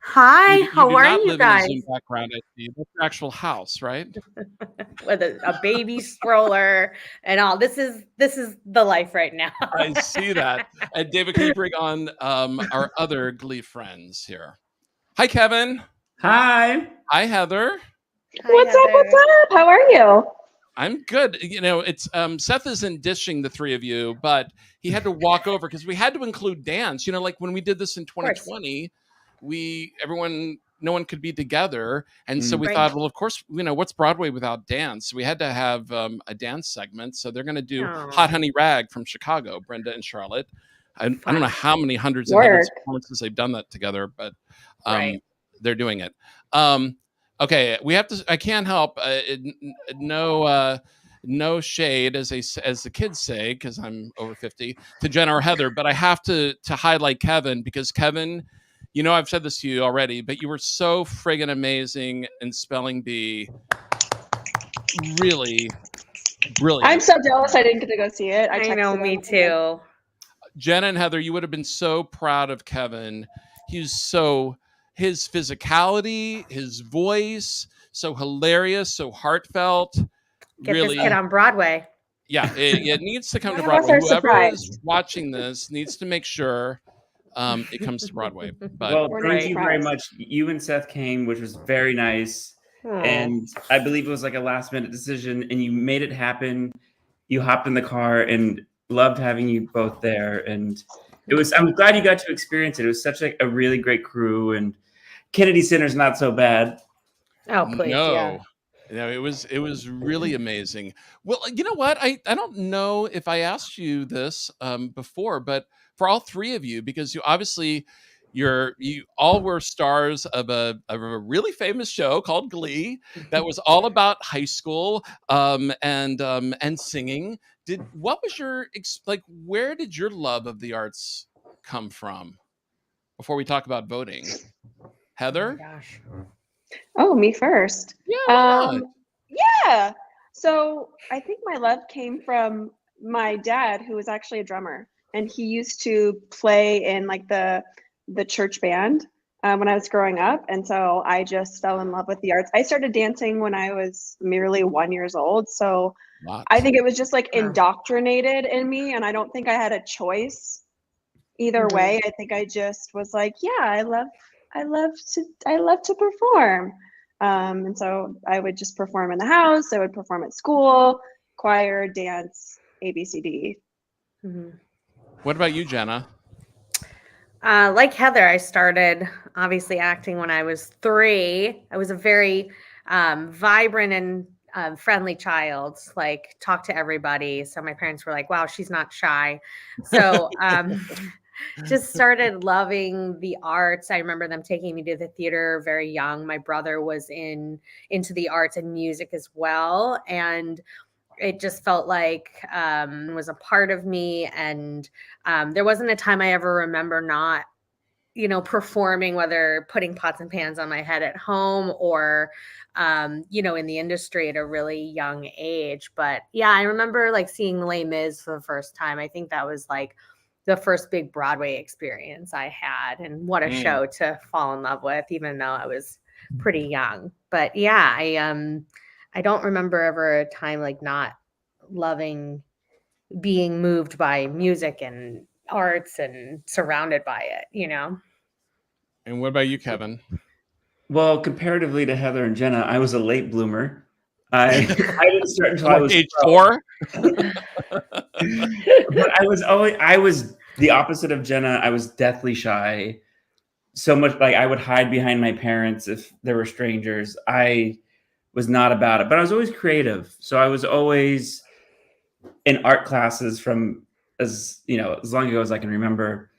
Hi, how do are not you live guys? in a Zoom background, I see. That's your actual house, right? With a baby stroller and all. This is the life right now. I see that. And David, can you bring on our other Glee friends here? Hi, Kevin. Hi. Hi, Heather. What's up? What's up? How are you? I'm good. You know, it's Seth isn't dishing the three of you, but he had to walk over because we had to include dance. You know, like when we did this in 2020, no one could be together, and so we Right. thought, well, of course, you know, what's Broadway without dance? We had to have a dance segment, so they're going to do Aw. Hot Honey Rag from Chicago, Brenda and Charlotte. I don't know how many hundreds and hundreds of performances they've done that together, but Right. they're doing it. Okay, we have to. I can't help. No shade, as the kids say, because I'm over 50, to Jenna or Heather, but I have to highlight Kevin, because Kevin, you know, I've said this to you already, but you were so friggin' amazing in spelling bee. Really brilliant. I'm so jealous I didn't get to go see it. I know, me too. Jenna and Heather, you would have been so proud of Kevin. his physicality, his voice, so hilarious, so heartfelt. Get really, this kid on Broadway. Yeah, it needs to come to That was Broadway. our Whoever surprise. is watching this needs to make sure it comes to Broadway. But Well, thank you very much. You and Seth came, which was very nice. Aw. And I believe it was like a last minute decision, and you made it happen. You hopped in the car, and loved having you both there. And I'm glad you got to experience it. It was such a really great crew, and Kennedy Center's not so bad. Oh, please. Yeah. No, it was really amazing. Well, you know what? I don't know if I asked you this before, but for all three of you, because you obviously you all were stars of a really famous show called Glee that was all about high school and singing. What was your where did your love of the arts come from? Before we talk about voting, Heather. Oh my gosh. Oh, me first. Yeah. Yeah. So I think my love came from my dad, who was actually a drummer, and he used to play in like the church band when I was growing up, and so I just fell in love with the arts. I started dancing when I was merely 1 year old, so I think it was just like indoctrinated in me, and I don't think I had a choice either way. I think I just was like, yeah, I love to perform. And so I would just perform in the house. I would perform at school, choir, dance, ABCD. What about you, Jenna? Like Heather, I started obviously acting when I was 3. I was a very vibrant and friendly child, like talk to everybody. So my parents were like, wow, she's not shy. So just started loving the arts. I remember them taking me to the theater very young. My brother was into the arts and music as well. And it just felt like was a part of me. And there wasn't a time I ever remember not, performing, whether putting pots and pans on my head at home or, in the industry at a really young age. But yeah, I remember like seeing Les Mis for the first time. I think that was like the first big Broadway experience I had, and what a show to fall in love with, even though I was pretty young. But yeah, I don't remember ever a time like not loving being moved by music and arts and surrounded by it, And what about you, Kevin? Well, comparatively to Heather and Jenna, I was a late bloomer. I didn't start until I was age 4. But I was the opposite of Jenna. I was deathly shy. So much like I would hide behind my parents if there were strangers. I was not about it, but I was always creative. So I was always in art classes from as long ago as I can remember.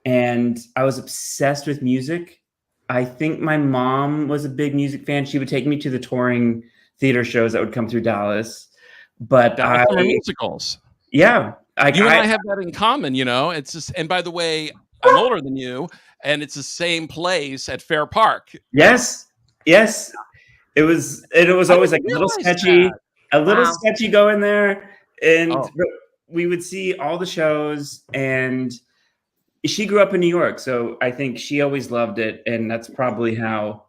And I was obsessed with music. I think my mom was a big music fan. She would take me to the touring theater shows that would come through Dallas. But musicals. Yeah. You and I have that in common, It's just, and by the way, I'm older than you, and it's the same place at Fair Park. Yes. It was always like a little sketchy going there. And we would see all the shows, and she grew up in New York. So I think she always loved it. And that's probably how,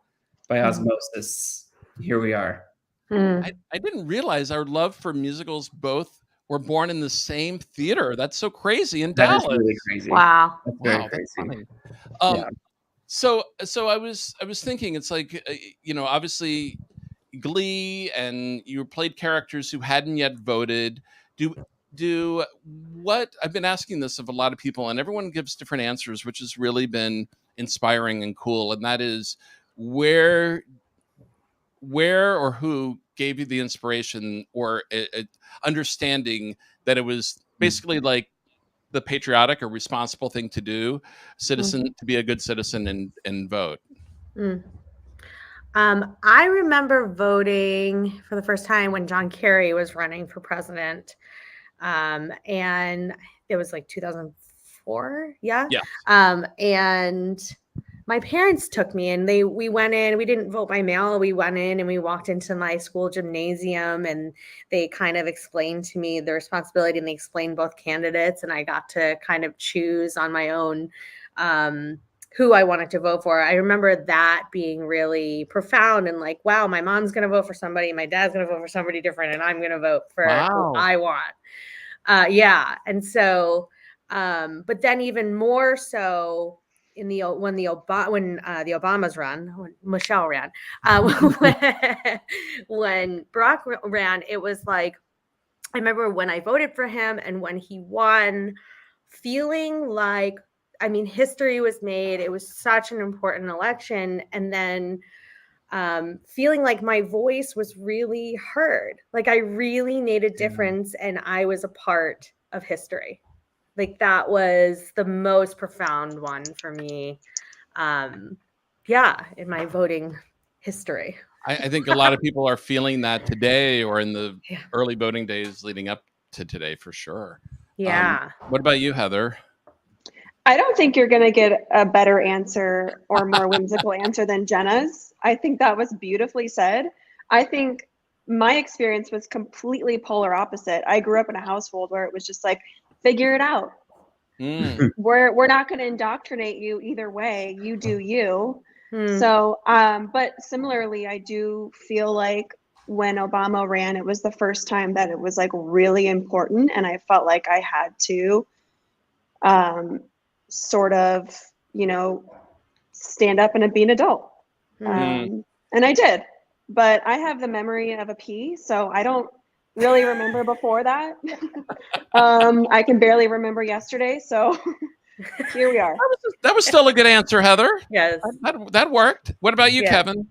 by osmosis, here we are. I didn't realize our love for musicals both were born in the same theater. That's so crazy in Dallas. That is really crazy. Wow. That's very crazy. So I was thinking, it's like, obviously Glee, and you played characters who hadn't yet voted. Do what I've been asking this of a lot of people, and everyone gives different answers, which has really been inspiring and cool. And that is where or who gave you the inspiration or understanding that it was basically like the patriotic or responsible thing to do, to be a good citizen and vote. I remember voting for the first time when John Kerry was running for president. And it was like 2004. Yeah. And my parents took me, and we went in. We didn't vote by mail. We went in and we walked into my school gymnasium, and they kind of explained to me the responsibility, and they explained both candidates, and I got to kind of choose on my own who I wanted to vote for. I remember that being really profound and like, wow, my mom's going to vote for somebody, my dad's going to vote for somebody different, and I'm going to vote for who I want. Yeah. And so, but then even more so when the Obamas ran, when Michelle ran, when Barack ran, it was like, I remember when I voted for him and when he won, feeling like, I mean, history was made. It was such an important election. And then feeling like my voice was really heard. Like I really made a difference and I was a part of history. Like that was the most profound one for me. In my voting history. I think a lot of people are feeling that today or in the early voting days leading up to today for sure. Yeah. What about you, Heather? I don't think you're going to get a better answer or more whimsical answer than Jenna's. I think that was beautifully said. I think my experience was completely polar opposite. I grew up in a household where it was just like, figure it out. We're not going to indoctrinate you either way. You do you. So, but similarly, I do feel like when Obama ran, it was the first time that it was like really important. And I felt like I had to sort of, stand up and be an adult. And I did, but I have the memory of a pea, so I don't really remember before that. I can barely remember yesterday, so here we are. That was still a good answer, Heather. Yes. That worked. What about you, Kevin?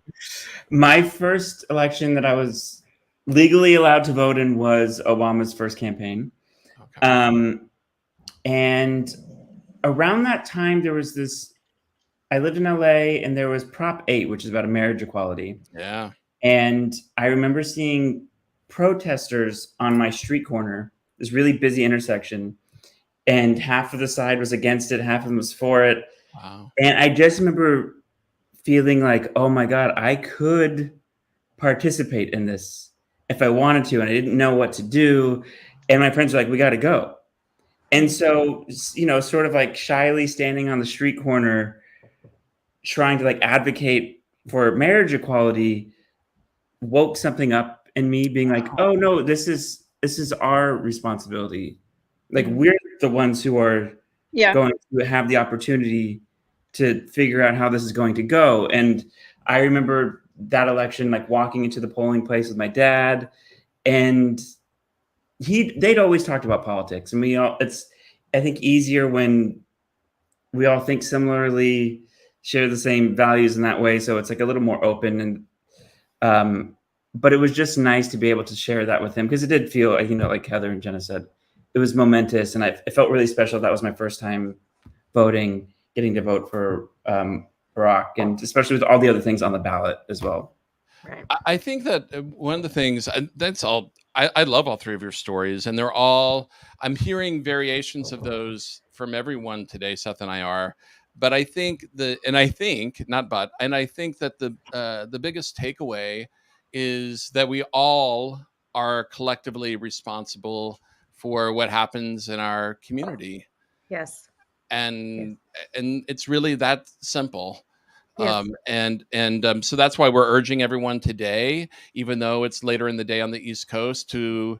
My first election that I was legally allowed to vote in was Obama's first campaign. Okay. And around that time, there was this, I lived in LA and there was Prop 8, which is about a marriage equality. Yeah. And I remember seeing protesters on my street corner, this really busy intersection, and half of the side was against it, half of them was for it. Wow. And I just remember feeling like, oh my God, I could participate in this if I wanted to, and I didn't know what to do. And my friends were like, we got to go. And so, sort of like shyly standing on the street corner, trying to like advocate for marriage equality, woke something up in me, being like, oh no, this is our responsibility. Like we're the ones who are going to have the opportunity to figure out how this is going to go. And I remember that election, like walking into the polling place with my dad, and they'd always talked about politics, and it's, I think, easier when we all think similarly, share the same values in that way. So it's like a little more open, and but it was just nice to be able to share that with him, because it did feel, like Heather and Jenna said, it was momentous, and it felt really special. That was my first time voting, getting to vote for Barack, and especially with all the other things on the ballot as well. Right. I think that one of the things that's all. I love all three of your stories, and they're all. I'm hearing variations of those from everyone today. Seth and I are, but I think that the biggest takeaway is that we all are collectively responsible for what happens in our community. Yes. And it's really that simple. Yes. So that's why we're urging everyone today, even though it's later in the day on the East Coast, to,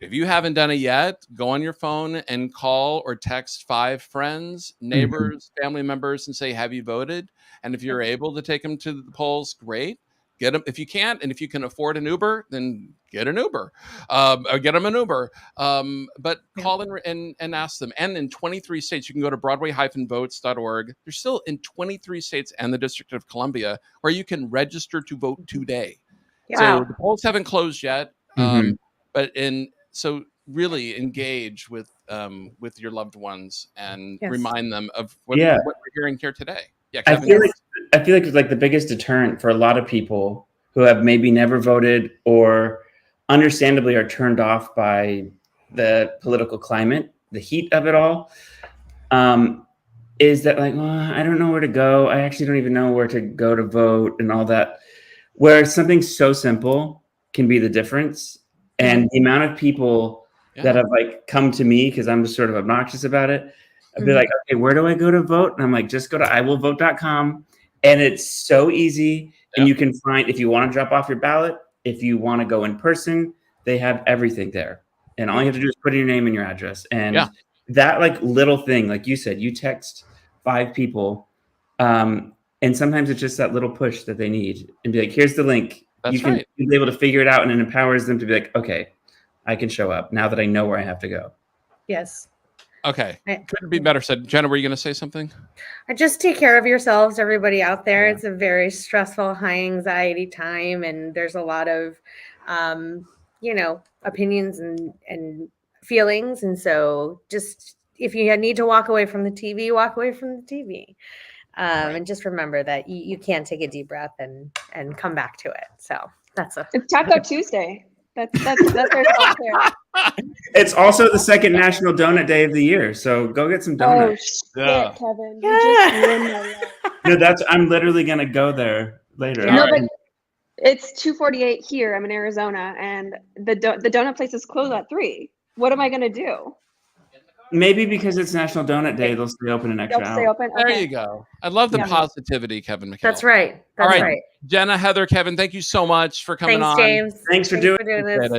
if you haven't done it yet, go on your phone and call or text 5 friends, neighbors, family members, and say, have you voted? And if you're able to take them to the polls, great. Get them. If you can't, and if you can afford an Uber, then get an Uber, or get them an Uber. But call and ask them. And in 23 states, you can go to Broadway-votes.org. They're still in 23 states and the District of Columbia, where you can register to vote today. Yeah. So the polls haven't closed yet, so really engage with your loved ones and remind them of what we're hearing here today. Yeah, I feel like it's like the biggest deterrent for a lot of people who have maybe never voted or understandably are turned off by the political climate, the heat of it all, is that like, well, I don't know where to go. I actually don't even know where to go to vote and all that. Where something so simple can be the difference. And the amount of people that have like come to me because I'm just sort of obnoxious about it I'd be like, okay, where do I go to vote? And I'm like, just go to iwillvote.com. And it's so easy. And you can find, if you want to drop off your ballot, if you want to go in person, they have everything there. And all you have to do is put in your name and your address. And that like little thing, like you said, you text 5 people. And sometimes it's just that little push that they need and be like, here's the link. You can be able to figure it out, and it empowers them to be like, okay, I can show up now that I know where I have to go. Yes. Okay. Couldn't be better said. Jenna, were you going to say something? Just take care of yourselves, everybody out there. It's a very stressful, high anxiety time, and there's a lot of, opinions and feelings. And so just if you need to walk away from the TV, walk away from the TV. And just remember that you can take a deep breath and come back to it. So it's Taco Tuesday. That's our self-care. It's also the second National Donut Day of the year, so go get some donuts. Oh shit, Kevin! You just ruined my life. No, I'm literally gonna go there later. No, but it's 2:48 here. I'm in Arizona, and the donut place is closed at 3. What am I gonna do? Maybe because it's National Donut Day, they'll stay open an extra hour. Stay open? Okay. There you go. I love the positivity, Kevin McHale. That's right. All right. Jenna, Heather, Kevin, thank you so much for coming on. James. Thanks for doing this.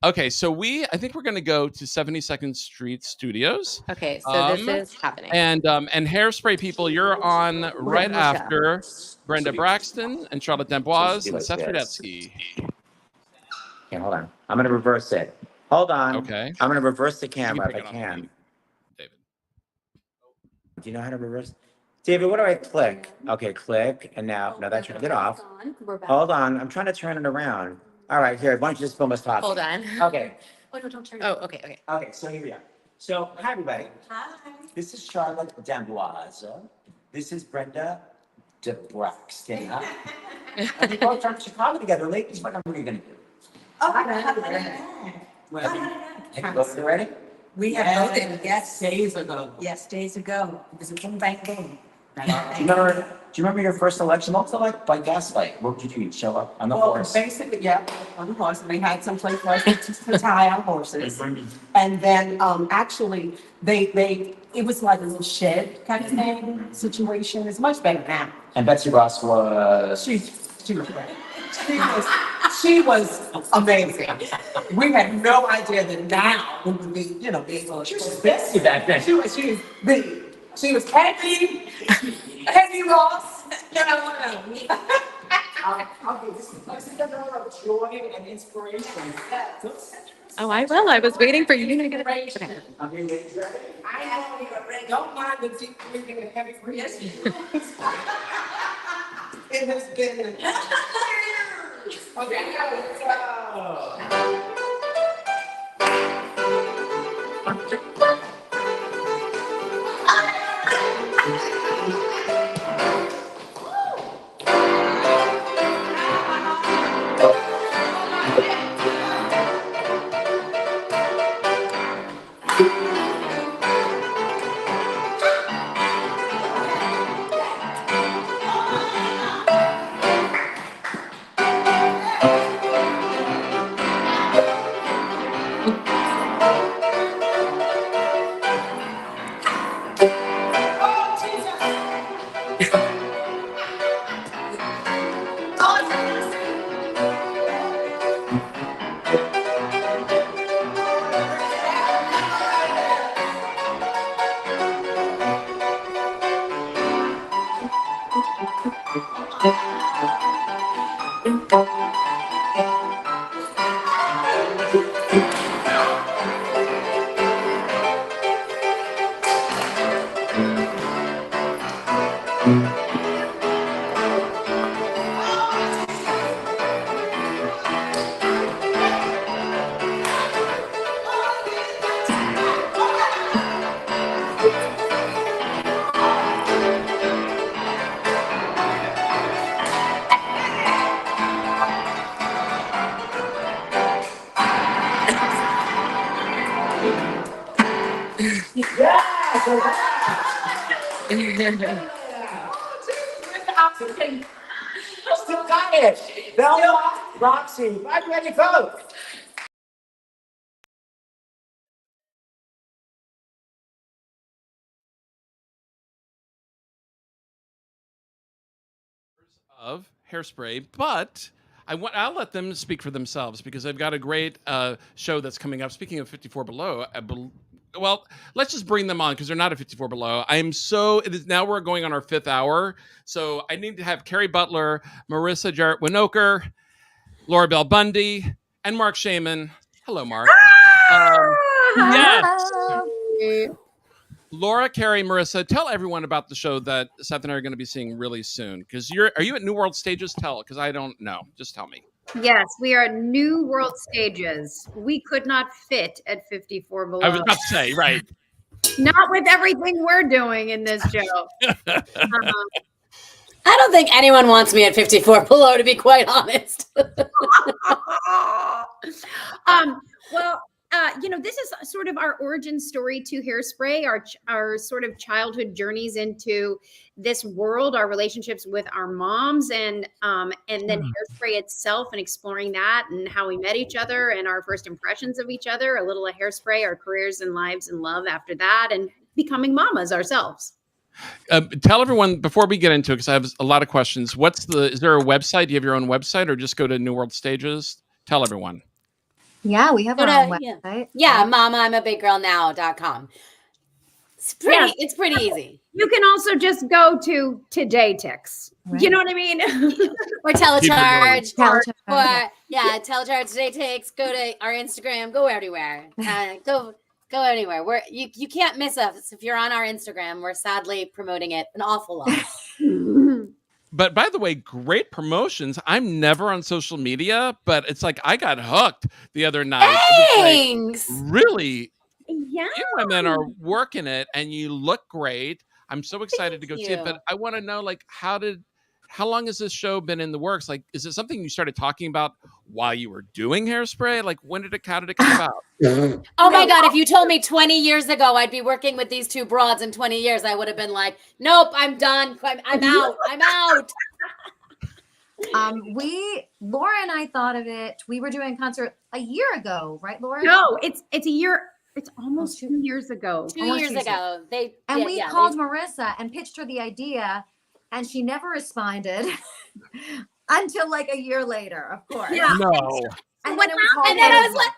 Okay, so I think we're going to go to 72nd Street Studios. Okay, so this is happening. And Hairspray people, you're on right after Brenda Braxton and Charlotte D'Amboise and Seth Rudetsky. Okay, hold on. I'm going to reverse it. Hold on. Okay. I'm going to reverse the camera if I can. David. Do you know how to reverse? David, what do I click? Okay, click. And now that turned it off. Hold on. I'm trying to turn it around. All right, here. Why don't you just film us talking? Hold on. Okay. Oh, no, don't turn it. Oh, okay. Okay, so here we are. So, hi, everybody. Hi. This is Charlotte D'Amboise. This is Brenda Braxton. We both from Chicago together. Ladies, what number are you going to do? Have you voted already? We have voted, yes, days ago. Yes, days ago. Because it came back home. Do you remember your first election? What was it like by gaslight? What did you do? You'd show up on the horse? Basically, yeah, on the horse. We had some place for us to tie our horses. And then actually, it was like a little shed kind of thing situation. It's much better now. And Betsy Ross was... She was great. She was amazing. We had no idea that now we would be, being able to. She was Betsy back then. She was Eddie Ross. Okay, this is a note of joy and inspiration. Oh, I will. I was waiting for you to get it right. I know you're ready. Don't mind the deep breathing and heavy breathing. It has been. Okay, let's go. Still got it. Bella, Roxy, I'm ready to vote. of Hairspray, but I'll let them speak for themselves because they've got a great show that's coming up. Speaking of 54 Below, well, let's just bring them on because they're not at 54 Below. It is now we're going on our 5th hour. So I need to have Carrie Butler, Marissa Jarrett Winokur, Laura Bell Bundy, and Mark Shaman. Hello, Mark. Yes. Laura, Carrie, Marissa, tell everyone about the show that Seth and I are going to be seeing really soon. Because are you at New World Stages? Because I don't know. Just tell me. Yes, we are at New World Stages. We could not fit at 54 Below. I was about to say, right. Not with everything we're doing in this show. I don't think anyone wants me at 54 Below, to be quite honest. This is sort of our origin story to Hairspray, our sort of childhood journeys into this world, our relationships with our moms, and then Hairspray itself, and exploring that and how we met each other and our first impressions of each other, a little of Hairspray, our careers and lives and love after that, and becoming mamas ourselves. Tell everyone before we get into it, because I have a lot of questions. Is there a website? Do you have your own website, or just go to New World Stages? Tell everyone. Yeah, we have our own website. Yeah, mamaimabigGirlNow.com. It's pretty easy. You can also just go to Todaytix. Right. You know what I mean? Or Telecharge. Telecharge, Todaytix. Go to our Instagram. Go everywhere. Go anywhere. You can't miss us if you're on our Instagram. We're sadly promoting it an awful lot. But by the way, great promotions. I'm never on social media, but it's like I got hooked the other night. Thanks. Like, really? Yeah. You women are working it and you look great. I'm so excited to go see it, but I want to know, like, how long has this show been in the works? Like, is it something you started talking about while you were doing Hairspray? Like, how did it come about? Oh my God, if you told me 20 years ago I'd be working with these two broads in 20 years, I would have been like, nope, I'm done. I'm out. I'm out. Laura and I thought of it. We were doing a concert a year ago, right, Laura? No, it's a year. It's almost 2 years ago. 2 years ago. We called Marissa and pitched her the idea, and she never responded until like a year later, of course. Yeah. No. And then I was like,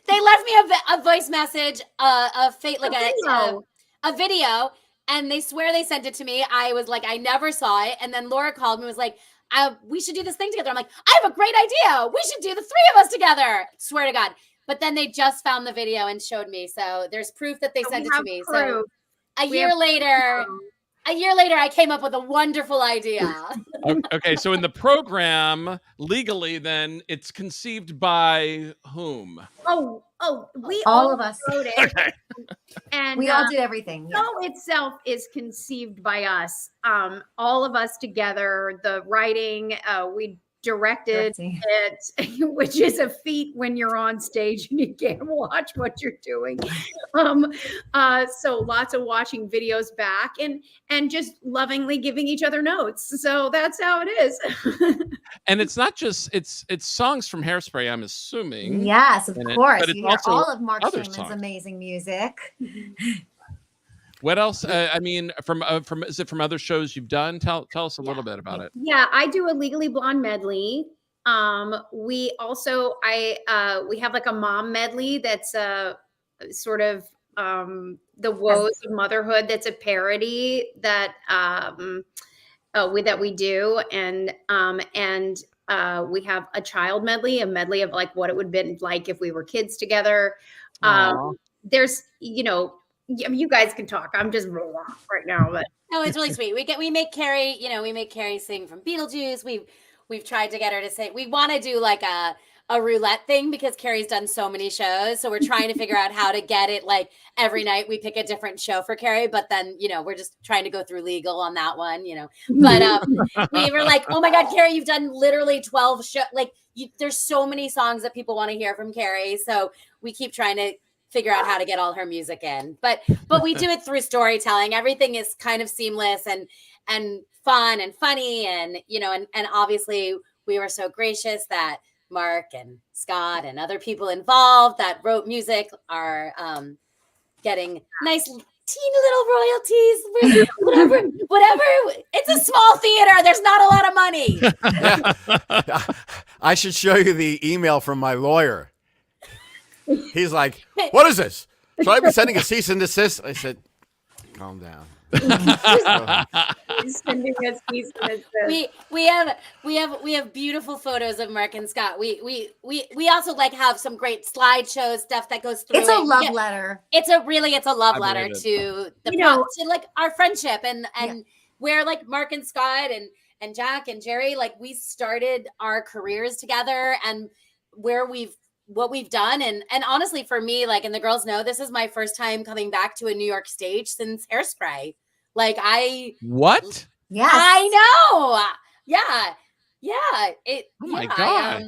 they left me a voice message, a video, and they swear they sent it to me. I was like, I never saw it. And then Laura called me and was like, we should do this thing together. I'm like, I have a great idea. We should do the 3 of us together. Swear to God. But then they just found the video and showed me. So there's proof that they sent it to me. So a year later, I came up with a wonderful idea. Okay, so in the program, legally, then it's conceived by whom? We all of us wrote it, okay. And we all did everything. The show itself is conceived by us, all of us together. The writing, we directed it, which is a feat when you're on stage and you can't watch what you're doing. So lots of watching videos back and just lovingly giving each other notes. So that's how it is. And it's not just it's songs from Hairspray, I'm assuming. Yes, of course. But it's you hear also all of Mark other Shaman's songs. amazing music. What else? I mean, is it from other shows you've done? Tell us a little bit about it. Yeah, I do a Legally Blonde medley. We also we have like a mom medley that's sort of the woes of motherhood. That's a parody that we do, and we have a child medley, a medley of like what it would have been like if we were kids together. There's you guys can talk. I'm just right now, but no, it's really sweet. We make Carrie, sing from Beetlejuice. We've tried to get her to say we want to do like a roulette thing because Carrie's done so many shows. So we're trying to figure out how to get it like every night we pick a different show for Carrie, but then, we're just trying to go through legal on that one, but we were like, oh my God, Carrie, you've done literally 12 shows. Like there's so many songs that people want to hear from Carrie. So we keep trying to figure out how to get all her music in, but we do it through storytelling. Everything is kind of seamless and fun and funny. And, and obviously we were so gracious that Mark and Scott and other people involved that wrote music are getting nice teeny little royalties, whatever. It's a small theater. There's not a lot of money. Yeah. I should show you the email from my lawyer. He's like, what is this? Should I be sending a cease and desist? I said, calm down. We have beautiful photos of Mark and Scott. We also like have some great slideshow stuff that goes through. It's a love letter. It's a love letter to the to like our friendship and where like Mark and Scott and Jack and Jerry, like we started our careers together and what we've done. And honestly, for me, like, and the girls know, this is my first time coming back to a New York stage since Hairspray. Like What? Yeah, I know. Yeah. It. Oh my God.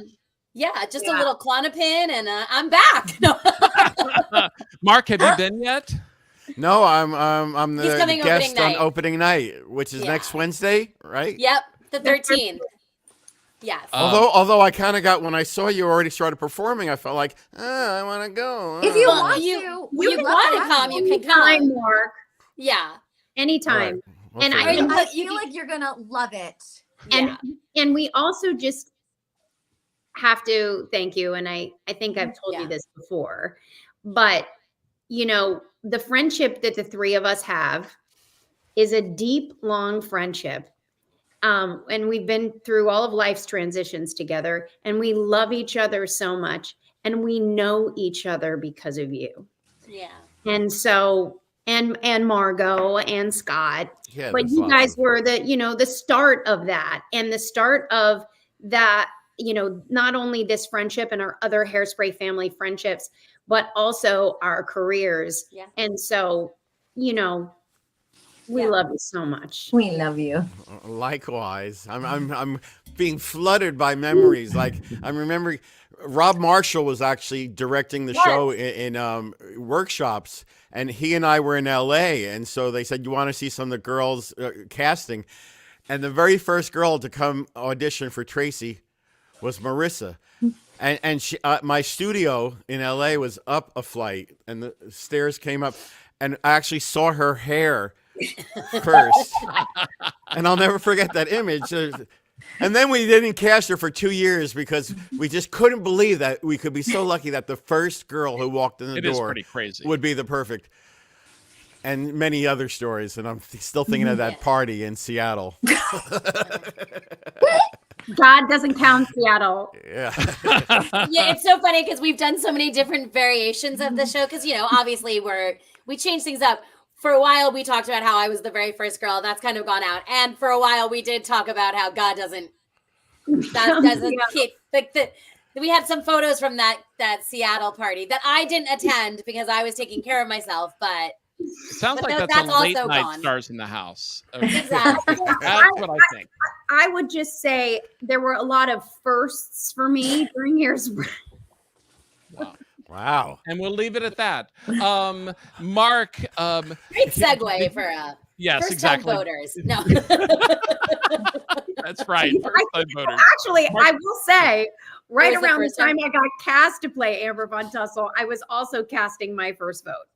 Just a little Klonopin and I'm back. No. Mark, have you been yet? No, I'm the coming guest opening on night. opening night, which is next Wednesday, right? Yep, the 13th. Yes. Although I kind of got, when I saw you already started performing, I felt like, I want to go. If you Well, want you to, want to come, you can come. Anytime, Mark. Yeah. Anytime. Right. We'll And figure it out. I feel like you're gonna love it. And we also just have to thank you. And I think I've told you this before, but the friendship that the three of us have is a deep, long friendship. And we've been through all of life's transitions together and we love each other so much and we know each other because of you. Yeah. And so, and Margot and Scott, Yeah, but that's you guys awesome. were the start of that and the start of that, not only this friendship and our other Hairspray family friendships, but also our careers. Yeah. And so, we love you so much. We love you. Likewise, I'm being flooded by memories. Like I'm remembering, Rob Marshall was actually directing the show in workshops, and he and I were in LA, and so they said, "You want to see some of the girls casting?" And the very first girl to come audition for Tracy was Marissa. And she, my studio in LA was up a flight, and the stairs came up, and I actually saw her hair first, and I'll never forget that image. And then we didn't cast her for 2 years because we just couldn't believe that we could be so lucky that the first girl who walked in the It is door pretty crazy. would be the perfect. And many other stories, and I'm still thinking of that party in Seattle. God doesn't count Seattle. Yeah. Yeah, it's so funny because we've done so many different variations of the show because obviously we change things up. For a while we talked about how I was the very first girl. That's kind of gone out. And for a while we did talk about how God doesn't keep we had some photos from that Seattle party that I didn't attend because I was taking care of myself, but It sounds like that's that's a late also night gone. Stars in the House. Exactly. That's what I think. I would just say there were a lot of firsts for me during Hairspray. Wow. And we'll leave it at that. Mark. Great segue for yes, first exactly. time voters. No. That's right. First time voters. Actually, I will say, right was the around the first time I got cast to play Amber Von Tussle, I was also casting my first vote.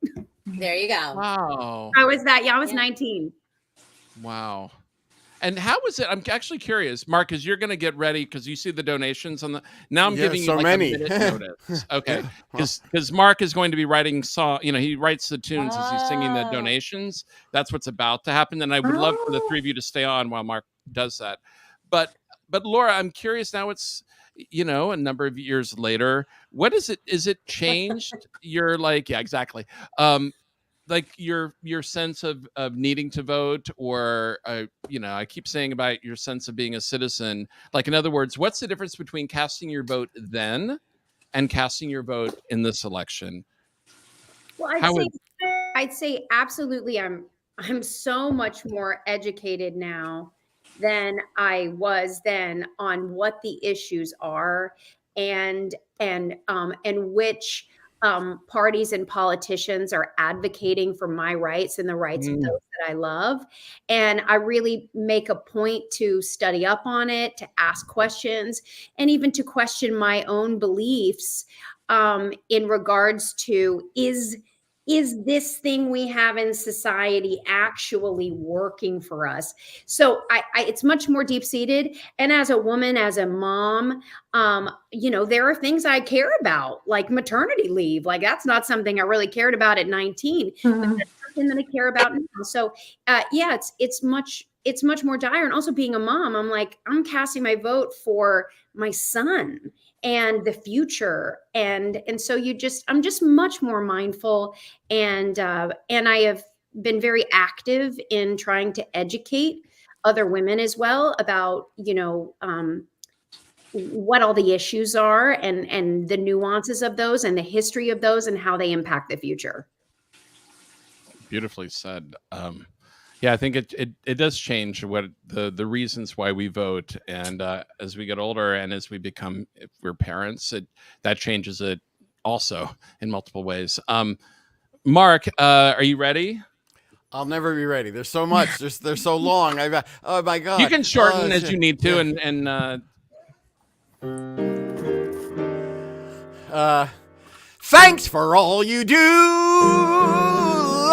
There you go. Wow. I was 19. Wow. And how was it? I'm actually curious, Mark, because you're going to get ready because you see the donations on the. Now I'm Yeah, giving you so like many. a minute notice. Okay, because Mark is going to be writing song. He writes the tunes as he's singing the donations. That's what's about to happen. And I would love for the three of you to stay on while Mark does that. But Laura, I'm curious now. It's a number of years later. What is it? Is it changed? You're like, yeah, exactly. Like your sense of needing to vote, or I keep saying about your sense of being a citizen. Like, in other words, what's the difference between casting your vote then and casting your vote in this election? Well, I'd say absolutely. I'm so much more educated now than I was then on what the issues are and which parties and politicians are advocating for my rights and the rights of those that I love. And I really make a point to study up on it, to ask questions, and even to question my own beliefs in regards to, is is this thing we have in society actually working for us? So it's much more deep seated. And as a woman, as a mom, there are things I care about, like maternity leave. Like that's not something I really cared about at 19, but that's something that I care about now. So it's much more dire. And also being a mom, I'm like, I'm casting my vote for my son and the future. And so I'm just much more mindful. And I have been very active in trying to educate other women as well about, what all the issues are and the nuances of those and the history of those and how they impact the future. Beautifully said. Yeah, I think it does change what the reasons why we vote, and as we get older and as we become, if we're parents, that changes it also in multiple ways. Mark, are you ready? I'll never be ready. There's so much. They're so long. Oh my God. You can shorten as you need to, and thanks for all you do.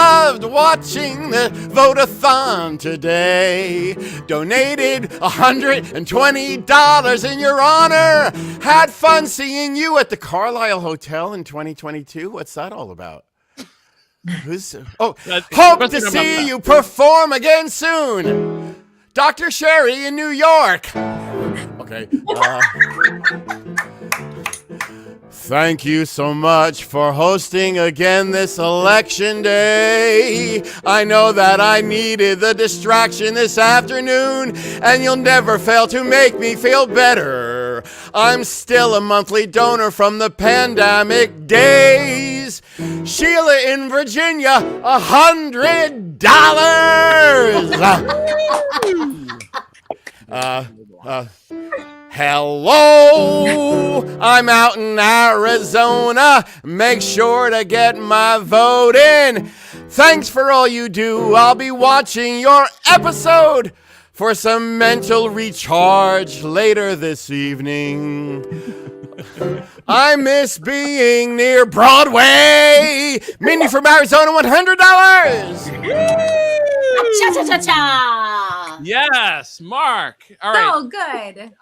Loved watching the Vote-A-Thon today. Donated $120 in your honor. Had fun seeing you at the Carlisle Hotel in 2022. What's that all about? Hope to see you perform again soon. Dr. Sherry in New York. Okay. Thank you so much for hosting again this election day. I know that I needed the distraction this afternoon, and you'll never fail to make me feel better. I'm still a monthly donor from the pandemic days. Sheila in Virginia, $100. Hello, I'm out in Arizona. Make sure to get my vote in. Thanks for all you do. I'll be watching your episode for some mental recharge later this evening. I miss being near Broadway. Mindy from Arizona, $100. Cha-cha-cha-cha. Yes, Mark. All right. So good.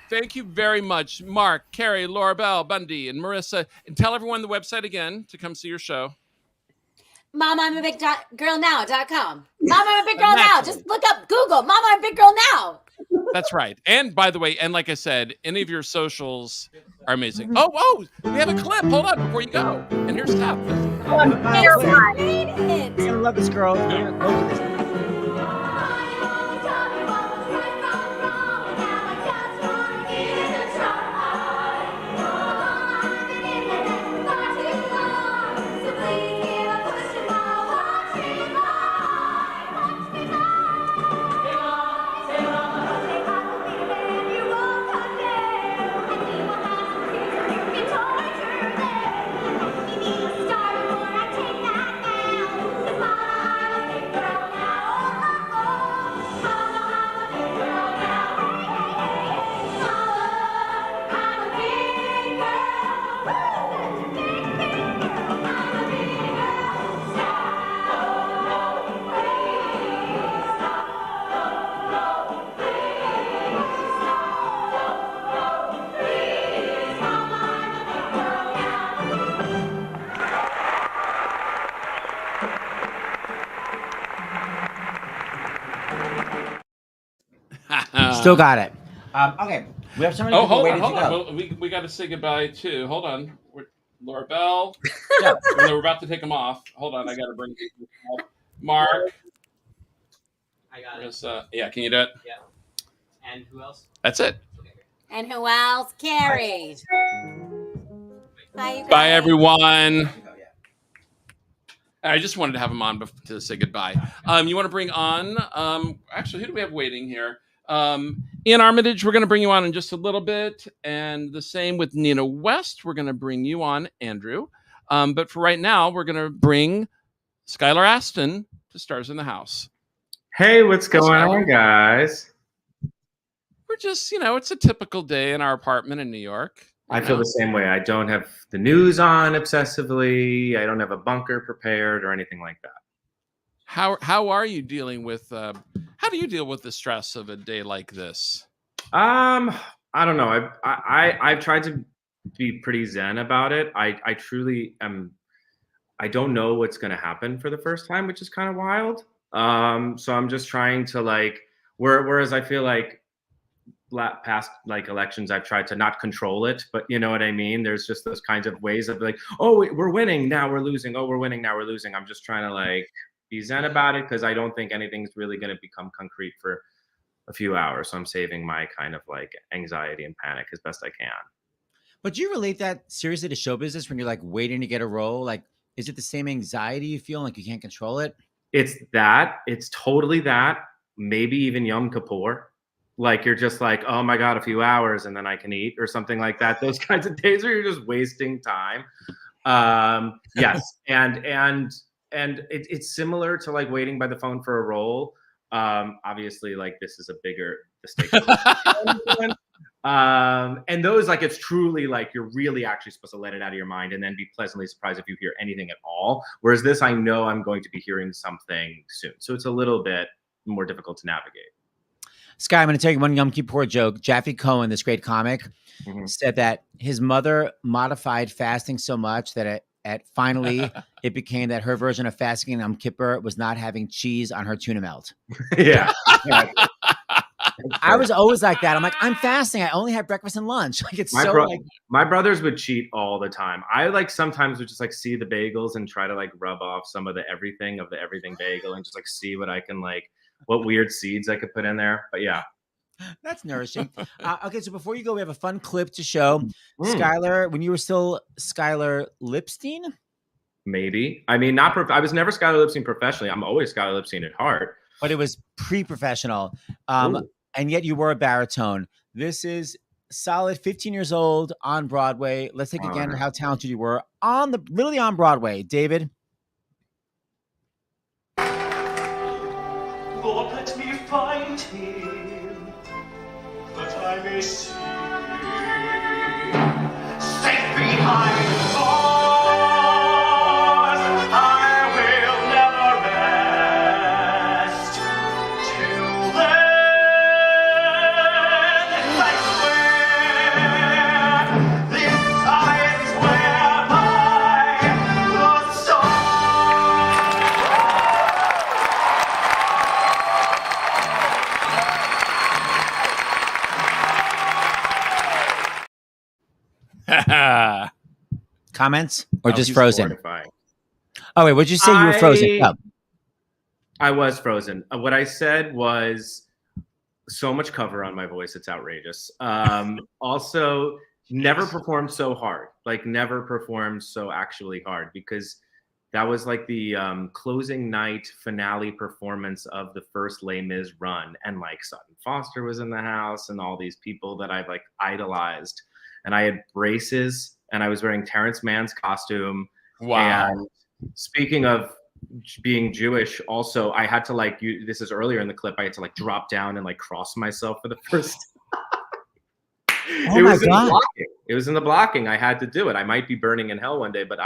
Thank you very much, Mark, Carrie, Laura Bell, Bundy, and Marissa. And tell everyone the website again to come see your show. MamaI'mABigGirlNow.com. Mama, I'm a Big Girl Now. Just look up Google. Mama, I'm a Big Girl Now. That's right. And by the way, and like I said, any of your socials are amazing. Oh, we have a clip. Hold on before you go. And here's Seth. I love this girl. Still got it. Okay, we have so many people waiting to go. Well, we got to say goodbye too. Hold on, Laura Bell. Yeah, we're about to take them off. Hold on, I got to bring people up. Mark. I got it. Yeah, can you do it? Yeah. And who else? That's it. And who else? Carrie. Bye, everyone. I just wanted to have them on to say goodbye. You want to bring on? Actually, who do we have waiting here? Ian Armitage, we're going to bring you on in just a little bit, and the same with Nina West. We're going to bring you on, Andrew. But for right now, we're going to bring Skylar Astin to Stars in the House. Hey, what's going on, guys? We're just, it's a typical day in our apartment in New York. I feel the same way. I don't have the news on obsessively. I don't have a bunker prepared or anything like that. How are you dealing with how do you deal with the stress of a day like this? I don't know. I've tried to be pretty zen about it. I truly am. I don't know what's going to happen for the first time, which is kind of wild. So I'm just trying to like, whereas I feel like past like elections, I've tried to not control it, but you know what I mean? There's just those kinds of ways of like, oh, we're winning, now we're losing. Oh, we're winning, now we're losing. I'm just trying to like be zen about it because I don't think anything's really going to become concrete for a few hours. So I'm saving my kind of like anxiety and panic as best I can. But do you relate that seriously to show business when you're like waiting to get a role? Like, is it the same anxiety you feel like you can't control it? It's that. It's totally that. Maybe even Yom Kippur. Like you're just like, oh my God, a few hours and then I can eat or something like that. Those kinds of days where you're just wasting time. Yes. And it's similar to like waiting by the phone for a role. Obviously like this is a bigger mistake. And those like, it's truly like, you're really actually supposed to let it out of your mind and then be pleasantly surprised if you hear anything at all. Whereas this, I know I'm going to be hearing something soon. So it's a little bit more difficult to navigate. Sky, I'm going to tell you one Yom Kippur joke. Jaffe Cohen, this great comic, said that his mother modified fasting so much that finally it became that her version of fasting on Yom Kippur was not having cheese on her tuna melt. Yeah. I was always like that. I'm like, I'm fasting. I only have breakfast and lunch. Like it's my brothers would cheat all the time. I like sometimes would just like see the bagels and try to like rub off some of the everything bagel and just like see what I can like, what weird seeds I could put in there. But yeah. That's nourishing. Okay, so before you go, we have a fun clip to show. Skylar, when you were still Skylar Lipstein? Maybe. I mean, I was never Skylar Lipstein professionally. I'm always Skylar Lipstein at heart. But it was pre-professional. And yet you were a baritone. This is solid 15 years old on Broadway. Let's take again how talented you were literally on Broadway. David. Lord, let me find him, that I may see, safe behind bars, I will never rest, till then, I swear, this I swear by the song. Comments or just frozen? Mortifying. Oh wait, what'd you say? You were frozen. Oh. I was frozen. What I said was so much cover on my voice. It's outrageous. Also, never performed so hard. Like never performed so actually hard because that was like the closing night finale performance of the first Les Mis run, and like Sutton Foster was in the house, and all these people that I've like idolized, and I had braces. And I was wearing Terrence Mann's costume. Wow. And speaking of being Jewish, also, I had to like, this is earlier in the clip, I had to like drop down and like cross myself for the first Oh my God. It was in the blocking. I had to do it. I might be burning in hell one day, but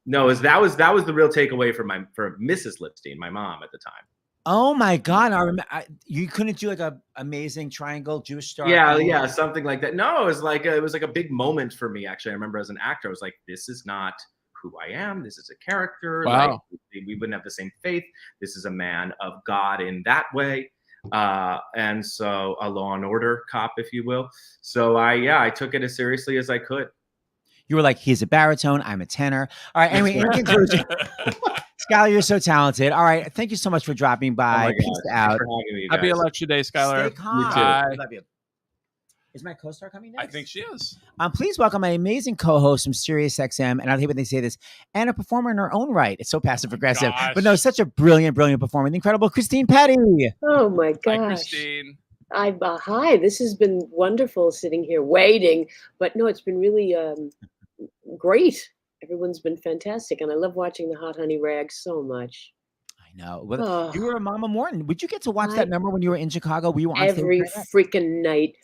no, that was the real takeaway for Mrs. Lipstein, my mom at the time. Oh my God! I remember you couldn't do like a amazing triangle Jewish star. Yeah, something like that. No, it was like a big moment for me. Actually, I remember as an actor, I was like, "This is not who I am. This is a character. Wow. Like, we wouldn't have the same faith. This is a man of God in that way." And so a Law and Order cop, if you will. So I took it as seriously as I could. You were like, "He's a baritone. I'm a tenor." All right. Anyway, in conclusion. Skylar, you're so talented. All right. Thank you so much for dropping by. Oh Peace out. Happy election day, Skylar. Stay calm. I love you. Is my co-star coming next? I think she is. Please welcome my amazing co-host from SiriusXM, and I hate when they say this, and a performer in her own right. It's so passive aggressive, but no, such a brilliant performer, the incredible Christine Petty. Oh my gosh. Hi, Christine. Hi. This has been wonderful sitting here waiting, but no, it's been really great. Everyone's been fantastic, and I love watching the Hot Honey Rag so much. I know. Well, you were a Mama Morton. Would you get to watch that number when you were in Chicago? Were you on every freaking night?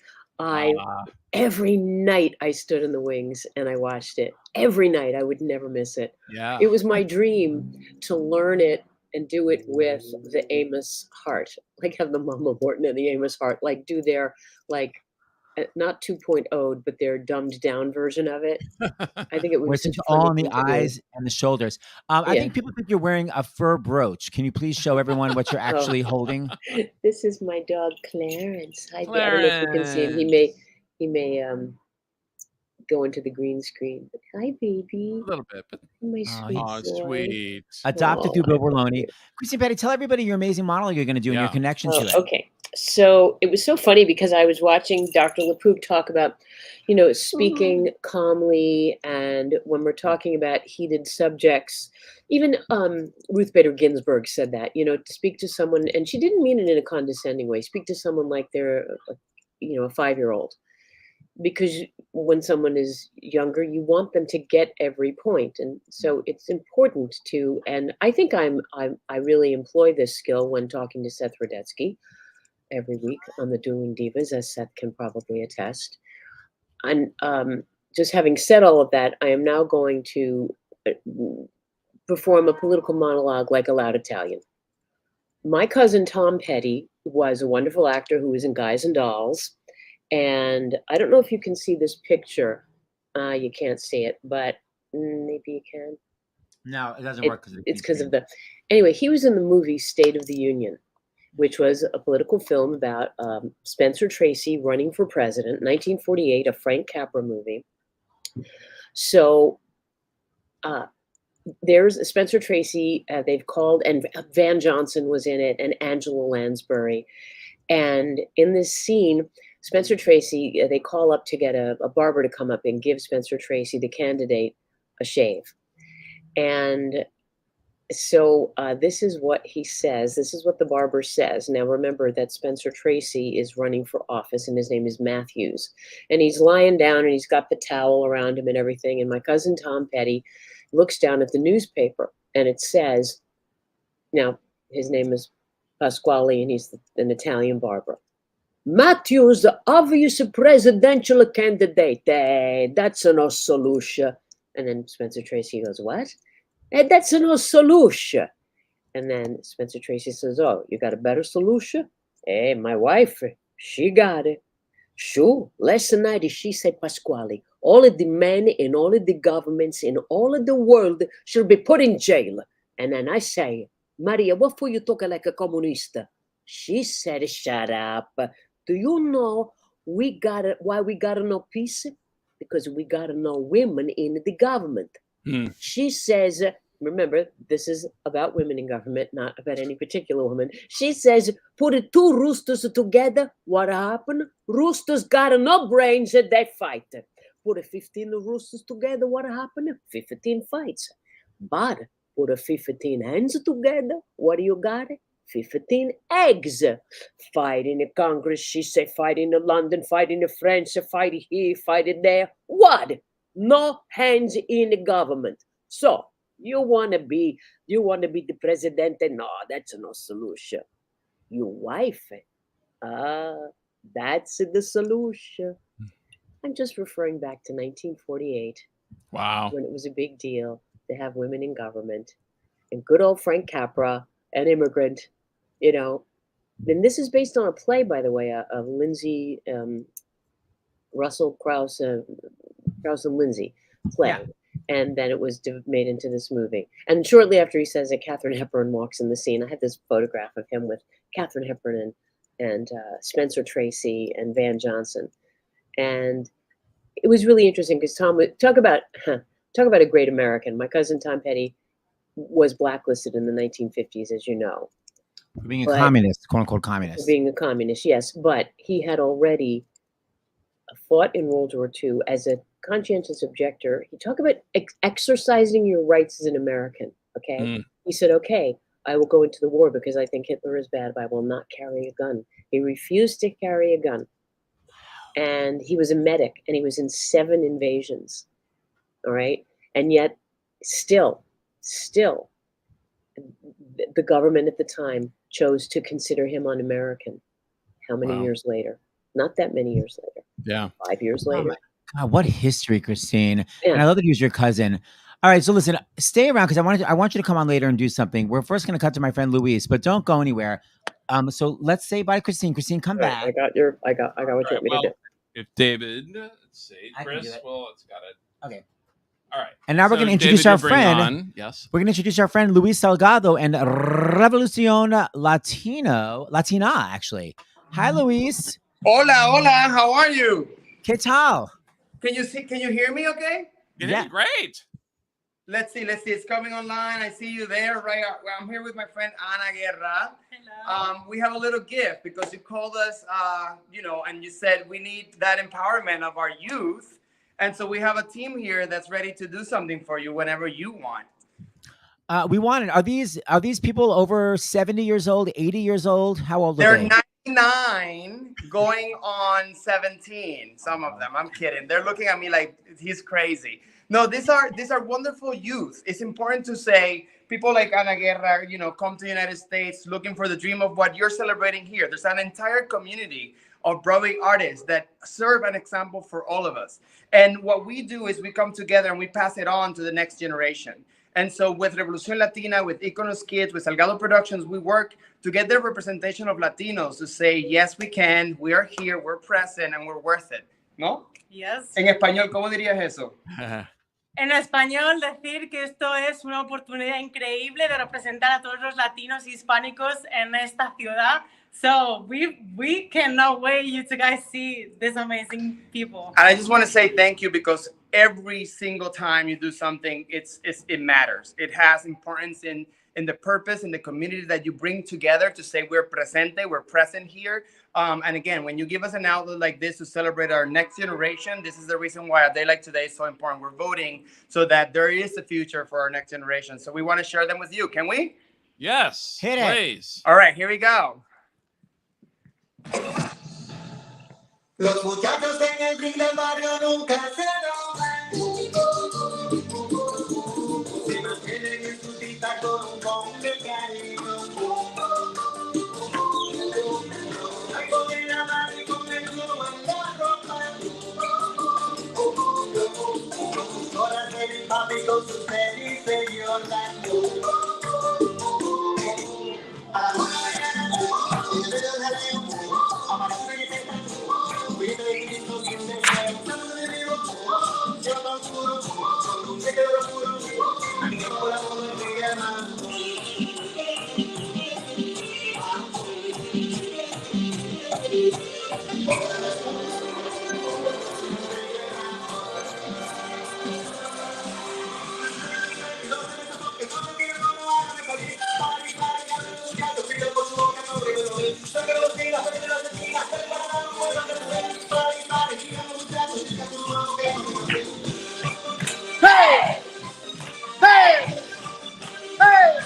Every night I stood in the wings and I watched it. Every night, I would never miss it. Yeah. It was my dream to learn it and do it with the Amos Heart, like have the Mama Morton and the Amos Heart, like do their not 2.0, but their dumbed down version of it. I think it Where was it's such a all funny on the thing to do. eyes and the shoulders. I Yeah. think people think you're wearing a fur brooch. Can you please show everyone what you're actually holding? This is my dog Clarence. I don't know if you can see him. He may go into the green screen. But hi, baby. A little bit, but my sweet oh, boy. sweet. Adopted through Bill Berloni. Christy Petty, tell everybody your amazing monologue you're going to do and your connection to it. Okay. So it was so funny because I was watching Dr. LaPook talk about, speaking calmly, and when we're talking about heated subjects, even Ruth Bader Ginsburg said that, to speak to someone, and she didn't mean it in a condescending way, speak to someone like they're, a 5-year-old. Because when someone is younger, you want them to get every point. And so it's important to, and I think I really employ this skill when talking to Seth Rudetsky every week on the Dueling Divas, as Seth can probably attest. And just having said all of that, I am now going to perform a political monologue like a loud Italian. My cousin Tom Petty was a wonderful actor who was in Guys and Dolls. And I don't know if you can see this picture. You can't see it, but maybe you can. No, it doesn't work. It's because of the. Anyway, he was in the movie State of the Union, which was a political film about Spencer Tracy running for president, 1948, a Frank Capra movie. So there's Spencer Tracy. They've called, and Van Johnson was in it, and Angela Lansbury. And in this scene, Spencer Tracy, they call up to get a barber to come up and give Spencer Tracy, the candidate, a shave. And so this is what he says. This is what the barber says. Now, remember that Spencer Tracy is running for office and his name is Matthews. And he's lying down and he's got the towel around him and everything. And my cousin Tom Petty looks down at the newspaper and it says, now his name is Pasquale and he's an Italian barber. Matthews, the obvious presidential candidate. That's no solution. And then Spencer Tracy goes, what? That's no solution. And then Spencer Tracy says, oh, you got a better solution? Hey, my wife, she got it. Sure, last night she said, Pasquale, all of the men in all of the governments in all of the world should be put in jail. And then I say, Maria, what for you talking like a communist? She said, shut up. Do you know why we got no peace? Because we got no women in the government. She says, remember, this is about women in government, not about any particular woman. She says, put the two roosters together. What happened? Roosters got no brains and they fight. Put 15 roosters together. What happened? 15 fights. But put 15 hens together. What do you got? 15 eggs. Fight in the Congress, she said, fight in London, fight in France, fight here, fight there. What? No hands in the government. So you wanna be the president? No, that's no solution. Your wife, that's the solution. I'm just referring back to 1948. Wow. When it was a big deal to have women in government. And good old Frank Capra, an immigrant, and this is based on a play, by the way, of Lindsay, Russell Krauss and Lindsay play. Yeah. And then it was made into this movie. And shortly after he says that, Katharine Hepburn walks in the scene. I had this photograph of him with Katharine Hepburn and Spencer Tracy and Van Johnson. And it was really interesting because Tom would talk about a great American. My cousin Tom Petty was blacklisted in the 1950s, as you know. For being a communist, quote unquote communist. Being a communist, yes. But he had already fought in World War II as a conscientious objector. He talked about exercising your rights as an American. Okay. He said, okay, I will go into the war because I think Hitler is bad, but I will not carry a gun. He refused to carry a gun. And he was a medic and he was in 7 invasions. All right. And yet still, the government at the time chose to consider him un-American. How many years later? Not that many years later. Yeah. 5 years later. God, what history, Christine. Yeah. And I love that he was your cousin. All right, so listen, stay around because I want you to come on later and do something. We're first going to cut to my friend Luis, but don't go anywhere. So let's say bye, Christine. Christine, come back. I got what you want me to do. If David, let's see, I can do Chris, it. well, it's got it. Okay. All right. And now we're So, going to introduce David, our you bring friend. on- Yes. We're going to introduce our friend Luis Salgado and Revolucion Latina, actually. Hi, Luis. Hola, hola. How are you? ¿Qué tal? Can you hear me okay? Yeah. Great. Let's see. It's coming online. I see you there. Right. I'm here with my friend Ana Guerra. Hello. We have a little gift because you called us, and you said we need that empowerment of our youth. And so we have a team here that's ready to do something for you whenever you want. We wanted. Are these people over 70 years old, 80 years old? How old are they? They're 99 going on 17. Some of them. I'm kidding. They're looking at me like he's crazy. No, these are wonderful youth. It's important to say people like Ana Guerra, come to the United States looking for the dream of what you're celebrating here. There's an entire community of Broadway artists that serve an example for all of us. And what we do is we come together and we pass it on to the next generation. And so with Revolucion Latina, with Iconos Kids, with Salgado Productions, we work to get the representation of Latinos to say, yes, we can, we are here, we're present, and we're worth it. ¿No? Yes. En español, ¿cómo dirías eso? En español, decir que esto es una oportunidad increíble de representar a todos los latinos y hispánicos en esta ciudad. So we cannot wait you to guys see this amazing people. And I just want to say thank you because every single time you do something, it matters. It has importance in the purpose and the community that you bring together to say we're present here. And again, when you give us an outlet like this to celebrate our next generation, this is the reason why a day like today is so important. We're voting so that there is a future for our next generation. So we want to share them with you. Can we? Yes. Hit it. Please. All right, here we go. Los muchachos en el ring del barrio nunca se doblan. Se mantienen en su cita con un con de cariño. Algo de la mano y con el globo en la ropa. Con sus horas de mi papi, con sus tenis de Jordan. A la mañana, en el medio del jaleo, amanece y te Hey! Hey! Hey!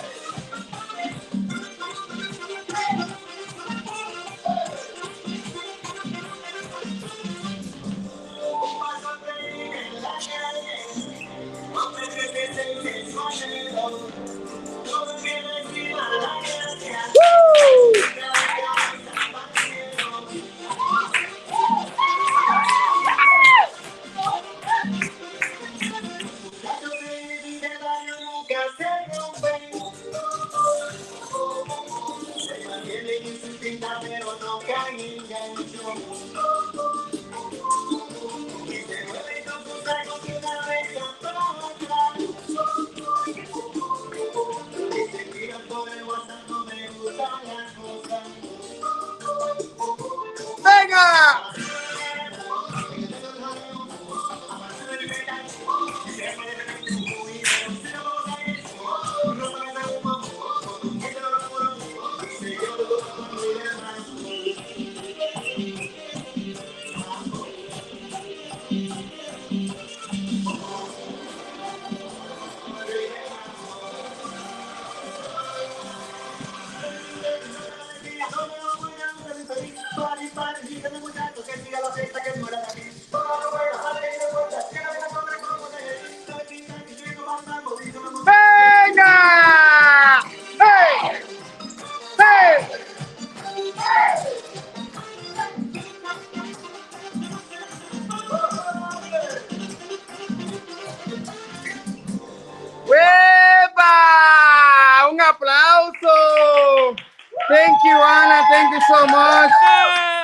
so much.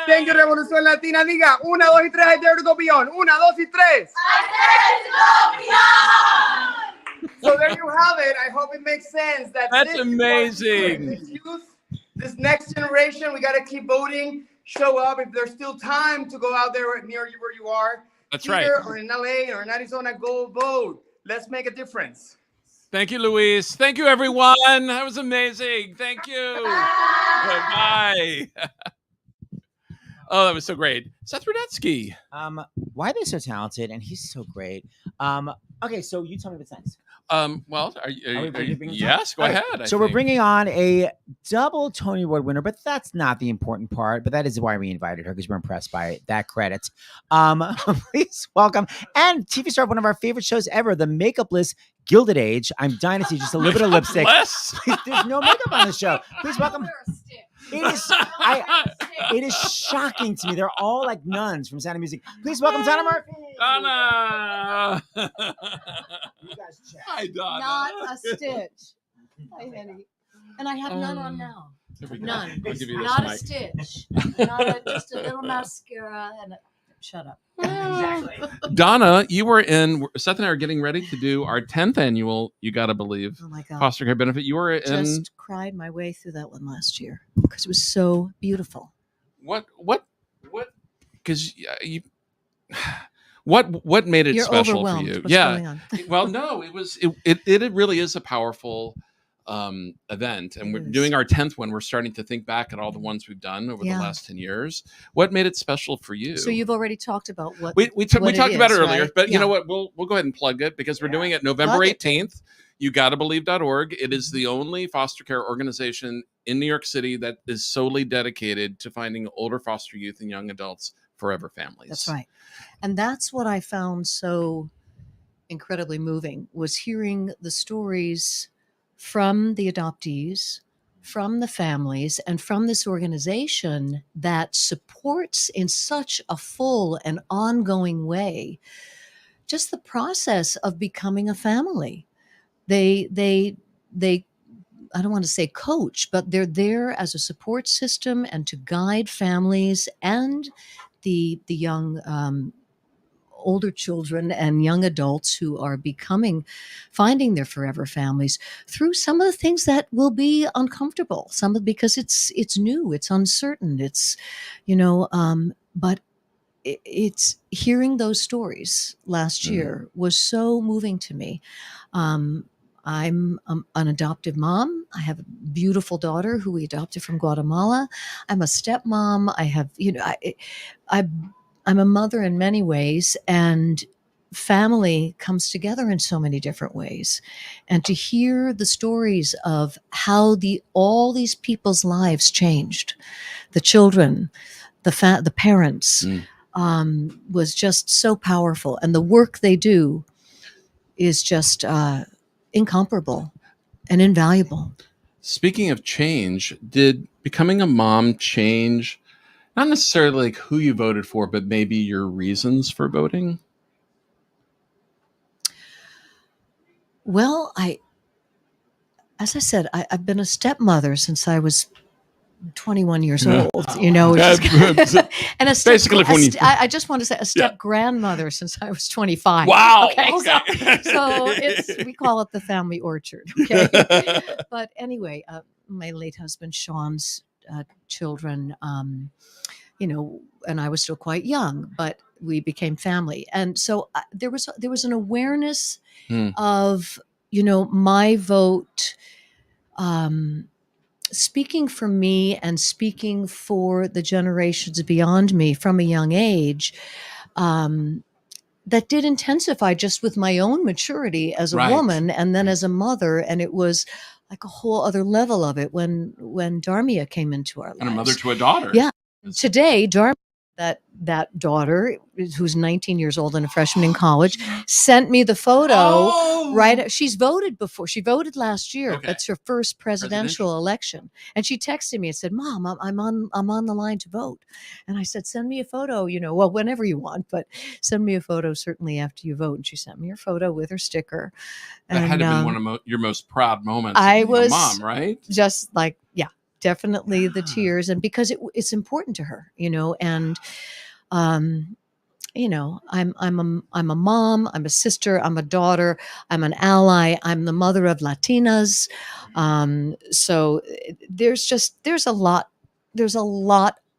Thank you, Revolución Latina. Diga, 1, 2 y 3, I dare to go beyond. 1, 2 y 3. So there you have it. I hope it makes sense. That's amazing. This youth, this next generation, we got to keep voting. Show up if there's still time to go out there near you where you are. That's Here right. Or in LA or in Arizona, go vote. Let's make a difference. Thank you, Luis. Thank you, everyone. That was amazing. Thank you. Bye. Oh, that was so great. Seth Rudetsky. Why are they so talented? And he's so great. Okay, so you tell me what's next. Well, are you yes, go ahead. So we're bringing on a double Tony Award winner, but that's not the important part. But that is why we invited her, because we're impressed by that credit. Please welcome, and TV star of one of our favorite shows ever, The Makeupless Gilded Age. I'm dying to see just a little bit of lipstick. Please, there's no makeup on the show. Please welcome. It is shocking to me. They're all like nuns from Sound of Music. Please welcome Donna Murphy. Donna. You guys check. Hi, Donna. Not a stitch. Hi, honey. And I have none on now. None. I'll give you this Not a mic. stitch. Just a little mascara and shut up. Exactly. Donna, you were in. Seth and I are getting ready to do our 10th annual. You got to believe. Oh my God. Foster care benefit. You were in. Just cried my way through that one last year because it was so beautiful. What? Because you. What made it You're special for overwhelmed. you? What's going on? Well, no, it really is a powerful event, and we're doing our 10th one. We're starting to think back at all the ones we've done over the last 10 years. What made it special for you? So you've already talked about what we talked about it earlier, right? but you know what? We'll go ahead and plug it because we're doing it November 18th. You gotta believe.org. It is the only foster care organization in New York City that is solely dedicated to finding older foster youth and young adults forever families. That's right. And that's what I found so incredibly moving, was hearing the stories from the adoptees, from the families, and from this organization that supports in such a full and ongoing way just the process of becoming a family. They I don't want to say coach, but they're there as a support system and to guide families and the young older children and young adults who are finding their forever families through some of the things that will be uncomfortable, because it's new, it's uncertain, it's but it's hearing those stories last year was so moving to me. I'm an adoptive mom. I have a beautiful daughter who we adopted from Guatemala. I'm a stepmom. I have, I'm a mother in many ways, and family comes together in so many different ways. And to hear the stories of how all these people's lives changed, the children, the parents, was just so powerful. And the work they do is just incomparable and invaluable. Speaking of change, did becoming a mom change not necessarily like who you voted for, but maybe your reasons for voting? Well, as I said, I've been a stepmother since I was 21 years old, and a step, basically I just want to say a step grandmother since I was 25. Wow. Okay. So we call it the family orchard. Okay. But anyway, my late husband Sean's children, and I was still quite young, but we became family, and so there was an awareness of my vote. Speaking for me and speaking for the generations beyond me from a young age, that did intensify just with my own maturity as a woman and then as a mother. And it was like a whole other level of it when Dharmia came into our lives. And a mother to a daughter. Yeah. Today, Dharmia, that daughter, who's 19 years old and a freshman in college, sent me the photo. Right, she's voted before. She voted last year. Okay. That's her first presidential election, and she texted me and said, "Mom, I'm on the line to vote." And I said, "Send me a photo. Well, whenever you want, but send me a photo certainly after you vote." And she sent me her photo with her sticker. That had to have been one of your most proud moments. I was a mom, right? Just like, yeah. definitely the tears, and because it's important to her, and I'm a mom, I'm a sister, I'm a daughter, I'm an ally, I'm the mother of Latinas. So there's a lot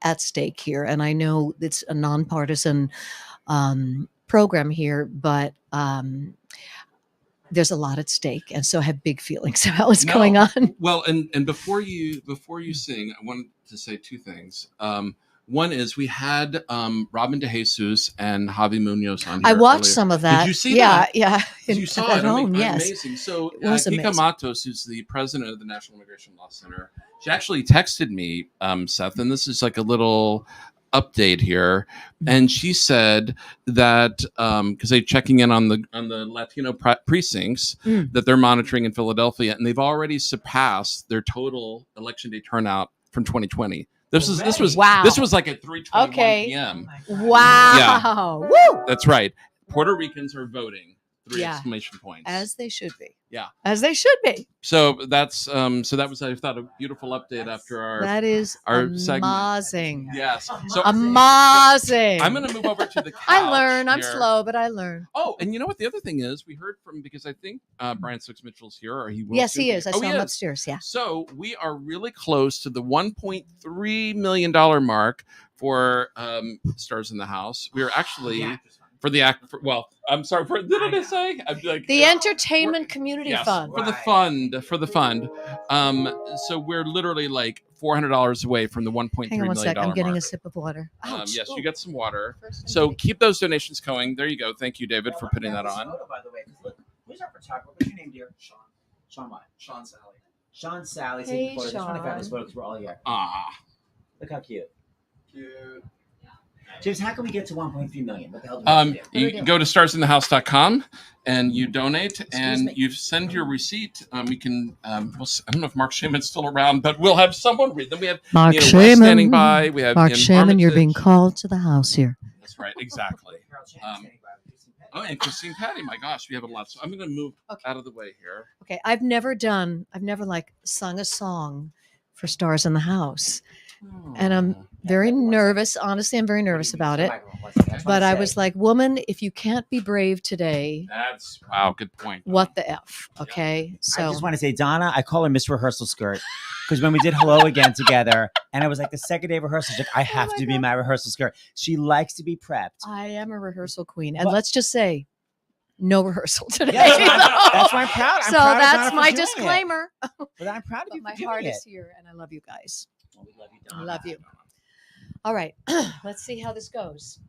at stake here, and I know it's a nonpartisan program here, but there's a lot at stake, and so I have big feelings about what's going on. Well, and before you sing, I wanted to say two things. One is we had Robin DeJesus and Javi Munoz on here. I watched earlier. some of that. Did you see that? Yeah. You saw at it. home, yes. Amazing. So It was Kika amazing. Matos, who's the president of the National Immigration Law Center, she actually texted me, Seth, and this is like a little update here, and she said that because they're checking in on the Latino precincts that they're monitoring in Philadelphia, and they've already surpassed their total election day turnout from 2020. This was like at 3:21 p.m. Wow. Yeah. Woo! That's right. Puerto Ricans are voting. 3 exclamation points. As they should be. Yeah. As they should be. So that's that was, I thought, a beautiful update after our segment. Amazing. Yes. So amazing. I'm going to move over to the couch. I learn. I'm here. slow, but I learn. Oh, and you know what? The other thing is, we heard from, because I think Brian Stokes Mitchell's here, or he will. Yes, soon he be. is. I saw him upstairs. Yeah. So we are really close to the $1.3 million mark for Stars in the House. We are actually for the act. Well, I'm sorry. Did I say? I'm like The Entertainment Community Fund. For the fund. So we're literally like $400 away from the $1.3 Hang on one million sec. I'm getting mark. a sip of water. Yes, you got some water. So keep those donations going. There you go. Thank you, David, for putting that on. By the way, look, who's our photographer? What's your name, dear? Sean what? Sean Sally. Sean Sally. Hey, taking photos. Just want to grab this Sean. photo because we're all here. Look how cute. Cute. James, how can we get to 1.3 million? What the hell do we have to do? You can go to starsinthehouse.com and you donate and you send your receipt. We can, I don't know if Mark Shaman's still around, but we'll have someone read them. We have Mark West Shaman standing by. We have Mark Ian Shaman, you're Armitage. being called to the house here. That's right, exactly. Oh, and Christine Patty, my gosh, we have a lot. So I'm going to move out of the way here. Okay, I've never like sung a song for Stars in the House. And I'm very nervous. Honestly, I'm very nervous about it. But I was like, woman, if you can't be brave today, wow, good point. What the F? Okay. So I just want to say, Donna, I call her Miss Rehearsal Skirt because when we did Hello Again together, and it was like the second day of rehearsal, she's like, I have to be my rehearsal skirt. She likes to be prepped. I am a rehearsal queen. And let's just say, no rehearsal today. Yeah, that's why I'm proud. So that's my disclaimer. But I'm proud of you. My for heart doing is it. here, and I love you guys. Well, we love you, Donna. I love you. All right, let's see how this goes.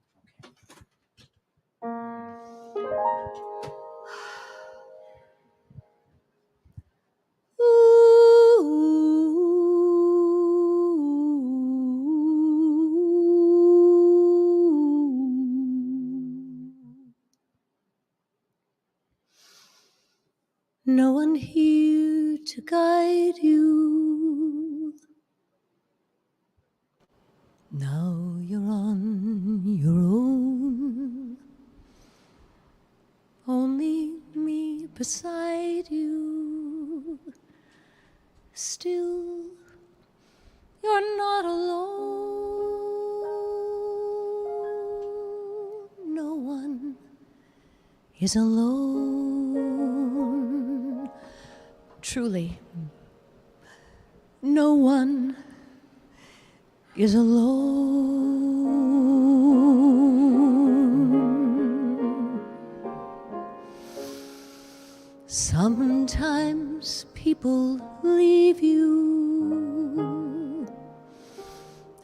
No one here to guide you. Now you're on your own. Only me beside you. Still, you're not alone. No one is alone. Truly, no one is alone. Sometimes people leave you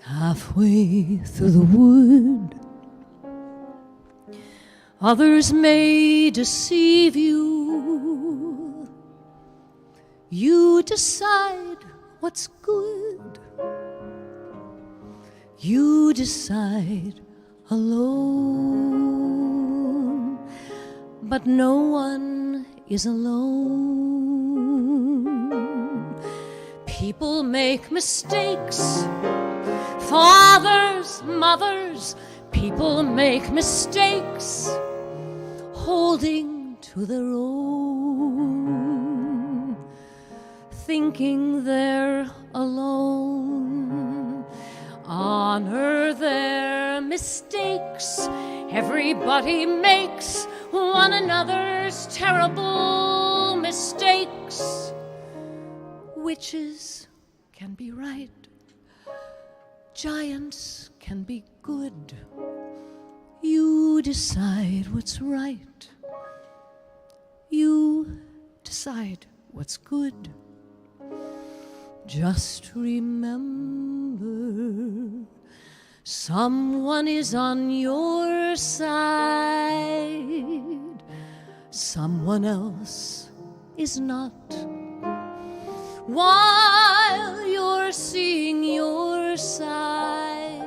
halfway through the wood. Others may deceive you. You decide what's good. You decide alone, but no one is alone. People make mistakes, fathers, mothers, people make mistakes, holding to their own, thinking they're alone. Honor their mistakes. Everybody makes one another's terrible mistakes. Witches can be right. Giants can be good. You decide what's right. You decide what's good. Just remember, someone is on your side. Someone else is not. While you're seeing your side,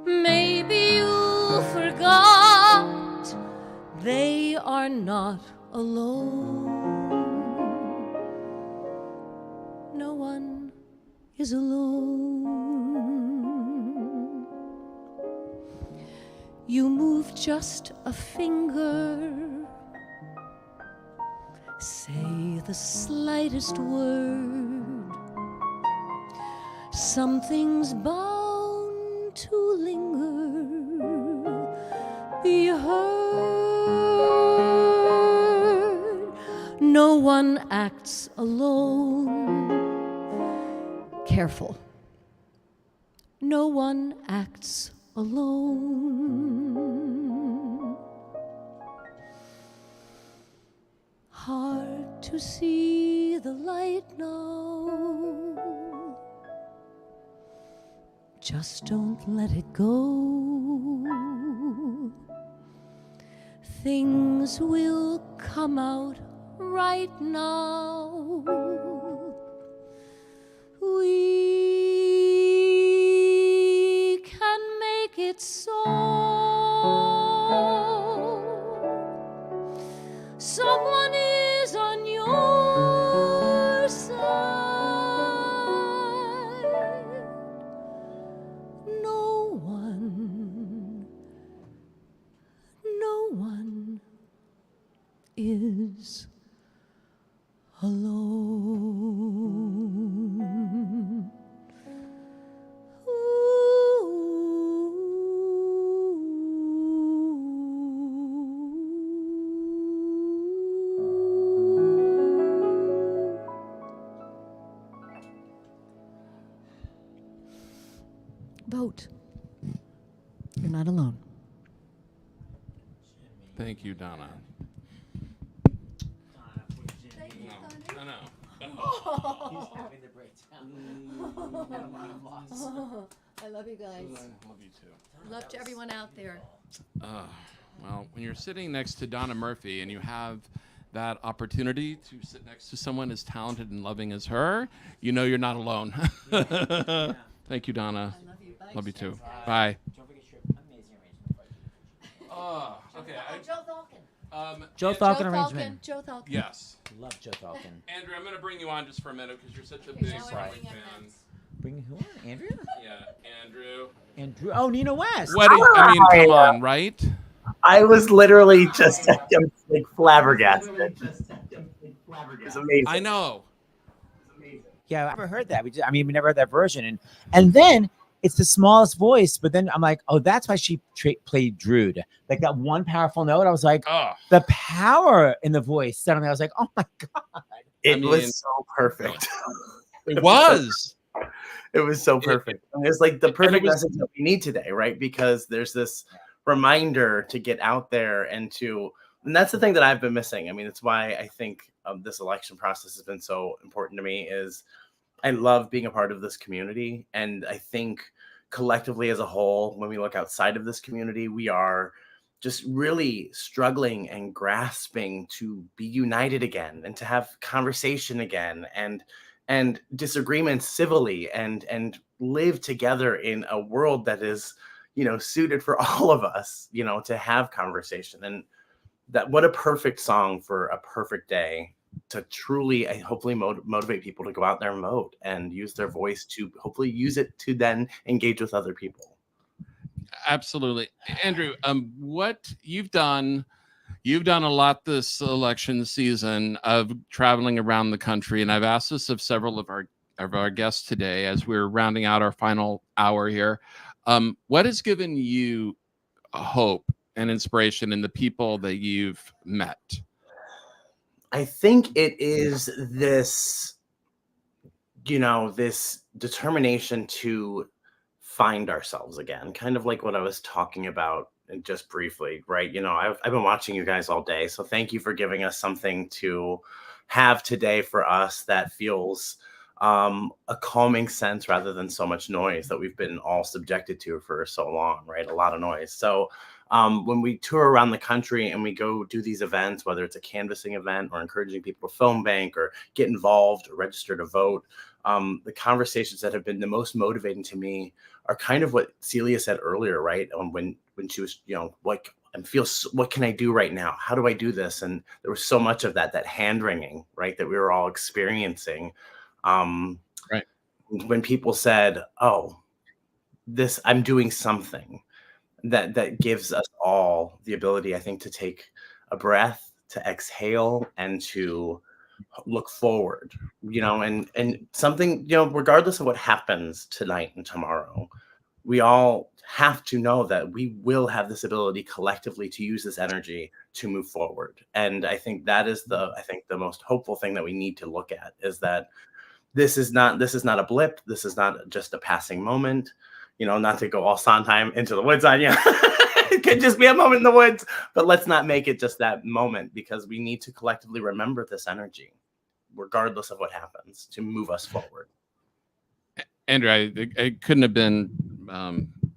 maybe you forgot they are not alone. No one is alone. You move just a finger, say the slightest word, something's bound to linger. Be heard. No one acts alone. Careful. No one acts alone. Hard to see the light now. Just don't let it go. Things will come out right now. We can make it so. Someone is on your side. No one is alone. Vote. You're not alone. Thank you, Donna. No. He's having the breakdown. I love you guys. I love you too. Love to everyone out there. Well, when you're sitting next to Donna Murphy and you have that opportunity to sit next to someone as talented and loving as her, you know you're not alone. Thank you, Donna. I love you. Bye. Love you too. Bye. Don't forget your amazing arrangement. Okay. Joe Thalkin. Joe Thalkin arrangement. Joe Thalkin. Yes. Love Joe Thalkin. Andrew, I'm going to bring you on just for a minute because you're such a big Broadway fan. Bring who on? Andrea? Yeah, Andrew. Andrew. Oh, Nina West. What? I mean, come on, right? I was literally just like flabbergasted. It's amazing. I know. Yeah, I've never heard that. We never heard that version. And then it's the smallest voice, but then I'm like, oh, that's why she played Druid. Like that one powerful note. I was like, the power in the voice. Suddenly I was like, oh my God. It was so perfect. It was. It was so perfect. And it's like the perfect message that we need today, right? Because there's this reminder to get out there and that's the thing that I've been missing. I mean, it's why I think this election process has been so important to me is I love being a part of this community. And I think collectively as a whole, when we look outside of this community, we are just really struggling and grasping to be united again and to have conversation again and disagreements civilly and live together in a world that is, suited for all of us, to have conversation. And that what a perfect song for a perfect day to truly, hopefully motivate people to go out there and vote and use their voice to hopefully use it to then engage with other people. Absolutely. Andrew, what you've done a lot this election season of traveling around the country, and I've asked this of several of our of our guest today as we're rounding out our final hour here. What has given you hope and inspiration in the people that you've met? I think it is this, this determination to find ourselves again, kind of like what I was talking about just briefly, right? I've been watching you guys all day, so thank you for giving us something to have today for us that feels a calming sense rather than so much noise that we've been all subjected to for so long, right? A lot of noise. So when we tour around the country and we go do these events, whether it's a canvassing event or encouraging people to film bank or get involved or register to vote, the conversations that have been the most motivating to me are kind of what Celia said earlier, right? When she was, what can I do right now? How do I do this? And there was so much of that hand wringing, right, that we were all experiencing. Right. When people said, "Oh, I'm doing something," that gives us all the ability, I think, to take a breath, to exhale, and to look forward, and something, regardless of what happens tonight and tomorrow, we all have to know that we will have this ability collectively to use this energy to move forward. And I think that is the most hopeful thing that we need to look at, is that this is not a blip. This is not just a passing moment, not to go all Sondheim into the woods on you. It could just be a moment in the woods, but let's not make it just that moment, because we need to collectively remember this energy, regardless of what happens, to move us forward. Andrea, it couldn't have been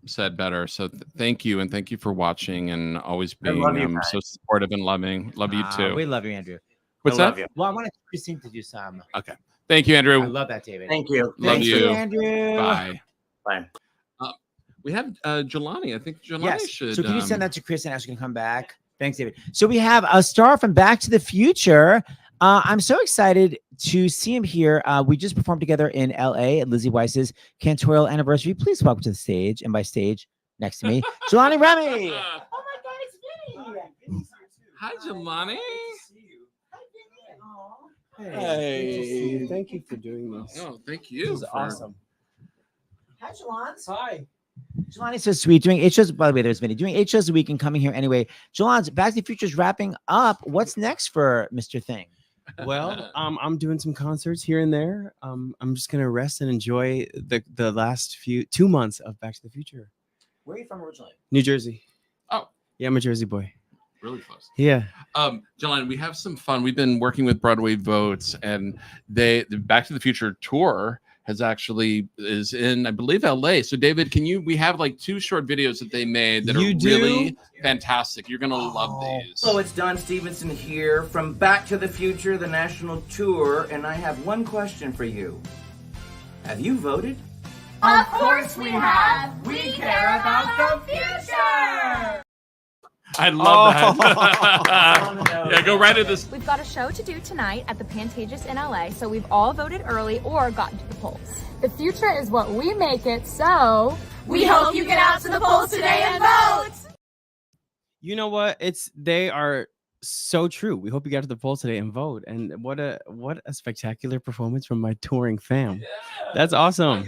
said better. So thank you, and thank you for watching and always being so supportive and loving. Love you too. We love you, Andrew. What's that? Well, I wanted Christine to do some. Okay. Thank you, Andrew. I love that, David. Thank you. Love you, Andrew. Bye. Bye. We have Gelani. I think Gelani Yes. should. So can you send that to Chris and ask her to come back? Thanks, David. So we have a star from Back to the Future. I'm so excited to see him here. We just performed together in LA at Lizzie Weiss's cantorial anniversary. Please welcome to the stage, and by stage, next to me, Gelani Remy. Oh my God, it's Vinny. Hi, Gelani. Hey, thank you for doing this. Oh, thank you. This is awesome. Hi, Jelans. Hi. Jelani's so sweet. Doing 8 shows. By the way, there's Vinny. Doing 8 shows a week and coming here anyway. Jelans, Back to the Future is wrapping up. What's next for Mr. Thing? Well, I'm doing some concerts here and there. I'm just gonna rest and enjoy the last 2 months of Back to the Future. Where are you from originally? New Jersey. Oh, yeah, I'm a Jersey boy. Really close. Yeah. Gelani, we have some fun. We've been working with Broadway Votes, and the Back to the Future tour is in, I believe, LA. So David, we have like 2 short videos that they made that are really fantastic. You're gonna love these. Hello, it's Don Stevenson here from Back to the Future, the national tour, and I have one question for you. Have you voted? Of course we have. We care about the future. I love that. Yeah, go right at this. We've got a show to do tonight at the Pantages in LA, so we've all voted early or gotten to the polls. The future is what we make it, so we hope you get out to the polls today and vote. You know what? They are so true. We hope you get to the polls today and vote. And what a spectacular performance from my touring fam. Yeah. That's awesome.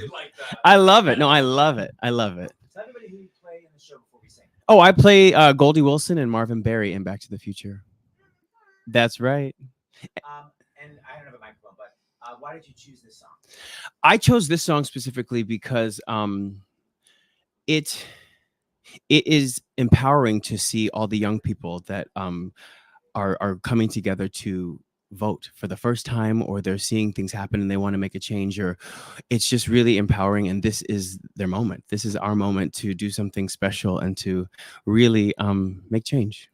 I love it. No, I love it. I love it. Tell everybody who you play in the show before we sing. Oh, I play Goldie Wilson and Marvin Berry in Back to the Future. That's right. And I don't have a microphone, but why did you choose this song? I chose this song specifically because it is empowering to see all the young people that are coming together to vote for the first time, or they're seeing things happen and they want to make a change, or it's just really empowering. And this is their moment. This is our moment to do something special and to really make change.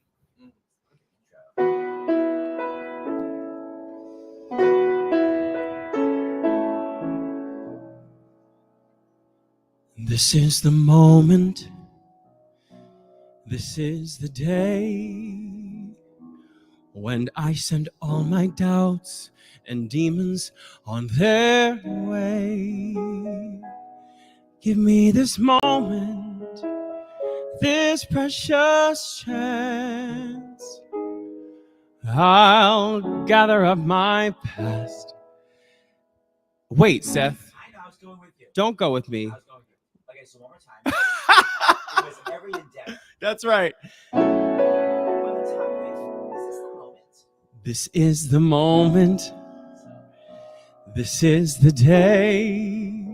This is the moment. This is the day when I send all my doubts and demons on their way. Give me this moment, this precious chance. I'll gather up my past, Wait, Seth. I know, I was going with you. Don't go with me. I was going with you. Okay, so one more time. It was every endeavor. That's right. When the time is This is the moment. This is the day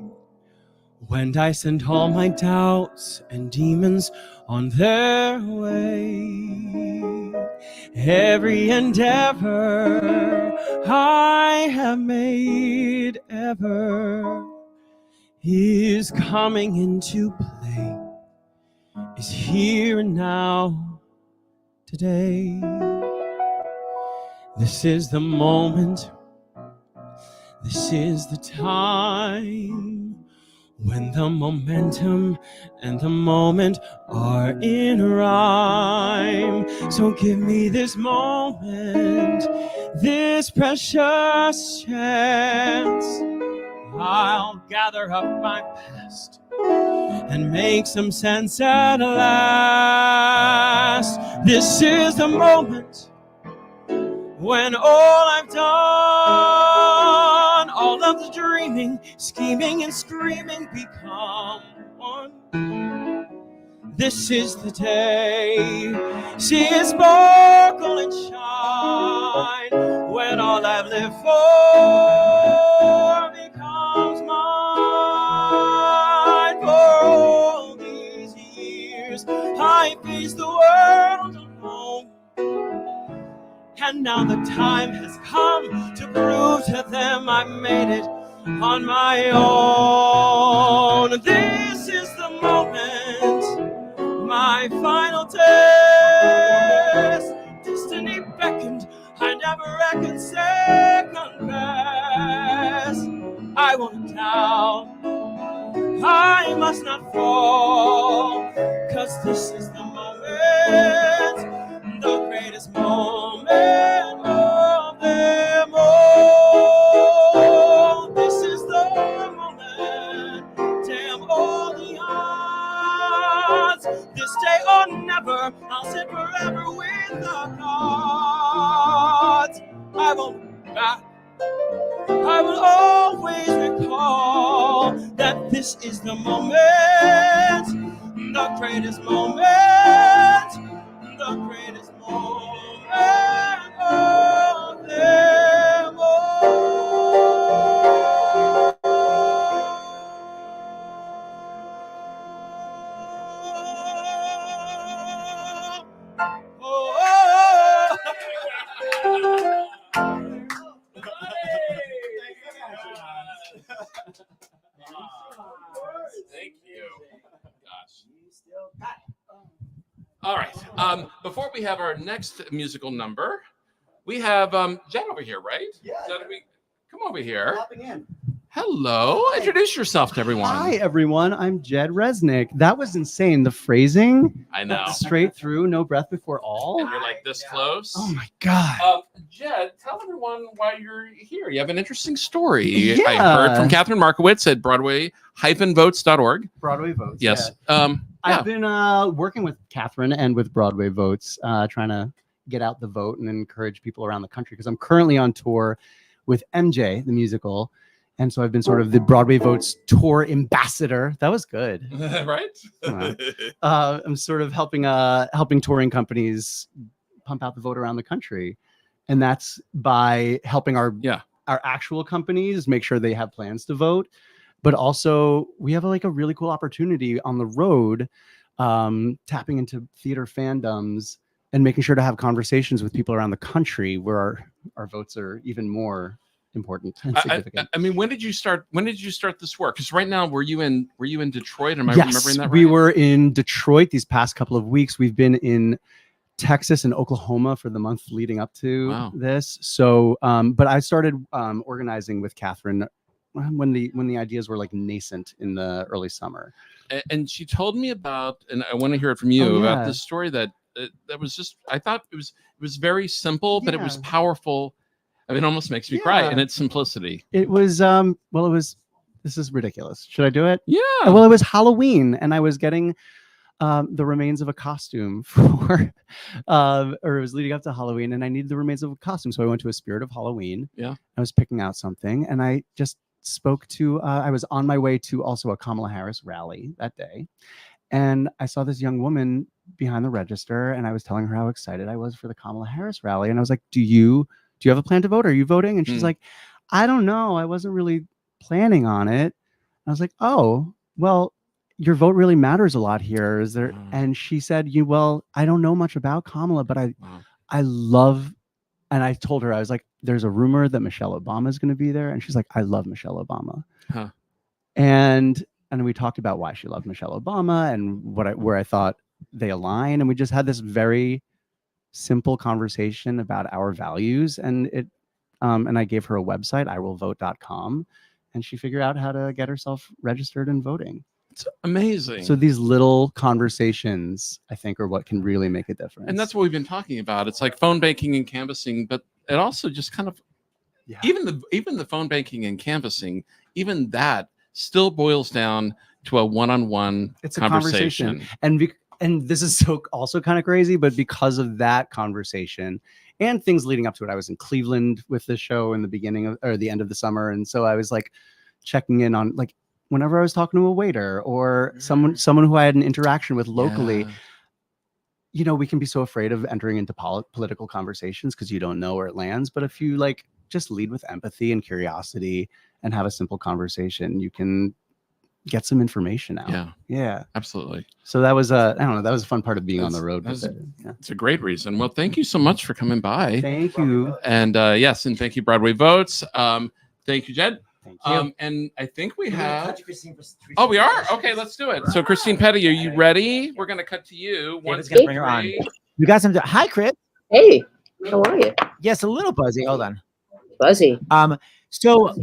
when I send all my doubts and demons on their way. Every endeavor I have made ever is coming into play, is here and now today. This is the moment, this is the time when the momentum and the moment are in rhyme. So give me this moment, this precious chance. I'll gather up my past and make some sense at last. This is the moment when all I've done, all of the dreaming, scheming, and screaming become one. This is the day, see it sparkle and shine, when all I've lived for becomes mine. For all these years, I faced the world alone, and now the time has come to prove to them I made it on my own. This is the moment, my final test. Destiny beckoned, I never reckoned second best. I won't doubt, I must not fall, 'cause this is the moment, the greatest moment of them all. This is the moment, damn all the odds. This day or never, I'll sit forever with the gods. I won't look back, I will always recall that this is the moment, the greatest moment, the greatest moment of them all. Thank you. Gosh. All right. Before we have our next musical number, we have Jen over here, right? Yeah. Come over here. Popping in. Hello. Hi. Introduce yourself to everyone. Hi, everyone. I'm Jed Resnick. That was insane. The phrasing. I know. Straight through, no breath before all. And you're like this close. Oh my God. Jed, tell everyone why you're here. You have an interesting story. Yeah. I heard from Catherine Markowitz at Broadway-votes.org. Broadway Votes. Yes. Yeah. I've been working with Catherine and with Broadway Votes, trying to get out the vote and encourage people around the country, because I'm currently on tour with MJ, the musical. And so I've been sort of the Broadway Votes tour ambassador. That was good. Right? I'm sort of helping touring companies pump out the vote around the country. And that's by helping our actual companies make sure they have plans to vote. But also we have a really cool opportunity on the road, tapping into theater fandoms and making sure to have conversations with people around the country where our votes are even more important and significant. I mean, when did you start this work? Because right now, were you in Detroit? Am I Yes, remembering that right? we were in Detroit these past couple of weeks. We've been in Texas and Oklahoma for the month leading up to this. So, but I started organizing with Catherine when the ideas were nascent in the early summer. And she told me about, and I want to hear it from you about this story that was just, I thought it was very simple, but it was powerful. I mean, it almost makes me cry in its simplicity. It was, this is ridiculous. Should I do it? Yeah. Well, it was Halloween and I was getting the remains of a costume for, or it was leading up to Halloween and I needed the remains of a costume. So I went to a Spirit of Halloween. Yeah. I was picking out something and I just spoke to, I was on my way to also a Kamala Harris rally that day. And I saw this young woman behind the register, and I was telling her how excited I was for the Kamala Harris rally. And I was like, do you have a plan to vote? Are you voting? And she's like, I don't know. I wasn't really planning on it. I was like, oh, well, your vote really matters a lot here. Is there? And she said, well, I don't know much about Kamala, but I love, and I told her, I was like, there's a rumor that Michelle Obama is going to be there. And she's like, I love Michelle Obama. Huh. And we talked about why she loved Michelle Obama and where I thought they align. And we just had this very simple conversation about our values. And and I gave her a website, iwillvote.com, and she figured out how to get herself registered and voting. It's amazing. So these little conversations, I think, are what can really make a difference. And that's what we've been talking about. It's like phone banking and canvassing, but it also just kind of, even the phone banking and canvassing, even that still boils down to a one-on-one conversation. And this is also kind of crazy, but because of that conversation and things leading up to it, I was in Cleveland with the show in the beginning or the end of the summer. And so I was like checking in on, like, whenever I was talking to a waiter or someone who I had an interaction with locally, you know, we can be so afraid of entering into political conversations because you don't know where it lands. But if you like just lead with empathy and curiosity and have a simple conversation, you can get some information out. Yeah, absolutely. So that was I don't know, that was a fun part of being on the road. It's a great reason. Well, thank you so much for coming by. Thank you. And yes, and thank you, Broadway Votes. Thank you, Jed. Thank you. And I think we have. Oh, we are? Okay, let's do it. So, Christine Petty, are you ready? We're going to cut to you. David's going to bring her on. You got some. Hi, Chris. Hey, how are you? Yes, a little buzzy. Hold on. Buzzy. So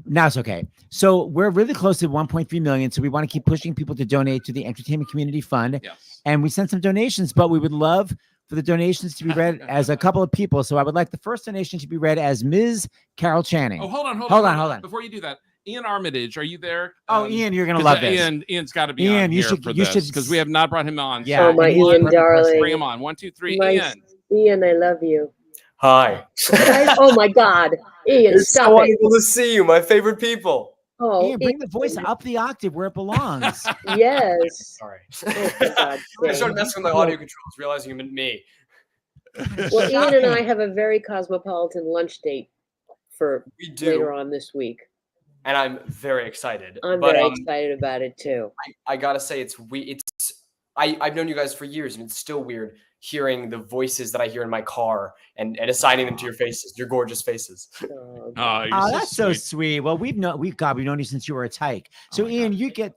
now it's okay. So we're really close to 1.3 million. So we want to keep pushing people to donate to the Entertainment Community Fund. Yes. And we sent some donations, but we would love for the donations to be read as a couple of people. So I would like the first donation to be read as Ms. Carol Channing. Oh, hold on. Before you do that, Ian Armitage, are you there? Oh, Ian, you're gonna love this. Ian's got to be on here for this because we have not brought him on. Yeah. Oh, my Ian, darling. Bring him on. 1, 2, 3, Ian. Ian, I love you. Hi. Oh my God, Ian, It's stop so it. wonderful to see you, my favorite people. Oh, Ian, bring the voice up the octave where it belongs. Yes. Sorry. Oh, for God's I sake. started messing with my audio controls, realizing you meant me. Well, Ian and I have a very cosmopolitan lunch date for later on this week. And I'm very excited. I'm very excited about it too. I gotta say, I've known you guys for years, and it's still weird hearing the voices that I hear in my car and assigning them to your faces, your gorgeous faces. Oh, that's so sweet. Well, we've known you since you were a tyke. So Ian, you get.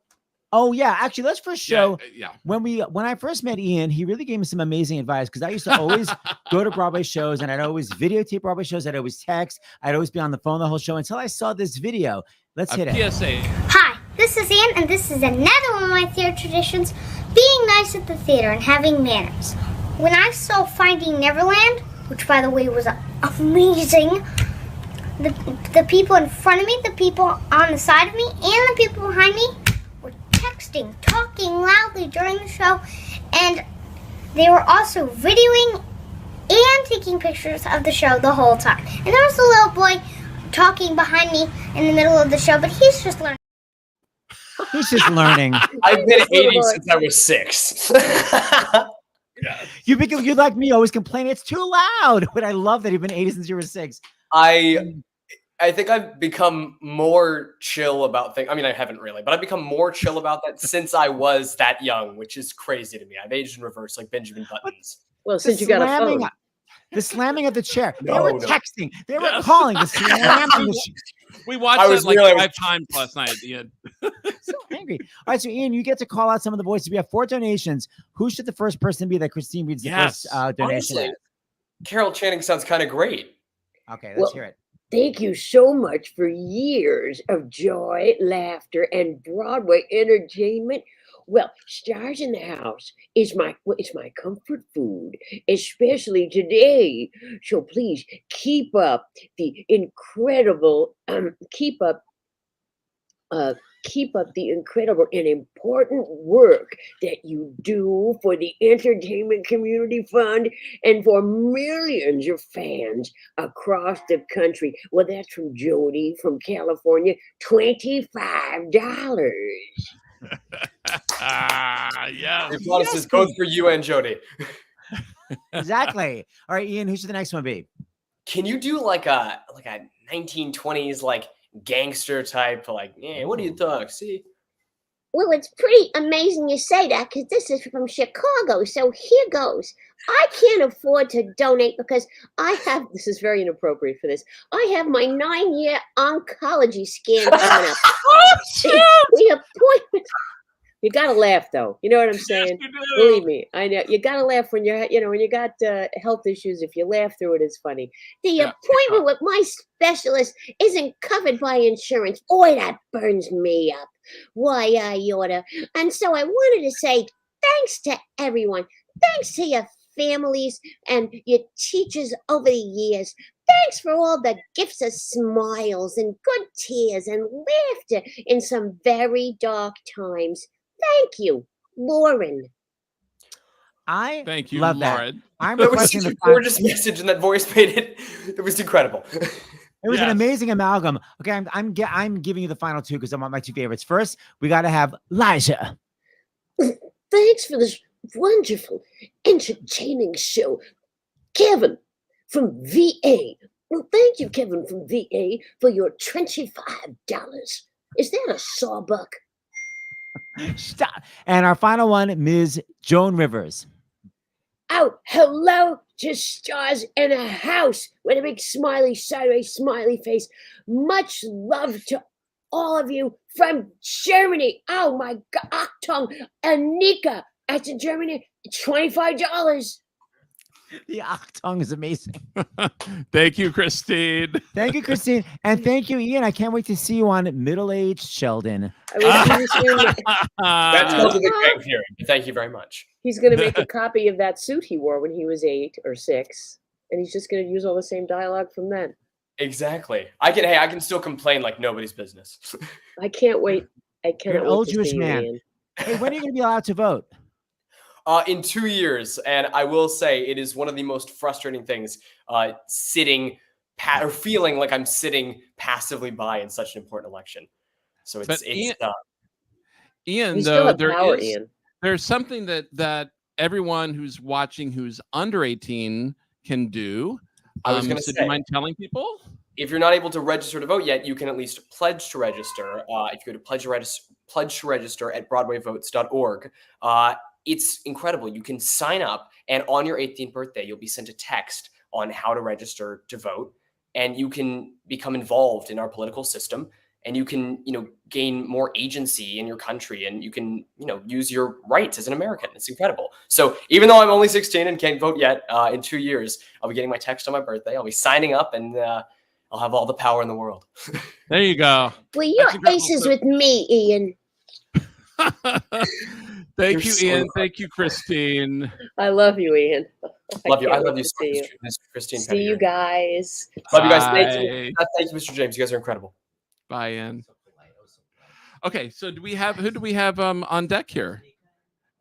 Oh yeah, actually, let's first show. Yeah. When I first met Ian, he really gave me some amazing advice because I used to always go to Broadway shows and I'd always videotape Broadway shows. I'd always text. I'd always be on the phone the whole show until I saw this video. Let's hit it. PSA. Hi, this is Ian, and this is another one of my theater traditions: being nice at the theater and having manners. When I saw Finding Neverland, which by the way was amazing, the people in front of me, the people on the side of me, and the people behind me were texting, talking loudly during the show, and they were also videoing and taking pictures of the show the whole time. And there was a little boy talking behind me in the middle of the show, but he's just learning. He's just learning. I've been 80 since I was 6. You like me, always complain it's too loud, but I love that you've been 80 since you were 6. I think I've become more chill about things. I mean, I haven't really, but I've become more chill about that since I was that young, which is crazy to me. I've aged in reverse like Benjamin Buttons. Well, since you got a phone. The slamming of the chair. They were texting. They were calling. The slamming. We watched it like 5 times last night at the end. So angry. All right, so Ian, you get to call out some of the voices. We have 4 donations. Who should the first person be that Christine reads the first donation? Honestly, Carol Channing sounds kind of great. Okay, let's hear it. Thank you so much for years of joy, laughter, and Broadway entertainment. Well, Stars in the House is my comfort food, especially today. So please keep up the incredible, keep up keep up the incredible and important work that you do for the Entertainment Community Fund and for millions of fans across the country. Well, that's from Jody from California, $25. Yeah. The applause is both for you and Jody. Exactly. All right, Ian, who should the next one be? Can you do like a 1920s like gangster type, like, yeah, what do you talk? See? Well, it's pretty amazing you say that because this is from Chicago. So here goes. I can't afford to donate because I have, this is very inappropriate for this, I have my 9-year oncology scan coming up. The appointment. You gotta laugh though. You know what I'm saying? Yes, Believe me, I know. You gotta laugh when you're, when you got health issues. If you laugh through it, it's funny. The appointment with my specialist isn't covered by insurance. Boy, that burns me up. Why, I oughta. And so I wanted to say thanks to everyone. Thanks to your families and your teachers over the years. Thanks for all the gifts of smiles and good tears and laughter in some very dark times. Thank you, Lauren. I thank you, love Lauren. that. I'm That was requesting such a the gorgeous message, and that voice made it. It was incredible. It was an amazing amalgam. Okay, I'm giving you the final two because I want my two favorites. First, we got to have Liza. Thanks for this wonderful, entertaining show. Kevin from VA. Well, thank you, Kevin from VA, for your $25. Is that a sawbuck? Stop. And our final one, Ms. Joan Rivers. Oh, hello to stars in a house with a big smiley, sideways smiley face. Much love to all of you from Germany. Oh my God, Achtung, Anika, that's in Germany, $25. The Achtung is amazing. Thank you, Christine. Thank you, Christine. And thank you, Ian. I can't wait to see you on Middle-Aged Sheldon. That's not the Big Theory. Thank you very much. He's going to make a copy of that suit he wore when he was 8 or 6, and he's just going to use all the same dialogue from then. Exactly. I can still complain like nobody's business. I can't wait. I You're cannot an old wait to Jewish see you, man. Ian. Hey, when are you going to be allowed to vote? In 2 years, and I will say it is one of the most frustrating things, sitting or feeling like I'm sitting passively by in such an important election. So it's Ian, though there's something that everyone who's watching who's under 18 can do. I was going to so say, do you mind telling people? If you're not able to register to vote yet, you can at least pledge to register. If you go to pledge to register at BroadwayVotes.org. It's incredible. You can sign up, and on your 18th birthday, you'll be sent a text on how to register to vote, and you can become involved in our political system, and you can, gain more agency in your country, and you can, use your rights as an American. It's incredible. So even though I'm only 16 and can't vote yet, in 2 years, I'll be getting my text on my birthday. I'll be signing up, and I'll have all the power in the world. There you go. Well, you're aces with me, Ian. Thank You're you, so Ian. welcome. Thank you, Christine. I love you, Ian. Love you. I can't love wait you to so see much, Miss Christine. See you guys. Love you guys. Thank Bye. you. Thank you, Mr. James. You guys are incredible. Bye, Ian. Okay, so who do we have on deck here?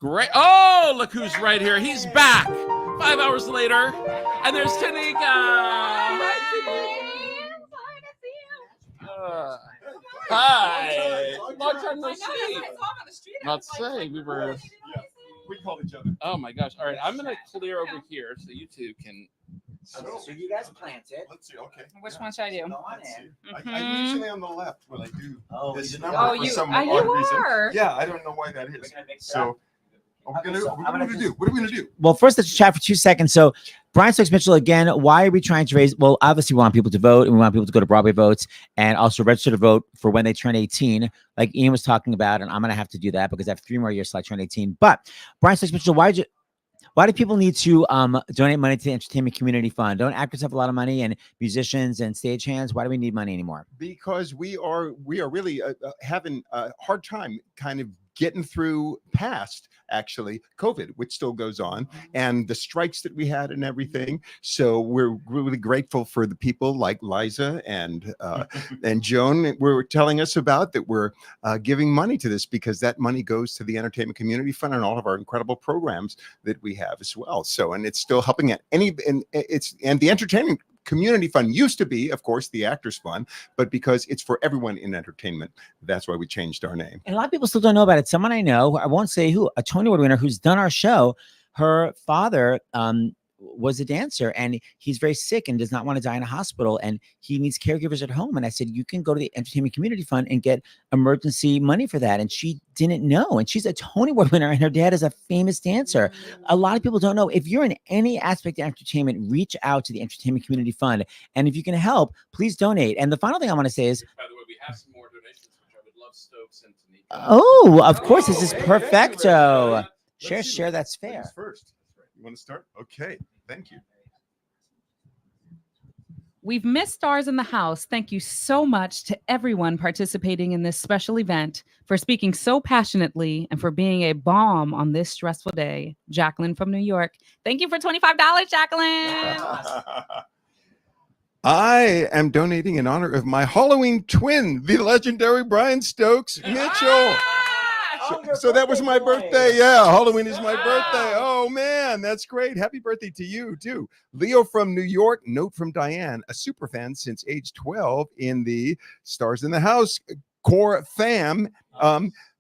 Great. Oh, look who's right here. He's back 5 hours later. And there's Tanika. Hi. Long time no see. Not say we were. We called each other. Oh my gosh. All right, I'm gonna clear over here so you two can. So you guys planted. Let's see. Okay. Which one should I do? Go on in. I'm usually on the left when I do this number Oh, for you- some you odd reason. are. Yeah, I don't know why that is. So, what are we gonna do? What are we gonna do? Well, first, let's chat for 2 seconds. So, Brian Stokes Mitchell, again, why are we trying to raise? Well, obviously, we want people to vote, and we want people to go to Broadway Votes and also register to vote for when they turn 18, like Ian was talking about. And I'm going to have to do that because I have 3 more years till I turn 18. But, Brian Stokes Mitchell, why do people need to donate money to the Entertainment Community Fund? Don't actors have a lot of money and musicians and stagehands? Why do we need money anymore? Because we are really having a hard time kind of getting through past actually COVID, which still goes on, and the strikes that we had and everything. So we're really grateful for the people like Liza and Joan were telling us about that we're giving money to this, because that money goes to the Entertainment Community Fund and all of our incredible programs that we have as well. So, and it's still helping at and the Entertainment Community Fund used to be, of course, the Actors Fund, but because it's for everyone in entertainment, that's why we changed our name. And a lot of people still don't know about it. Someone I know, I won't say who, a Tony Award winner who's done our show, her father was a dancer, and he's very sick and does not want to die in a hospital, and he needs caregivers at home. And I said, you can go to the Entertainment Community Fund and get emergency money for that. And she didn't know. And she's a Tony Award winner, and her dad is a famous dancer. A lot of people don't know. If you're in any aspect of entertainment, reach out to the Entertainment Community Fund. And if you can help, please donate. And the final thing I want to say is, by the way, we have some more donations, which I would love Stokes and Tanika. oh, of course, this is perfecto. Share, that's fair. First. You want to start? Okay, thank you. We've missed Stars in the House. Thank you so much to everyone participating in this special event, for speaking so passionately, and for being a bomb on this stressful day. Jacqueline from New York. Thank you for $25, Jacqueline. I am donating in honor of my Halloween twin, the legendary Brian Stokes Mitchell. So that was my birthday. Yeah, Halloween is my birthday. Oh, man, that's great. Happy birthday to you, too. Leo from New York. Note from Diane, a super fan since age 12 in the Stars in the House core fam.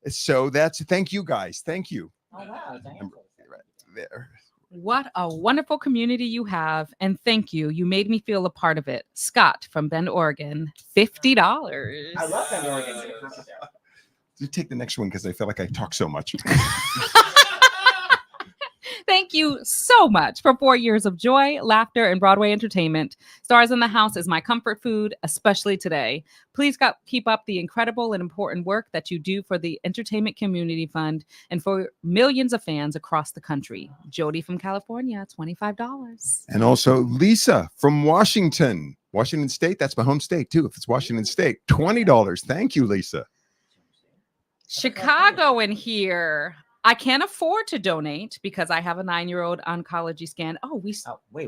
So that's, thank you, guys. Thank you. Oh, wow. Right there. What a wonderful community you have. And thank you. You made me feel a part of it. Scott from Bend, Oregon. $50. I love Bend, Oregon. You take the next one, because I feel like I talk so much. Thank you so much for 4 years of joy, laughter, and Broadway entertainment. Stars in the House is my comfort food, especially today. Please keep up the incredible and important work that you do for the Entertainment Community Fund and for millions of fans across the country. Jody from California, $25. And also Lisa from Washington State. That's my home state, too. If it's Washington State, $20. Thank you, Lisa. Chicago in here. I can't afford to donate because I have a 9-year-old oncology scan. we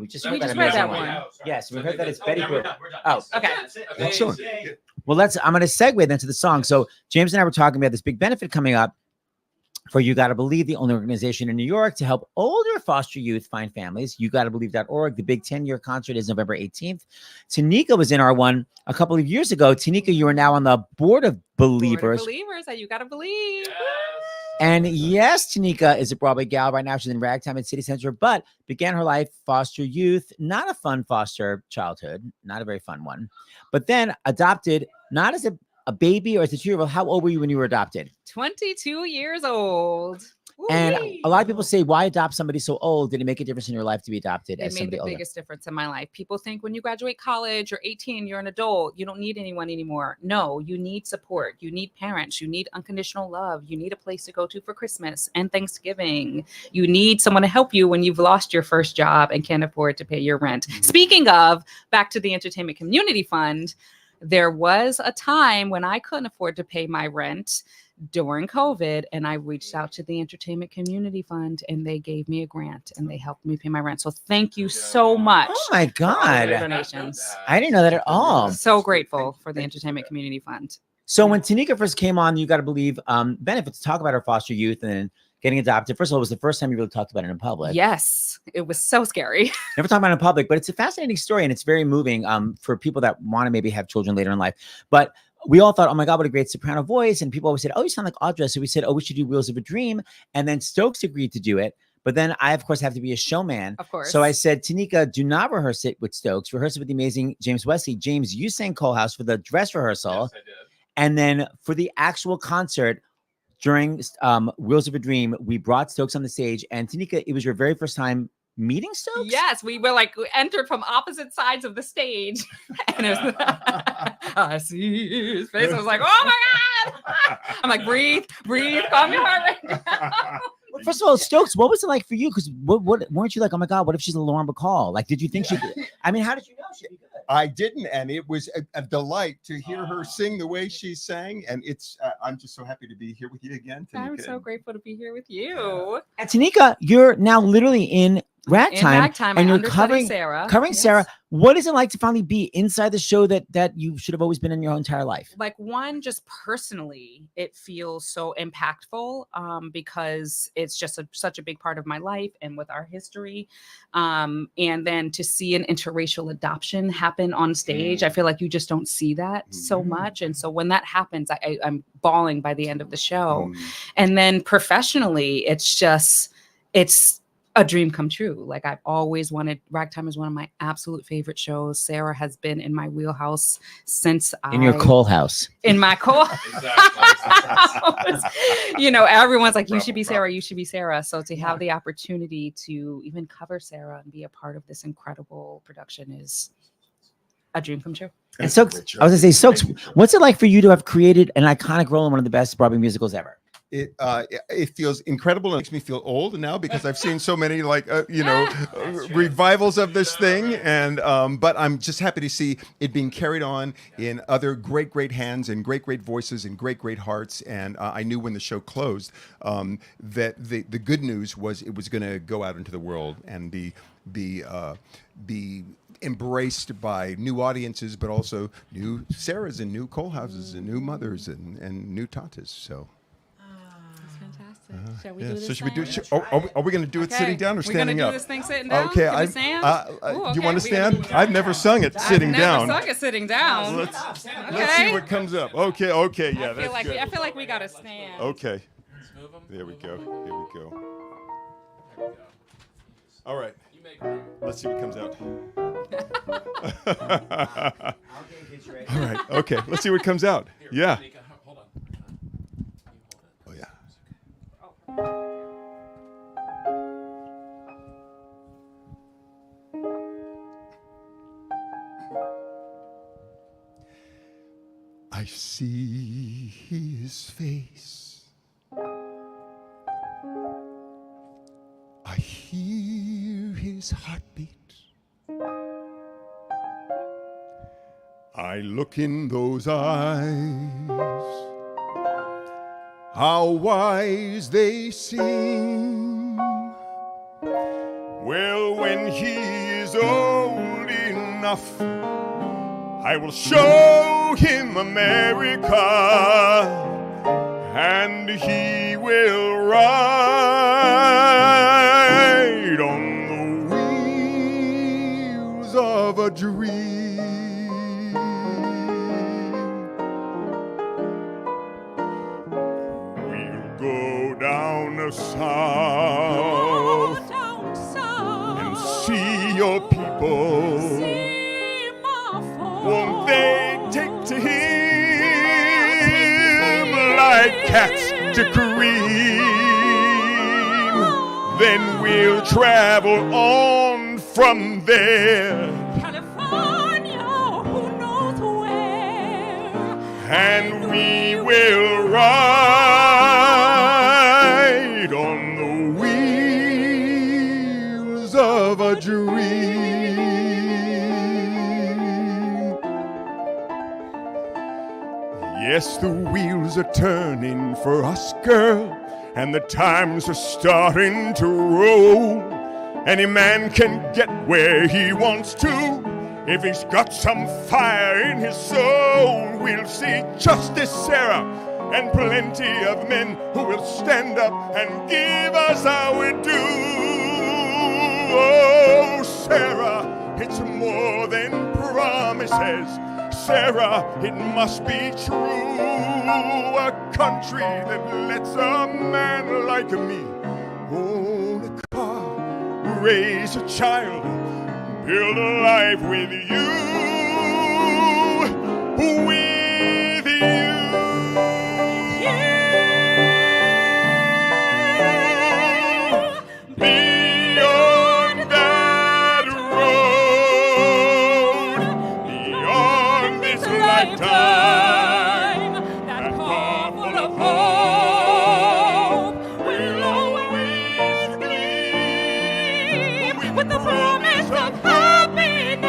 just read that one. Yes, we heard that it's Betty Boop. Oh, okay. Excellent. Well, I'm going to segue then to the song. So James and I were talking about this big benefit coming up for You Gotta Believe, the only organization in New York to help older foster youth find families. YouGottaBelieve.org. The big 10-year concert is November 18th. Tanika was in our one a couple of years ago. Tanika, you are now on the board of Believers. Believers that You Gotta Believe. And yes, Tanika is a Broadway gal right now. She's in Ragtime at City Center, but began her life foster youth. Not a fun foster childhood, not a very fun one. But then adopted, not as a baby or as a 2-year-old. How old were you when you were adopted? 22 years old. And a lot of people say, why adopt somebody so old? Did it make a difference in your life to be adopted as somebody older? It made the biggest difference in my life. People think when you graduate college, you're 18, you're an adult, you don't need anyone anymore. No, you need support. You need parents. You need unconditional love. You need a place to go to for Christmas and Thanksgiving. You need someone to help you when you've lost your first job and can't afford to pay your rent. Speaking of, back to the Entertainment Community Fund, there was a time when I couldn't afford to pay my rent during COVID, and I reached out to the Entertainment Community Fund, and they gave me a grant, and they helped me pay my rent. So thank you so much. Oh my God. Donations. I didn't know that at all. So grateful for the Entertainment Community Fund. So when Tanika first came on, You Gotta Believe benefits, talk about her foster youth and getting adopted. First of all, it was the first time you really talked about it in public. Yes, it was so scary. Never talked about it in public, but it's a fascinating story, and it's very moving for people that want to maybe have children later in life. But we all thought, oh my God, what a great soprano voice. And people always said, oh, you sound like Audra. So we said, oh, we should do Wheels of a Dream. And then Stokes agreed to do it. But then I, of course, have to be a showman. Of course. So I said, Tanika, do not rehearse it with Stokes. Rehearse it with the amazing James Wesley. James, you sang Coal House for the dress rehearsal. Yes, I did. And then for the actual concert during Wheels of a Dream, we brought Stokes on the stage. And Tanika, it was your very first time meeting Stokes? Yes, we were like entered from opposite sides of the stage. And it was I see his face. I was like, oh my God. I'm like, breathe, calm your heart right now. Well, first of all, Stokes, what was it like for you? Because what weren't you like, oh my God, what if she's a Lauren Bacall? Like, did you think she could? I mean, how did you know she'd be good? I didn't, and it was a delight to hear her sing the way she sang. And it's I'm just so happy to be here with you again, Tanika. I'm so grateful to be here with you. And Tanika, you're now literally in Ragtime, Ragtime, and I you're understudy covering Sarah. Sarah. What is it like to finally be inside the show that you should have always been in your entire life? Like, one, just personally, it feels so impactful because it's just such a big part of my life and with our history. And then to see an interracial adoption happen on stage, I feel like you just don't see that so much. And so when that happens, I'm bawling by the end of the show. And then professionally, it's a dream come true. Like, I've always wanted. Ragtime is one of my absolute favorite shows. Sarah has been in my wheelhouse since In your coal house. In my coal house. Everyone's like, you should be Sarah, you should be Sarah. So to have the opportunity to even cover Sarah and be a part of this incredible production is a dream come true. And Stokes, I was gonna say, Stokes, what's it like for you to have created an iconic role in one of the best Broadway musicals ever? It feels incredible and makes me feel old now because I've seen so many revivals of this thing, and but I'm just happy to see it being carried on in other great hands and great voices and great hearts. And I knew when the show closed that the good news was it was going to go out into the world and be embraced by new audiences, but also new Sarahs and new Cole houses and new mothers and new tatas. So. Shall we do this? So should we do? Are we going to do it sitting down or standing We're up? gonna do this thing sitting down. Okay, Can we stand? Do you want to stand? I've never sung it sitting down. I've never sung it sitting down. Let's see what comes up. Okay, yeah, that's good. I feel like we gotta stand. Okay, there we go. All right, let's see what comes out. All right, okay, let's see what comes out. Yeah. I see his face. I hear his heartbeat. I look in those eyes. How wise they seem. Well, when he is old enough, I will show him America, and he will ride on the wheels of a dream. We'll go down the south and see your people. Won't they take to him like cats to cream? Then we'll travel on from there, California, who knows where, and we will ride on the wheels of a dream. Yes, the wheels are turning for us, girl, and the times are starting to roll. Any man can get where he wants to if he's got some fire in his soul. We'll see Justice Sarah and plenty of men who will stand up and give us our due. Oh, Sarah, it's more than promises. Sarah, it must be true. A country that lets a man like me own a car, raise a child, build a life with you. With you. Beyond that road, beyond this lifetime, that car full of hope will always gleam with the promise of happiness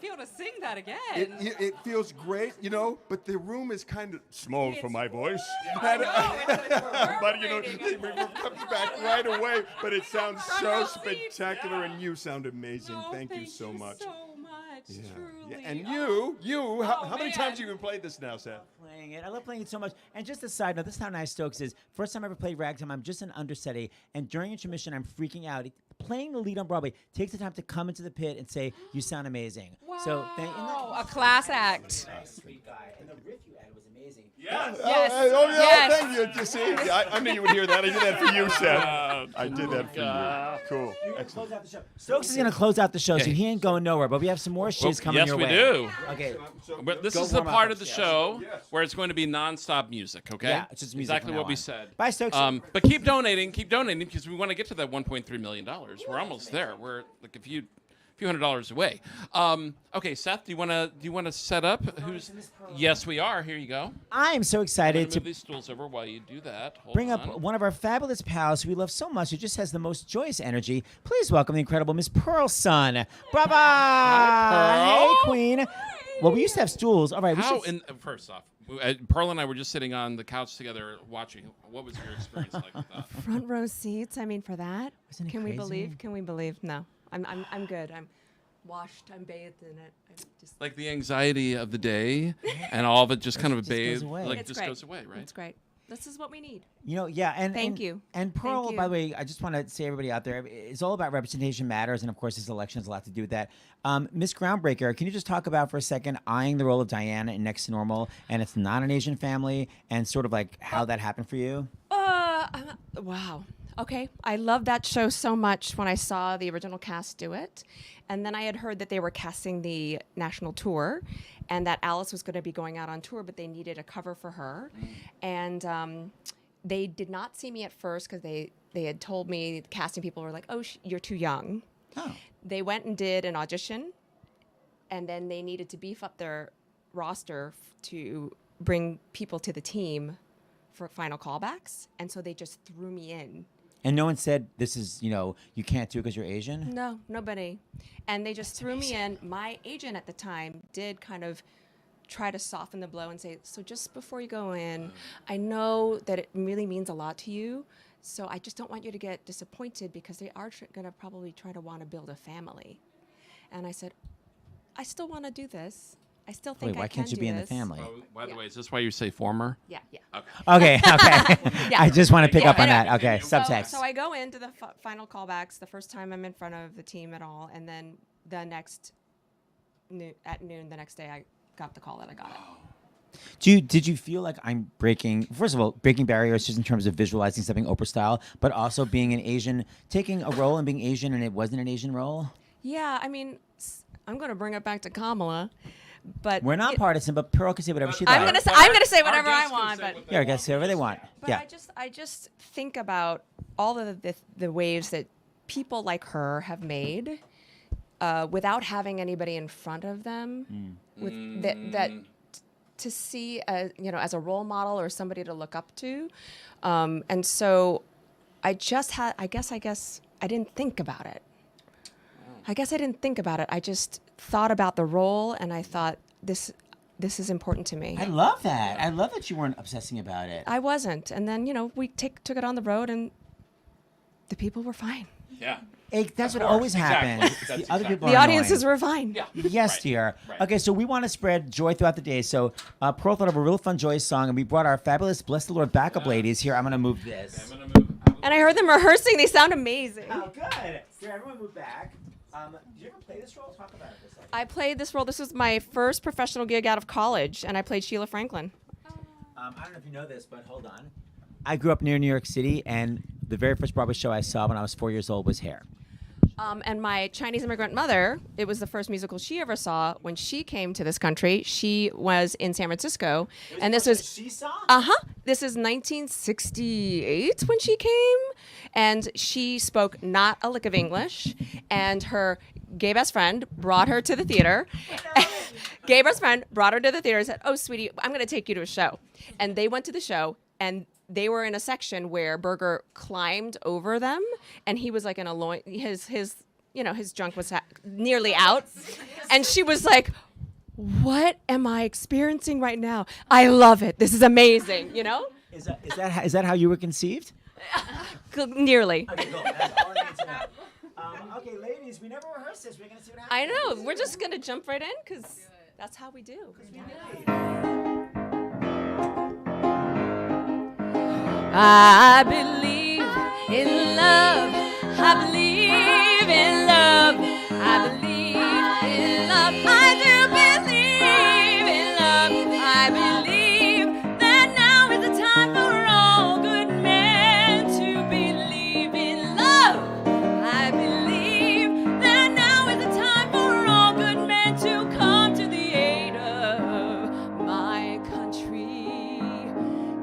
feel to sing that again? It feels great, you know, but the room is kind of small for my voice. But you know, it comes back right away. But it sounds so spectacular, and you sound amazing. Thank you so much. Yeah. Truly. Yeah. And you, how many times have you played this now, Seth? Playing it. I love playing it so much. And just a side note, this is how nice Stokes is. First time I ever played ragtime, I'm just an understudy, and during intermission, I'm freaking out. Playing the lead on Broadway takes the time to come into the pit and say, "You sound amazing." Wow. So a class act. Sweet guy. And the riff you added was amazing. Yes. Thank you, Jessie. I knew you would hear that. I did that for you, Seth. I did that for you. Cool. Excellent. Stokes is going to close out the show, so he ain't going nowhere. But we have some more shows coming your way. Yes, we do. Okay. But this Go is the warm up part of the upstairs. show where it's going to be nonstop music. Okay. Yeah, it's just music Exactly from what now we on. said. Bye, Stokes. But keep donating because we want to get to that $1.3 million. We're almost there. We're like a few $100 away. Okay, Seth, do you want to set up? Yes, we are. Here you go. I am so excited to move these stools over while you do that. Hold bring on. up one of our fabulous pals who we love so much, who just has the most joyous energy. Please welcome the incredible Miss Pearl's son. Brava! Pearl. Hey, Queen. Well, we used to have stools. All right. First off, Pearl and I were just sitting on the couch together watching. What was your experience like with that? Front row seats. I mean, for that, Wasn't it can we crazy? believe? Can we believe? No, I'm good. I'm washed. I'm bathed in it. I'm just Like the anxiety of the day and all of it just kind of bathed, away. like It's just great. goes away, right? It's great. This is what we need. You know, yeah, and Thank and, you. And Pearl, Thank you. by the way, I just want to say everybody out there, it's all about representation matters, and of course, this election has a lot to do with that. Miss Groundbreaker, can you just talk about for a second eyeing the role of Diana in Next to Normal, and it's not an Asian family, and sort of like how that happened for you? Wow. Okay. I love that show so much when I saw the original cast do it. And then I had heard that they were casting the national tour and that Alice was going to be going out on tour, but they needed a cover for her. And they did not see me at first because they had told me, the casting people were like, oh, you're too young. Oh. They went and did an audition, and then they needed to beef up their roster to bring people to the team for final callbacks. And so they just threw me in. And no one said, this is, you can't do it because you're Asian? No, nobody. And they just threw me in. My agent at the time did kind of try to soften the blow and say, so just before you go in, I know that it really means a lot to you. So I just don't want you to get disappointed because they are going to probably try to want to build a family. And I said, I still want to do this. I still think Wait, why I can can't you do be in the this. family? Oh, by the way, is this why you say former? Yeah. Okay. Yeah. I just want to pick up on Anyway, that. Okay, subtext. So I go into the final callbacks the first time I'm in front of the team at all, and then the next at noon the next day I got the call that I got it. Did you feel like I'm breaking barriers just in terms of visualizing something Oprah style, but also being an Asian, taking a role and being Asian and it wasn't an Asian role? Yeah, I mean, I'm going to bring it back to Kamala, but We're not partisan, but Pearl can say whatever she likes. I'm gonna say whatever I want, but Yeah, I guess say whatever they want. But Yeah. I just think about all of the waves that people like her have made without having anybody in front of them, with that to see as a role model or somebody to look up to, and so I just had I guess I didn't think about it. I guess I didn't think about it. I just thought about the role, and I thought this is important to me. I love that. I love that you weren't obsessing about it. I wasn't, and then we took it on the road, and the people were fine. Yeah. That's what always happens. Exactly. The other people The are audiences annoying. were fine. Yeah. Yes, dear. Okay, so we want to spread joy throughout the day. So Pearl thought of a real fun joy song, and we brought our fabulous Bless the Lord backup ladies here. I'm going to move this. And I heard them rehearsing. They sound amazing. Oh, good. Here, everyone move back. Did you ever play this role? Talk about it for a second. I played this role. This was my first professional gig out of college, and I played Sheila Franklin. I don't know if you know this, but hold on. I grew up near New York City, and the very first Broadway show I saw when I was 4 years old was Hair. And my Chinese immigrant mother, it was the first musical she ever saw when she came to this country. She was in San Francisco, and this was she saw. This is 1968 when she came, and she spoke not a lick of English. And her gay best friend brought her to the theater. Gay best friend brought her to the theater and said, "Oh, sweetie, I'm going to take you to a show." And they went to the show, and they were in a section where Berger climbed over them, and he was like in a his his junk was nearly out. And she was like, what am I experiencing right now? I love it. This is amazing, Is that how you were conceived? Nearly. Okay, cool. That's all I need to know. Okay, ladies, we never rehearsed this. We're going to see what happens. I know. We're just going to jump right in because that's how we do. I believe in love. I believe in love. I believe in love. I do believe in love. I believe that now is the time for all good men to believe in love. I believe that now is the time for all good men to come to the aid of my country.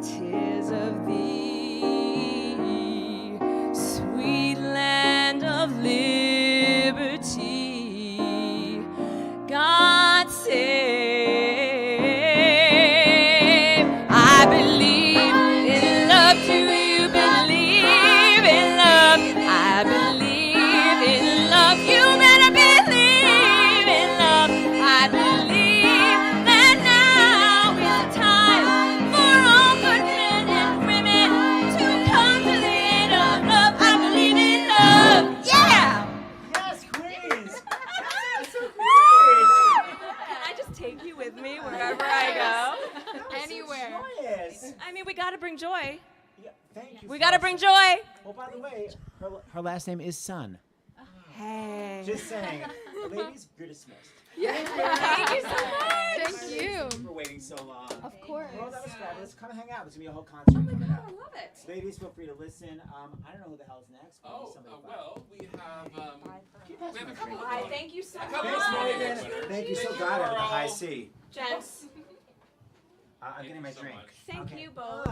'Tis of thee, sweet land of liberty. God save. I believe in love. Do you believe in love? I believe in love. You better believe in love. I believe that now is the time for all good men and women to come to the aid of love. I believe in love. Yeah! Yes, queens! Can I just take you with me wherever I go? Anywhere. I mean, we got to bring joy. Thank you. We got to bring joy. Well, by the way, her last name is Sun. Hey. Just saying. Ladies, you're dismissed. Thank you so much. Thank you. For waiting so long. Of course. Well, that was fabulous. Come hang out. There's going to be a whole concert. Oh, my God. I love it. Ladies, feel free to listen. I don't know who the hell's next. Well, we have a couple of Hi, thank you so much. Thanks, Morgan. Thank you. So glad at the high C. Gents. I'm getting my drink. Thank you both.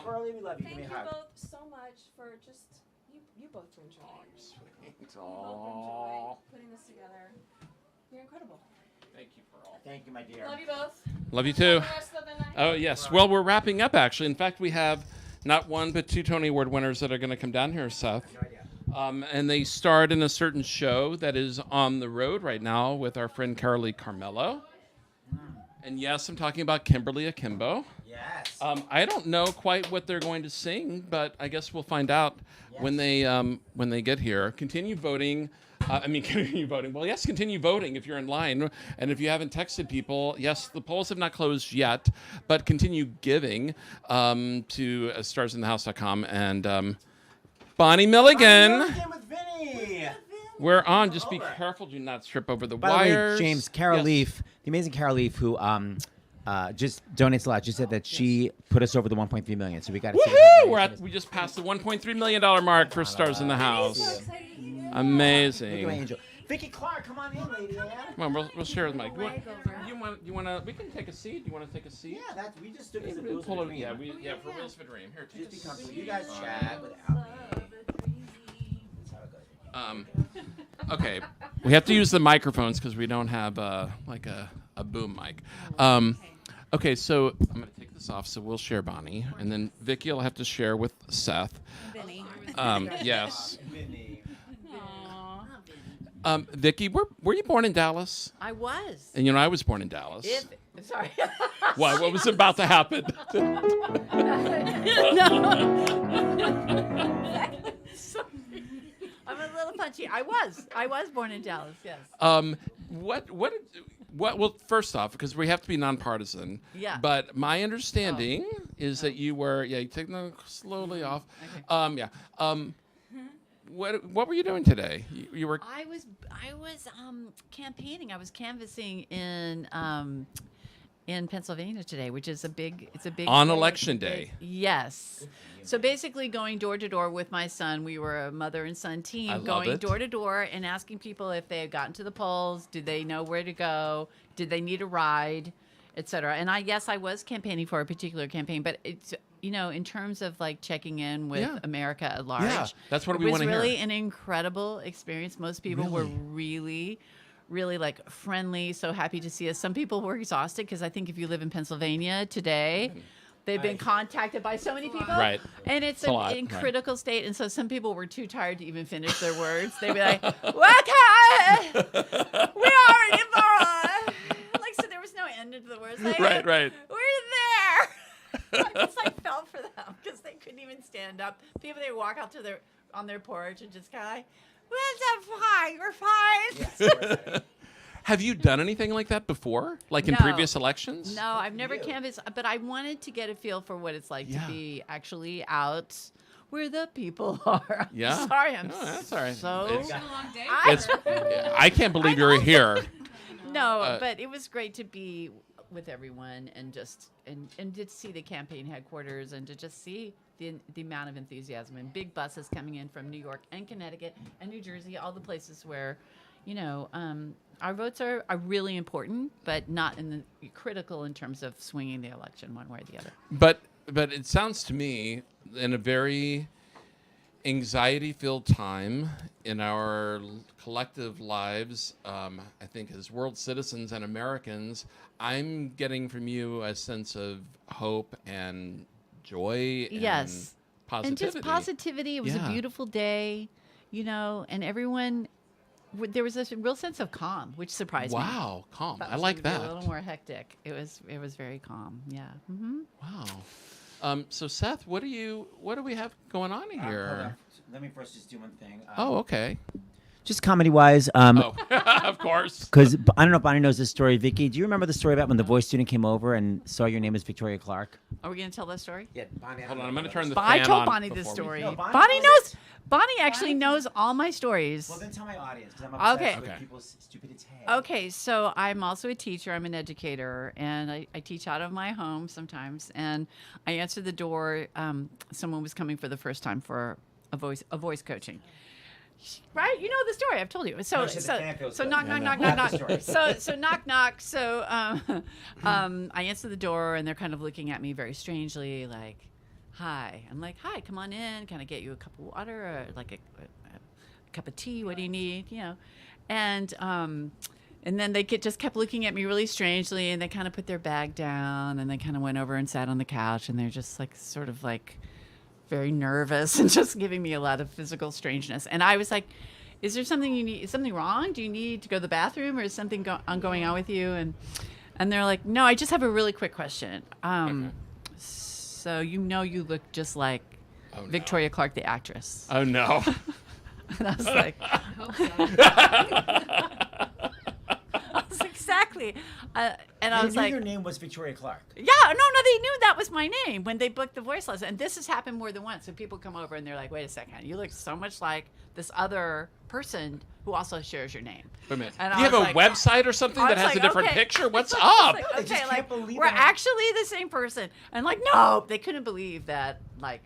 Curly, we love you. Thank Give you me a hug. both so much for just you both bring joy. You both bring Aw. joy putting this together. You're incredible. Thank you for all. Thank you, my dear. Love you both. Love you too. The rest of the night. Oh, yes. Well, we're wrapping up, actually. In fact, we have not one, but 2 Tony Award winners that are going to come down here, Seth. And they starred in a certain show that is on the road right now with our friend Carolee Carmelo. And yes, I'm talking about Kimberly Akimbo. Yes. I don't know quite what they're going to sing, but I guess we'll find out when they get here. Continue voting. Continue voting. Well, yes, continue voting if you're in line. And if you haven't texted people, yes, the polls have not closed yet, but continue giving to starsinthehouse.com. And Bonnie Milligan. With Vinny. We're on. Just be careful. Do not trip over the By the wires. way, James, Carol Leaf, the amazing Carol Leaf, who just donates a lot. She said that she put us over the 1.3 million. So we got to. Woohoo! We just passed the $1.3 million mark for Stars in the House. Amazing. Look at my angel. Vicki Clark, come on in, lady. Come on, we'll share the mic. You want to? We can take a seat. You want to take a seat? Yeah, we just took as a We'll Rules pull for it. Dream. Yeah, for Rules for Dream. Here, take Just a be comfortable. seat. You guys chat without me. Okay, we have to use the microphones because we don't have like a boom mic. Okay, so I'm going to take this off, so we'll share Bonnie, and then Vicki will have to share with Seth. Vinny. Yes. Vicki, were you born in Dallas? I was. And I was born in Dallas. Sorry. What was about to happen? I'm a little punchy. I was born in Dallas. Yes. Well, first off, because we have to be nonpartisan. Yeah. But my understanding is that you were. Yeah, you take them slowly off. Okay. What were you doing today? You were. I was campaigning. I was canvassing in Pennsylvania today, which is a big. It's a big on day. election day. Yes. So basically, going door to door with my son. We were a mother and son team, going door to door and asking people if they had gotten to the polls. Did they know where to go? Did they need a ride, etc. And I was campaigning for a particular campaign, but it's. In terms of like checking in with America at large, that's what we want to hear. It was really an incredible experience. Most people were really, really like friendly. So happy to see us. Some people were exhausted because I think if you live in Pennsylvania today, They've been contacted by so many people. Right. And it's a lot, in right. critical state. And so some people were too tired to even finish their words. They'd be like, okay, we are in the like, so there was no end to the words. Like, Right. we're there. I just like felt for them because they couldn't even stand up. People, they walk out to on their porch and just kind of like, we're fine. Have you done anything like that before? Like in No. previous elections? No, I've never canvassed, but I wanted to get a feel for what it's like to be actually out where the people are. I'm Yeah. sorry, I'm No, that's all right. so. It's been a long day. I can't believe you're here. No, but it was great to be with everyone and just and to see the campaign headquarters and to just see the amount of enthusiasm and big buses coming in from New York and Connecticut and New Jersey, all the places where, you know, our votes are really important, but not critical in terms of swinging the election one way or the other. But it sounds to me in a very anxiety-filled time in our collective lives, I think as world citizens and Americans, I'm getting from you a sense of hope and joy and positivity. And just positivity. It was a beautiful day, you know, and everyone, there was a real sense of calm, which surprised me. Wow, calm. Thought I it was like gonna be that. A little more hectic. It was very calm. Yeah. Mm-hmm. Wow. So Seth, what do we have going on Hold here? on. Let me first just do one thing. Oh, okay. Just comedy-wise. Of course. Because I don't know if Bonnie knows this story. Vicky, do you remember the story about when the voice student came over and saw your name as Victoria Clark? Are we going to tell that story? Yeah, Bonnie. Hold on, I'm going to turn the I fan told on Bonnie this before we- story. No, Bonnie knows. Bonnie actually knows all my stories. Well, then tell my audience because I'm obsessed with people's stupidity. Okay, so I'm also a teacher. I'm an educator, and I teach out of my home sometimes. And I answered the door. Someone was coming for the first time for a voice coaching. Right, you know the story. I've told you. So No, she said the fan feels good. knock, No, knock, no, knock, not the knock, knock. story. So knock, knock. So I answer the door, and they're kind of looking at me very strangely, like, "Hi." I'm like, "Hi, come on in. Can I get you a cup of water or like a cup of tea? What do you need?" You know, and then they just kept looking at me really strangely, and they kind of put their bag down, and they kind of went over and sat on the couch, and they're just like sort of like very nervous and just giving me a lot of physical strangeness. And I was like, "Is there something you need? Is something wrong? Do you need to go to the bathroom, or is something going on with you?" And they're like, "No, I just have a really quick question. So you look just like Victoria Clark, the actress." Oh no. And I was like, I was exactly. And I was knew like, your name was Victoria Clark. yeah, no, they knew that was my name when they booked the voice lesson. And this has happened more than once. So people come over and they're like, "Wait a second, you look so much like this other person who also shares your name." Wait a minute. And Do I you have was a like- website or something I that was has a like, different okay. picture? What's I was up? like, They just okay, can't like believe we're it. actually the same person. And like, no, they couldn't believe that, like,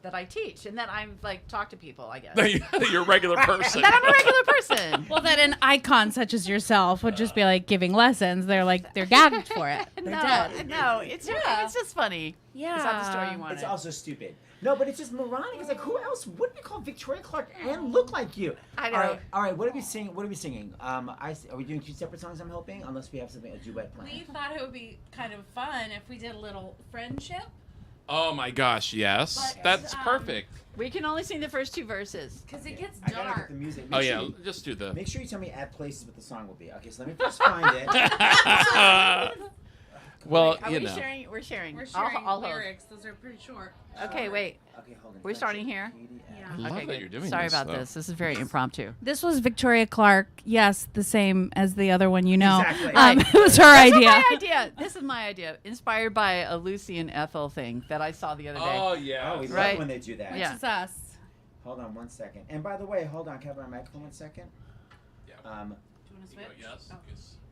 that I teach and that I'm like talk to people, I guess. That you're a regular person. That I'm a regular person. Well, that an icon such as yourself would just be like giving lessons. They're gagged for it. They're dead. No, it's just funny. Yeah. It's not the story you wanted. It's also stupid. No, but it's just moronic. It's like, who else wouldn't be called Victoria Clark and look like you? I know. All right. What are we singing? Are we doing 2 separate songs? I'm hoping, unless we have a duet planned. We thought it would be kind of fun if we did a little friendship. Oh my gosh, yes. But, That's perfect. We can only sing the first 2 verses because it gets I gotta dark. get the music. Oh Make yeah, sure just do the. Make sure you tell me at places what the song will be. Okay, so let me first find it. Well, Are you we know. sharing? We're sharing. We're sharing I'll hold. lyrics. Those are pretty short. Okay, wait. Okay, hold on. We're starting here. Yeah. I love Okay, that good. you're doing Sorry this, about though. this. This is very impromptu. This was Victoria Clark. Yes, the same as the other one, you know. Exactly. It was her This idea. is my idea. This is my idea. Inspired by a Lucy and Ethel thing that I saw the other day. Oh yeah. Oh, we love Right. when they do that. Yeah. This is us. Hold on 1 second. And by the way, hold on. Can I have my microphone 1 second? Yeah. Do you want to switch? Yes.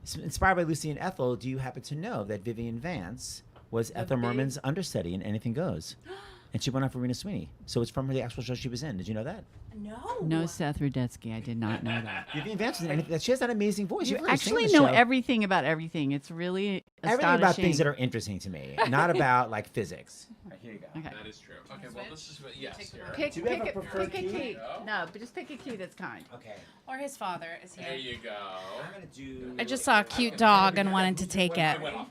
It's inspired by Lucy and Ethel. Do you happen to know that Vivian Vance was Ethel Merman's understudy in Anything Goes? And she went on for Rena Sweeney. So it's from the actual show she was in. Did you know that? No. No, Seth Rudetsky. I did not know that. Vivian Vance was in Anything. She has that amazing voice. You You've heard her sing on actually the know show. everything about everything. It's really Everything astonishing. about things that are interesting to me, not about like physics. All right, here you go. Okay. That is true. Okay, well this is yes. Here. Pick, Do you have pick, a preferred pick a key? key. No, but just pick a key that's kind. Okay. Or his father is here. There you go. I'm gonna do. I just saw a cute dog and wanted to take it. I went off.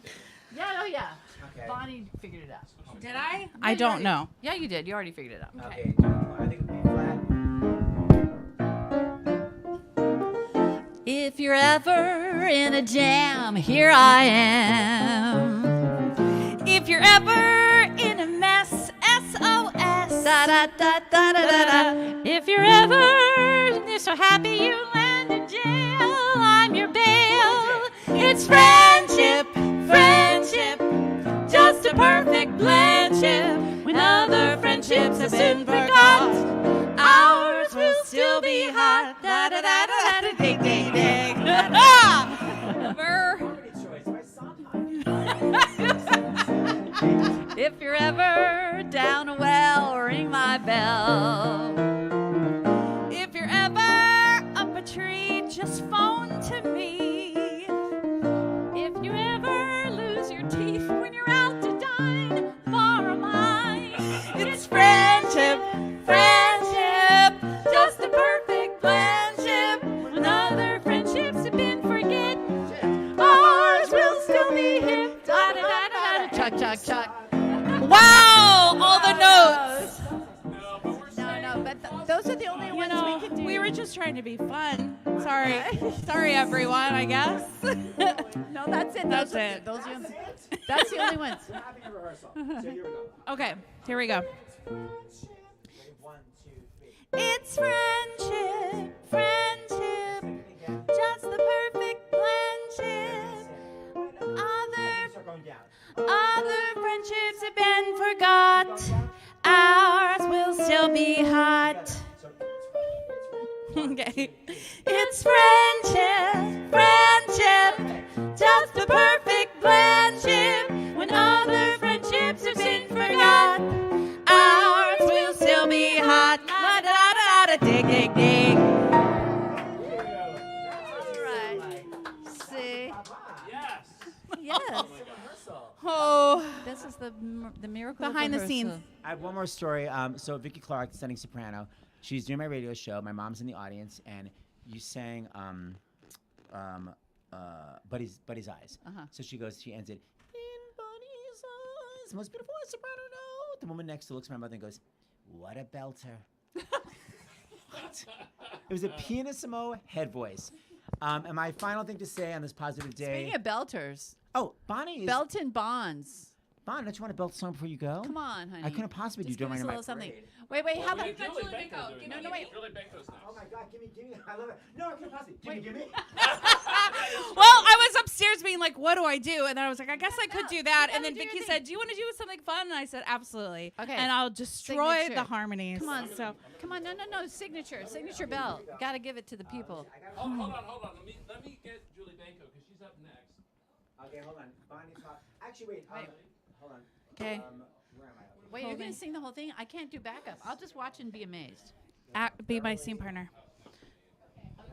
Yeah, oh yeah. Okay. Bonnie figured it out. Did I? Yeah, I don't know. Yeah, you did. You already figured it out. Okay. I think it'll be flat. If you're ever in a jam, here I am. If you're ever in a mess, SOS. Da, da, da, da, da, da, da. If you're ever so happy you land in jail, I'm your bail. It's friendship, friendship, just a perfect friendship. When other friendships have been forgot, ours will still be hot. Da da da da da, ding ding ding. If you're ever down a well, ring my bell. If you're ever up a tree, just phone to me. If you ever lose your teeth when you're out to dine, borrow mine. It's friendship, friendship, just a perfect friendship. When other friendships have been forget, ours will still be hip. Da da da da da, chuck chuck chuck. Wow, all the notes. No, but those are the only ones we can do. We were just trying to be fun. Sorry, sorry everyone. I guess. No, that's it. That's it. That's the only ones. Okay, here we go. It's friendship, friendship, just the perfect friendship. Other friendships have been forgot. Ours will still be hot. Okay. It's friendship, friendship, just a perfect friendship. When other friendships have been forgot, ours will still be hot. Da da da da, dig dig dig. All right. See. Yes. Oh, this is the miracle behind the of scenes. rehearsal. I have one more story. So Vicki Clark, studying soprano, she's doing my radio show. My mom's in the audience, and you sang Buddy's Eyes. So she ends it, in Buddy's eyes, the most beautiful soprano note. The woman next to looks at my mother and goes, what a belter. What? It was a pianissimo head voice. And my final thing to say on this positive day. Speaking of belters. Oh, Bonnie is. Belton Bonds. Bonnie, don't you want to belt a song before you go? Come on, honey. I couldn't possibly Just do give us Don't a Mind little My something. Parade. Wait, how Well, about Julie Benko? No, wait. Julie Benko's next. Oh my God, give me. I love it. No, I couldn't possibly. Give me. Well, I was upstairs being like, what do I do? And then I was like, I guess I could do that. And then Vicki said, do you want to do something fun? And I said, absolutely. Okay. And I'll destroy Signature. the harmonies. Come on, So come on, no, signature belt. Got to give it to the people. Hold on. Let me get Julie Benko because she's up next. Okay, hold on. Bonnie's hot. Actually, wait. Hold on. Okay. Where am I? Wait, you're going to sing the whole thing? I can't do backup. I'll just watch and be amazed. be my scene partner.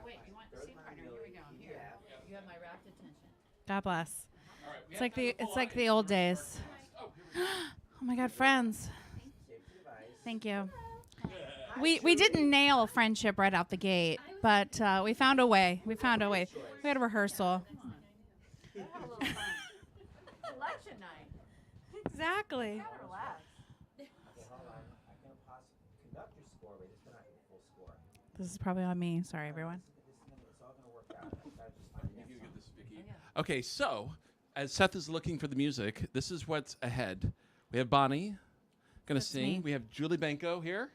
Wait, you want scene partner? Here we go. Here. You have my rapt attention. God bless. It's like the old days. Oh my God, friends. Thank you. We didn't nail friendship right out the gate, but we found a way. We had a rehearsal. Election night. Exactly. This is probably on me. Sorry, everyone. Okay, so as Seth is looking for the music, this is what's ahead. We have Bonnie gonna sing. me. We have Julie Benko here.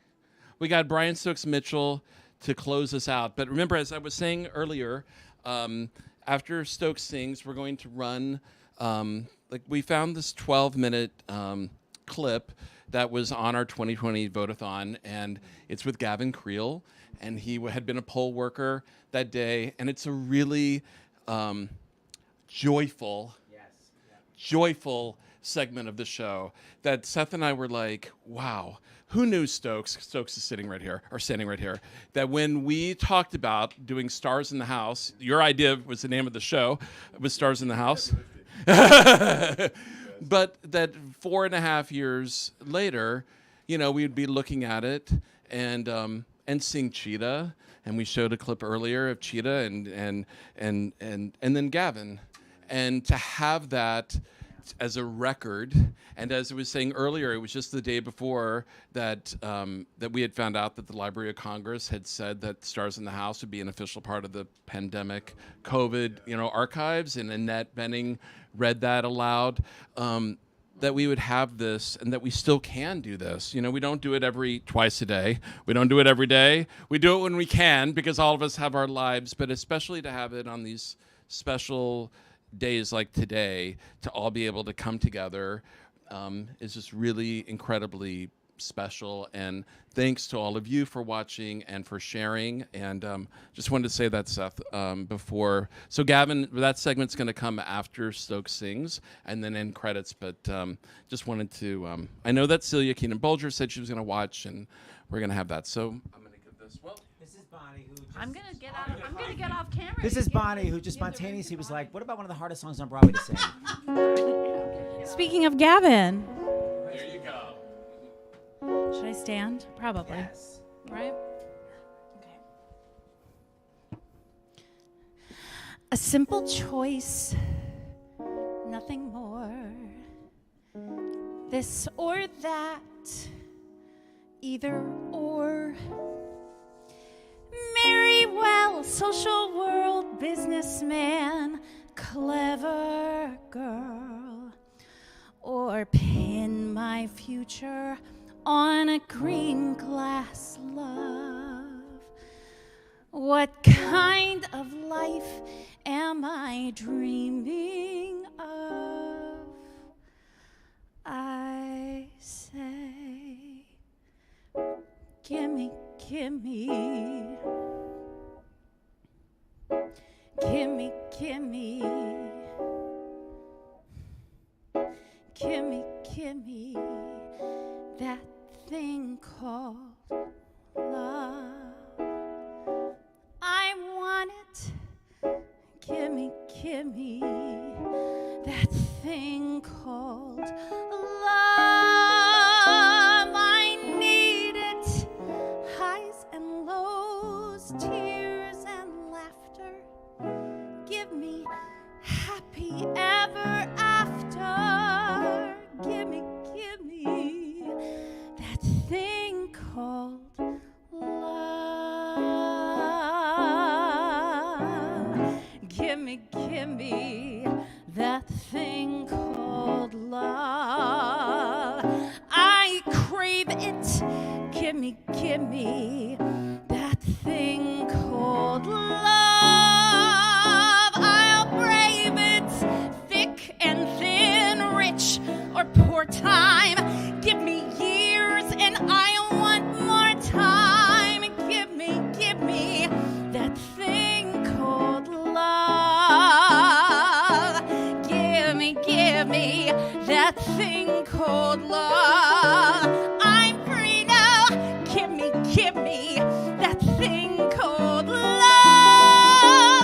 We got Brian Stokes Mitchell to close us out. But remember, as I was saying earlier, after Stokes sings, we're going to run. We found this 12-minute clip that was on our 2020 Vote-A-Thon, and it's with Gavin Creel, and he had been a poll worker that day, and it's a really joyful segment of the show that Seth and I were like, wow, who knew Stokes? Stokes is sitting right here, or standing right here. That when we talked about doing Stars in the House, your idea was the name of the show, was Stars in the House. But that 4.5 years later, we'd be looking at it and seeing Cheetah, and we showed a clip earlier of Cheetah and then Gavin, and to have that as a record. And as I was saying earlier, it was just the day before that that we had found out that the Library of Congress had said that Stars in the House would be an official part of the pandemic COVID, archives. And Annette Bening read that aloud. That we would have this and that we still can do this. We don't do it twice a day. We don't do it every day. We do it when we can because all of us have our lives, but especially to have it on these special days like today, to all be able to come together is just really incredibly special. And thanks to all of you for watching and for sharing. And just wanted to say that, Seth, before. So Gavin, that segment's going to come after Stokes sings and then end credits. But just wanted to, I know that Celia Keenan-Bolger said she was going to watch, and we're going to have that. So I'm going to give this. Well, this is Bonnie who. I'm gonna get off camera. This is Bonnie who just spontaneously was like, "What about one of the hardest songs on Broadway to sing?" Speaking of Gavin. There you go. Should I stand? Probably. Yes. Right? Okay. A simple choice, nothing more. This or that, either or. Marry well, social world, businessman, clever girl. Or pin my future on a green glass love. What kind of life am I dreaming of? I say, gimme, gimme, gimme, gimme, gimme, gimme that thing called love. I want it. Gimme, gimme that thing called love. I need it. Highs and lows, tears and laughter. Give me happy ever after. Gimme, gimme that thing called love. Gimme, gimme that thing called love. I crave it. Gimme, gimme that thing called love. I'll brave it, thick and thin, rich or poor time. Give me years and I want more time. Give me that thing called love. Give me that thing called love. I'm free now. Give me that thing called love.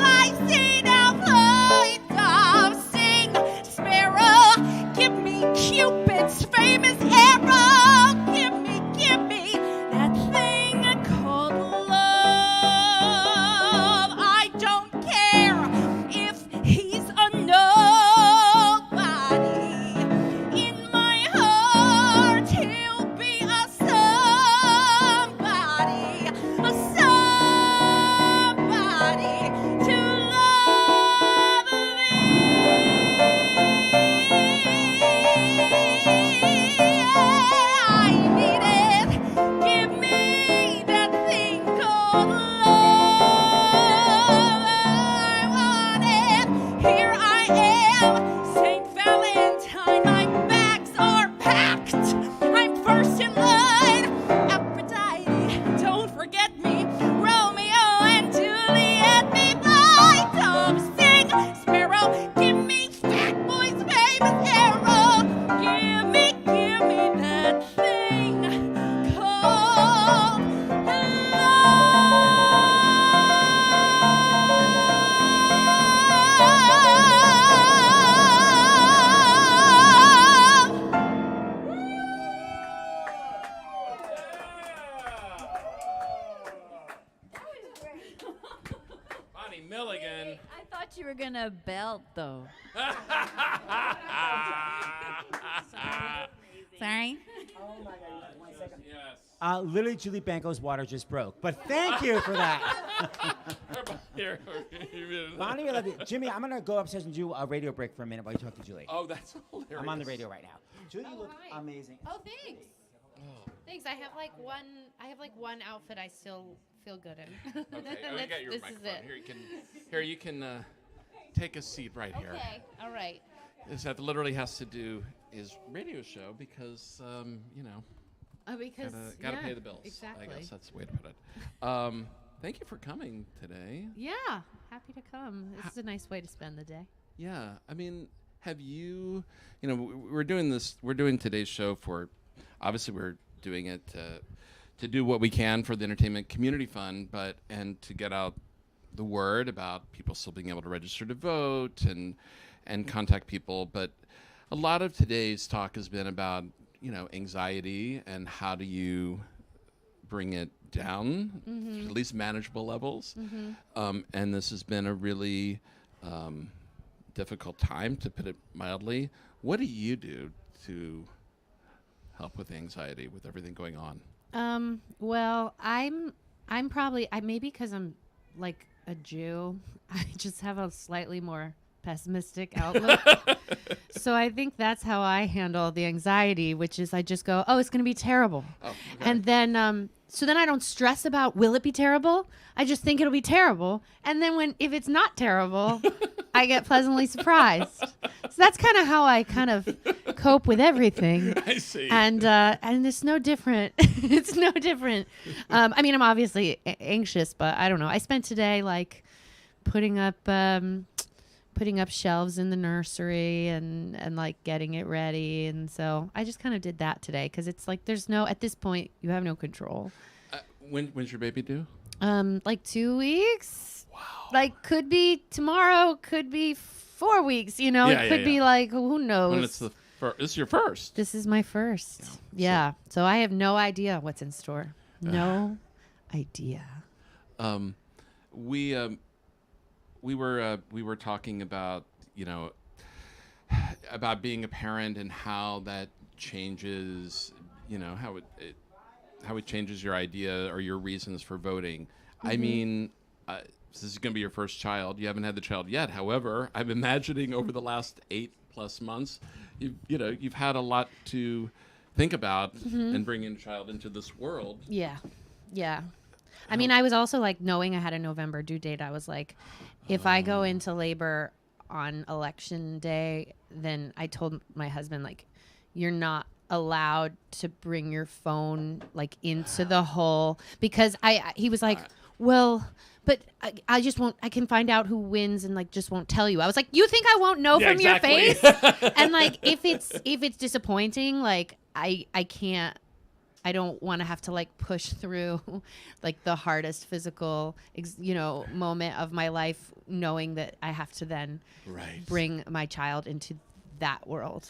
I see now flight of sing sparrow. Give me Cupid's famous arrow. Give me that thing called love. I don't care if he's a nobody. In my heart, he'll be a somebody to love I need it. Give me that thing called love. I want it. Here I am, St. Valentine. My bags are packed. I'm first in line. Aphrodite, don't forget me. Romeo and Juliet, be my dove. Sing sparrow. Give me Fat Boy's famous arrow. Give me that thing called Bonnie Milligan. I thought you were gonna belt though. Literally, Julie Banko's water just broke. But thank you for that. Bonnie, I love you. Jimmy, I'm going to go upstairs and do a radio break for a minute while you talk to Julie. Oh, that's hilarious. I'm on the radio right now. Julie, you look amazing. Oh, thanks. Thanks. I have like one outfit I still feel good in. Okay, you got your this microphone. is it. You can take a seat right here. Okay. All right. Seth literally has to do his radio show because, because gotta pay the bills. Exactly. I guess that's the way to put it. Thank you for coming today. Yeah, happy to come. This is a nice way to spend the day. Yeah, I mean, have you? We're doing today's show for. Obviously, we're doing it to do what we can for the Entertainment Community Fund, and to get out the word about people still being able to register to vote and contact people. But a lot of today's talk has been about anxiety and how do you bring it down to at least manageable levels. And this has been a really difficult time, to put it mildly. What do you do to help with anxiety with everything going on? Well, I'm probably maybe because I'm like a Jew, I just have a slightly more pessimistic outlook. So I think that's how I handle the anxiety, which is I just go, oh, it's going to be terrible. Oh, okay. And then, so then I don't stress about, will it be terrible? I just think it'll be terrible. And then if it's not terrible, I get pleasantly surprised. So that's kind of how I kind of cope with everything. I see. And it's no different. It's no different. I mean, I'm obviously anxious, but I don't know. I spent today like putting up shelves in the nursery and like getting it ready. And so I just kind of did that today because it's like at this point, you have no control. When's your baby due? Like 2 weeks. Wow. Like could be tomorrow, could be 4 weeks, it could be like, who knows? When it's this is your first. This is my first. Yeah. So I have no idea what's in store. No idea. We were talking about about being a parent and how that changes how it changes your idea or your reasons for voting. I mean, this is going to be your first child. You haven't had the child yet. However, I'm imagining over the last 8+ months, you've had a lot to think about and bringing a child into this world. Yeah. I mean, I was also like, knowing I had a November due date, I was like, if I go into labor on election day, then I told my husband, like, you're not allowed to bring your phone like into the hole, because he was like, well, but I just won't, I can find out who wins and like just won't tell you. I was like, you think I won't know from your face? And like, if it's disappointing, like I can't, I don't want to have to like push through like the hardest physical, moment of my life, knowing that I have to then bring my child into that world.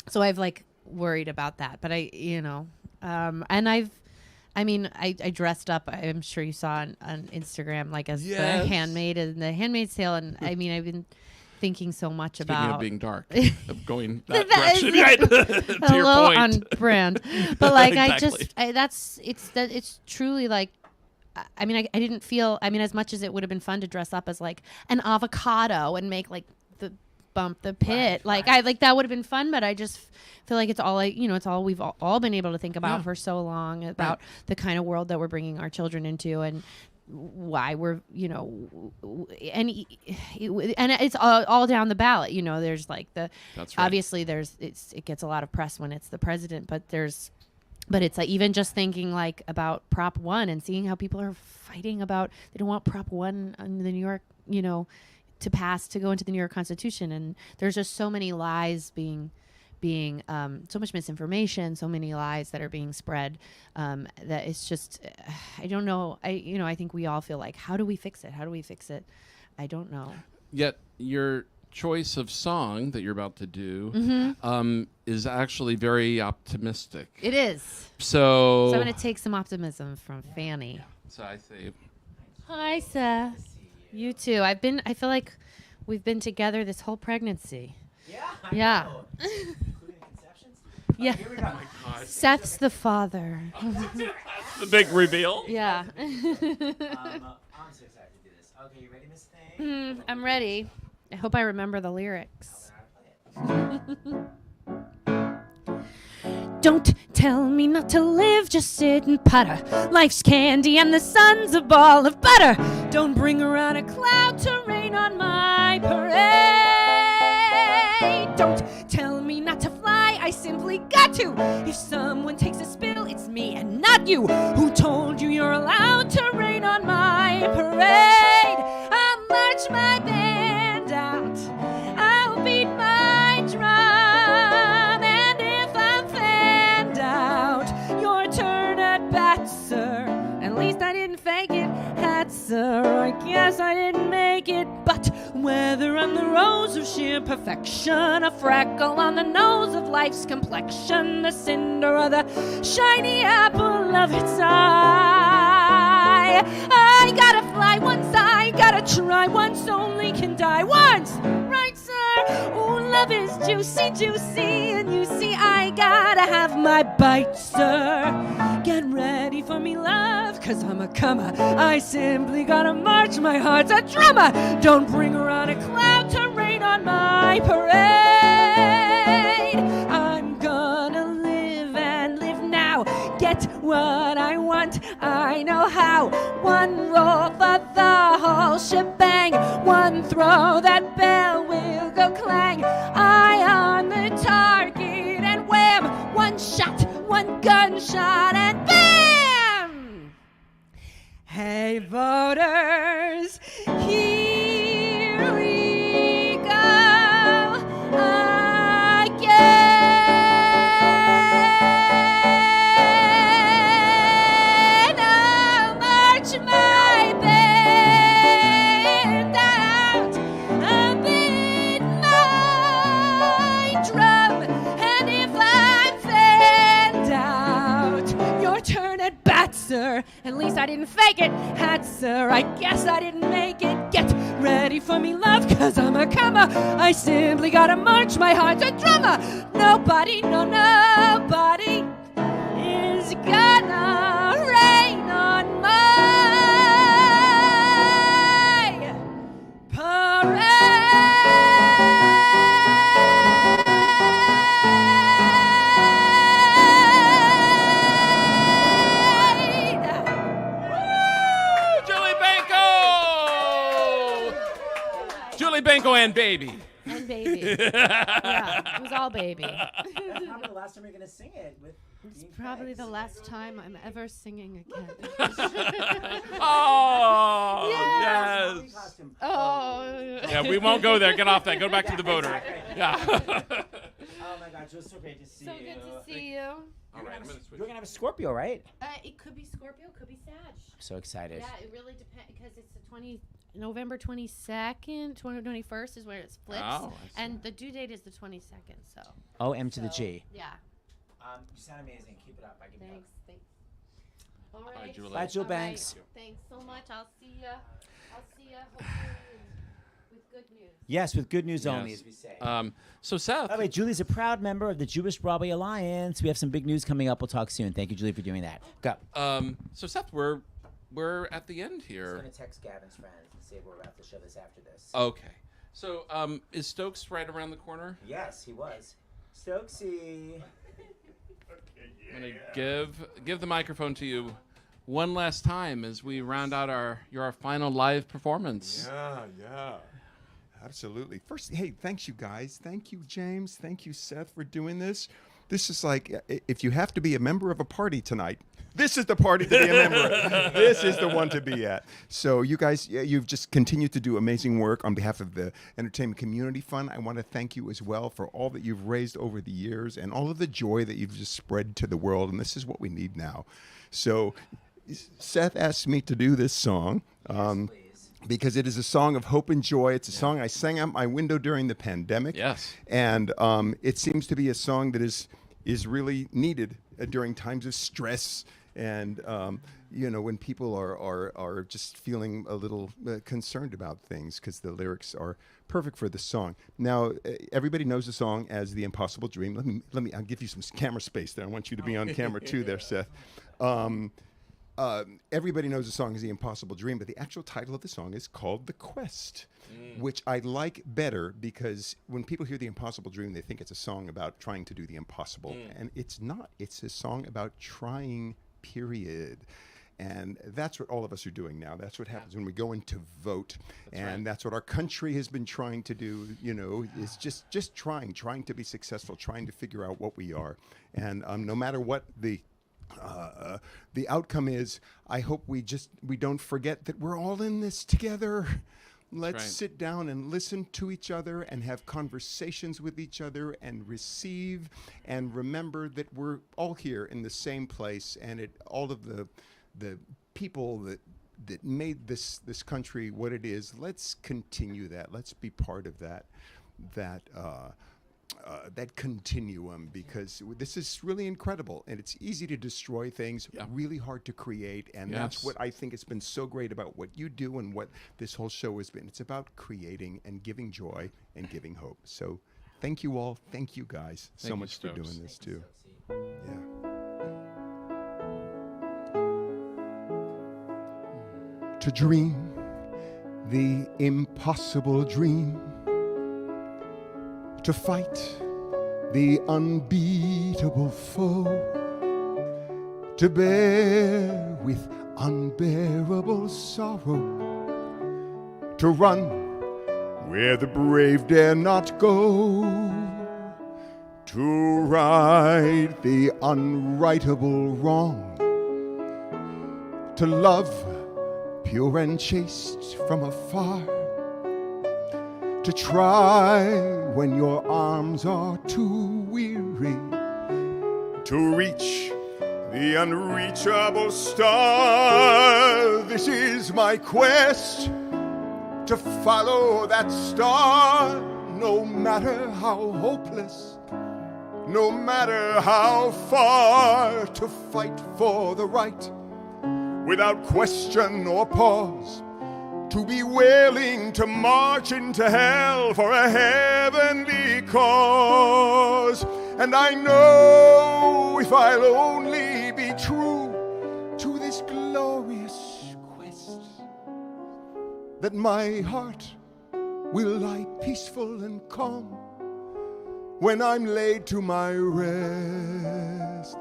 So I've like worried about that, but and I dressed up. I'm sure you saw on Instagram, like as the handmaid in The Handmaid's Tale. And I mean, I've been thinking so much about being dark, of going that direction, right? To your little point. on brand, but like Exactly. it's truly like, I mean, I didn't feel, I mean, as much as it would have been fun to dress up as like an avocado and make like the bump the pit, that would have been fun, but I just feel like it's all it's all we've all been able to think about for so long about the kind of world that we're bringing our children into, and why we're and it's all down the ballot. There's like obviously it gets a lot of press when it's the president, but it's like even just thinking like about Prop 1 and seeing how people are fighting about, they don't want Prop 1 on the New York to pass, to go into the New York Constitution, and there's just so many lies being so much misinformation, so many lies that are being spread, that it's just, I don't know. I think we all feel like, how do we fix it? I don't know. Yet your choice of song that you're about to do is actually very optimistic. It is. So I'm going to take some optimism from Fanny. So I say, hi, Seth. You too. I feel like we've been together this whole pregnancy. Yeah. Yeah. Oh my God. Seth's the father. The big reveal. Yeah. I'm so excited to do this. Okay, you ready, Miss Thing? I'm ready. I hope I remember the lyrics. Don't tell me not to live, just sit and putter. Life's candy and the sun's a ball of butter. Don't bring around a cloud to rain on my parade. Don't tell me not to fly, I simply got to. If someone takes a spill, it's me and not you. Who told you you're allowed to rain on my parade? I'll march my band out, I'll beat my drum, and if I'm fanned out, your turn at bat, sir. At least I didn't fake it, hat, sir. I guess I didn't make it, but whether I'm the rose of sheer perfection, a freckle on the nose of life's complexion, the cinder or the shiny apple of its eye, I gotta fly once, I gotta try once, only can die once, right, sir? Oh, love is juicy, juicy, and you see I gotta have my bite, sir. Get ready for me, love, 'cause I'm a comer. I simply gotta march, my heart's a drummer. Don't bring around a cloud to rain on my parade. I'm gonna live and live now. Get what I want, I know how. One roll for the whole shebang. One throw, that bell will go clang. Eye on the target and wham. One shot, one gunshot and bam! Hey voters, here we go again. I'll march my band out, I'll beat my drum, and if I'm fanned out, your turn at bat, sir. At least I didn't fake it, hat, sir. I guess I didn't make it. Get ready for me, love, 'cause I'm a comer. I simply gotta march, my heart's a drummer. Nobody, no, nobody is gonna rain on my parade. Julie Benko and baby. And baby. Yeah, it was all baby. That's probably the last time you're gonna sing it. It's probably the last time I'm ever singing again. Oh, yes. yes. Oh. Yeah, we won't go there. Get off that. Go back to the voter. Yeah. Oh my God, it was so great to see you. So good to see you. All right, I'm gonna switch. You're gonna have a Scorpio, right? It could be Scorpio, could be Sag. I'm so excited. Yeah, it really depends because it's the November 22nd, 21st is where it splits, Oh, and the due date is the 22nd. So. O-M to the G. Yeah. You sound amazing. Keep it up. I give you Thanks. Thanks. All right. Bye, Julie. Bye, Jill All Banks. right. Thanks so much. I'll see ya. Hopefully with good news. Yes, with good news only, Yes. as we say. So Seth. By the way, Julie's a proud member of the Jewish Broadway Alliance. We have some big news coming up. We'll talk soon. Thank you, Julie, for doing that. Go. So Seth, we're at the end here. I'm gonna text Gavin's friends and say we're about to show this after this. Okay. So is Stokes right around the corner? Yes, he was. Stokesy. I'm gonna give the microphone to you one last time as we round out your final live performance. Yeah. Absolutely. First, hey, thanks you guys. Thank you, James. Thank you, Seth, for doing this. This is like, if you have to be a member of a party tonight, this is the party to be a member. This is the one to be at. So you guys, you've just continued to do amazing work on behalf of the Entertainment Community Fund. I want to thank you as well for all that you've raised over the years and all of the joy that you've just spread to the world. And this is what we need now. So Seth asked me to do this song. Because it is a song of hope and joy. It's a song I sang out my window during the pandemic. Yes. And it seems to be a song that is really needed during times of stress And when people are just feeling a little concerned about things, because the lyrics are perfect for the song. Now, everybody knows the song as "The Impossible Dream." I'll give you some camera space there. I want you to be on camera too, there, Seth. Everybody knows the song as "The Impossible Dream," but the actual title of the song is called "The Quest," which I like better, because when people hear "The Impossible Dream," they think it's a song about trying to do the impossible, and it's not. It's a song about trying, period. And that's what all of us are doing now. That's what happens when we go into vote. That's what our country has been trying to do, is just trying to be successful, trying to figure out what we are. And no matter what the outcome is, I hope we don't forget that we're all in this together. Let's sit down and listen to each other and have conversations with each other and receive and remember that we're all here in the same place, and all of the people that made this country what it is. Let's continue that. Let's be part of that continuum, because this is really incredible, and it's easy to destroy things, really hard to create, and that's what I think has been so great about what you do and what this whole show has been. It's about creating and giving joy and giving hope. So thank you all. Thank you guys so much for doing this too. Yeah. To dream the impossible dream, to fight the unbeatable foe, to bear with unbearable sorrow, to run where the brave dare not go, to right the unrightable wrong, to love pure and chaste from afar, to try when your arms are too weary, to reach the unreachable star. This is my quest, to follow that star, no matter how hopeless, no matter how far, to fight for the right without question or pause, to be willing to march into hell for a heavenly cause. And I know if I'll only be true to this glorious quest, that my heart will lie peaceful and calm when I'm laid to my rest,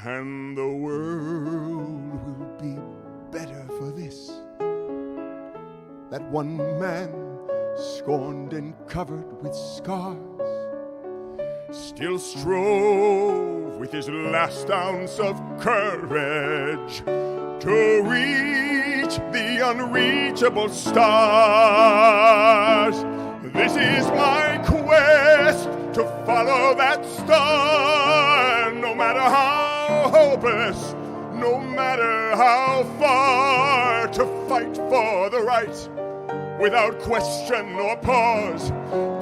and the world will be better for this. That one man, scorned and covered with scars, still strove with his last ounce of courage to reach the unreachable stars. This is my quest, to follow that star, no matter how hopeless, no matter how far, to fight for the right without question or pause,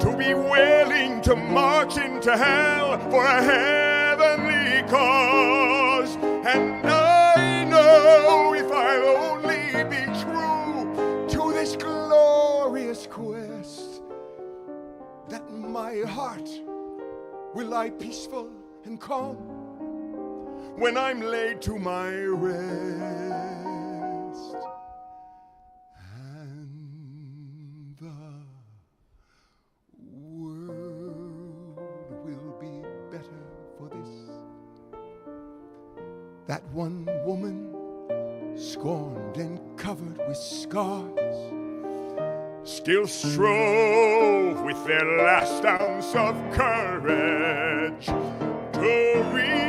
to be willing to march into hell for a heavenly cause. And I know if I'll only be true to this glorious quest, that my heart will lie peaceful and calm when I'm laid to my rest, and the world will be better for this. That one woman, scorned and covered with scars, still strove with their last ounce of courage to reach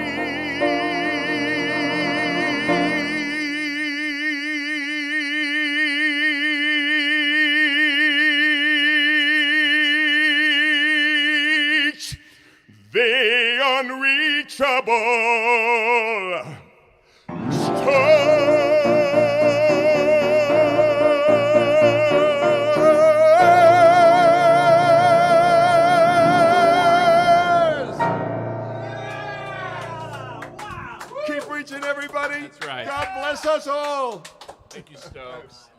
the unreachable star. Everybody. That's right. God bless us all. Thank you, Stokes.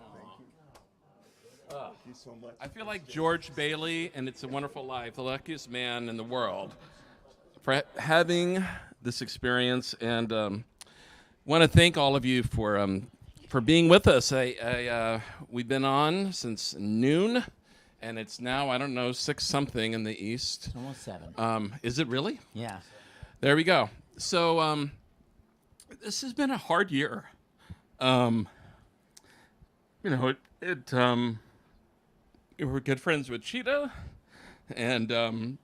Thank you so much. I feel like George Bailey and It's a Wonderful Life, the luckiest man in the world, for having this experience, and want to thank all of you for being with us. We've been on since noon, and it's now, I don't know, 6 something in the East. It's almost 7. Is it really? Yeah. There we go. So this has been a hard year. You know, we're good friends with Cheetah, and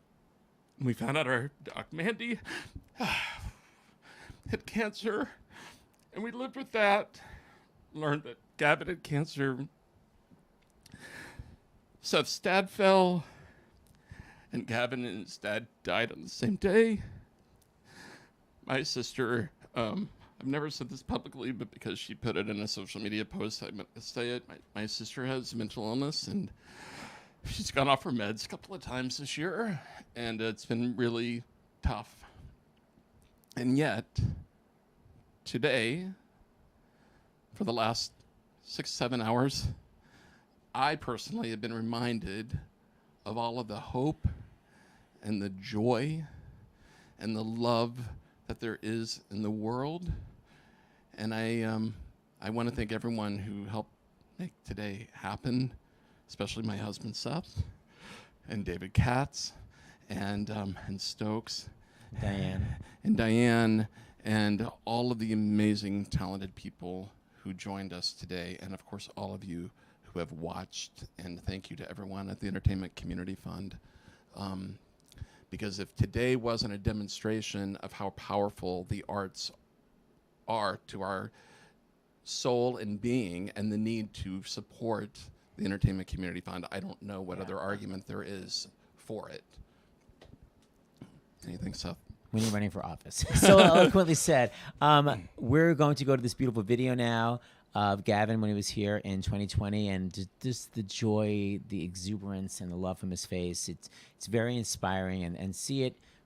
we found out our dog Mandy had cancer, and we lived with that. Learned that Gavin had cancer. Seth's dad fell, and Gavin and his dad died on the same day. My sister, I've never said this publicly, but because she put it in a social media post, I'm going to say it. My sister has mental illness, and she's gone off her meds a couple of times this year, and it's been really tough. And yet, today, for the last 6-7 hours, I personally have been reminded of all of the hope and the joy and the love that there is in the world. And I want to thank everyone who helped make today happen, especially my husband Seth, and David Katz, and Stokes, Diane, and all of the amazing, talented people who joined us today, and of course all of you who have watched. And thank you to everyone at the Entertainment Community Fund, because if today wasn't a demonstration of how powerful the arts are to our soul and being, and the need to support the Entertainment Community Fund, I don't know what other argument there is for it. Anything, Seth? When you're running for office. So eloquently said. We're going to go to this beautiful video now of Gavin when he was here in 2020, and just the joy, the exuberance, and the love from his face. It's very inspiring, and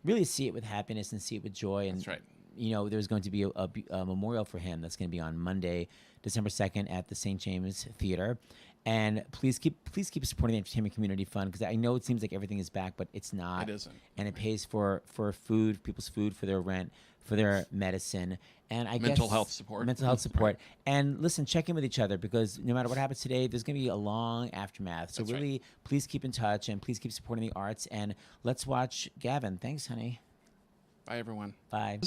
really see it with happiness and see it with joy. And that's right. You know, there's going to be a memorial for him that's going to be on Monday, December 2nd at the St. James Theater. And please keep supporting the Entertainment Community Fund, because I know it seems like everything is back, but it's not. It isn't. And it pays for food, people's food, for their rent, for their medicine, and mental health support. Mental health support. Right. And listen, check in with each other, because no matter what happens today, there's going to be a long aftermath. So really, please keep in touch, and please keep supporting the arts. And let's watch Gavin. Thanks, honey. Bye, everyone. Bye.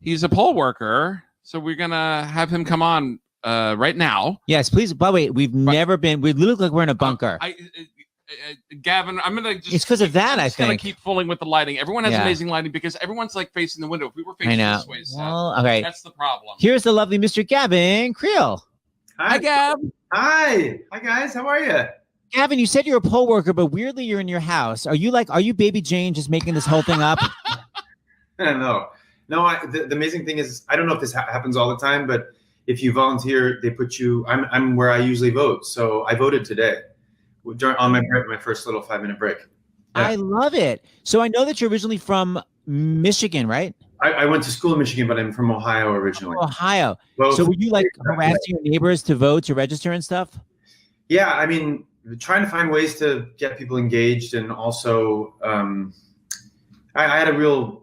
He's a poll worker, so we're gonna have him come on right now. Yes, please. By the way, we look like we're in a bunker. Gavin, I'm gonna just. It's because of that, I think. Gonna keep fooling with the lighting. Everyone has amazing lighting, because everyone's like facing the window. If we were facing this way, well, okay. That's the problem. Here's the lovely Mr. Gavin Creel. Hi, Gab. Hi guys. How are you? Gavin, you said you're a poll worker, but weirdly you're in your house. Are you Baby Jane just making this whole thing up? No. The amazing thing is, I don't know if this happens all the time, but if you volunteer, they put you. I'm where I usually vote, so I voted today on my break, my first little 5-minute break. Yeah. I love it. So I know that you're originally from Michigan, right? I went to school in Michigan, but I'm from Ohio originally. Ohio. So were you harassing your neighbors to vote, to register and stuff? Yeah, I mean, trying to find ways to get people engaged, and also I had a real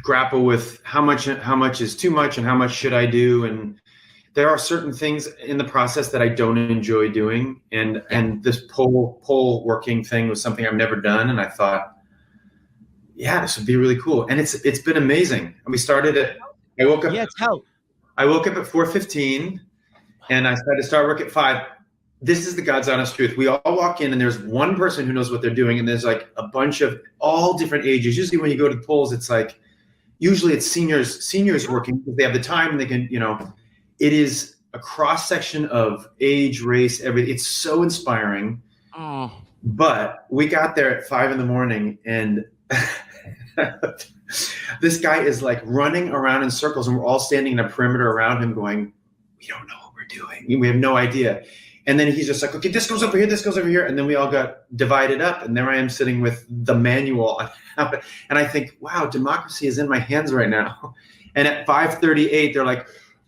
grapple with how much is too much and how much should I do. And there are certain things in the process that I don't enjoy doing. And this poll working thing was something I've never done. And I thought, yeah, this would be really cool. And it's been amazing. And we started I woke up. Yeah, it's help. I woke up at 4:15 and I started to start work at 5. This is the God's honest truth. We all walk in and there's one person who knows what they're doing. And there's like a bunch of all different ages. Usually when you go to the polls, it's like, usually it's seniors working because they have the time and they can, it is a cross section of age, race, everything. It's so inspiring. Oh. But we got there at 5 a.m. and this guy is like running around in circles, and we're all standing in a perimeter around him going, we don't know what we're doing. We have no idea. And then he's just like, okay, this goes over here, this goes over here. And then we all got divided up. And there I am sitting with the manual. And I think, wow, democracy is in my hands right now. And at 5:38, they're like,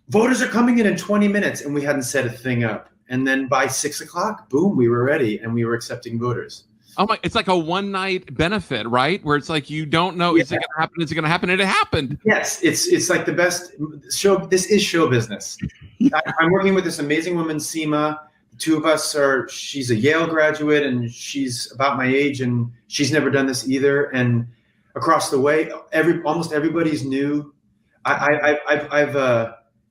voters are coming in 20 minutes. And we hadn't set a thing up. And then by 6 o'clock, boom, we were ready and we were accepting voters. Oh my! It's like a one-night benefit, right? Where it's like you don't know, is it going to happen? Is it going to happen? And it happened. Yes, it's like the best show. This is show business. I'm working with this amazing woman, Seema. The two of us she's a Yale graduate and she's about my age and she's never done this either. And across the way, almost everybody's new.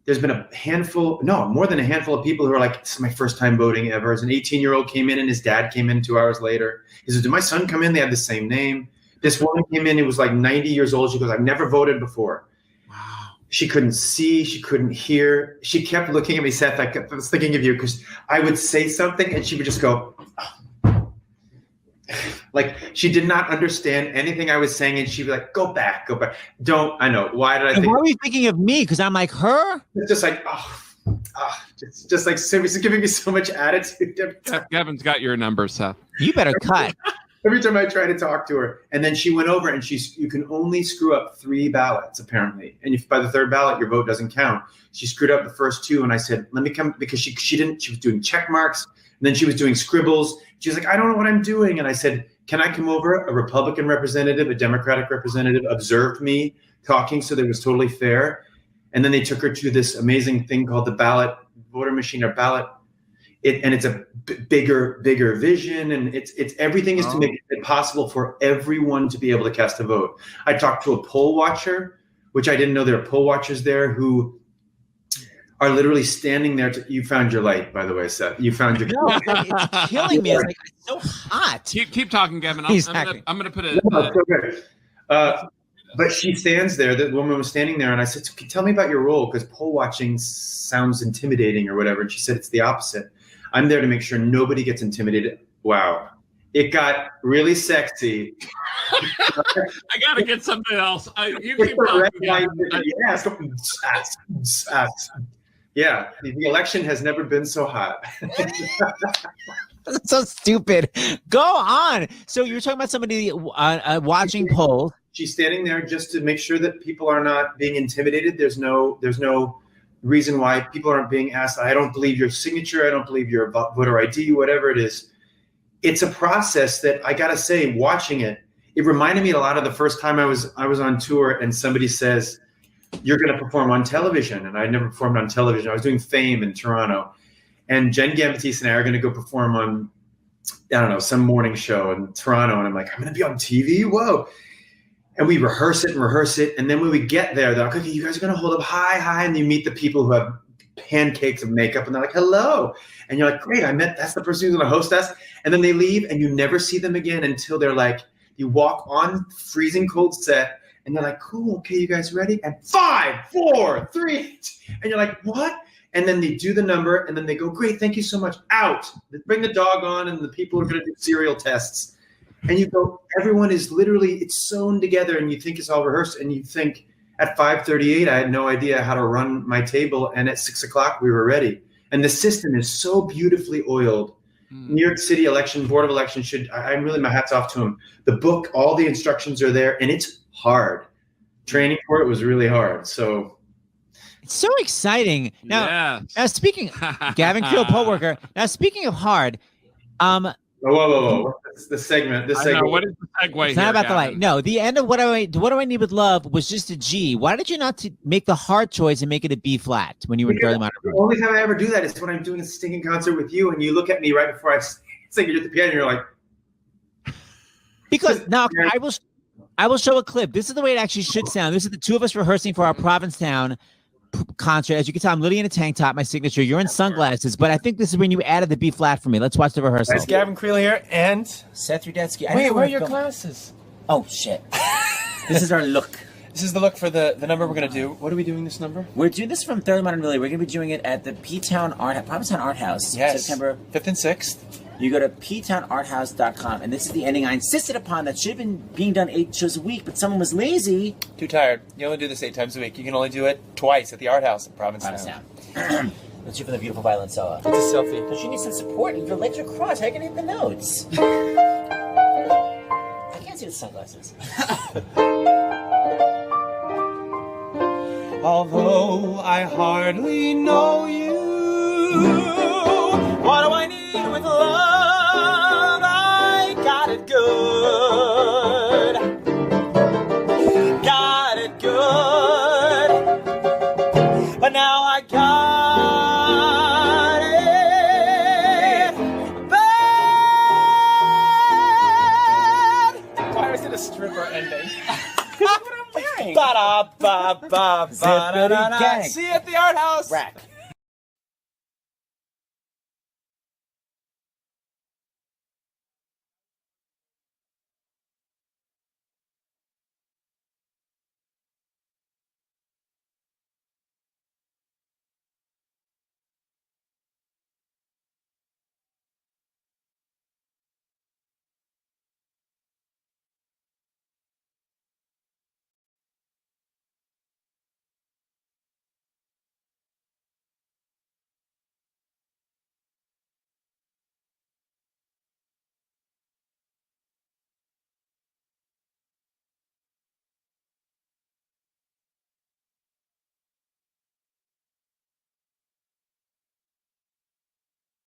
There's been more than a handful of people who are like, this is my first time voting ever. As an 18-year-old came in and his dad came in 2 hours later. He said, did my son come in? They had the same name. This woman came in, who was like 90 years old. She goes, I've never voted before. Wow. She couldn't see, she couldn't hear. She kept looking at me, Seth. I was thinking of you because I would say something and she would just go, like she did not understand anything I was saying, and she'd be like, "Go back." I know. Why did I think? Why were you thinking of me? Because I'm like her. It's just like, it's just like Sylvia's giving me so much attitude. Gavin's got your number, Seth. You better cut. Every time I try to talk to her, and then she went over, and you can only screw up 3 ballots apparently, and if by the 3rd ballot your vote doesn't count. She screwed up the first 2, and I said, "Let me come," because she didn't. She was doing check marks, and then she was doing scribbles. She was like, "I don't know what I'm doing," and I said, can I come over? A Republican representative, a Democratic representative observed me talking, so that it was totally fair. And then they took her to this amazing thing called the ballot voter machine or ballot. And it's a bigger vision. And it's everything is to make it possible for everyone to be able to cast a vote. I talked to a poll watcher, which I didn't know there are poll watchers there who are literally standing there. You found your light, by the way, Seth. You found your. No, it's killing me. It's like it's so hot. Keep talking, Gavin. I'm gonna put it. But she stands there. The woman was standing there, and I said, "Tell me about your role, because poll watching sounds intimidating or whatever." And she said, "It's the opposite. I'm there to make sure nobody gets intimidated." Wow, it got really sexy. I gotta get something else. You keep talking. Yeah, the election has never been so hot. That's so stupid. Go on. So you were talking about somebody watching polls. She's standing there just to make sure that people are not being intimidated. There's no reason why people aren't being asked, I don't believe your signature, I don't believe your voter ID, whatever it is. It's a process that I gotta say, watching it reminded me a lot of the first time I was on tour and somebody says, you're going to perform on television. And I never performed on television. I was doing Fame in Toronto. And Jen Gambatese and I are going to go perform on, I don't know, some morning show in Toronto. And I'm like, I'm going to be on TV? Whoa. And we rehearse it. And then when we get there, they're like, okay, you guys are going to hold up high. And you meet the people who have pancakes of makeup. And they're like, hello. And you're like, great, that's the person who's going to host us. And then they leave and you never see them again until they're like, you walk on freezing cold set. And they're like, cool, okay, you guys ready? And 5, 4, 3, and you're like, what? And then they do the number, and then they go, great, thank you so much, out. They bring the dog on, and the people are going to do cereal tests. And you go, everyone is literally, it's sewn together, and you think it's all rehearsed, and you think at 5:38, I had no idea how to run my table, and at 6 o'clock, we were ready. And the system is so beautifully oiled. New York City Board of Elections I'm really, my hat's off to them. The book, all the instructions are there, and it's hard. Training for it was really hard. So it's so exciting. Now speaking, Gavin Creel, poll worker. Now speaking of hard, whoa. The segment. What is the segue? It's not about the light. No, the end of what do I need with love was just a G. Why did you not make the hard choice and make it a B flat when you were in Fairly Modern? The only time I ever do that is when I'm doing a singing concert with you, and you look at me right before I sing, you're at the piano, and you're like. Because now I will show a clip. This is the way it actually should sound. This is the two of us rehearsing for our Provincetown concert. As you can tell, I'm literally in a tank top, my signature. You're in sunglasses, but I think this is when you added the B flat for me. Let's watch the rehearsal. It's Gavin Creel here and Seth Rudetsky. Wait, where are your glasses? Oh, shit. This is our look. This is the look for the number we're going to do. What are we doing this number? We're doing this from Fairly Modern Lily. We're going to be doing it at the Provincetown Art House. Yes. September 5th and 6th. You go to ptownarthouse.com, and this is the ending I insisted upon that should have been being done 8 shows a week, but someone was lazy. Too tired. You only do this 8 times a week. You can only do it twice at the Art House in Provincetown. Let's do for the beautiful Violencella. It's a selfie. But you need some support. Your legs are crossed. How can you hit the notes? I can't see the sunglasses. although I hardly know you. What do I need with love? I got it good. Got it good. But now I got it bad. Why is it a stripper ending? What I'm wearing. Ba-da-ba-ba-ba-da-da-da. See you at the art house. Rack.